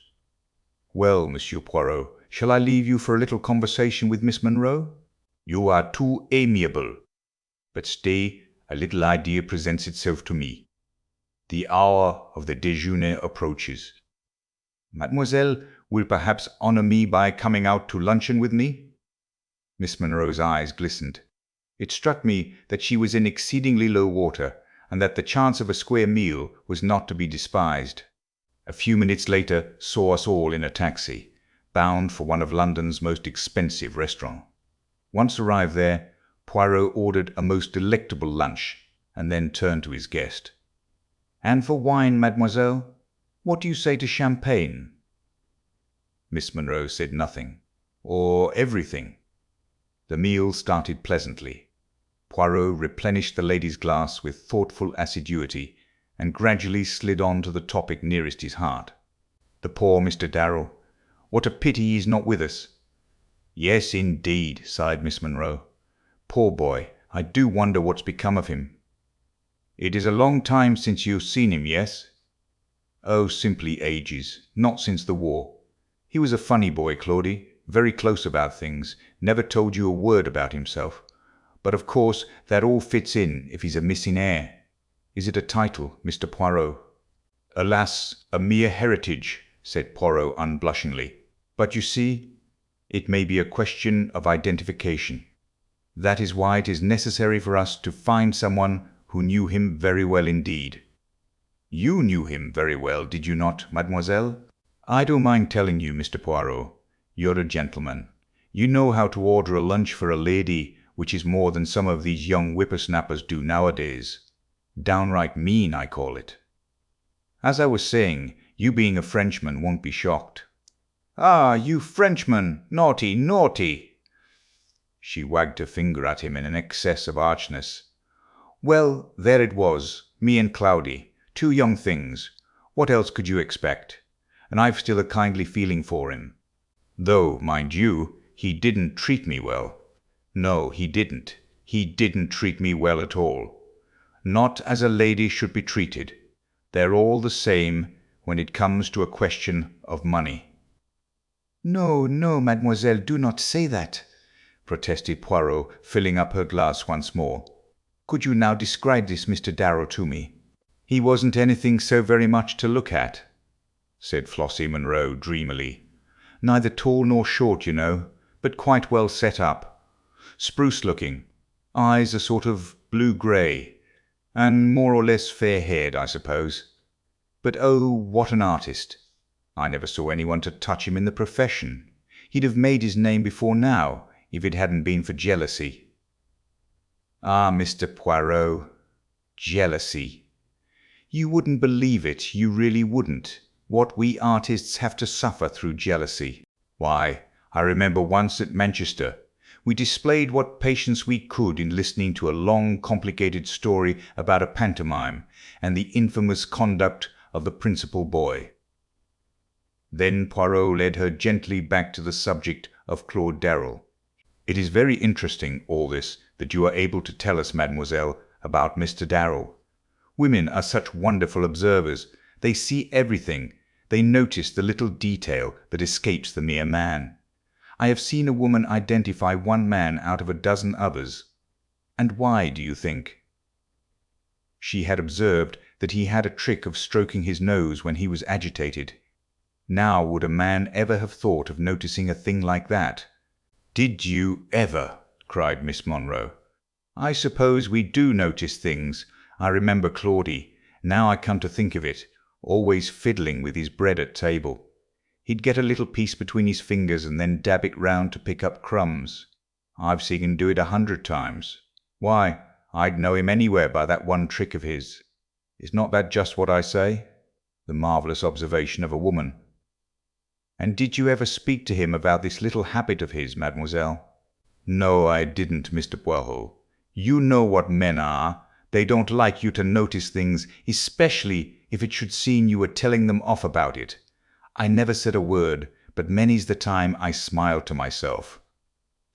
B: "Well, Monsieur Poirot, shall I leave you for a little conversation with Miss Monroe?" "You are too amiable. But stay, a little idea presents itself to me. The hour of the déjeuner approaches. Mademoiselle will perhaps honour me by coming out to luncheon with me?" Miss Monroe's eyes glistened. It struck me that she was in exceedingly low water, and that the chance of a square meal was not to be despised. A few minutes later saw us all in a taxi, bound for one of London's most expensive restaurants. Once arrived there, Poirot ordered a most delectable lunch, and then turned to his guest. "And for wine, mademoiselle, what do you say to champagne?" Miss Monroe said nothing, or everything. The meal started pleasantly. Poirot replenished the lady's glass with thoughtful assiduity, and gradually slid on to the topic nearest his heart. "The poor Mr. Darrell. What a pity he is not with us." "Yes, indeed," sighed Miss Monroe. "Poor boy, I do wonder what's become of him." "It is a long time since you've seen him, yes?" "Oh, simply ages. Not since the war. He was a funny boy, Claudie. very close about things, never told you a word about himself. But of course that all fits in if he's a missing heir. Is it a title, Mr. Poirot?" "Alas, a mere heritage," said Poirot unblushingly. "But you see, it may be a question of identification. That is why it is necessary for us to find someone who knew him very well indeed." "You knew him very well, did you not, mademoiselle?" "I don't mind telling you, Mr. Poirot. You're a gentleman. You know how to order a lunch for a lady, which is more than some of these young whippersnappers do nowadays. Downright mean, I call it. As I was saying, you being a Frenchman won't be shocked." "Ah, you Frenchmen! Naughty, naughty!" She wagged her finger at him in an excess of archness. "Well, there it was, me and Cloudy, two young things. What else could you expect? And I've still a kindly feeling for him. Though, mind you, he didn't treat me well. No, he didn't. He didn't treat me well at all. Not as a lady should be treated. They're all the same when it comes to a question of money."
C: "No, no, mademoiselle, do not say that," protested Poirot, filling up her glass once more. "Could you now describe this Mr. Darrow to me?"
B: "He wasn't anything so very much to look at," said Flossie Munro dreamily. "Neither tall nor short, you know, but quite well set up. Spruce looking. Eyes a sort of blue-grey, and more or less fair-haired, I suppose. But oh, what an artist! I never saw anyone to touch him in the profession. He'd have made his name before now, if it hadn't been for jealousy." "Ah, Mr. Poirot, jealousy. You wouldn't believe it, you really wouldn't, what we artists have to suffer through jealousy. Why, I remember once at Manchester, we displayed what patience we could in listening to a long, complicated story about a pantomime and the infamous conduct of the principal boy." Then Poirot led her gently back to the subject of Claude Darrell. "It is very interesting, all this, that you are able to tell us, mademoiselle, about Mr. Darrell. Women are such wonderful observers. They see everything. They notice the little detail that escapes the mere man. I have seen a woman identify one man out of a dozen others. And why, do you think? She had observed that he had a trick of stroking his nose when he was agitated. Now would a man ever have thought of noticing a thing like that?" "Did you ever?" cried Miss Monro. "I suppose we do notice things. I remember Claudy, now I come to think of it, always fiddling with his bread at table. He'd get a little piece between his fingers and then dab it round to pick up crumbs. I've seen him do it 100 times. Why, I'd know him anywhere by that one trick of his. Is not that just what I say? The marvellous observation of a woman." "And did you ever speak to him about this little habit of his, mademoiselle?" "No, I didn't, Mr. Poirot. You know what men are. They don't like you to notice things, especially if it should seem you were telling them off about it. I never said a word, but many's the time I smiled to myself.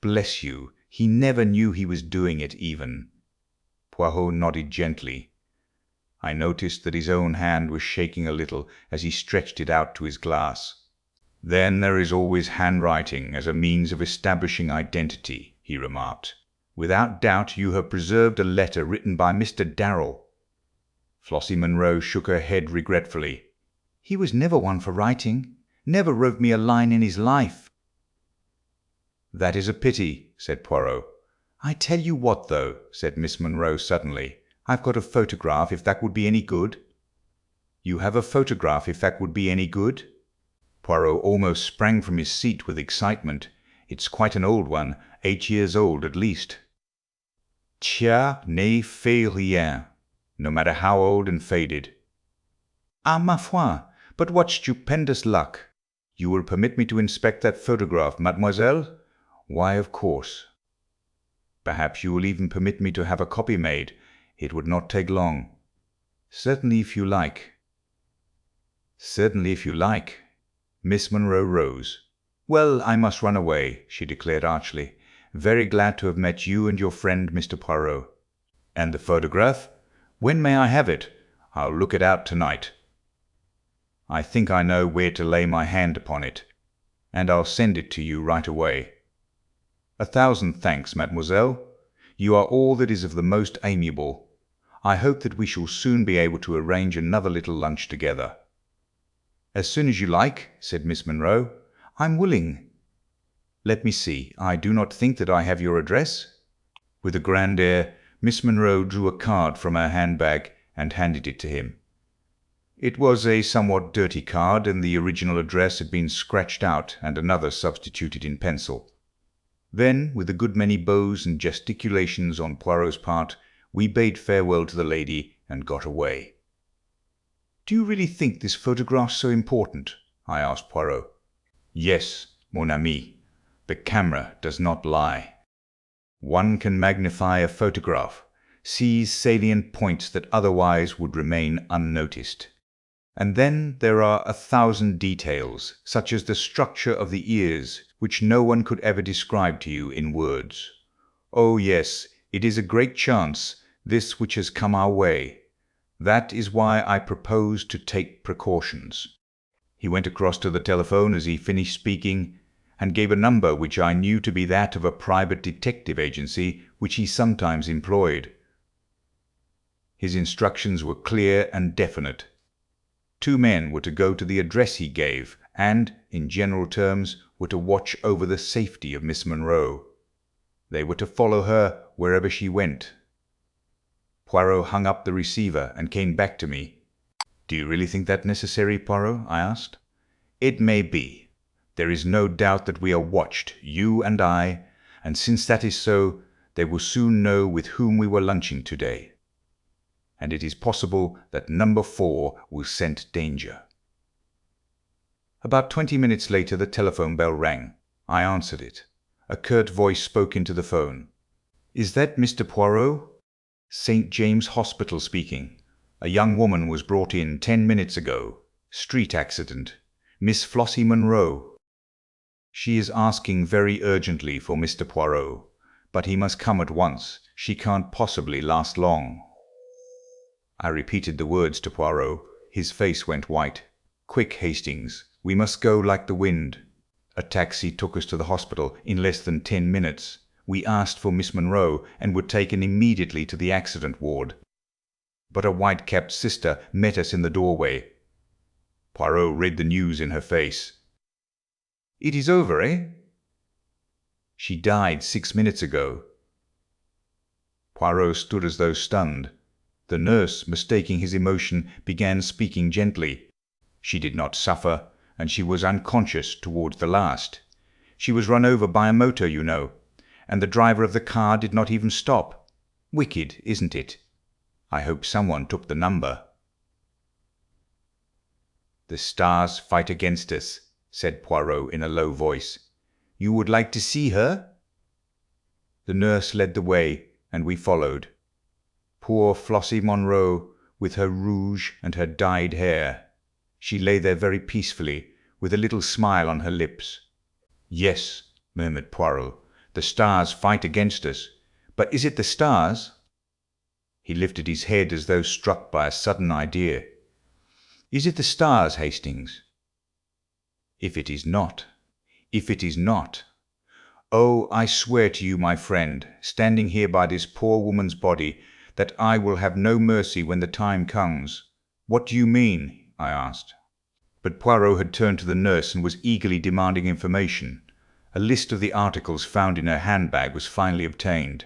B: Bless you, he never knew he was doing it even." Poirot nodded gently. I noticed that his own hand was shaking a little as he stretched it out to his glass. "Then there is always handwriting as a means of establishing identity," he remarked. "Without doubt you have preserved a letter written by Mr. Darrell." Flossie Munro shook her head regretfully.
C: "He was never one for writing. Never wrote me a line in his life."
B: "That is a pity," said Poirot. "I tell you what, though," said Miss Munro suddenly. "I've got a photograph, if that would be any good." "You have a photograph, if that would be any good?" Poirot almost sprang from his seat with excitement. "It's quite an old one, 8 years old at least." "Ça ne fait rien, no matter how old and faded." "Ah, ma foi, but what stupendous luck! You will permit me to inspect that photograph, mademoiselle?" "Why, of course." "Perhaps you will even permit me to have a copy made. It would not take long." "Certainly, if you like." "Certainly, if you like." Miss Monro rose. "Well, I must run away," she declared archly. "Very glad to have met you and your friend, Mr. Poirot." "And the photograph? When may I have it? I'll look it out tonight. I think I know where to lay my hand upon it. and I'll send it to you right away." "1,000 thanks, mademoiselle. You are all that is of the most amiable. I hope that we shall soon be able to arrange another little lunch together." "As soon as you like," said Miss Monroe. "I'm willing. Let me see, I do not think that I have your address." With a grand air, Miss Monroe drew a card from her handbag and handed it to him. It was a somewhat dirty card, and the original address had been scratched out and another substituted in pencil. Then, with a good many bows and gesticulations on Poirot's part, we bade farewell to the lady and got away. "Do you really think this photograph so important?" I asked Poirot. "Yes, mon ami. The camera does not lie. One can magnify a photograph, seize salient points that otherwise would remain unnoticed. And then there are 1,000 details, such as the structure of the ears, which no one could ever describe to you in words. Oh yes, it is a great chance, this which has come our way. That is why I propose to take precautions." He went across to the telephone as he finished speaking, and gave a number which I knew to be that of a private detective agency which he sometimes employed. His instructions were clear and definite. 2 men were to go to the address he gave, and, in general terms, were to watch over the safety of Miss Monroe. They were to follow her wherever she went. Poirot hung up the receiver and came back to me. "Do you really think that necessary, Poirot?" I asked. "It may be. There is no doubt that we are watched, you and I, and since that is so, they will soon know with whom we were lunching today. And it is possible that number 4 will scent danger." About 20 minutes later the telephone bell rang. I answered it. A curt voice spoke into the phone. "Is that Mr. Poirot?" "St. James Hospital speaking. A young woman was brought in 10 minutes ago. Street accident. Miss Flossie Monroe. She is asking very urgently for Mr. Poirot, but he must come at once. She can't possibly last long." I repeated the words to Poirot. His face went white. "Quick, Hastings. We must go like the wind." A taxi took us to the hospital in less than 10 minutes. We asked for Miss Monroe and were taken immediately to the accident ward. But a white-capped sister met us in the doorway. Poirot read the news in her face. "It is over, eh?" "She died 6 minutes ago." Poirot stood as though stunned. The nurse, mistaking his emotion, began speaking gently. "She did not suffer, and she was unconscious towards the last. She was run over by a motor, you know, and the driver of the car did not even stop. Wicked, isn't it? I hope someone took the number." "The stars fight against us," said Poirot in a low voice. "You would like to see her?" The nurse led the way, and we followed. Poor Flossie Monroe, with her rouge and her dyed hair. She lay there very peacefully, with a little smile on her lips. "Yes," murmured Poirot, "the stars fight against us. But is it the stars?" He lifted his head as though struck by a sudden idea. "Is it the stars, Hastings?" If it is not. Oh, I swear to you, my friend, standing here by this poor woman's body, that I will have no mercy when the time comes." "What do you mean?" I asked. But Poirot had turned to the nurse and was eagerly demanding information. A list of the articles found in her handbag was finally obtained.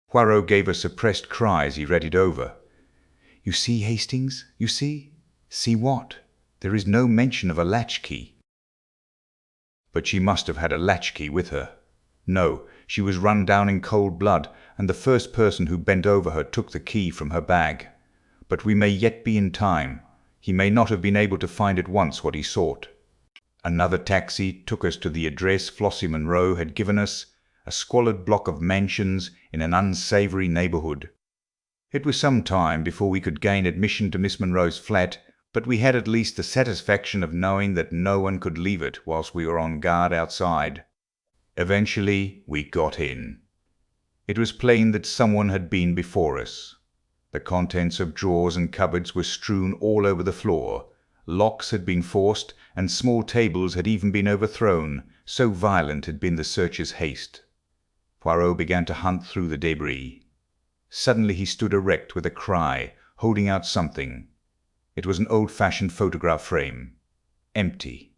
B: Poirot gave a suppressed cry as he read it over. "You see, Hastings, you see?" "See what?" "There is no mention of a latchkey." But she must have had a latchkey with her. No, she was run down in cold blood, and the first person who bent over her took the key from her bag. But we may yet be in time. He may not have been able to find at once what he sought. Another taxi took us to the address Flossie Monroe had given us, a squalid block of mansions in an unsavoury neighbourhood. It was some time before we could gain admission to Miss Monroe's flat, but we had at least the satisfaction of knowing that no one could leave it whilst we were on guard outside. Eventually we got in. It was plain that someone had been before us. The contents of drawers and cupboards were strewn all over the floor. Locks had been forced, and small tables had even been overthrown, so violent had been the searchers' haste. Poirot began to hunt through the debris. Suddenly he stood erect with a cry, holding out something. It was an old-fashioned photograph frame. Empty.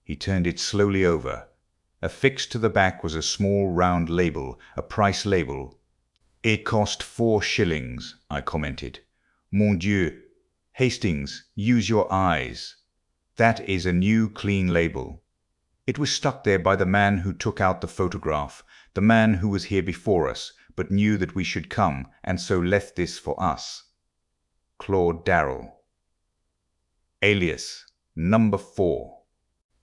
B: He turned it slowly over. Affixed to the back was a small round label, a price label. "It cost 4 shillings," I commented. "Mon Dieu! Hastings, use your eyes. That is a new, clean label." It was stuck there by the man who took out the photograph, the man who was here before us, but knew that we should come, and so left this for us. Claude Darrell. Alias, number 4.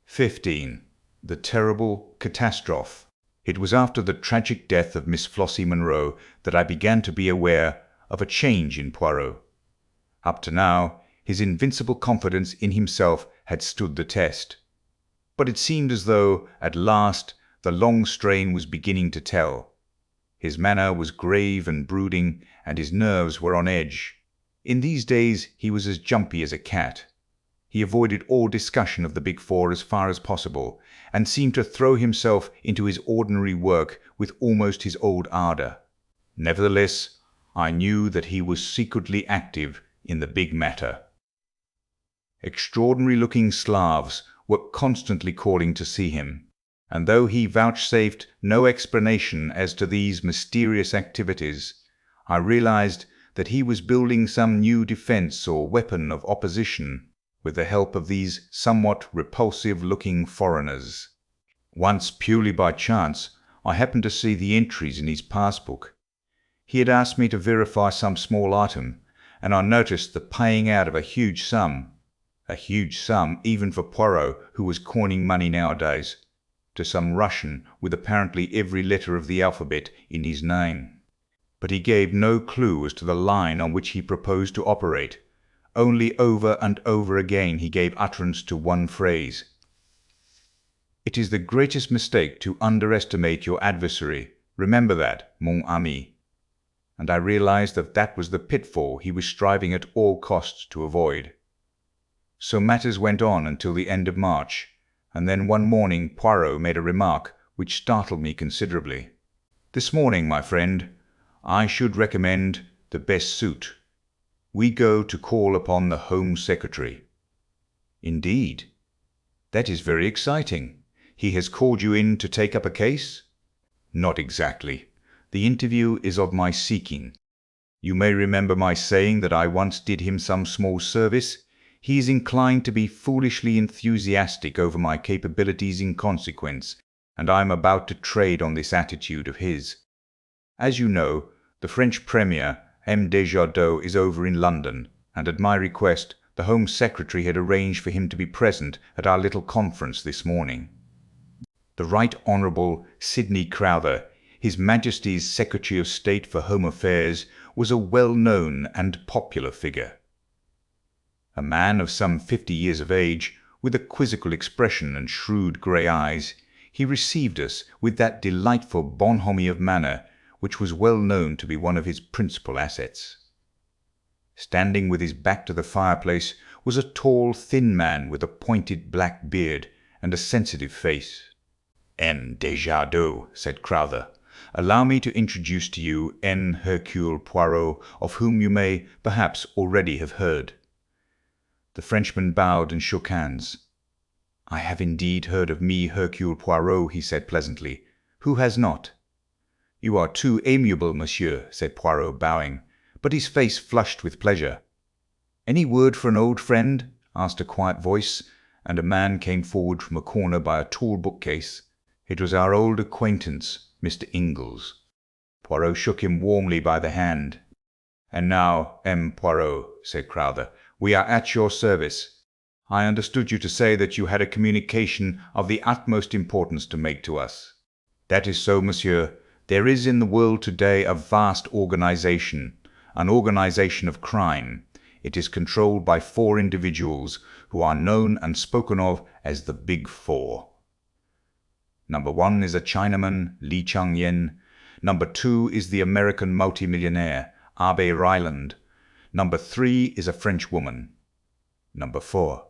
B: 15. The terrible catastrophe. It was after the tragic death of Miss Flossie Monroe that I began to be aware of a change in Poirot. Up to now, his invincible confidence in himself had stood the test. But it seemed as though, at last, the long strain was beginning to tell. His manner was grave and brooding, and his nerves were on edge. In these days he was as jumpy as a cat. He avoided all discussion of the Big Four as far as possible, and seemed to throw himself into his ordinary work with almost his old ardour. Nevertheless, I knew that he was secretly active in the big matter. Extraordinary-looking Slavs were constantly calling to see him, and though he vouchsafed no explanation as to these mysterious activities, I realized that he was building some new defense or weapon of opposition with the help of these somewhat repulsive-looking foreigners. Once, purely by chance, I happened to see the entries in his passbook. He had asked me to verify some small item, and I noticed the paying out of a huge sum even for Poirot, who was coining money nowadays, to some Russian with apparently every letter of the alphabet in his name. But he gave no clue as to the line on which he proposed to operate. Only over and over again he gave utterance to one phrase: "It is the greatest mistake to underestimate your adversary. Remember that, mon ami." And I realized that that was the pitfall he was striving at all costs to avoid. So matters went on until the end of March, and then one morning Poirot made a remark which startled me considerably. "This morning, my friend, I should recommend the best suit. We go to call upon the Home Secretary." "Indeed? That is very exciting. He has called you in to take up a case?" "Not exactly. The interview is of my seeking. You may remember my saying that I once did him some small service. He is inclined to be foolishly enthusiastic over my capabilities in consequence, and I am about to trade on this attitude of his. As you know, the French Premier, M. Desjardins, is over in London, and at my request, the Home Secretary had arranged for him to be present at our little conference this morning. The Right Honourable Sidney Crowther, His Majesty's Secretary of State for Home Affairs, was a well-known and popular figure. A man of some 50 years of age, with a quizzical expression and shrewd grey eyes, he received us with that delightful bonhomie of manner which was well known to be one of his principal assets. Standing with his back to the fireplace was a tall, thin man with a pointed black beard and a sensitive face. "M. Desjardins," said Crowther, "allow me to introduce to you N. Hercule Poirot, of whom you may, perhaps, already have heard." The Frenchman bowed and shook hands. "I have indeed heard of me, Hercule Poirot," he said pleasantly. "Who has not?" "You are too amiable, monsieur," said Poirot, bowing, but his face flushed with pleasure. "Any word for an old friend?" asked a quiet voice, and a man came forward from a corner by a tall bookcase. It was our old acquaintance, Mr. Ingalls. Poirot shook him warmly by the hand. "And now, M. Poirot," said Crowther, "we are at your service. I understood you to say that you had a communication of the utmost importance to make to us." "That is so, monsieur. There is in the world today a vast organization, an organization of crime. It is controlled by 4 individuals who are known and spoken of as the Big Four. Number 1 is a Chinaman, Li Chang-yen. Number 2 is the American multimillionaire, Abe Ryland. Number 3 is a French woman. Number 4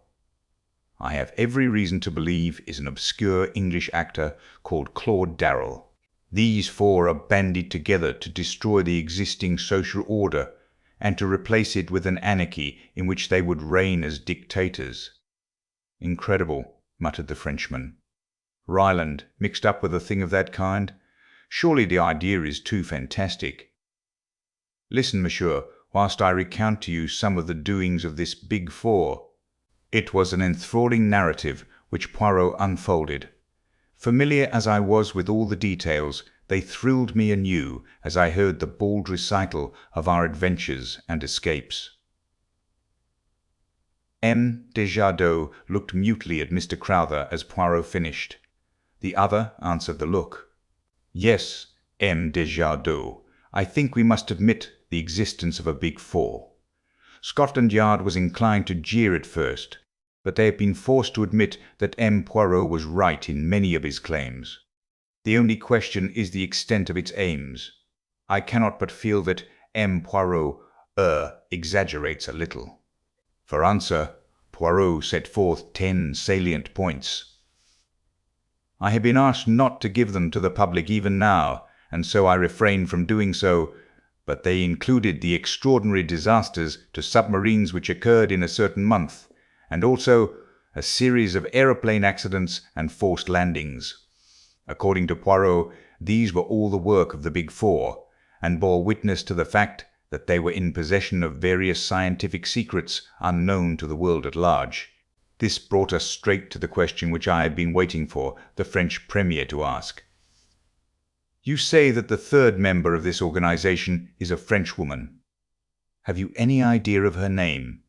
B: I have every reason to believe is an obscure English actor called Claude Darrell. These four are banded together to destroy the existing social order and to replace it with an anarchy in which they would reign as dictators." "Incredible," muttered the Frenchman. "Ryland mixed up with a thing of that kind? Surely the idea is too fantastic." "Listen, monsieur, whilst I recount to you some of the doings of this Big Four." It was an enthralling narrative which Poirot unfolded. Familiar as I was with all the details, they thrilled me anew as I heard the bald recital of our adventures and escapes. M. Desjardins looked mutely at Mr. Crowther as Poirot finished. The other answered the look. "Yes, M. Desjardins, I think we must admit the existence of a Big Four. Scotland Yard was inclined to jeer at first, but they have been forced to admit that M. Poirot was right in many of his claims. The only question is the extent of its aims. I cannot but feel that M. Poirot exaggerates a little." For answer, Poirot set forth 10 salient points. "I have been asked not to give them to the public even now, and so I refrain from doing so, but they included the extraordinary disasters to submarines which occurred in a certain month, and also a series of aeroplane accidents and forced landings. According to Poirot, these were all the work of the Big Four, and bore witness to the fact that they were in possession of various scientific secrets unknown to the world at large. This brought us straight to the question which I had been waiting for the French Premier to ask. You say that the third member of this organization is a Frenchwoman. Have you any idea of her name?"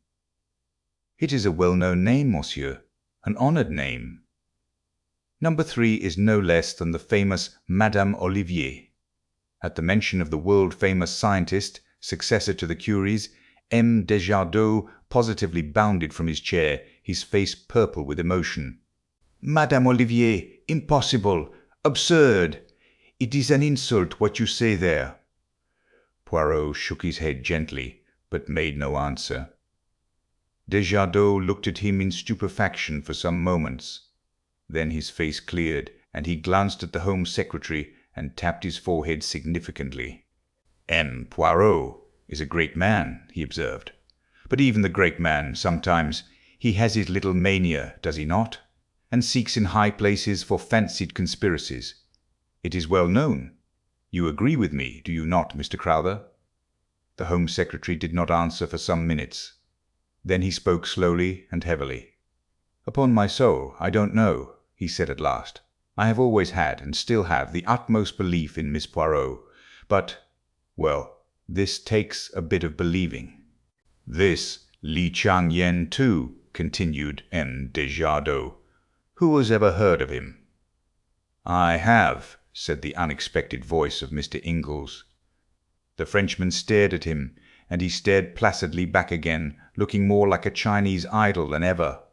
B: "It is a well-known name, monsieur, an honored name. Number 3 is no less than the famous Madame Olivier." At the mention of the world-famous scientist, successor to the Curies, M. Desjardins positively bounded from his chair, his face purple with emotion. "Madame Olivier! Impossible! Absurd! It is an insult what you say there." Poirot shook his head gently, but made no answer. Desjardins looked at him in stupefaction for some moments. Then his face cleared, and he glanced at the Home Secretary and tapped his forehead significantly. "M. Poirot is a great man," he observed. "But even the great man, sometimes, he has his little mania, does he not? And seeks in high places for fancied conspiracies. It is well known. You agree with me, do you not, Mr. Crowther?" The Home Secretary did not answer for some minutes. Then he spoke slowly and heavily. "Upon my soul, I don't know," he said at last. "I have always had, and still have, the utmost belief in Miss Poirot. But, well, this takes a bit of believing." "This Li Chang-yen, too," continued M. Desjardins. "Who has ever heard of him?" "I have," said the unexpected voice of Mr. Ingalls. The Frenchman stared at him, and he stared placidly back again, looking more like a Chinese idol than ever.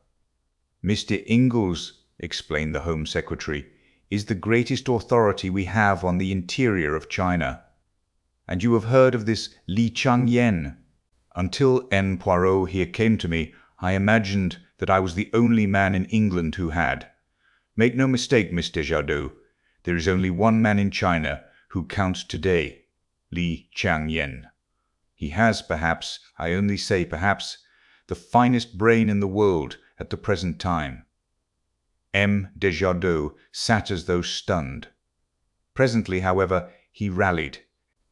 B: "Mr. Ingalls," explained the Home Secretary, "is the greatest authority we have on the interior of China. And you have heard of this Li Chang-yen? Until N. Poirot here came to me, I imagined that I was the only man in England who had. Make no mistake, Miss Desjardins, there is only one man in China who counts today, Li Chang-yen. He has, perhaps, I only say perhaps, the finest brain in the world at the present time." M. Desjardins sat as though stunned. Presently, however, he rallied.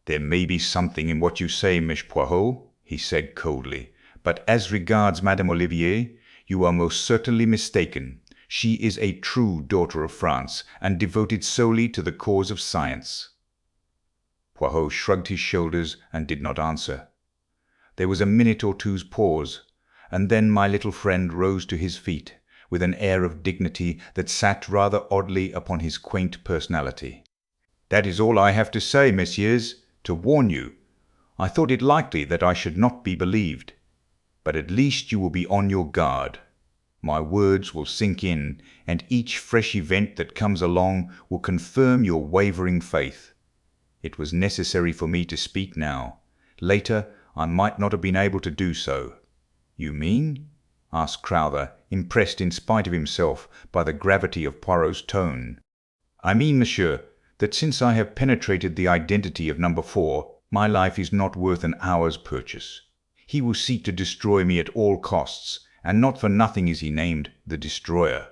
B: "There may be something in what you say, Miss Poirot," he said coldly, "but as regards Madame Olivier, you are most certainly mistaken. She is a true daughter of France, and devoted solely to the cause of science." Poirot shrugged his shoulders and did not answer. There was a minute or two's pause, and then my little friend rose to his feet, with an air of dignity that sat rather oddly upon his quaint personality. "That is all I have to say, messieurs, to warn you. I thought it likely that I should not be believed. But at least you will be on your guard. My words will sink in, and each fresh event that comes along will confirm your wavering faith. It was necessary for me to speak now. Later, I might not have been able to do so." "You mean?" asked Crowther, impressed in spite of himself by the gravity of Poirot's tone. "I mean, monsieur, that since I have penetrated the identity of number 4, my life is not worth an hour's purchase. He will seek to destroy me at all costs, and not for nothing is he named the Destroyer.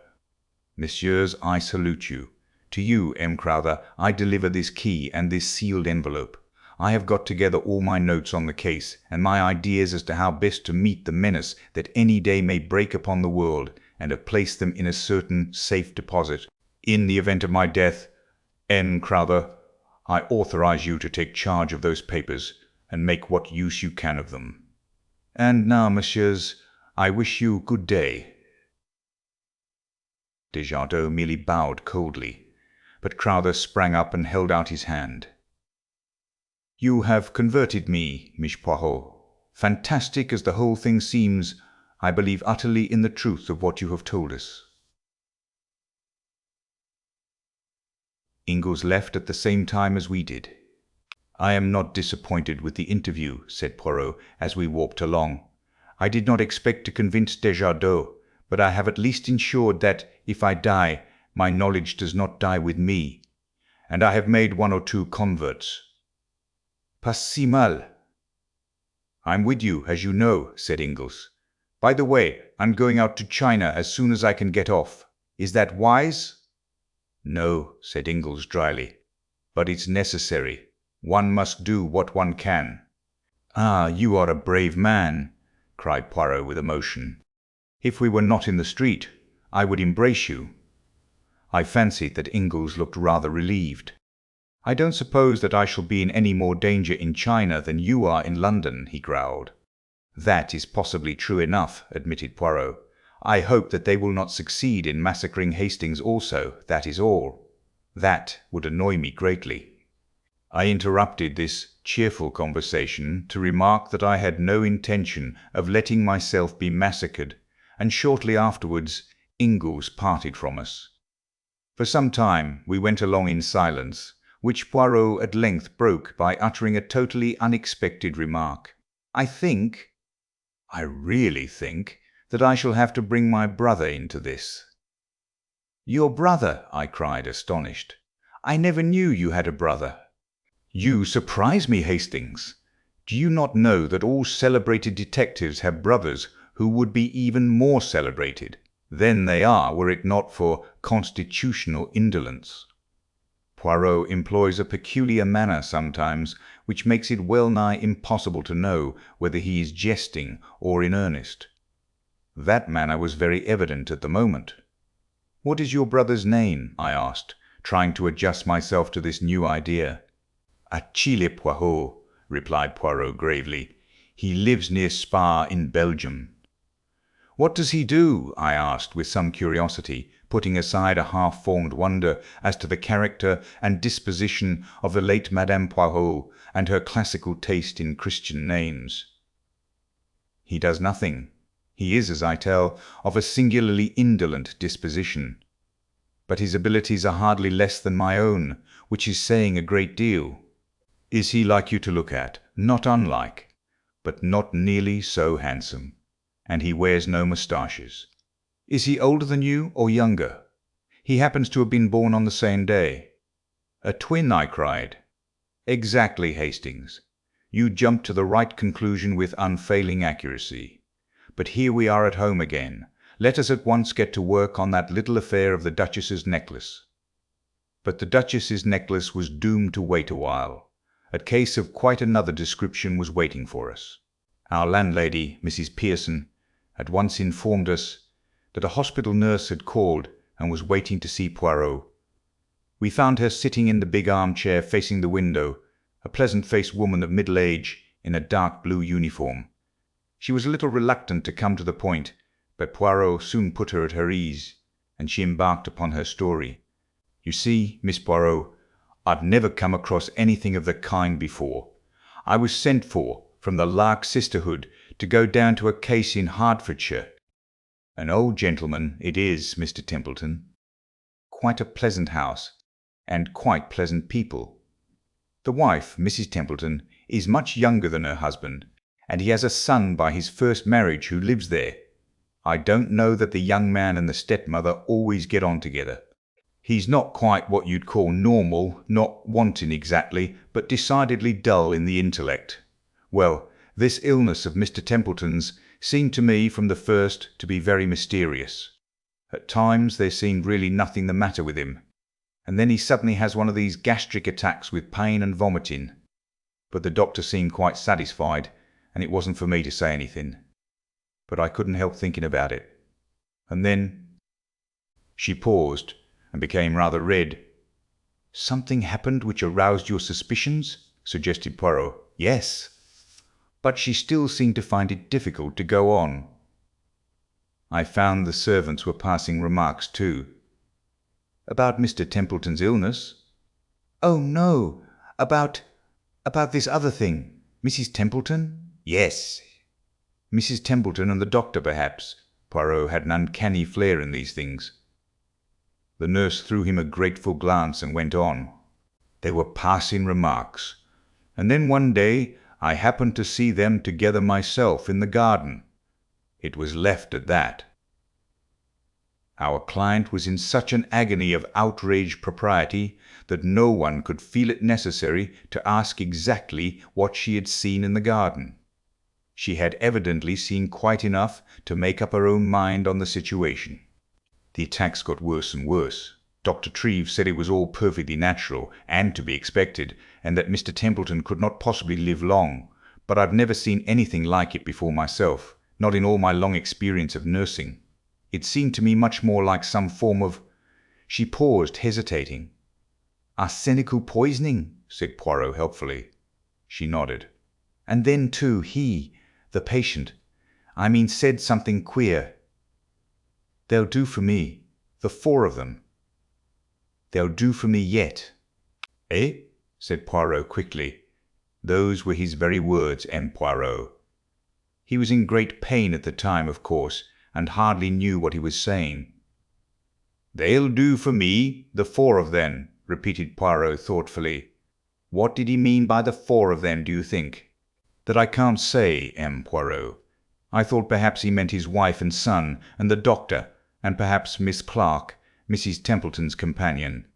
B: Messieurs, I salute you. To you, M. Crowther, I deliver this key and this sealed envelope. I have got together all my notes on the case, and my ideas as to how best to meet the menace that any day may break upon the world, and have placed them in a certain safe deposit. In the event of my death, N. Crowther, I authorize you to take charge of those papers, and make what use you can of them. And now, messieurs, I wish you good day." Desjardins merely bowed coldly, but Crowther sprang up and held out his hand. "You have converted me, Miss Poirot. Fantastic as the whole thing seems, I believe utterly in the truth of what you have told us." Ingalls left at the same time as we did. "I am not disappointed with the interview," said Poirot as we walked along. "I did not expect to convince Desjardins, but I have at least ensured that, if I die, my knowledge does not die with me. And I have made 1 or 2 converts. Pas si mal." "I'm with you, as you know," said Ingalls. "By the way, I'm going out to China as soon as I can get off. Is that wise?" "No," said Ingalls dryly, "but it's necessary. One must do what one can." "Ah, you are a brave man," cried Poirot with emotion. "If we were not in the street, I would embrace you." I fancied that Ingalls looked rather relieved. "I don't suppose that I shall be in any more danger in China than you are in London," he growled. "That is possibly true enough," admitted Poirot. "I hope that they will not succeed in massacring Hastings also, that is all. That would annoy me greatly." I interrupted this cheerful conversation to remark that I had no intention of letting myself be massacred, and shortly afterwards Ingalls parted from us. For some time we went along in silence, which Poirot at length broke by uttering a totally unexpected remark. I really think that I shall have to bring my brother into this." "Your brother?" I cried, astonished. "I never knew you had a brother." "You surprise me, Hastings. Do you not know that all celebrated detectives have brothers who would be even more celebrated than they are were it not for constitutional indolence? Poirot employs a peculiar manner sometimes, which makes it well nigh impossible to know whether he is jesting or in earnest. That manner was very evident at the moment. "What is your brother's name?" I asked, trying to adjust myself to this new idea. "Achille Poirot," replied Poirot gravely. "He lives near Spa in Belgium." "What does he do?" I asked with some curiosity, putting aside a half-formed wonder as to the character and disposition of the late Madame Poirot and her classical taste in Christian names. "He does nothing. He is, as I tell, of a singularly indolent disposition. But his abilities are hardly less than my own, which is saying a great deal. Is he like you to look at? Not unlike, but not nearly so handsome. And he wears no moustaches. Is he older than you, or younger? He happens to have been born on the same day." "A twin?" I cried. "Exactly, Hastings. You jumped to the right conclusion with unfailing accuracy. But here we are at home again. Let us at once get to work on that little affair of the Duchess's necklace." But the Duchess's necklace was doomed to wait a while. A case of quite another description was waiting for us. Our landlady, Mrs. Pearson, at once informed us that a hospital nurse had called and was waiting to see Poirot. We found her sitting in the big armchair facing the window, a pleasant-faced woman of middle age in a dark blue uniform. She was a little reluctant to come to the point, but Poirot soon put her at her ease, and she embarked upon her story. "You see, Miss Poirot, I've never come across anything of the kind before. I was sent for from the Lark Sisterhood to go down to a case in Hertfordshire. An old gentleman it is, Mr. Templeton. Quite a pleasant house, and quite pleasant people. The wife, Mrs. Templeton, is much younger than her husband, and he has a son by his first marriage who lives there. I don't know that the young man and the stepmother always get on together. He's not quite what you'd call normal, not wanting exactly, but decidedly dull in the intellect. Well, this illness of Mr. Templeton's seemed to me from the first to be very mysterious. At times there seemed really nothing the matter with him, and then he suddenly has one of these gastric attacks with pain and vomiting. But the doctor seemed quite satisfied, and it wasn't for me to say anything. But I couldn't help thinking about it. And then she paused and became rather red. "Something happened which aroused your suspicions?" suggested Poirot. "Yes." But she still seemed to find it difficult to go on. "I found the servants were passing remarks too." "About Mr. Templeton's illness?" "Oh, no. About this other thing. Mrs. Templeton?" "Yes." "Mrs. Templeton and the doctor, perhaps." Poirot had an uncanny flair in these things. The nurse threw him a grateful glance and went on. "They were passing remarks. And then one day I happened to see them together myself in the garden. It was left at that." Our client was in such an agony of outraged propriety that no one could feel it necessary to ask exactly what she had seen in the garden. She had evidently seen quite enough to make up her own mind on the situation. The attacks got worse and worse. Dr. Treves said it was all perfectly natural and to be expected, and that Mr. Templeton could not possibly live long, but I've never seen anything like it before myself, not in all my long experience of nursing. It seemed to me much more like some form of— She paused, hesitating. "Arsenical poisoning," said Poirot helpfully. She nodded. "And then, too, the patient, said something queer. 'They'll do for me, the four of them. They'll do for me yet.'" "Eh?" said Poirot quickly. "Those were his very words, M. Poirot. He was in great pain at the time, of course, and hardly knew what he was saying." "They'll do for me, the four of them," repeated Poirot thoughtfully. "What did he mean by the four of them, do you think?" "That I can't say, M. Poirot. I thought perhaps he meant his wife and son, and the doctor, and perhaps Miss Clark, Mrs. Templeton's companion.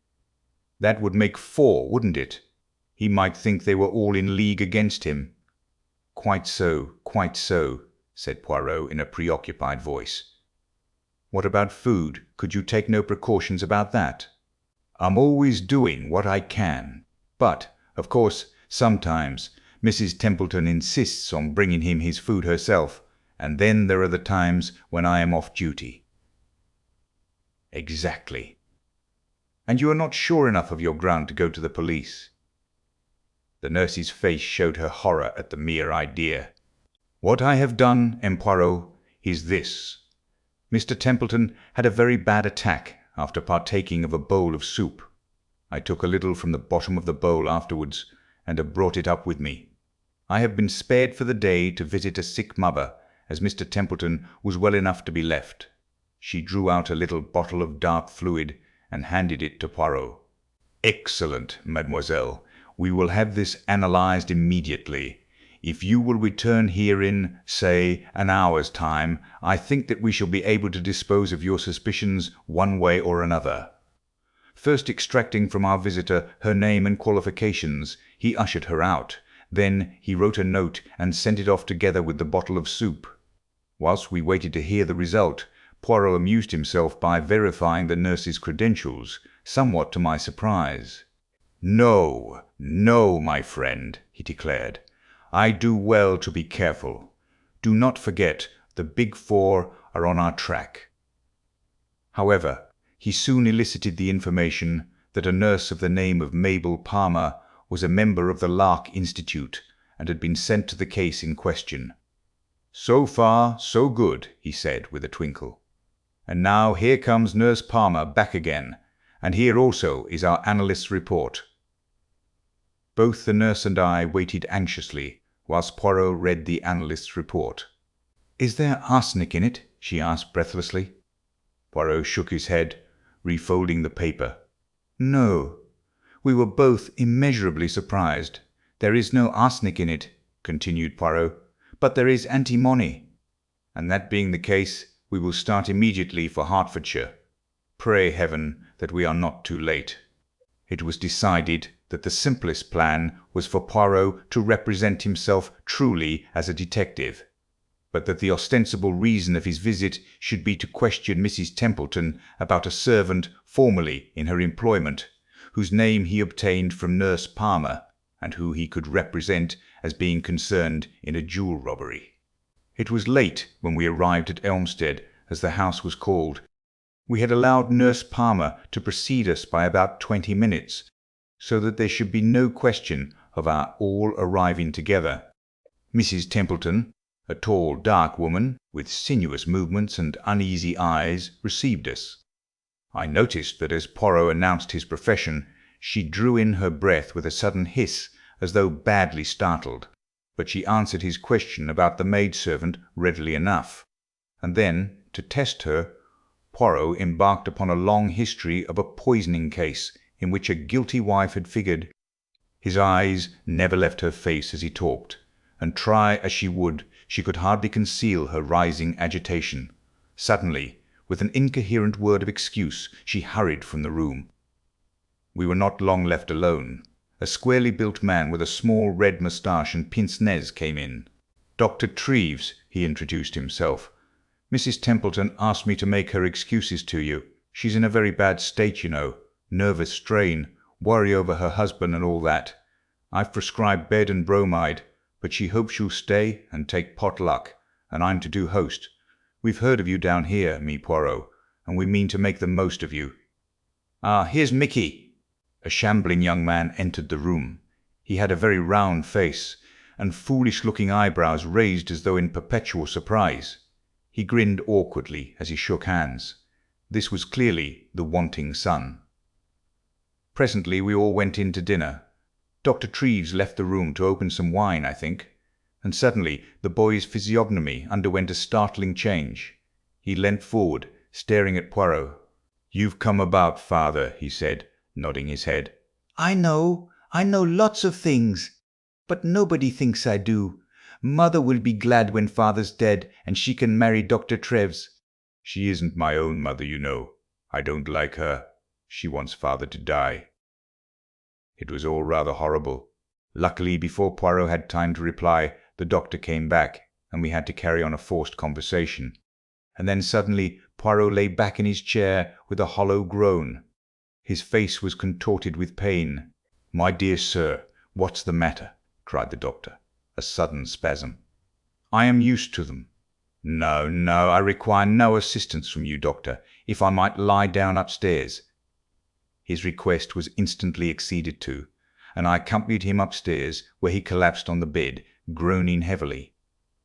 B: That would make four, wouldn't it? He might think they were all in league against him." Quite so," said Poirot in a preoccupied voice. "What about food? Could you take no precautions about that?" "I'm always doing what I can. But, of course, sometimes Mrs. Templeton insists on bringing him his food herself, and then there are the times when I am off duty." "Exactly. And you are not sure enough of your ground to go to the police?" The nurse's face showed her horror at the mere idea. "What I have done, M. Poirot, is this. Mr. Templeton had a very bad attack after partaking of a bowl of soup. I took a little from the bottom of the bowl afterwards, and have brought it up with me. I have been spared for the day to visit a sick mother, as Mr. Templeton was well enough to be left." She drew out a little bottle of dark fluid and handed it to Poirot. "Excellent, mademoiselle. We will have this analysed immediately. If you will return here in, say, an hour's time, I think that we shall be able to dispose of your suspicions one way or another." First extracting from our visitor her name and qualifications, he ushered her out. Then he wrote a note and sent it off together with the bottle of soup. Whilst we waited to hear the result, Poirot amused himself by verifying the nurse's credentials, somewhat to my surprise. "No, my friend," he declared. "I do well to be careful. Do not forget the Big Four are on our track." However, he soon elicited the information that a nurse of the name of Mabel Palmer was a member of the Lark Institute and had been sent to the case in question. "So far, so good," he said with a twinkle. "And now here comes Nurse Palmer back again, and here also is our analyst's report." Both the nurse and I waited anxiously whilst Poirot read the analyst's report. "Is there arsenic in it?" she asked breathlessly. Poirot shook his head, refolding the paper. "No. We were both immeasurably surprised. There is no arsenic in it," continued Poirot, "but there is antimony. And that being the case, We will start immediately for Hertfordshire. Pray heaven that we are not too late." It was decided that the simplest plan was for Poirot to represent himself truly as a detective, but that the ostensible reason of his visit should be to question Mrs. Templeton about a servant formerly in her employment, whose name he obtained from Nurse Palmer, and who he could represent as being concerned in a jewel robbery. It was late when we arrived at Elmstead, as the house was called. We had allowed Nurse Palmer to precede us by about 20 minutes, so that there should be no question of our all arriving together. Mrs. Templeton, a tall, dark woman, with sinuous movements and uneasy eyes, received us. I noticed that as Poirot announced his profession, she drew in her breath with a sudden hiss, as though badly startled, but she answered his question about the maidservant readily enough, and then, to test her, Poirot embarked upon a long history of a poisoning case in which a guilty wife had figured. His eyes never left her face as he talked, and try as she would, she could hardly conceal her rising agitation. Suddenly, with an incoherent word of excuse, she hurried from the room. We were not long left alone. A squarely built man with a small red moustache and pince-nez came in. "Dr. Treves," he introduced himself. "Mrs. Templeton asked me to make her excuses to you. She's in a very bad state, you know. Nervous strain, worry over her husband and all that. I've prescribed bed and bromide, but she hopes you'll stay and take pot luck, and I'm to do host. We've heard of you down here, me Poirot, and we mean to make the most of you. Ah, here's Mickey." A shambling young man entered the room. He had a very round face, and foolish-looking eyebrows raised as though in perpetual surprise. He grinned awkwardly as he shook hands. This was clearly the wanting son. Presently we all went in to dinner. Dr. Treves left the room to open some wine, I think, and suddenly the boy's physiognomy underwent a startling change. He leant forward, staring at Poirot. "You've come about, father," he said, nodding his head.
C: I know lots of things, but nobody thinks I do. Mother will be glad when father's dead and she can marry Dr. Treves."
B: "She isn't my own mother, you know. I don't like her. She wants father to die." It was all rather horrible. Luckily, before Poirot had time to reply, the doctor came back, and we had to carry on a forced conversation. And then suddenly Poirot lay back in his chair with a hollow groan. His face was contorted with pain. "My dear sir, what's the matter?" cried the doctor. A sudden spasm. "I am used to them." No, I require no assistance from you, doctor. If I might lie down upstairs." His request was instantly acceded to, and I accompanied him upstairs, where he collapsed on the bed, groaning heavily.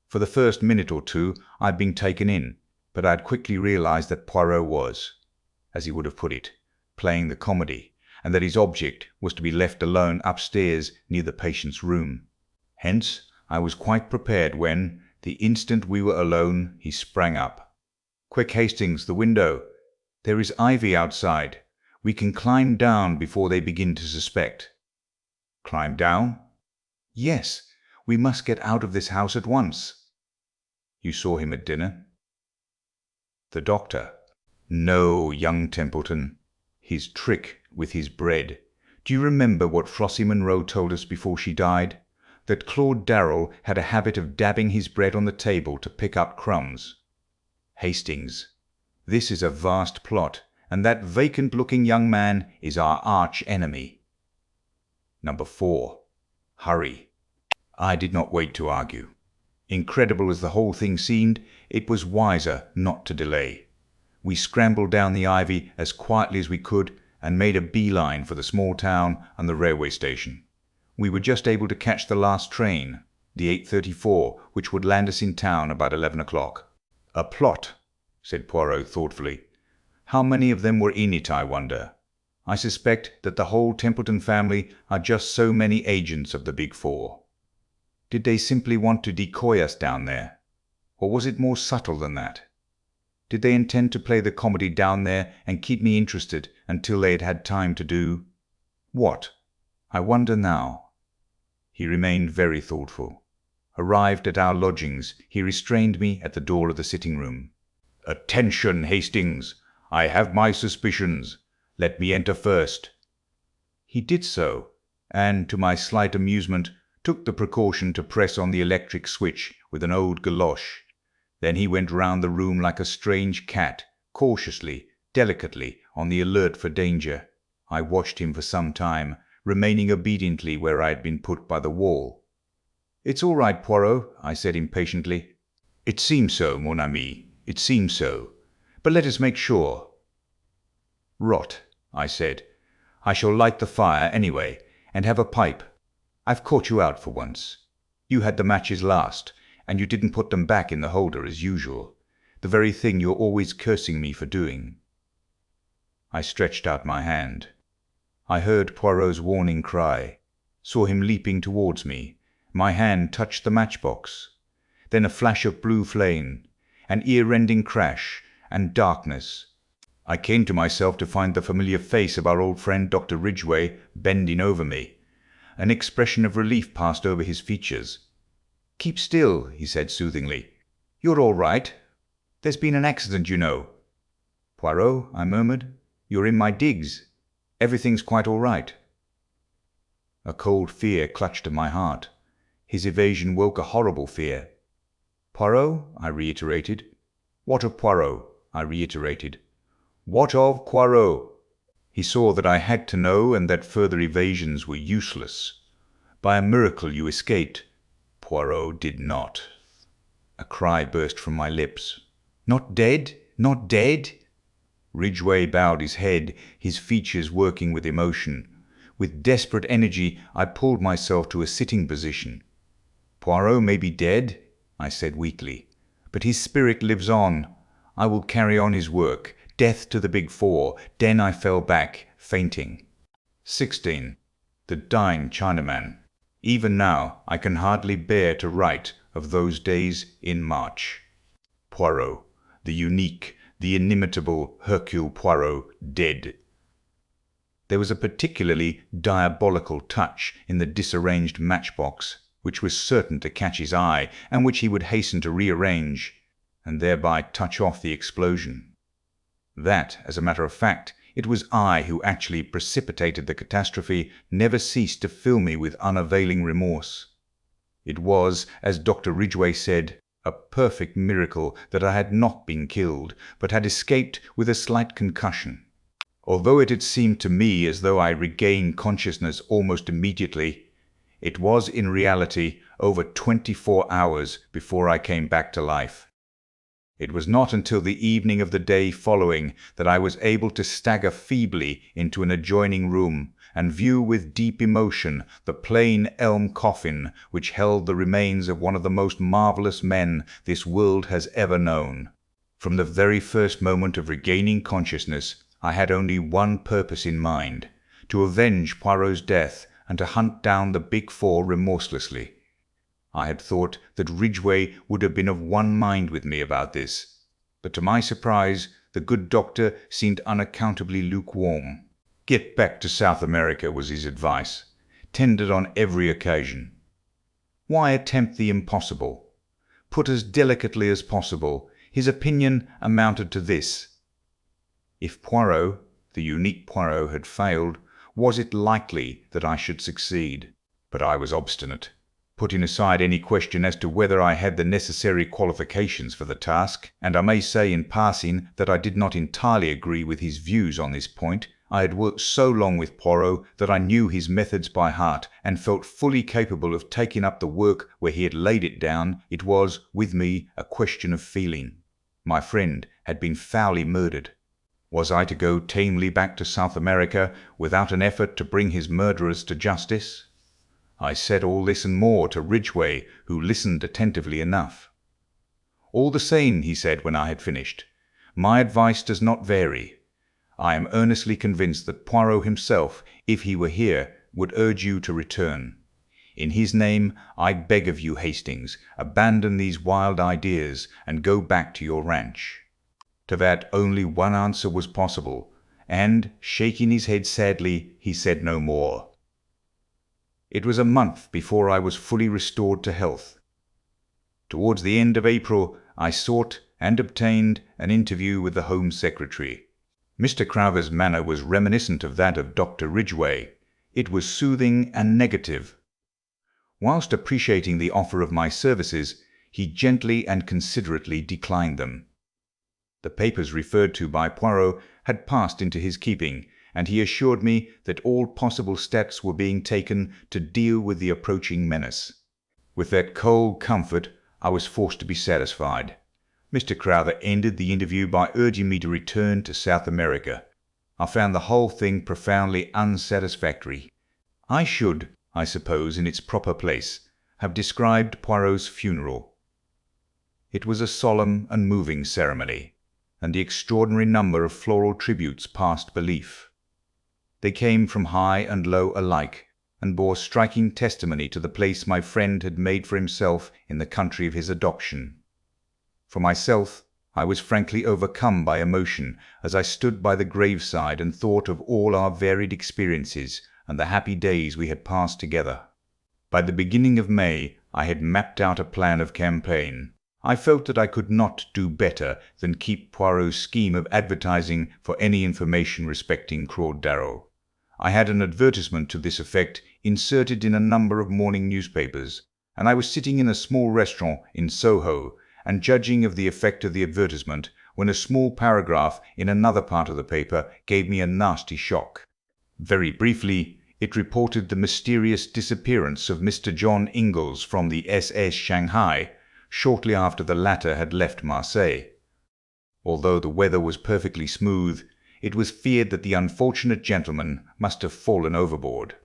B: For the first minute or two I had been taken in, but I had quickly realized that Poirot was, as he would have put it, playing the comedy, and that his object was to be left alone upstairs near the patient's room. Hence I was quite prepared when, the instant we were alone, he sprang up. "Quick, Hastings, the window. There is ivy outside. We can climb down before they begin to suspect." "Climb down?"
C: "Yes, we must get out of this house at once."
B: "You saw him at dinner?" "The doctor?" "No, young Templeton. His trick with his bread. Do you remember what Flossie Monroe told us before she died? That Claude Darrell had a habit of dabbing his bread on the table to pick up crumbs. Hastings, this is a vast plot, and that vacant-looking young man is our arch-enemy. Number 4. Hurry." I did not wait to argue. Incredible as the whole thing seemed, it was wiser not to delay. We scrambled down the ivy as quietly as we could, and made a bee-line for the small town and the railway station. We were just able to catch the last train, the 8:34, which would land us in town about 11 o'clock. "A plot," said Poirot thoughtfully. "How many of them were in it, I wonder? I suspect that the whole Templeton family are just so many agents of the Big Four. Did they simply want to decoy us down there? Or was it more subtle than that? Did they intend to play the comedy down there and keep me interested until they had had time to do what? I wonder now." He remained very thoughtful. Arrived at our lodgings, he restrained me at the door of the sitting-room. "Attention, Hastings! I have my suspicions. Let me enter first."
C: He did so, and, to my slight amusement, took the precaution to press on the electric switch with an old galoche. Then he went round the room like a strange cat, cautiously, delicately, on the alert for danger. I watched him for some time, remaining obediently where I had been put by the wall. "It's all right, Poirot," I said impatiently.
B: "It seems so, mon ami, it seems so.
C: "But let us make sure."
B: "Rot," I said. "I shall light the fire anyway, and have a pipe. I've caught you out for once. You had the matches last, and you didn't put them back in the holder as usual, the very thing you're always cursing me for doing." I stretched out my hand. I heard Poirot's warning cry, saw him leaping towards me. My hand touched the matchbox. Then a flash of blue flame, an ear-rending crash, and darkness. I came to myself to find the familiar face of our old friend Dr. Ridgway bending over me. An expression of relief passed over his features. "Keep still," he said soothingly. "You're all right. There's been an accident, you know." "Poirot," I murmured, "you're in my digs. Everything's quite all right." A cold fear clutched at my heart. His evasion woke a horrible fear. "Poirot?" I reiterated. "What of Poirot?" I reiterated. "What of Poirot?" He saw that I had to know, and that further evasions were useless. "By a miracle you escaped." "Poirot did not." A cry burst from my lips. "Not dead? Not dead?" Ridgway bowed his head, his features working with emotion. With desperate energy I pulled myself to a sitting position. "Poirot may be dead," I said weakly, "but his spirit lives on. I will carry on his work. Death to the Big Four." Then I fell back, fainting. 16. The Dying Chinaman. Even now I can hardly bear to write of those days in March. Poirot, the unique, the inimitable Hercule Poirot, dead. There was a particularly diabolical touch in the disarranged matchbox, which was certain to catch his eye, and which he would hasten to rearrange, and thereby touch off the explosion. That, as a matter of fact, it was I who actually precipitated the catastrophe, never ceased to fill me with unavailing remorse. It was, as Dr. Ridgway said, a perfect miracle that I had not been killed, but had escaped with a slight concussion. Although it had seemed to me as though I regained consciousness almost immediately, it was in reality over 24 hours before I came back to life. It was not until the evening of the day following that I was able to stagger feebly into an adjoining room and view with deep emotion the plain elm coffin which held the remains of one of the most marvelous men this world has ever known. From the very first moment of regaining consciousness, I had only one purpose in mind: to avenge Poirot's death and to hunt down the Big Four remorselessly. I had thought that Ridgway would have been of one mind with me about this, but to my surprise the good doctor seemed unaccountably lukewarm. "Get back to South America," was his advice, tendered on every occasion. Why attempt the impossible? Put as delicately as possible, his opinion amounted to this: if Poirot, the unique Poirot, had failed, was it likely that I should succeed? But I was obstinate, putting aside any question as to whether I had the necessary qualifications for the task, and I may say in passing that I did not entirely agree with his views on this point. I had worked so long with Poirot that I knew his methods by heart, and felt fully capable of taking up the work where he had laid it down. It was, with me, a question of feeling. My friend had been foully murdered. Was I to go tamely back to South America without an effort to bring his murderers to justice? I said all this and more to Ridgway, who listened attentively enough. "All the same," he said when I had finished, "my advice does not vary. I am earnestly convinced that Poirot himself, if he were here, would urge you to return. In his name, I beg of you, Hastings, abandon these wild ideas and go back to your ranch." To that only one answer was possible, and, shaking his head sadly, he said no more. It was a month before I was fully restored to health. Towards the end of April, I sought
C: and obtained an interview with the Home Secretary. Mr. Crowther's manner was reminiscent of that of Dr. Ridgway. It was soothing and negative. Whilst appreciating the offer of my services, he gently and considerately declined them. The papers referred to by Poirot had passed into his keeping, and he assured me that all possible steps were being taken to deal with the approaching menace. With that cold comfort, I was forced to be satisfied. Mr. Crowther ended the interview by urging me to return to South America. I found the whole thing profoundly unsatisfactory. I should, I suppose, in its proper place, have described Poirot's funeral. It was a solemn and moving ceremony, and the extraordinary number of floral tributes passed belief. They came from high and low alike, and bore striking testimony to the place my friend had made for himself in the country of his adoption. For myself, I was frankly overcome by emotion as I stood by the graveside and thought of all our varied experiences and the happy days we had passed together. By the beginning of May, I had mapped out a plan of campaign. I felt that I could not do better than keep Poirot's scheme of advertising for any information respecting Claude Darrow. I had an advertisement to this effect inserted in a number of morning newspapers, and I was sitting in a small restaurant in Soho and judging of the effect of the advertisement, when a small paragraph in another part of the paper gave me a nasty shock. Very briefly, it reported the mysterious disappearance of Mr. John Ingalls from the SS Shanghai shortly after the latter had left Marseille. Although the weather was perfectly smooth, it was feared that the unfortunate gentleman must have fallen overboard.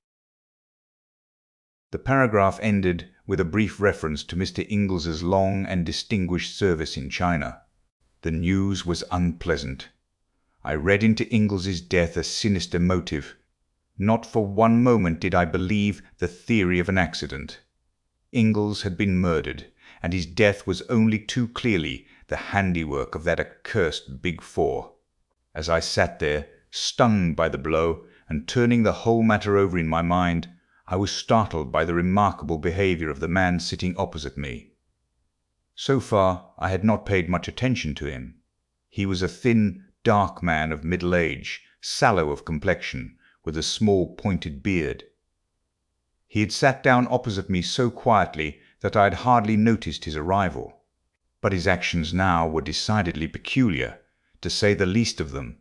C: The paragraph ended with a brief reference to Mr. Ingles's long and distinguished service in China. The news was unpleasant. I read into Ingles's death a sinister motive. Not for one moment did I believe the theory of an accident. Ingalls had been murdered, and his death was only too clearly the handiwork of that accursed Big Four. As I sat there, stunned by the blow, and turning the whole matter over in my mind, I was startled by the remarkable behaviour of the man sitting opposite me. So far, I had not paid much attention to him. He was a thin, dark man of middle age, sallow of complexion, with a small pointed beard. He had sat down opposite me so quietly that I had hardly noticed his arrival. But his actions now were decidedly peculiar, to say the least of them.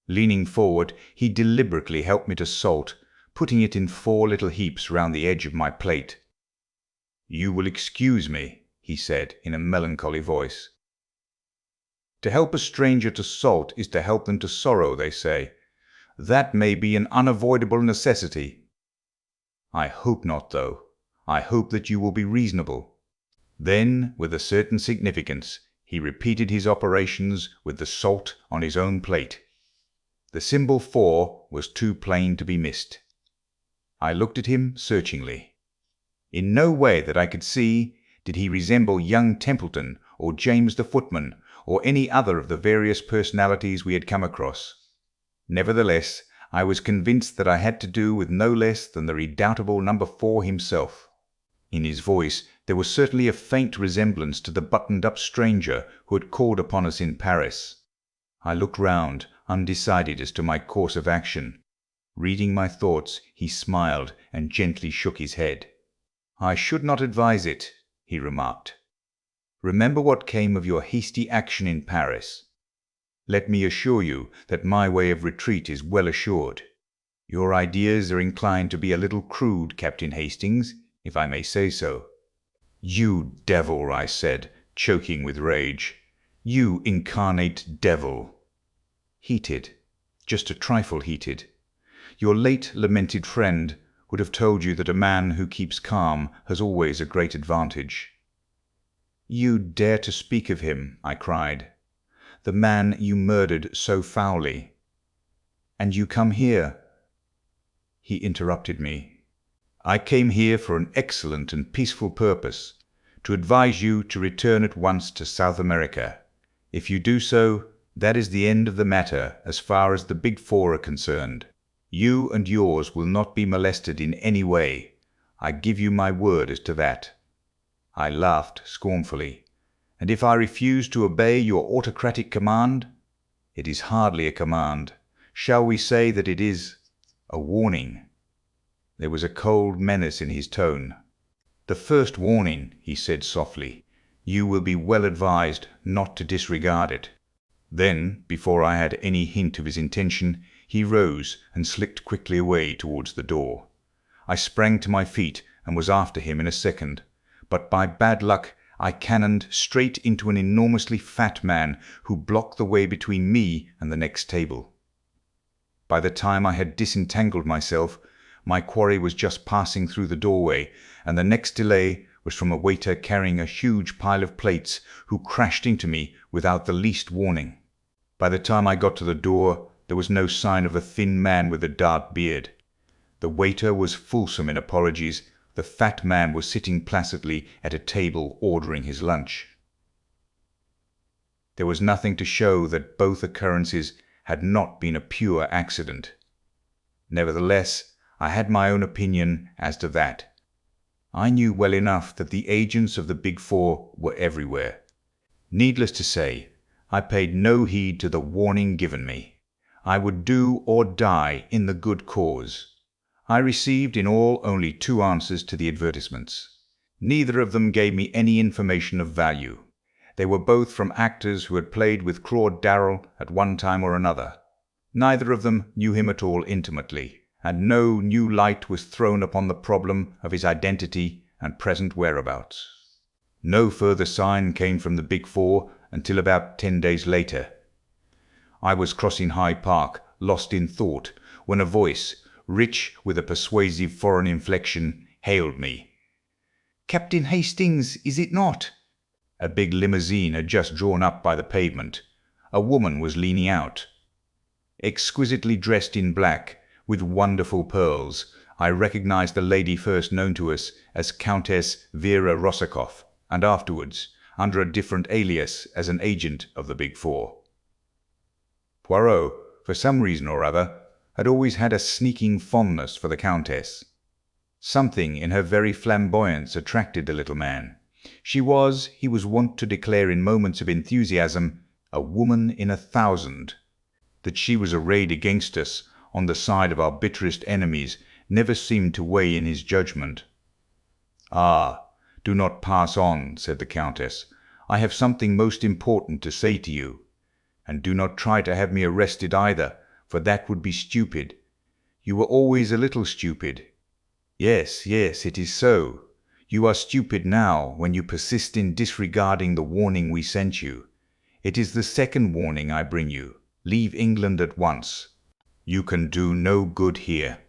C: Leaning forward, he deliberately helped me to salt, putting it in 4 little heaps round the edge of my plate. "You will excuse me," he said in a melancholy voice. "To help a stranger to salt is to help them to sorrow, they say. That may be an unavoidable necessity. I hope not, though. I hope that you will be reasonable." Then, with a certain significance, he repeated his operations with the salt on his own plate. The symbol 4 was too plain to be missed. I looked at him searchingly. In no way that I could see did he resemble young Templeton or James the footman or any other of the various personalities we had come across. Nevertheless, I was convinced that I had to do with no less than the redoubtable number 4 himself. In his voice there was certainly a faint resemblance to the buttoned-up stranger who had called upon us in Paris. I looked round, undecided as to my course of action. Reading my thoughts, he smiled and gently shook his head. "I should not advise it," he remarked. "Remember what came of your hasty action in Paris. Let me assure you that my way of retreat is well assured. Your ideas are inclined to be a little crude, Captain Hastings, if I may say so." "You devil," I said, choking with rage. "You incarnate devil." "Heated, just a trifle heated. Your late lamented friend would have told you that a man who keeps calm has always a great advantage." "You dare to speak of him," I cried. "The man you murdered so foully. And you come here." He interrupted me. "I came here for an excellent and peaceful purpose, to advise you to return at once to South America. If you do so, that is the end of the matter as far as the Big Four are concerned. You and yours will not be molested in any way. I give you my word as to that." I laughed scornfully, And if I refuse to obey your autocratic command, it is hardly a command. Shall we say that it is a warning?" There was a cold menace in his tone. "The first warning," he said softly. "You will be well advised not to disregard it." Then, before I had any hint of his intention, he rose and slipped quickly away towards the door. I sprang to my feet and was after him in a second, but by bad luck I cannoned straight into an enormously fat man who blocked the way between me and the next table. By the time I had disentangled myself, my quarry was just passing through the doorway, and the next delay was from a waiter carrying a huge pile of plates who crashed into me without the least warning. By the time I got to the door, there was no sign of a thin man with a dark beard. The waiter was fulsome in apologies. The fat man was sitting placidly at a table ordering his lunch. There was nothing to show that both occurrences had not been a pure accident. Nevertheless, I had my own opinion as to that. I knew well enough that the agents of the Big Four were everywhere. Needless to say, I paid no heed to the warning given me. I would do or die in the good cause. I received in all only 2 answers to the advertisements. Neither of them gave me any information of value. They were both from actors who had played with Claude Darrell at one time or another. Neither of them knew him at all intimately, and no new light was thrown upon the problem of his identity and present whereabouts. No further sign came from the Big Four until about 10 days later. I was crossing Hyde Park, lost in thought, when a voice, rich with a persuasive foreign inflection, hailed me. "Captain Hastings, is it not?" A big limousine had just drawn up by the pavement. A woman was leaning out. Exquisitely dressed in black, with wonderful pearls, I recognized the lady first known to us as Countess Vera Rossakoff, and afterwards, under a different alias, as an agent of the Big Four. Poirot, for some reason or other, had always had a sneaking fondness for the Countess. Something in her very flamboyance attracted the little man. She was, he was wont to declare in moments of enthusiasm, a woman in 1,000. That she was arrayed against us on the side of our bitterest enemies never seemed to weigh in his judgment. "Ah, do not pass on," said the Countess. "I have something most important to say to you. And do not try to have me arrested either, for that would be stupid. You were always a little stupid. Yes, yes, it is so. You are stupid now when you persist in disregarding the warning we sent you. It is the second warning I bring you. Leave England at once. You can do no good here.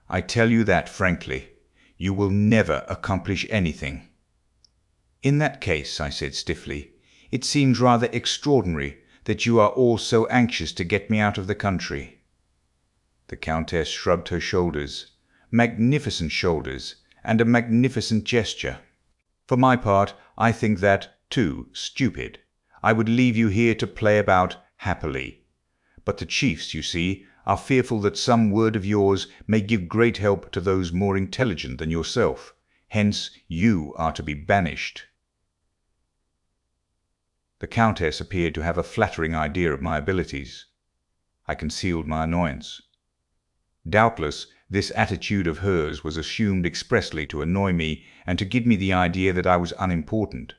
C: I tell you that frankly. You will never accomplish anything." "In that case," I said stiffly, "it seems rather extraordinary that you are all so anxious to get me out of the country." The Countess shrugged her shoulders, magnificent shoulders, and a magnificent gesture. "For my part, I think that, too, stupid. I would leave you here to play about happily. But the chiefs, you see, are fearful that some word of yours may give great help to those more intelligent than yourself. Hence you are to be banished." The Countess appeared to have a flattering idea of my abilities. I concealed my annoyance. Doubtless, this attitude of hers was assumed expressly to annoy me and to give me the idea that I was unimportant.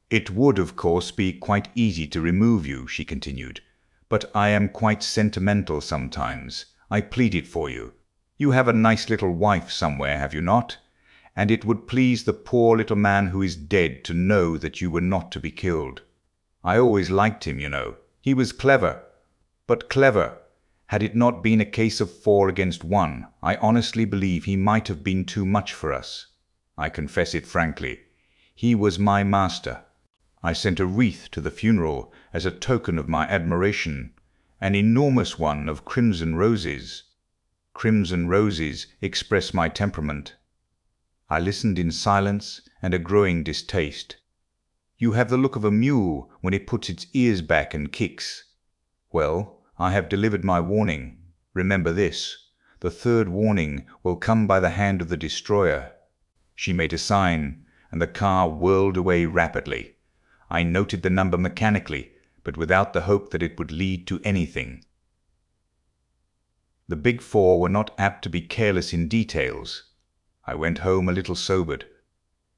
C: "It would, of course, be quite easy to remove you," she continued, "but I am quite sentimental sometimes. I pleaded for you. You have a nice little wife somewhere, have you not? And it would please the poor little man who is dead to know that you were not to be killed. I always liked him, you know. He was clever. But clever. Had it not been a case of 4 against 1, I honestly believe he might have been too much for us. I confess it frankly. He was my master. I sent a wreath to the funeral as a token of my admiration, an enormous one of crimson roses. Crimson roses express my temperament." I listened in silence and a growing distaste. "You have the look of a mule when it puts its ears back and kicks. Well, I have delivered my warning. Remember this. The third warning will come by the hand of the destroyer." She made a sign, and the car whirled away rapidly. I noted the number mechanically, but without the hope that it would lead to anything. The Big Four were not apt to be careless in details. I went home a little sobered.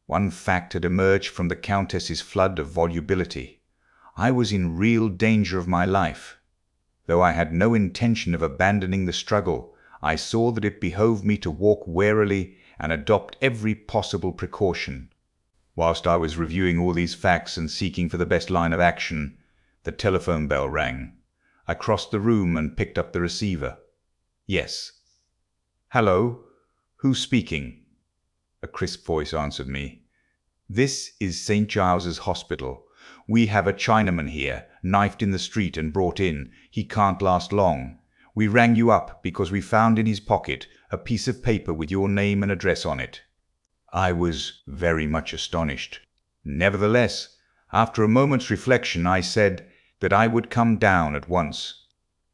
C: One fact had emerged from the Countess's flood of volubility. I was in real danger of my life. Though I had no intention of abandoning the struggle, I saw that it behoved me to walk warily and adopt every possible precaution. Whilst I was reviewing all these facts and seeking for the best line of action, the telephone bell rang. I crossed the room and picked up the receiver. Yes. Hello? Who's speaking? A crisp voice answered me. This is St. Giles's Hospital. We have a Chinaman here, knifed in the street and brought in. He can't last long. We rang you up because we found in his pocket a piece of paper with your name and address on it. I was very much astonished. Nevertheless, after a moment's reflection, I said that I would come down at once.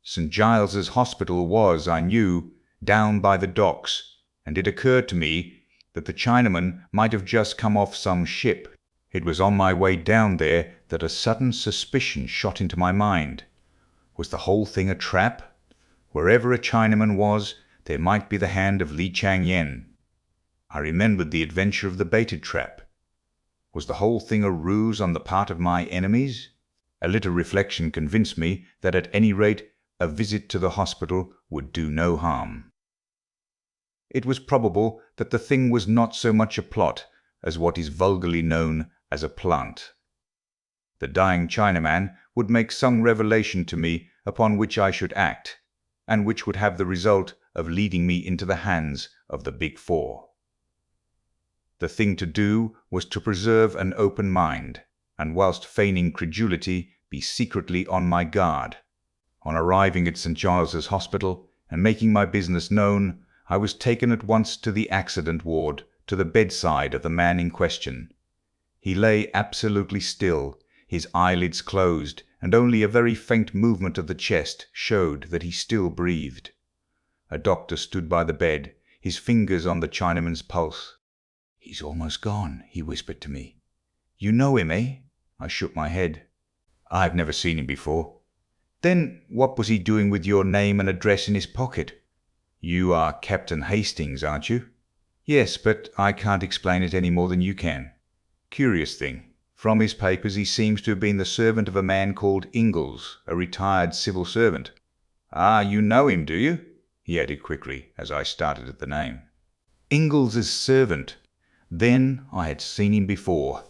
C: St. Giles's Hospital was, I knew, down by the docks, and it occurred to me that the Chinaman might have just come off some ship. It was on my way down there that a sudden suspicion shot into my mind. Was the whole thing a trap? Wherever a Chinaman was, there might be the hand of Li Chang-yen. I remembered the adventure of the baited trap. Was the whole thing a ruse on the part of my enemies? A little reflection convinced me that at any rate a visit to the hospital would do no harm. It was probable that the thing was not so much a plot as what is vulgarly known as a plant. The dying Chinaman would make some revelation to me upon which I should act, and which would have the result of leading me into the hands of the Big Four. The thing to do was to preserve an open mind, and whilst feigning credulity, be secretly on my guard. On arriving at St. Giles's Hospital and making my business known, I was taken at once to the accident ward, to the bedside of the man in question. He lay absolutely still, his eyelids closed, and only a very faint movement of the chest showed that he still breathed. A doctor stood by the bed, his fingers on the Chinaman's pulse. "He's almost gone," he whispered to me. "You know him, eh?" I shook my head. "I've never seen him before." "Then what was he doing with your name and address in his pocket?" "You are Captain Hastings, aren't you?" "Yes, but I can't explain it any more than you can." "Curious thing. From his papers he seems to have been the servant of a man called Ingalls, a retired civil servant." "Ah, you know him, do you?" he added quickly, as I started at the name. Ingalls' servant. Then I had seen him before.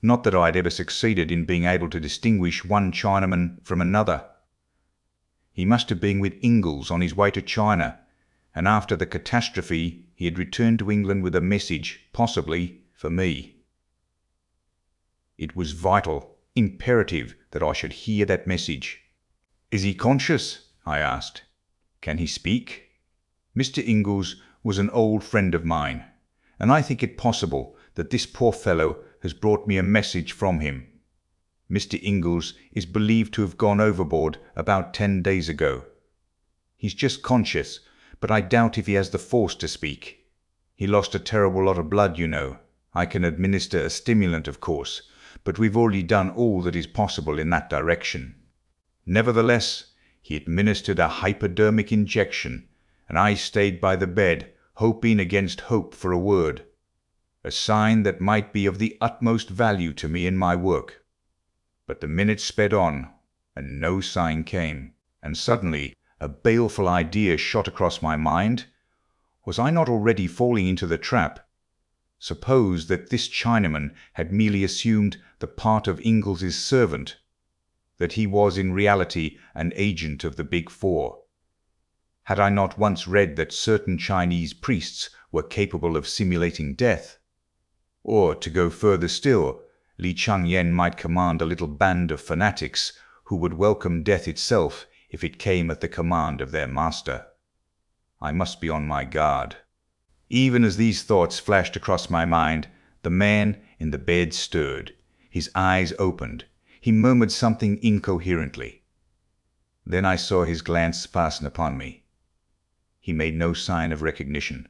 C: Not that I had ever succeeded in being able to distinguish one Chinaman from another. He must have been with Ingalls on his way to China, and after the catastrophe he had returned to England with a message, possibly for me. It was vital, imperative, that I should hear that message. "Is he conscious?" I asked. "Can he speak?" Mr. Ingalls was an old friend of mine, and I think it possible that this poor fellow has brought me a message from him. Mr. Ingalls is believed to have gone overboard about 10 days ago. He's just conscious, but I doubt if he has the force to speak. He lost a terrible lot of blood, you know. I can administer a stimulant, of course, but we've already done all that is possible in that direction. Nevertheless, he administered a hypodermic injection, and I stayed by the bed, hoping against hope for a word, a sign that might be of the utmost value to me in my work. But the minutes sped on, and no sign came, and suddenly a baleful idea shot across my mind. Was I not already falling into the trap? Suppose that this Chinaman had merely assumed the part of Ingalls' servant, that he was in reality an agent of the Big Four. Had I not once read that certain Chinese priests were capable of simulating death? Or, to go further still, Li Chang-yen might command a little band of fanatics who would welcome death itself if it came at the command of their master. I must be on my guard. Even as these thoughts flashed across my mind, the man in the bed stirred. His eyes opened. He murmured something incoherently. Then I saw his glance fasten upon me. He made no sign of recognition,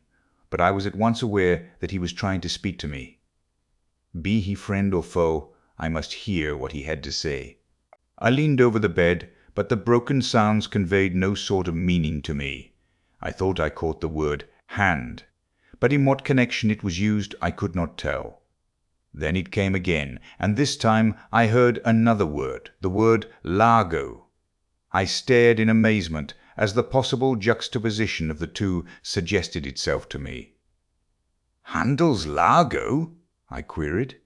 C: but I was at once aware that he was trying to speak to me. Be he friend or foe, I must hear what he had to say. I leaned over the bed, but the broken sounds conveyed no sort of meaning to me. I thought I caught the word hand, but in what connection it was used I could not tell. Then it came again, and this time I heard another word, the word largo. I stared in amazement as the possible juxtaposition of the two suggested itself to me. "Handel's largo?" I queried.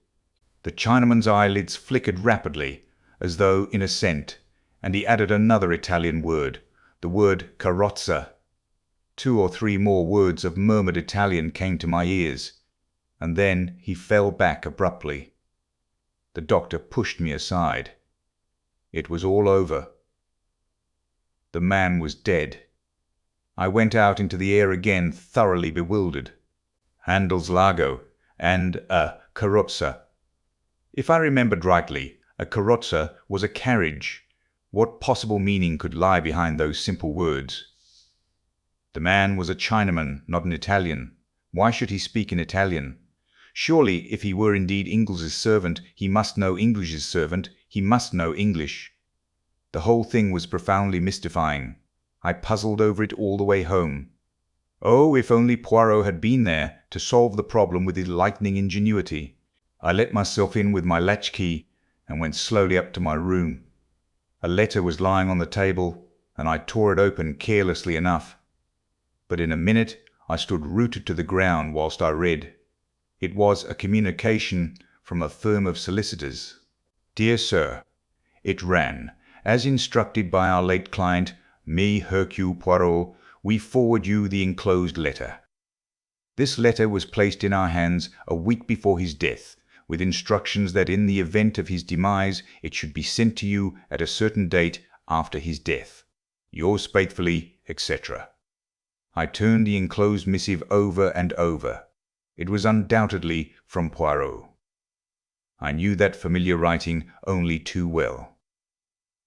C: The Chinaman's eyelids flickered rapidly, as though in assent, and he added another Italian word, the word carrozza. 2 or 3 more words of murmured Italian came to my ears, and then he fell back abruptly. The doctor pushed me aside. It was all over. The man was dead. I went out into the air again, thoroughly bewildered. Handel's largo and a carrozza. If I remembered rightly, a carrozza was a carriage. What possible meaning could lie behind those simple words? The man was a Chinaman, not an Italian. Why should he speak in Italian? Surely, if he were indeed Ingles's servant, he must know English's servant, he must know English. The whole thing was profoundly mystifying. I puzzled over it all the way home. Oh, if only Poirot had been there to solve the problem with his lightning ingenuity. I let myself in with my latchkey and went slowly up to my room. A letter was lying on the table, and I tore it open carelessly enough. But in a minute I stood rooted to the ground whilst I read. It was a communication from a firm of solicitors. "Dear Sir," it ran, "as instructed by our late client, me Hercule Poirot, we forward you the enclosed letter. This letter was placed in our hands a week before his death, with instructions that in the event of his demise it should be sent to you at a certain date after his death. Yours faithfully, etc." I turned the enclosed missive over and over. It was undoubtedly from Poirot. I knew that familiar writing only too well.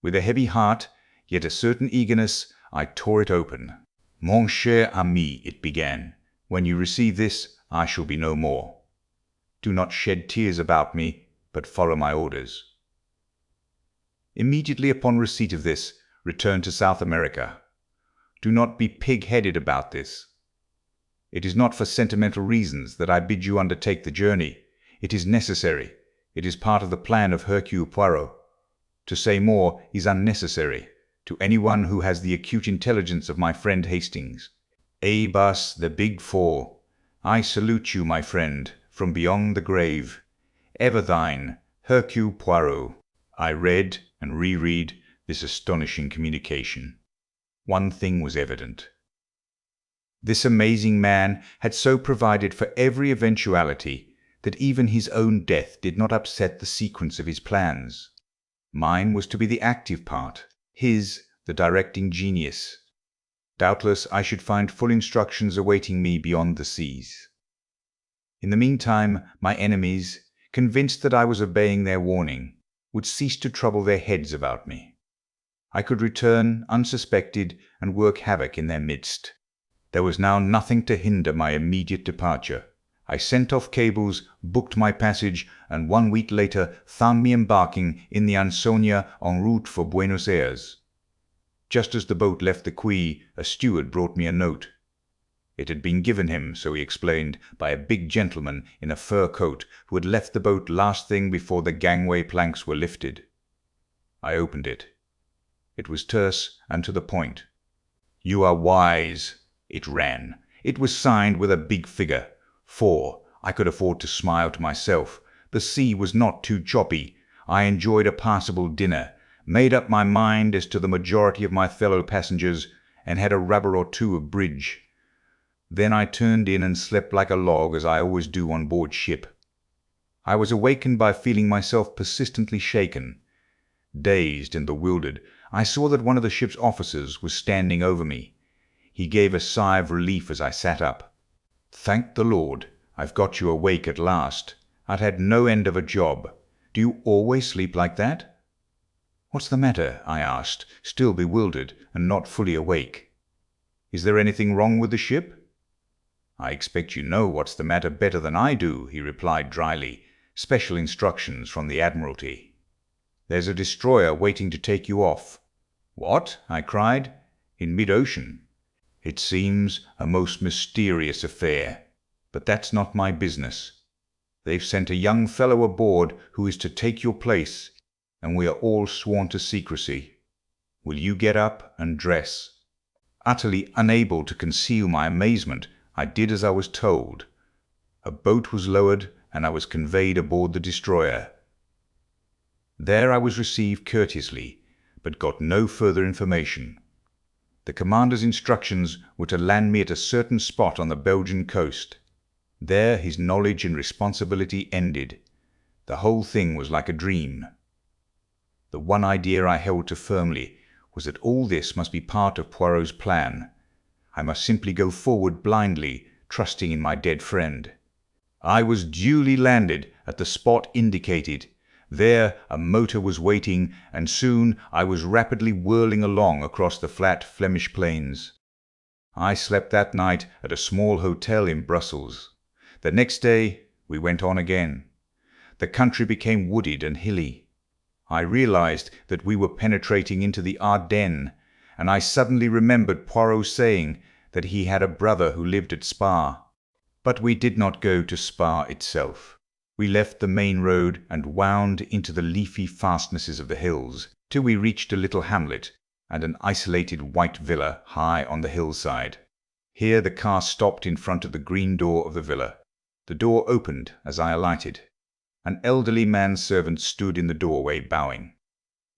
C: With a heavy heart, yet a certain eagerness, I tore it open. "Mon cher ami," it began, "when you receive this, I shall be no more. Do not shed tears about me, but follow my orders. Immediately upon receipt of this, return to South America. Do not be pig-headed about this. It is not for sentimental reasons that I bid you undertake the journey. It is necessary. It is part of the plan of Hercule Poirot. To say more is unnecessary to anyone who has the acute intelligence of my friend Hastings. Abas, the bigfour. I salute you, my friend, from beyond the grave. Ever thine, Hercule Poirot. I read and reread this astonishing communication. One thing was evident. This amazing man had so provided for every eventuality that even his own death did not upset the sequence of his plans. Mine was to be the active part, his the directing genius. Doubtless I should find full instructions awaiting me beyond the seas. In the meantime, my enemies, convinced that I was obeying their warning, would cease to trouble their heads about me. I could return unsuspected and work havoc in their midst. There was now nothing to hinder my immediate departure. I sent off cables, booked my passage, and 1 week later found me embarking in the Ansonia en route for Buenos Aires. Just as the boat left the quay, a steward brought me a note. It had been given him, so he explained, by a big gentleman in a fur coat who had left the boat last thing before the gangway planks were lifted. I opened it. It was terse and to the point. "You are wise," it ran. It was signed with a big figure. 4. I could afford to smile to myself. The sea was not too choppy. I enjoyed a passable dinner, made up my mind as to the majority of my fellow passengers, and had a rubber or two of bridge. Then I turned in and slept like a log, as I always do on board ship. I was awakened by feeling myself persistently shaken. Dazed and bewildered, I saw that one of the ship's officers was standing over me. He gave a sigh of relief as I sat up. "Thank the Lord, I've got you awake at last. I'd had no end of a job. Do you always sleep like that?" "What's the matter?" I asked, still bewildered and not fully awake. "Is there anything wrong with the ship?" "I expect you know what's the matter better than I do," he replied dryly, Special instructions from the Admiralty. There's a destroyer waiting to take you off." "What?" I cried. "In mid-ocean?" "It seems a most mysterious affair, but that's not my business. They've sent a young fellow aboard who is to take your place, and we are all sworn to secrecy. Will you get up and dress?" Utterly unable to conceal my amazement, I did as I was told. A boat was lowered, and I was conveyed aboard the destroyer. There I was received courteously, but got no further information. The commander's instructions were to land me at a certain spot on the Belgian coast. There his knowledge and responsibility ended. The whole thing was like a dream. The one idea I held to firmly was that all this must be part of Poirot's plan. I must simply go forward blindly, trusting in my dead friend. I was duly landed at the spot indicated. There a motor was waiting, and soon I was rapidly whirling along across the flat Flemish plains. I slept that night at a small hotel in Brussels. The next day we went on again. The country became wooded and hilly. I realized that we were penetrating into the Ardennes, and I suddenly remembered Poirot saying that he had a brother who lived at Spa. But we did not go to Spa itself. We left the main road and wound into the leafy fastnesses of the hills, till we reached a little hamlet and an isolated white villa high on the hillside. Here the car stopped in front of the green door of the villa. The door opened as I alighted. An elderly manservant stood in the doorway, bowing.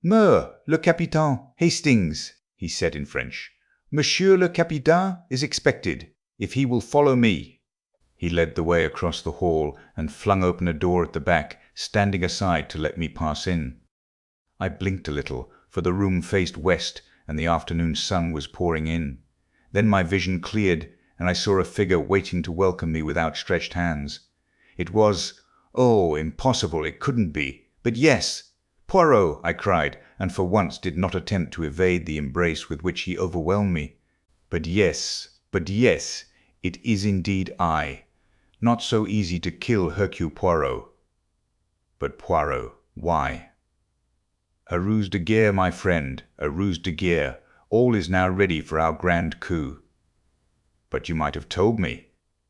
C: "Le Capitaine Hastings," he said in French. "Monsieur le Capitaine is expected, if he will follow me." He led the way across the hall and flung open a door at the back, standing aside to let me pass in. I blinked a little, for the room faced west and the afternoon sun was pouring in. Then my vision cleared, and I saw a figure waiting to welcome me with outstretched hands. It was— oh, impossible, it couldn't be. But yes! "Poirot!" I cried, and for once did not attempt to evade the embrace with which he overwhelmed me. But yes, it is indeed I. Not so easy to kill Hercule Poirot. But Poirot, why? A ruse de guerre, my friend, a ruse de guerre. All is now ready for our grand coup. But you might have told me.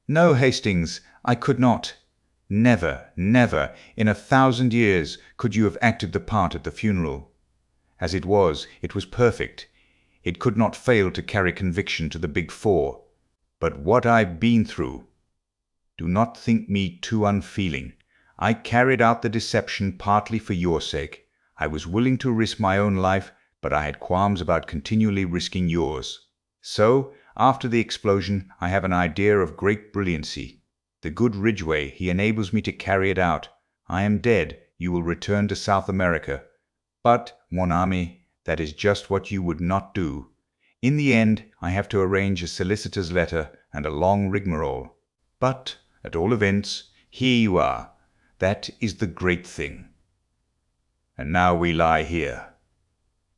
C: No, Hastings, I could not. Never, never, in 1,000 years, could you have acted the part at the funeral. As it was perfect. It could not fail to carry conviction to the Big Four. But what I've been through! Do not think me too unfeeling. I carried out the deception partly for your sake. I was willing to risk my own life, but I had qualms about continually risking yours. So, after the explosion, I have an idea of great brilliancy. The good Ridgway, he enables me to carry it out. I am dead. You will return to South America. But, mon ami, that is just what you would not do. In the end, I have to arrange a solicitor's letter and a long rigmarole. But, at all events, here you are. That is the great thing. And now we lie here,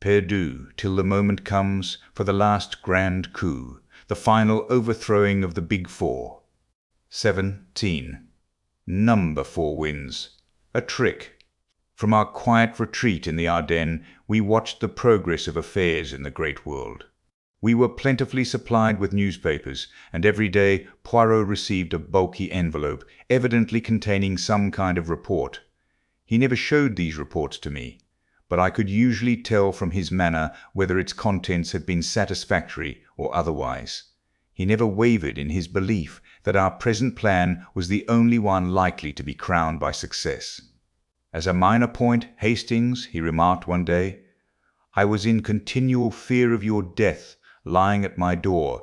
C: perdu, till the moment comes for the last grand coup, the final overthrowing of the Big Four. 17. Number 4 wins. A trick. From our quiet retreat in the Ardennes, we watched the progress of affairs in the great world. We were plentifully supplied with newspapers, and every day Poirot received a bulky envelope, evidently containing some kind of report. He never showed these reports to me, but I could usually tell from his manner whether its contents had been satisfactory or otherwise. He never wavered in his belief that our present plan was the only one likely to be crowned by success. As a minor point, Hastings, he remarked one day, I was in continual fear of your death lying at my door,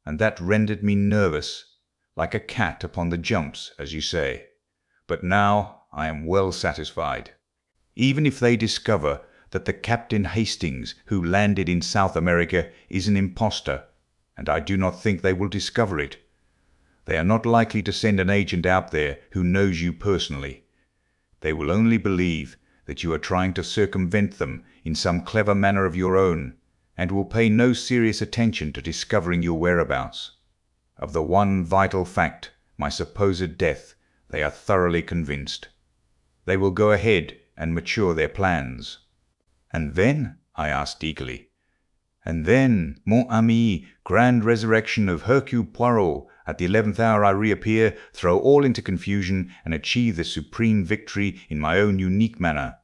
C: and that rendered me nervous, like a cat upon the jumps, as you say. But now I am well satisfied. Even if they discover that the Captain Hastings who landed in South America is an impostor, and I do not think they will discover it, they are not likely to send an agent out there who knows you personally. They will only believe that you are trying to circumvent them in some clever manner of your own, and will pay no serious attention to discovering your whereabouts. Of the one vital fact, my supposed death, they are thoroughly convinced. They will go ahead and mature their plans." "And then?" I asked eagerly. "And then, mon ami, grand resurrection of Hercule Poirot. At the 11th hour I reappear, throw all into confusion, and achieve the supreme victory in my own unique manner."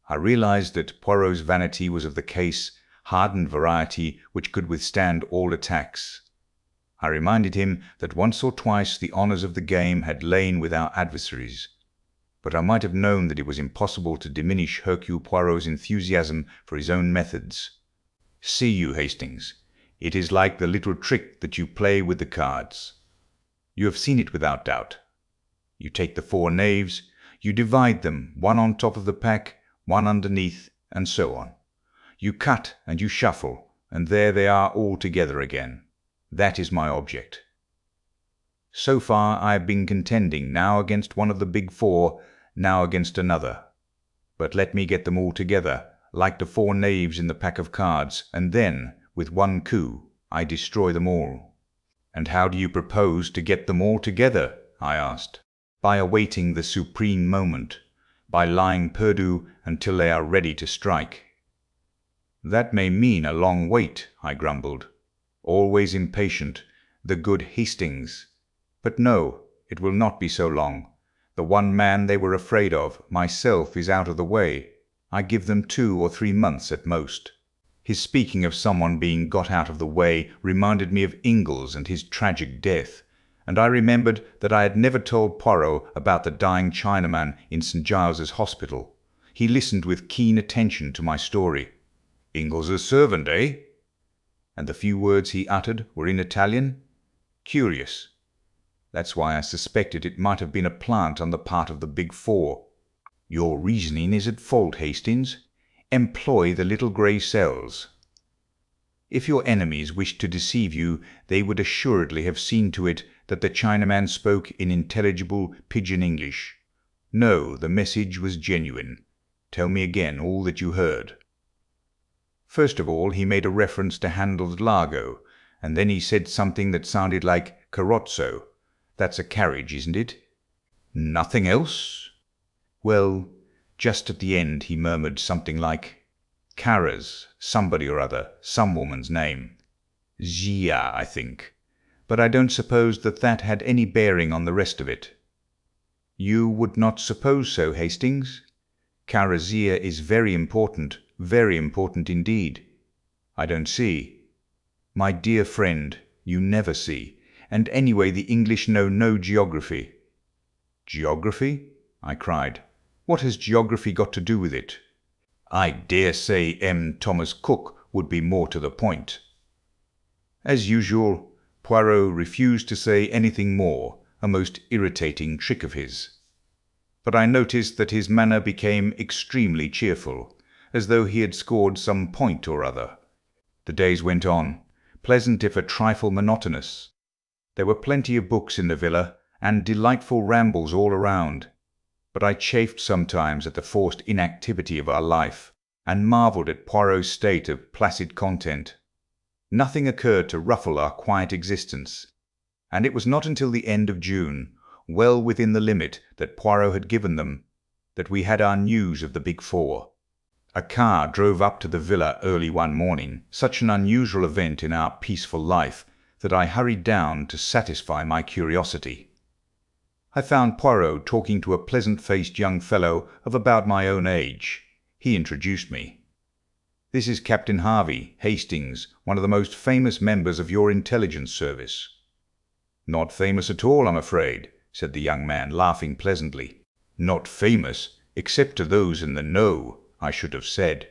C: I realized that Poirot's vanity was of the case, hardened variety which could withstand all attacks. I reminded him that once or twice the honors of the game had lain with our adversaries, but I might have known that it was impossible to diminish Hercule Poirot's enthusiasm for his own methods. "See you, Hastings, it is like the little trick that you play with the cards. You have seen it without doubt. You take the 4 knaves, you divide them, one on top of the pack, one underneath, and so on. You cut and you shuffle, and there they are all together again. That is my object. So far I have been contending now against one of the big 4, now against another. But let me get them all together, like the 4 knaves in the pack of cards, and then, with one coup, I destroy them all." "And how do you propose to get them all together?" I asked. "By awaiting the supreme moment, by lying perdu until they are ready to strike." "That may mean a long wait," I grumbled. "Always impatient, the good Hastings. But no, it will not be so long. The one man they were afraid of, myself, is out of the way. I give them 2 or 3 months at most." His speaking of someone being got out of the way reminded me of Ingalls and his tragic death, and I remembered that I had never told Poirot about the dying Chinaman in St. Giles's Hospital. He listened with keen attention to my story. "Ingalls' servant, eh?" And the few words he uttered were in Italian? Curious. That's why I suspected it might have been a plant on the part of the big 4. "Your reasoning is at fault, Hastings. Employ the little grey cells. If your enemies wished to deceive you, they would assuredly have seen to it that the Chinaman spoke in intelligible pidgin English. No, the message was genuine. Tell me again all that you heard." "First of all, he made a reference to handled lago, and then he said something that sounded like carrozzo. That's a carriage, isn't it?" "Nothing else?" "Well, just at the end he murmured something like Kara's, somebody or other, some woman's name. Zia, I think. But I don't suppose that had any bearing on the rest of it." "You would not suppose so, Hastings? Kara Zia is very important indeed." "I don't see." "My dear friend, you never see. And anyway, the English know no geography." "Geography?" I cried. "What has geography got to do with it?" "I dare say M. Thomas Cook would be more to the point." As usual, Poirot refused to say anything more, a most irritating trick of his. But I noticed that his manner became extremely cheerful, as though he had scored some point or other. The days went on, pleasant if a trifle monotonous. There were plenty of books in the villa, and delightful rambles all around. But I chafed sometimes at the forced inactivity of our life, and marvelled at Poirot's state of placid content. Nothing occurred to ruffle our quiet existence, and it was not until the end of June, well within the limit that Poirot had given them, that we had our news of the big 4. A car drove up to the villa early one morning, such an unusual event in our peaceful life that I hurried down to satisfy my curiosity. I found Poirot talking to a pleasant-faced young fellow of about my own age. He introduced me. "This is Captain Harvey, Hastings, one of the most famous members of your intelligence service." "Not famous at all, I'm afraid," said the young man, laughing pleasantly. "Not famous, except to those in the know, I should have said.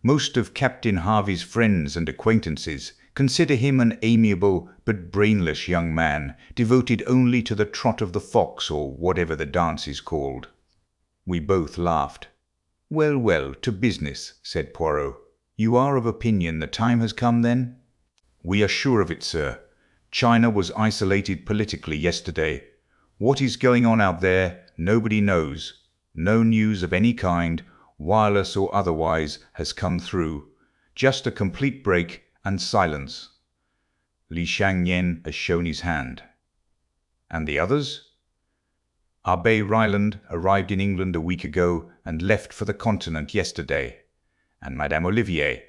C: Most of Captain Harvey's friends and acquaintances consider him an amiable but brainless young man, devoted only to the trot of the fox, or whatever the dance is called." We both laughed. "Well, well, to business," said Poirot. "You are of opinion the time has come, then?" "We are sure of it, sir. China was isolated politically yesterday. What is going on out there, nobody knows. No news of any kind, wireless or otherwise, has come through. Just a complete break and silence." Li Shang Yen has shown his hand. "And the others?" Abbe Ryland arrived in England a week ago and left for the continent yesterday. And Madame Olivier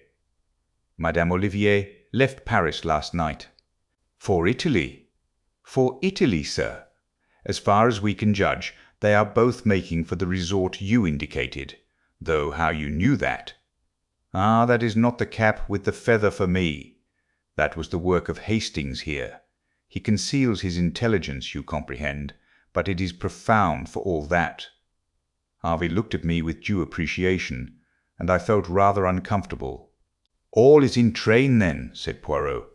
C: left Paris last night.
B: For Italy? For Italy, sir. As far as we can judge, they are both making for the resort you indicated, though how you knew that. Ah, that is not the cap with the feather for me. That was the work of Hastings here. He conceals his intelligence, you comprehend, but it is profound for all that. Harvey looked at me with due appreciation, and I felt rather uncomfortable. All is in train, then, said Poirot.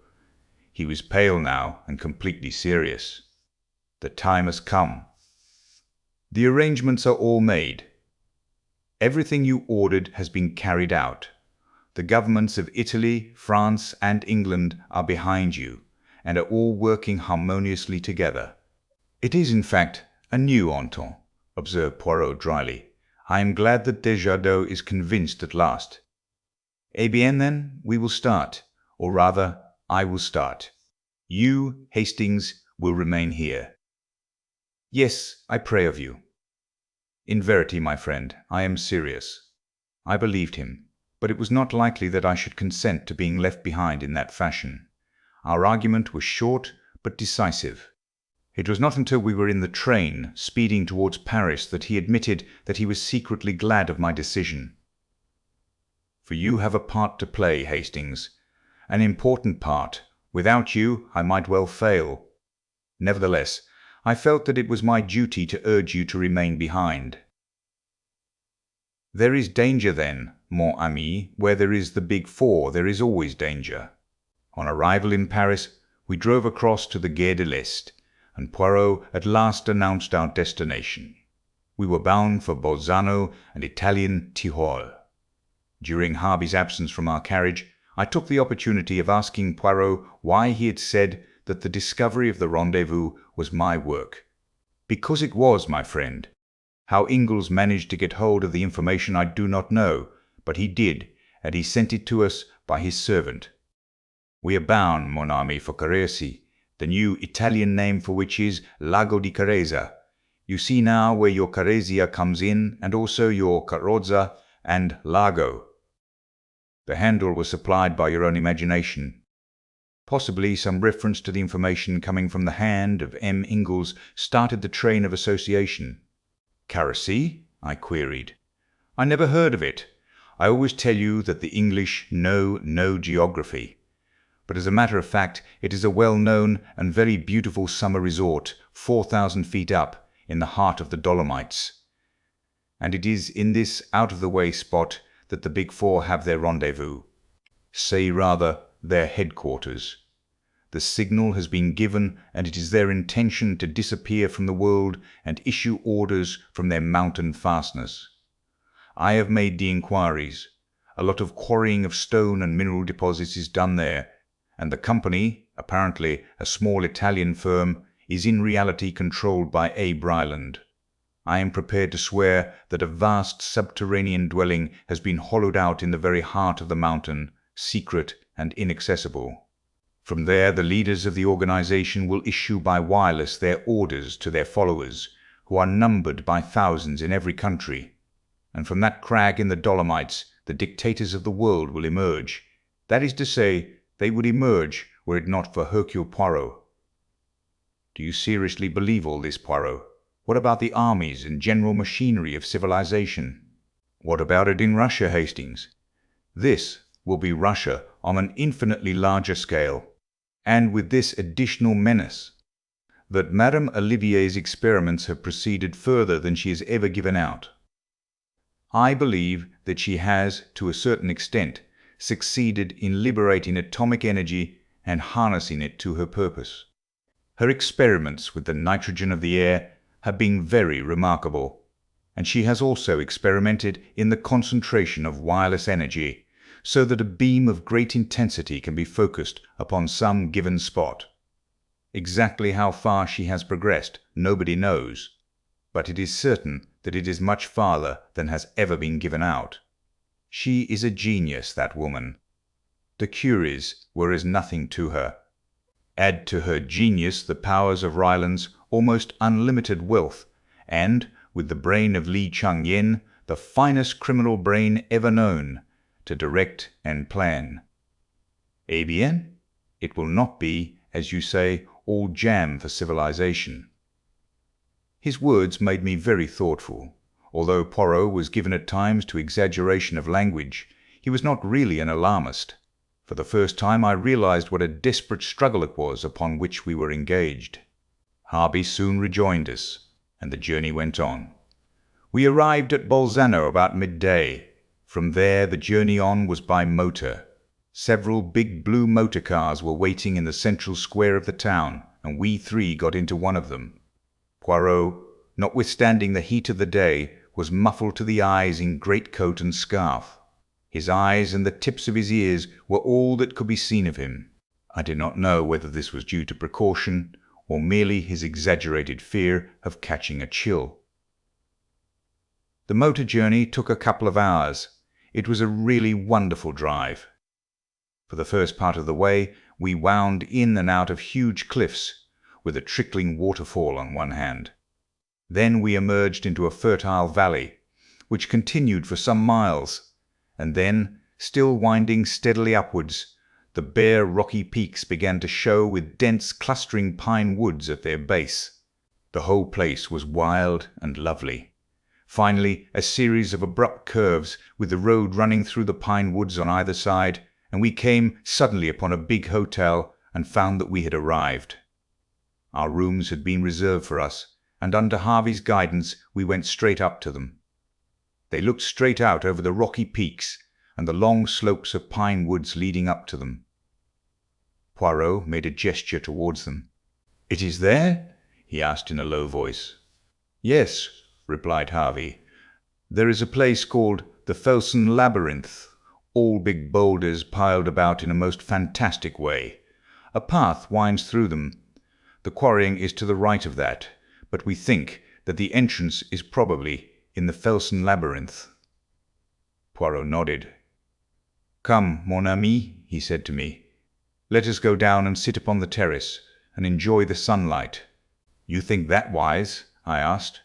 B: He was pale now and completely serious. The time has come. The arrangements are all made. Everything you ordered has been carried out. The governments of Italy, France, and England are behind you, and are all working harmoniously together. It is, in fact, a new entente, observed Poirot dryly. I am glad that Desjardins is convinced at last. Eh bien, then, we will start, or rather, I will start. You, Hastings, will remain here. Yes, I pray of you. In verity, my friend, I am serious. I believed him, but it was not likely that I should consent to being left behind in that fashion. Our argument was short but decisive. It was not until we were in the train, speeding towards Paris, that he admitted that he was secretly glad of my decision. For you have a part to play, Hastings, an important part. Without you, I might well fail. Nevertheless, I felt that it was my duty to urge you to remain behind. There is danger, then, mon ami. Where there is the Big Four, there is always danger. On arrival in Paris, we drove across to the Gare de l'Est, and Poirot at last announced our destination. We were bound for Bolzano and Italian Tyrol. During Harvey's absence from our carriage, I took the opportunity of asking Poirot why he had said that the discovery of the rendezvous was my work. Because it was, my friend. How Ingalls managed to get hold of the information I do not know, but he did, and he sent it to us by his servant. We are bound, mon ami, for Carresi, the new Italian name for which is Lago di Carezza. You see now where your Carezia comes in, and also your Carrozza and Lago. The handle was supplied by your own imagination. Possibly some reference to the information coming from the hand of M. Ingalls started the train of association. Carresi? I queried. I never heard of it. I always tell you that the English know no geography. But as a matter of fact, it is a well-known and very beautiful summer resort, 4,000 feet up, in the heart of the Dolomites. And it is in this out-of-the-way spot that the Big Four have their rendezvous. Say rather, their headquarters. The signal has been given, and it is their intention to disappear from the world and issue orders from their mountain fastness. I have made the inquiries. A lot of quarrying of stone and mineral deposits is done there, and the company, apparently a small Italian firm, is in reality controlled by Abe Ryland. I am prepared to swear that a vast subterranean dwelling has been hollowed out in the very heart of the mountain, secret and inaccessible. From there the leaders of the organization will issue by wireless their orders to their followers, who are numbered by thousands in every country. And from that crag in the Dolomites the dictators of the world will emerge. That is to say, they would emerge were it not for Hercule Poirot. Do you seriously believe all this, Poirot? What about the armies and general machinery of civilization? What about it in Russia, Hastings? This will be Russia on an infinitely larger scale, and with this additional menace, that Madame Olivier's experiments have proceeded further than she has ever given out. I believe that she has, to a certain extent, succeeded in liberating atomic energy and harnessing it to her purpose. Her experiments with the nitrogen of the air have been very remarkable, and she has also experimented in the concentration of wireless energy, so that a beam of great intensity can be focused upon some given spot. Exactly how far she has progressed, nobody knows, but it is certain that it is much farther than has ever been given out. She is a genius, that woman. The Curies were as nothing to her. Add to her genius the powers of Ryland's almost unlimited wealth,
C: and, with the brain of Li Chang-yen, the finest criminal brain ever known, to direct and plan. Eh bien? It will not be, as you say, all jam for civilization. His words made me very thoughtful. Although Poirot was given at times to exaggeration of language, he was not really an alarmist. For the first time I realized what a desperate struggle it was upon which we were engaged. Harvey soon rejoined us, and the journey went on. We arrived at Bolzano about midday. From there the journey on was by motor. Several big blue motor cars were waiting in the central square of the town, and we three got into one of them. Poirot, notwithstanding the heat of the day, was muffled to the eyes in greatcoat and scarf. His eyes and the tips of his ears were all that could be seen of him. I did not know whether this was due to precaution, or merely his exaggerated fear of catching a chill. The motor journey took a couple of hours. It was a really wonderful drive. For the first part of the way, we wound in and out of huge cliffs, with a trickling waterfall on one hand. Then we emerged into a fertile valley, which continued for some miles, and then, still winding steadily upwards, the bare rocky peaks began to show with dense clustering pine woods at their base. The whole place was wild and lovely. Finally, a series of abrupt curves, with the road running through the pine woods on either side, and we came suddenly upon a big hotel and found that we had arrived. Our rooms had been reserved for us, and under Harvey's guidance we went straight up to them. They looked straight out over the rocky peaks and the long slopes of pine woods leading up to them. Poirot made a gesture towards them. "It is there?" he asked in a low voice. "Yes," replied Harvey. "There is a place called the Felsen Labyrinth, all big boulders piled about in a most fantastic way. A path winds through them. The quarrying is to the right of that, but we think that the entrance is probably in the Felsen Labyrinth." Poirot nodded. "Come, mon ami," he said to me. "Let us go down and sit upon the terrace, and enjoy the sunlight." "You think that wise?" I asked.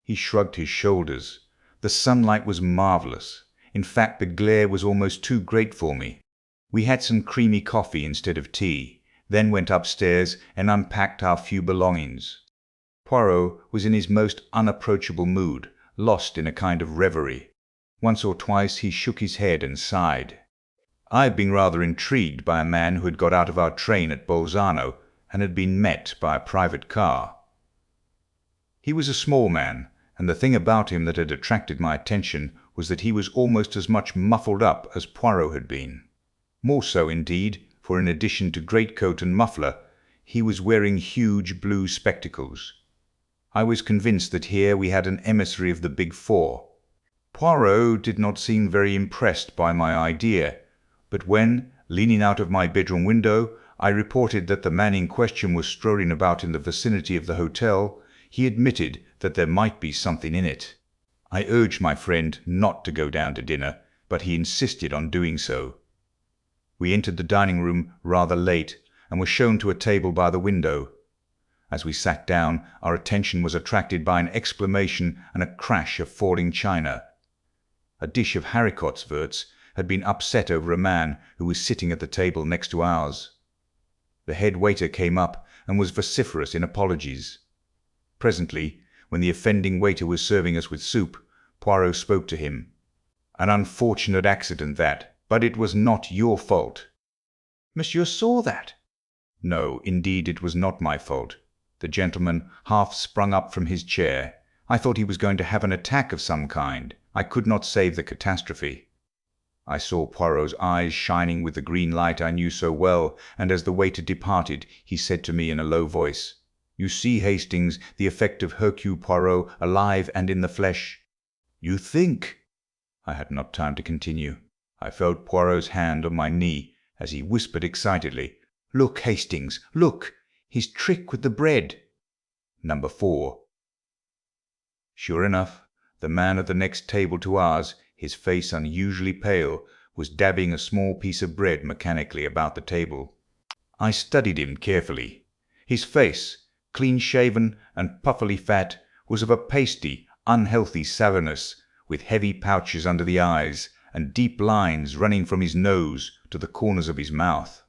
C: He shrugged his shoulders. The sunlight was marvellous. In fact, the glare was almost too great for me. We had some creamy coffee instead of tea, then went upstairs and unpacked our few belongings. Poirot was in his most unapproachable mood, lost in a kind of reverie. Once or twice he shook his head and sighed. I had been rather intrigued by a man who had got out of our train at Bolzano and had been met by a private car. He was a small man, and the thing about him that had attracted my attention was that he was almost as much muffled up as Poirot had been. More so, indeed, for in addition to greatcoat and muffler, he was wearing huge blue spectacles. I was convinced that here we had an emissary of the Big Four. Poirot did not seem very impressed by my idea, but when, leaning out of my bedroom window, I reported that the man in question was strolling about in the vicinity of the hotel, he admitted that there might be something in it. I urged my friend not to go down to dinner, but he insisted on doing so. We entered the dining room rather late, and were shown to a table by the window. As we sat down, our attention was attracted by an exclamation and a crash of falling china. A dish of haricots had been upset over a man who was sitting at the table next to ours. The head waiter came up and was vociferous in apologies. Presently, when the offending waiter was serving us with soup, Poirot spoke to him. "An unfortunate accident that, but it was not your fault." "Monsieur saw that?" "No, indeed it was not my fault." The gentleman half sprung up from his chair. I thought he was going to have an attack of some kind. I could not save the catastrophe. I saw Poirot's eyes shining with the green light I knew so well, and as the waiter departed, he said to me in a low voice, "You see, Hastings, the effect of Hercule Poirot alive and in the flesh." "You think—" I had not time to continue. I felt Poirot's hand on my knee as he whispered excitedly, "Look, Hastings, look! His trick with the bread. Number 4. Sure enough, the man at the next table to ours, his face unusually pale, was dabbing a small piece of bread mechanically about the table. I studied him carefully. His face, clean-shaven and puffily fat, was of a pasty, unhealthy sallowness, with heavy pouches under the eyes and deep lines running from his nose to the corners of his mouth.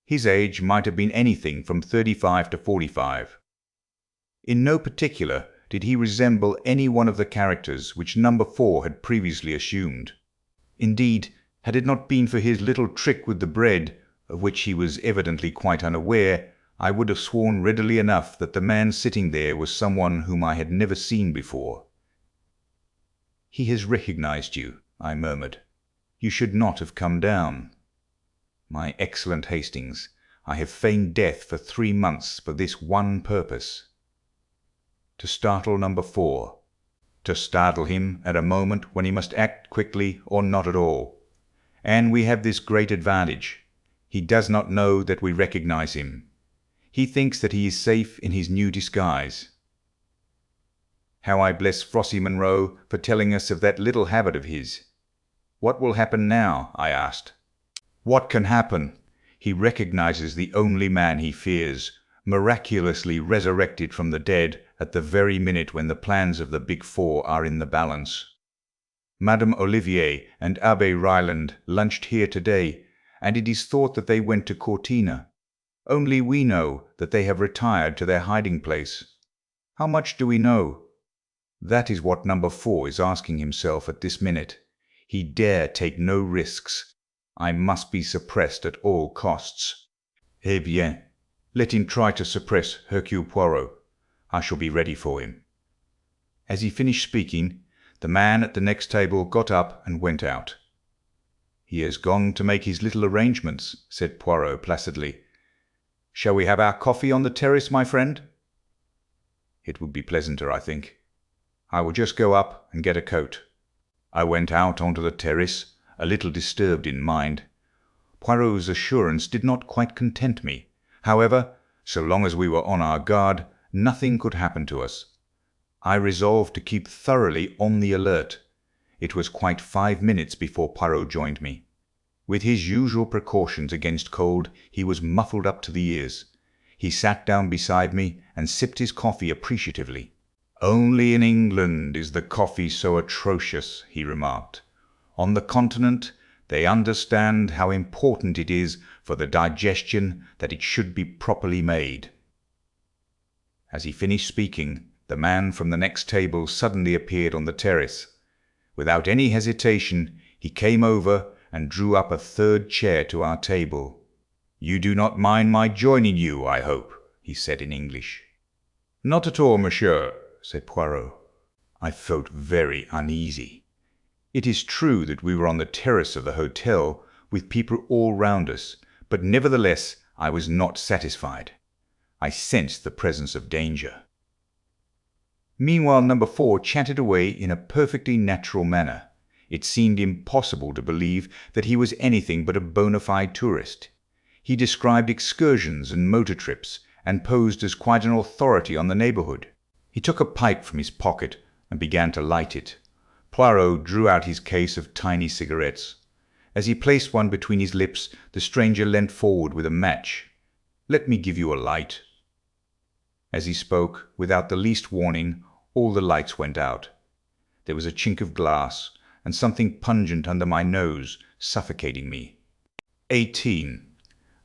C: His age might have been anything from 35 to 45. In no particular did he resemble any one of the characters which Number 4 had previously assumed. Indeed, had it not been for his little trick with the bread, of which he was evidently quite unaware, I would have sworn readily enough that the man sitting there was someone whom I had never seen before. "He has recognized you," I murmured. "You should not have come down." "My excellent Hastings, I have feigned death for 3 months for this one purpose: to startle Number 4, to startle him at a moment when he must act quickly or not at all. And we have this great advantage: he does not know that we recognize him. He thinks that he is safe in his new disguise." How I bless Frosty Monroe for telling us of that little habit of his. "What will happen now?" I asked. "What can happen? He recognizes the only man he fears, miraculously resurrected from the dead at the very minute when the plans of the Big Four are in the balance. Madame Olivier and Abbé Ryland lunched here today, and it is thought that they went to Cortina. Only we know that they have retired to their hiding place. How much do we know? That is what Number 4 is asking himself at this minute. He dare take no risks. I must be suppressed at all costs. Eh bien, let him try to suppress Hercule Poirot. I shall be ready for him." As he finished speaking, the man at the next table got up and went out. "He has gone to make his little arrangements," said Poirot placidly. "Shall we have our coffee on the terrace, my friend?" "It would be pleasanter, I think. I will just go up and get a coat." I went out onto the terrace, a little disturbed in mind. Poirot's assurance did not quite content me. However, so long as we were on our guard, nothing could happen to us. I resolved to keep thoroughly on the alert. It was quite 5 minutes before Poirot joined me. With his usual precautions against cold, he was muffled up to the ears. He sat down beside me and sipped his coffee appreciatively. "Only in England is the coffee so atrocious," he remarked. "On the continent, they understand how important it is for the digestion that it should be properly made." As he finished speaking, the man from the next table suddenly appeared on the terrace. Without any hesitation, he came over and drew up a third chair to our table. "You do not mind my joining you, I hope," he said in English. "Not at all, monsieur," said Poirot. I felt very uneasy. It is true that we were on the terrace of the hotel, with people all round us, but nevertheless I was not satisfied. I sensed the presence of danger. Meanwhile, Number 4 chatted away in a perfectly natural manner. It seemed impossible to believe that he was anything but a bona fide tourist. He described excursions and motor trips, and posed as quite an authority on the neighbourhood. He took a pipe from his pocket and began to light it. Poirot drew out his case of tiny cigarettes. As he placed one between his lips, the stranger leant forward with a match. "Let me give you a light." As he spoke, without the least warning, all the lights went out. There was a chink of glass, and something pungent under my nose, suffocating me. 18.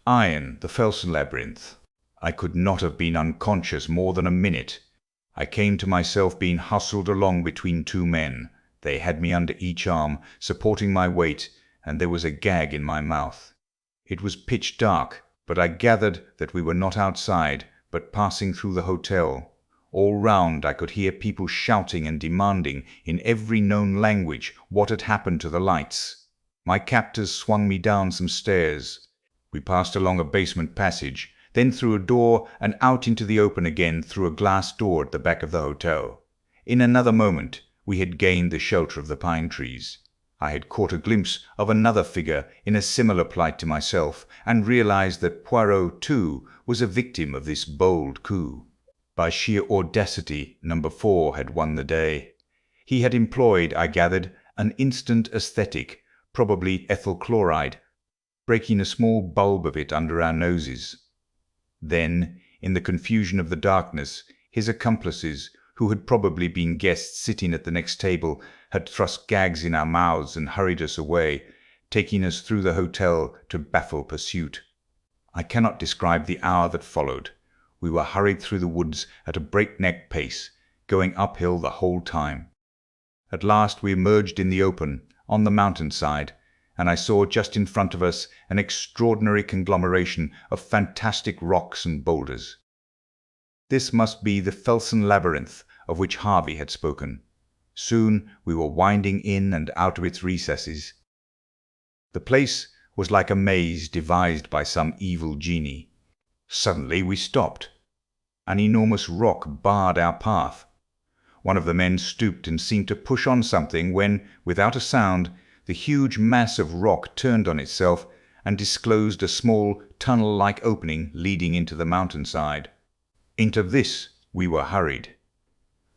C: Iron, the Felsen Labyrinth. I could not have been unconscious more than a minute. I came to myself being hustled along between 2 men. They had me under each arm, supporting my weight, and there was a gag in my mouth. It was pitch dark, but I gathered that we were not outside, but passing through the hotel. All round I could hear people shouting and demanding in every known language what had happened to the lights. My captors swung me down some stairs. We passed along a basement passage, then through a door and out into the open again through a glass door at the back of the hotel. In another moment we had gained the shelter of the pine trees. I had caught a glimpse of another figure in a similar plight to myself, and realized that Poirot, too, was a victim of this bold coup. By sheer audacity, Number 4 had won the day. He had employed, I gathered, an instant aesthetic, probably ethyl chloride, breaking a small bulb of it under our noses. Then, in the confusion of the darkness, His accomplices, who had probably been guests sitting at the next table, had thrust gags in our mouths and hurried us away, taking us through the hotel to baffle pursuit. I cannot describe the hour that followed. We were hurried through the woods at a breakneck pace, going uphill the whole time. At last we emerged in the open, on the mountainside, and I saw just in front of us an extraordinary conglomeration of fantastic rocks and boulders. This must be the Felsen Labyrinth of which Harvey had spoken. Soon we were winding in and out of its recesses. The place was like a maze devised by some evil genie. Suddenly we stopped. An enormous rock barred our path. One of the men stooped and seemed to push on something when, without a sound, the huge mass of rock turned on itself and disclosed a small tunnel-like opening leading into the mountainside. Into this we were hurried.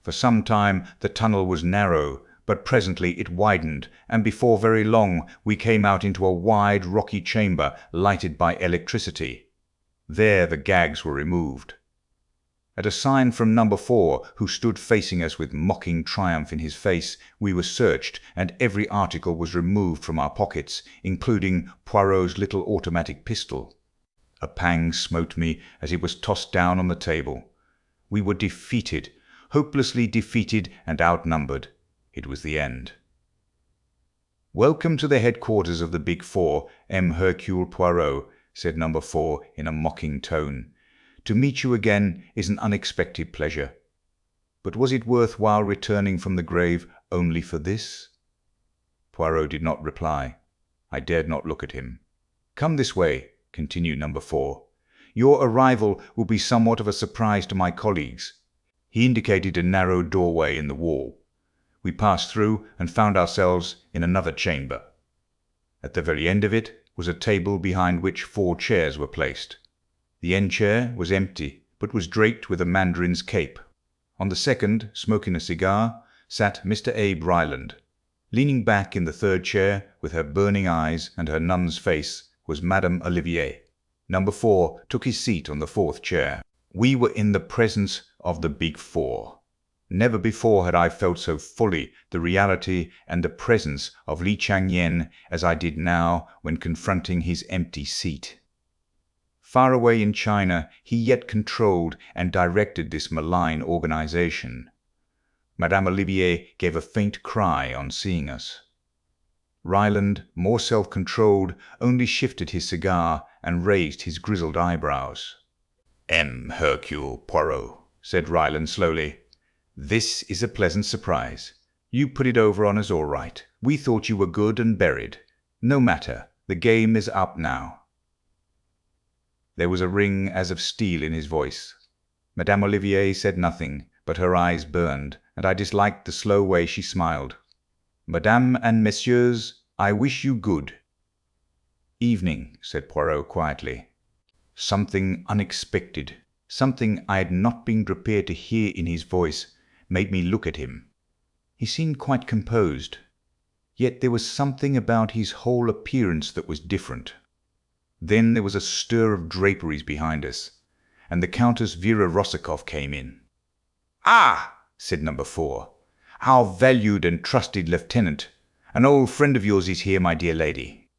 C: For some time the tunnel was narrow, but presently it widened, and before very long we came out into a wide rocky chamber lighted by electricity. There the gags were removed. At a sign from number 4, who stood facing us with mocking triumph in his face, we were searched, and every article was removed from our pockets, including Poirot's little automatic pistol. A pang smote me as it was tossed down on the table. We were defeated, hopelessly defeated and outnumbered. It was the end. "Welcome to the headquarters of the Big Four, M. Hercule Poirot," said number 4 in a mocking tone. "To meet you again is an unexpected pleasure. But was it worth while returning from the grave only for this?" Poirot did not reply. I dared not look at him. "Come this way," continued number 4. "Your arrival will be somewhat of a surprise to my colleagues." He indicated a narrow doorway in the wall. We passed through and found ourselves in another chamber. At the very end of it was a table behind which 4 chairs were placed. The end chair was empty, but was draped with a mandarin's cape. On the second, smoking a cigar, sat Mr. Abe Ryland. Leaning back in the third chair, with her burning eyes and her nun's face, was Madame Olivier. Number 4 took his seat on the 4th chair. We were in the presence of the Big Four. Never before had I felt so fully the reality and the presence of Li Chang-yen as I did now when confronting his empty seat. Far away in China, he yet controlled and directed this malign organization. Madame Olivier gave a faint cry on seeing us. Ryland, more self-controlled, only shifted his cigar and raised his grizzled eyebrows. "M. Hercule Poirot," said Ryland slowly, "this is a pleasant surprise. You put it over on us all right. We thought you were good and buried. No matter, the game is up now." There was a ring as of steel in his voice. Madame Olivier said nothing, but her eyes burned, and I disliked the slow way she smiled. "Madame and messieurs, I wish you good." "Evening," said Poirot quietly. Something unexpected, something I had not been prepared to hear in his voice, made me look at him. He seemed quite composed, yet there was something about his whole appearance that was different. Then there was a stir of draperies behind us, and the Countess Vera Rossikoff came in. "Ah!" said number 4. "Our valued and trusted lieutenant. An old friend of yours is here, my dear lady."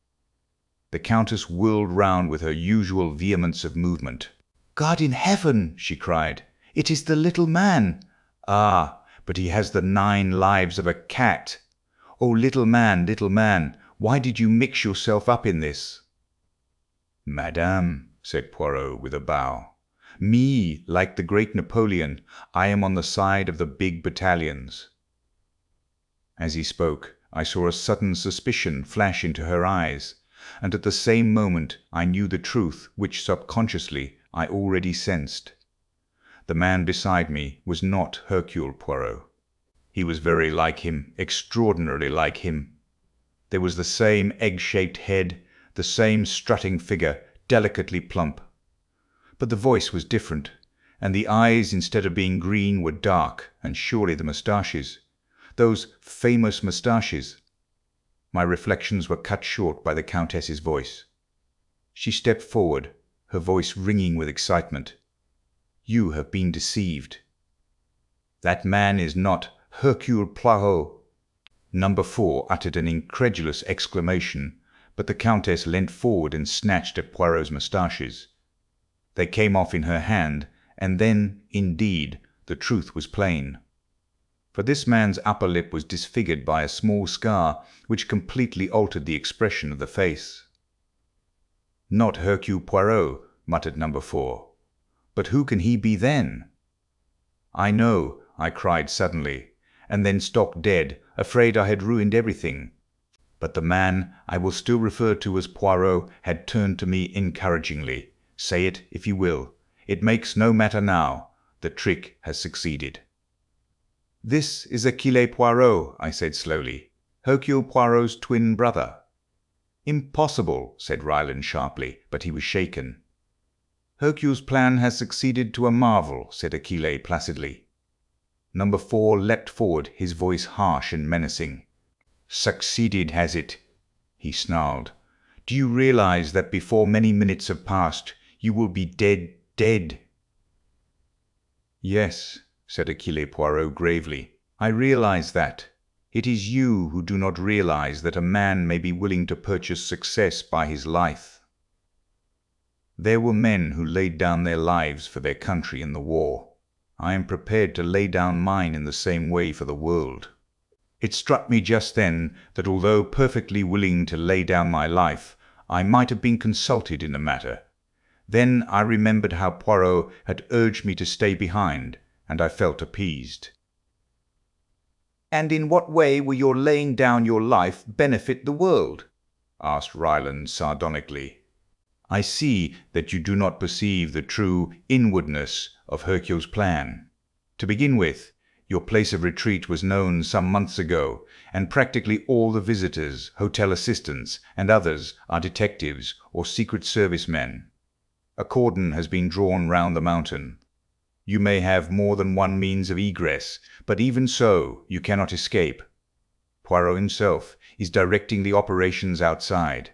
C: The Countess whirled round with her usual vehemence of movement. "God in heaven!" she cried. "It is the little man!" "Ah, but he has the 9 lives of a cat. Oh, little man, why did you mix yourself up in this?" "Madame," said Poirot with a bow, "me, like the great Napoleon, I am on the side of the big battalions." As he spoke, I saw a sudden suspicion flash into her eyes, and at the same moment I knew the truth which subconsciously I already sensed. The man beside me was not Hercule Poirot. He was very like him, extraordinarily like him. There was the same egg-shaped head, the same strutting figure, delicately plump. But the voice was different, and the eyes, instead of being green, were dark, and surely the moustaches. Those famous moustaches. My reflections were cut short by the Countess's voice. She stepped forward, her voice ringing with excitement. "You have been deceived. That man is not Hercule Poirot. Number 4 uttered an incredulous exclamation, but the Countess leant forward and snatched at Poirot's moustaches. They came off in her hand, and then, indeed, the truth was plain. For this man's upper lip was disfigured by a small scar which completely altered the expression of the face. "Not Hercule Poirot," muttered Number 4. "But who can he be then?" "I know," I cried suddenly, and then stopped dead, afraid I had ruined everything. But the man I will still refer to as Poirot had turned to me encouragingly. "Say it if you will. It makes no matter now. The trick has succeeded." "This is Achille Poirot," I said slowly. "Hercule Poirot's twin brother." "Impossible," said Ryland sharply, but he was shaken. "Hercule's plan has succeeded to a marvel," said Achille placidly. Number 4 leapt forward, his voice harsh and menacing. "Succeeded, has it?" he snarled. "Do you realize that before many minutes have passed, you will be dead, dead?" "Yes," said Achille Poirot gravely, "I realize that. It is you who do not realize that a man may be willing to purchase success by his life. There were men who laid down their lives for their country in the war. I am prepared to lay down mine in the same way for the world." It struck me just then that although perfectly willing to lay down my life, I might have been consulted in the matter. Then I remembered how Poirot had urged me to stay behind, and I felt appeased. "And in what way will your laying down your life benefit the world?" asked Ryland sardonically. "I see that you do not perceive the true inwardness of Hercule's plan. To begin with, your place of retreat was known some months ago, and practically all the visitors, hotel assistants, and others are detectives or Secret Service men. A cordon has been drawn round the mountain. You may have more than one means of egress, but even so, you cannot escape. Poirot himself is directing the operations outside.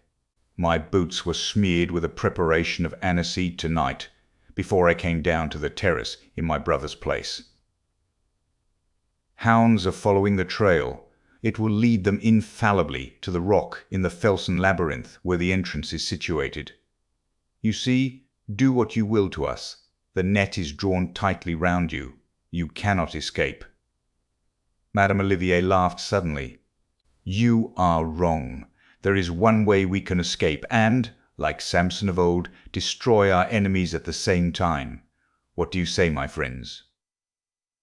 C: My boots were smeared with a preparation of aniseed tonight, before I came down to the terrace in my brother's place. Hounds are following the trail. It will lead them infallibly to the rock in the Felsen labyrinth where the entrance is situated. You see, do what you will to us, the net is drawn tightly round you. You cannot escape." Madame Olivier laughed suddenly. "You are wrong. There is one way we can escape, and, like Samson of old, destroy our enemies at the same time. What do you say, my friends?"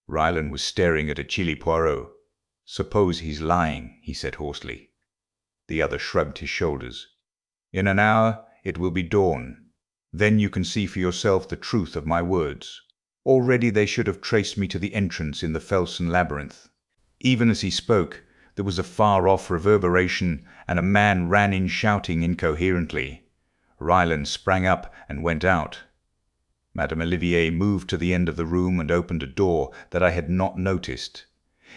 C: Ryland was staring at Achille Poirot. "Suppose he's lying," he said hoarsely. The other shrugged his shoulders. "In an hour it will be dawn. Then you can see for yourself the truth of my words. Already they should have traced me to the entrance in the Felsen labyrinth." Even as he spoke, there was a far-off reverberation, and a man ran in shouting incoherently. Ryland sprang up and went out. Madame Olivier moved to the end of the room and opened a door that I had not noticed.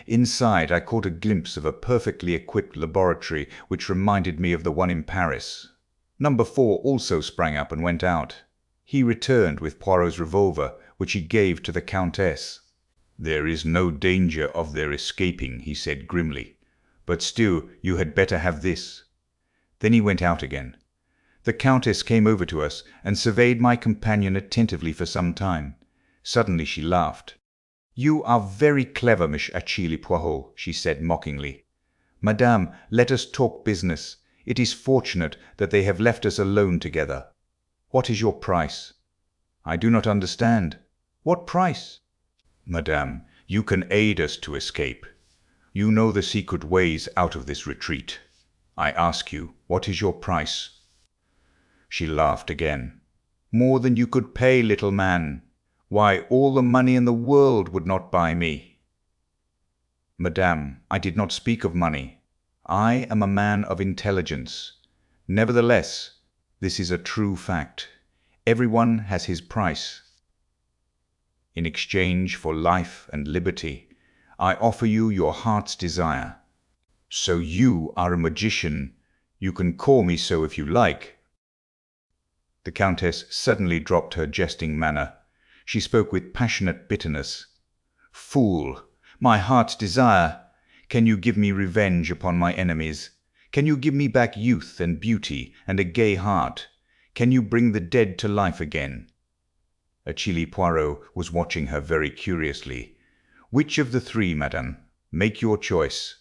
C: Inside I caught a glimpse of a perfectly equipped laboratory which reminded me of the one in Paris. Number 4 also sprang up and went out. He returned with Poirot's revolver, which he gave to the Countess. "There is no danger of their escaping," he said grimly. "But still you had better have this." Then he went out again. The Countess came over to us and surveyed my companion attentively for some time. Suddenly she laughed. "You are very clever, Miss Achille Poirot," she said mockingly. "Madame, let us talk business. It is fortunate that they have left us alone together. What is your price?" "I do not understand. What price?" "Madame, you can aid us to escape. You know the secret ways out of this retreat. I ask you, what is your price?" She laughed again. "More than you could pay, little man. Why, all the money in the world would not buy me." "Madame, I did not speak of money. I am a man of intelligence. Nevertheless, this is a true fact. Everyone has his price. In exchange for life and liberty, I offer you your heart's desire. So you are a magician. You can call me so if you like." The Countess suddenly dropped her jesting manner. She spoke with passionate bitterness. Fool, my heart's desire, can you give me revenge upon my enemies? Can you give me back youth and beauty and a gay heart? Can you bring the dead to life again?" Achille Poirot was watching her very curiously. "Which of the three, madame? Make your choice."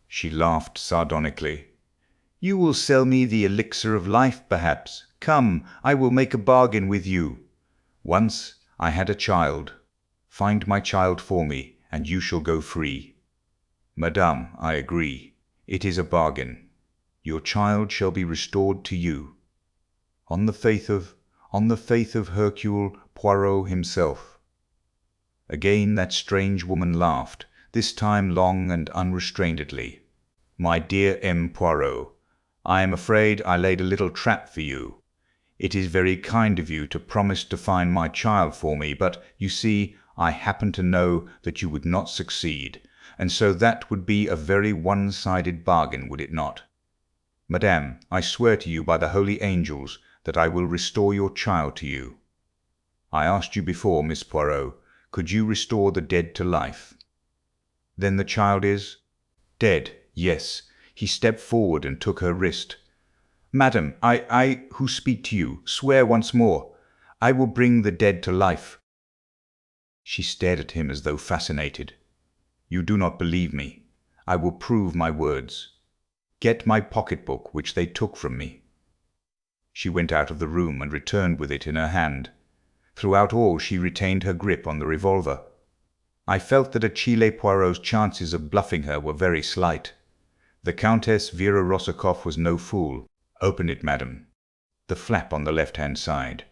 C: She laughed sardonically. "You will sell me the elixir of life, perhaps. Come, I will make a bargain with you. Once I had a child. Find my child for me, and you shall go free." "Madame, I agree. It is a bargain. Your child shall be restored to you." On the faith of Hercule Poirot himself." Again that strange woman laughed, this time long and unrestrainedly. "My dear M. Poirot, I am afraid I laid a little trap for you. It is very kind of you to promise to find my child for me, but, you see, I happen to know that you would not succeed, and so that would be a very one-sided bargain, would it not? Madame, I swear to you by the holy angels that I will restore your child to you. I asked you before, Miss Poirot, could you restore the dead to life? Then the child is dead. Yes." He stepped forward and took her wrist. "Madam, I who speak to you, swear once more. I will bring the dead to life." She stared at him as though fascinated. "You do not believe me. I will prove my words. Get my pocketbook, which they took from me." She went out of the room and returned with it in her hand. Throughout all she retained her grip on the revolver. I felt that Achille Poirot's chances of bluffing her were very slight. The Countess Vera Rosakoff was no fool. "Open it, madam. The flap on the left-hand side.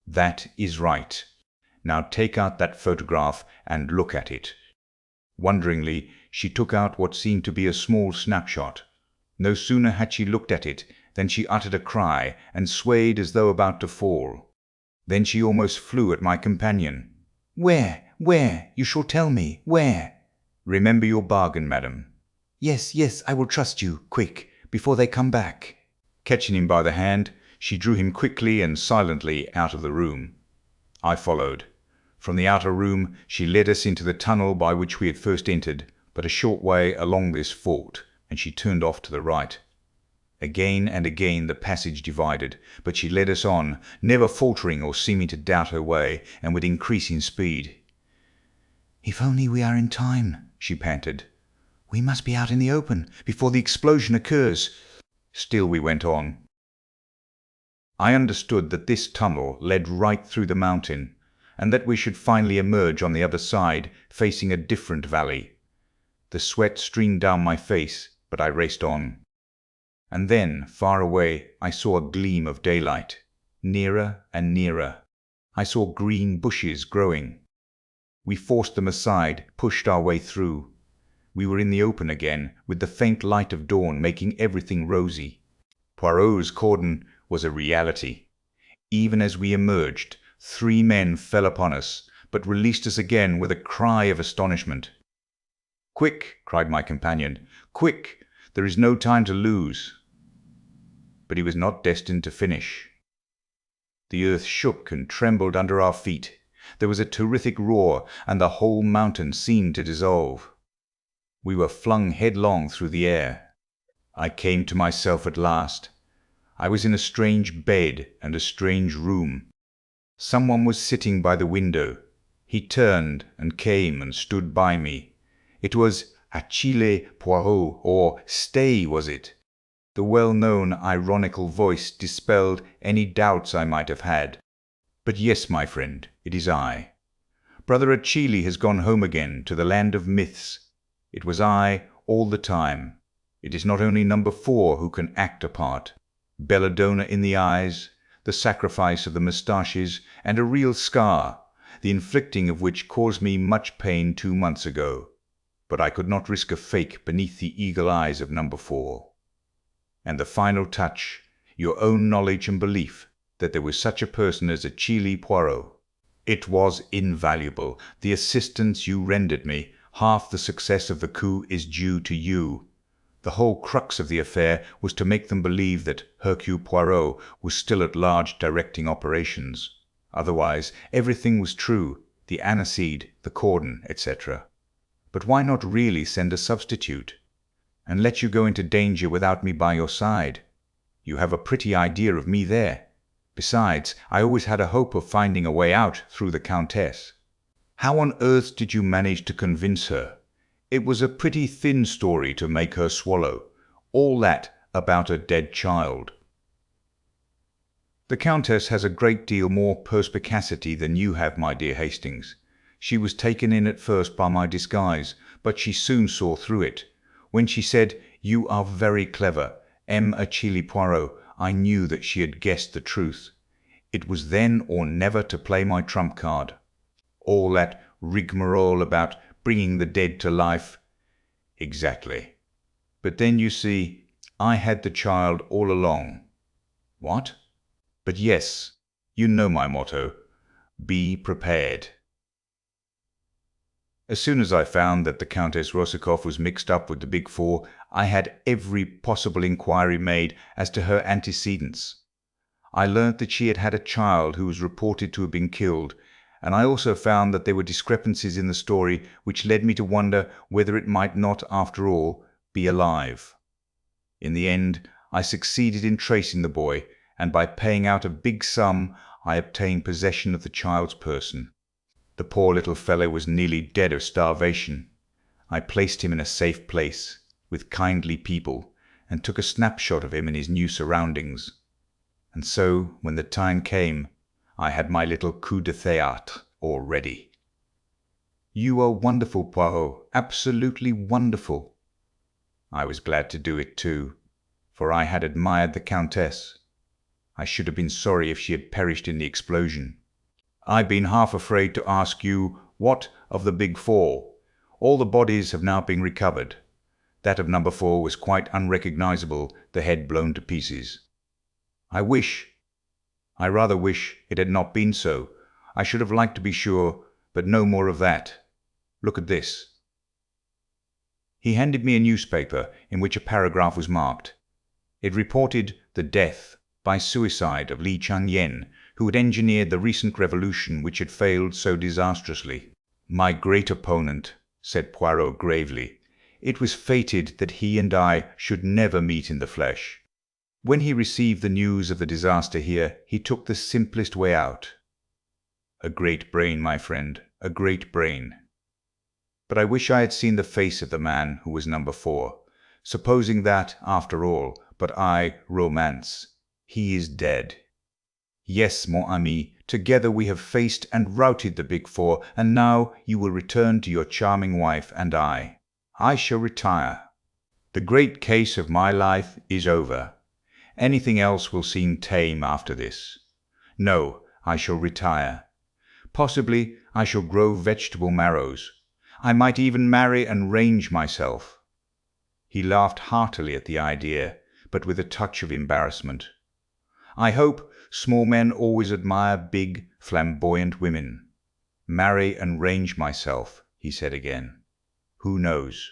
C: That is right. Now take out that photograph and look at it." Wonderingly, she took out what seemed to be a small snapshot. No sooner had she looked at it than she uttered a cry and swayed as though about to fall. Then she almost flew at my companion.
B: Where? You shall tell me. Where?"
C: "Remember your bargain, madam."
B: Yes, I will trust you. Quick, before they come back."
C: Catching him by the hand, she drew him quickly and silently out of the room. I followed. From the outer room she led us into the tunnel by which we had first entered, but a short way along this forked, and she turned off to the right. Again and again the passage divided, but she led us on, never faltering or seeming to doubt her way, and with increasing speed.
B: "If only we are in time," she panted. "We must be out in the open before the explosion occurs."
C: Still we went on. I understood that this tunnel led right through the mountain, and that we should finally emerge on the other side, facing a different valley. The sweat streamed down my face, but I raced on. And then, far away, I saw a gleam of daylight. Nearer and nearer. I saw green bushes growing. We forced them aside, pushed our way through. We were in the open again, with the faint light of dawn making everything rosy. Poirot's cordon was a reality. Even as we emerged, 3 men fell upon us, but released us again with a cry of astonishment. "Quick!" cried my companion. "Quick! There is no time to lose." But he was not destined to finish. The earth shook and trembled under our feet. There was a terrific roar, and the whole mountain seemed to dissolve. We were flung headlong through the air. I came to myself at last. I was in a strange bed and a strange room. Someone was sitting by the window. He turned and came and stood by me. It was Achille Poirot, or Stay, was it? The well-known ironical voice dispelled any doubts I might have had. "But yes, my friend, it is I. Brother Achille has gone home again to the land of myths. It was I all the time. It is not only number 4 who can act a part. Belladonna in the eyes, the sacrifice of the moustaches, and a real scar, the inflicting of which caused me much pain 2 months ago. But I could not risk a fake beneath the eagle eyes of number 4. And the final touch, your own knowledge and belief that there was such a person as Achille Poirot. It was invaluable. The assistance you rendered me, half the success of the coup is due to you. The whole crux of the affair was to make them believe that Hercule Poirot was still at large directing operations. Otherwise, everything was true. the aniseed, the cordon, etc. But why not really send a substitute, and let you go into danger without me by your side? You have a pretty idea of me there. Besides, I always had a hope of finding a way out through the Countess. How on earth did you manage to convince her? It was a pretty thin story to make her swallow. All that about a dead child. The Countess has a great deal more perspicacity than you have, my dear Hastings. She was taken in at first by my disguise, but she soon saw through it. When she said, "You are very clever, Achille Poirot," I knew that she had guessed the truth. It was then or never to play my trump card. All that rigmarole about bringing the dead to life. Exactly. But then, you see, I had the child all along. What? But yes, you know my motto. Be prepared. As soon as I found that the Countess Rosikoff was mixed up with the Big Four, I had every possible inquiry made as to her antecedents. I learnt that she had had a child who was reported to have been killed, and I also found that there were discrepancies in the story which led me to wonder whether it might not, after all, be alive. In the end, I succeeded in tracing the boy, and by paying out a big sum, I obtained possession of the child's person. The poor little fellow was nearly dead of starvation. I placed him in a safe place, with kindly people, and took a snapshot of him in his new surroundings. And so, when the time came, I had my little coup de théâtre all ready. You are wonderful, Poirot, absolutely wonderful. I was glad to do it too, for I had admired the Countess. I should have been sorry if she had perished in the explosion. I've been half afraid to ask you, what of the Big Four? All the bodies have now been recovered. That of number 4 was quite unrecognizable, the head blown to pieces. I rather wish it had not been so. I should have liked to be sure, but no more of that. Look at this. He handed me a newspaper in which a paragraph was marked. It reported the death by suicide of Li Chang-yen, who had engineered the recent revolution which had failed so disastrously. My great opponent, said Poirot gravely. It was fated that he and I should never meet in the flesh. When he received the news of the disaster here, he took the simplest way out. A great brain, my friend, a great brain. But I wish I had seen the face of the man who was number 4. Supposing that, after all, but I romance. He is dead. Yes, mon ami, together we have faced and routed the Big Four, and now you will return to your charming wife, and I shall retire. The great case of my life is over. Anything else will seem tame after this. No, I shall retire. Possibly I shall grow vegetable marrows. I might even marry and range myself. He laughed heartily at the idea, but with a touch of embarrassment. I hope small men always admire big, flamboyant women. Marry and range myself, he said again. Who knows?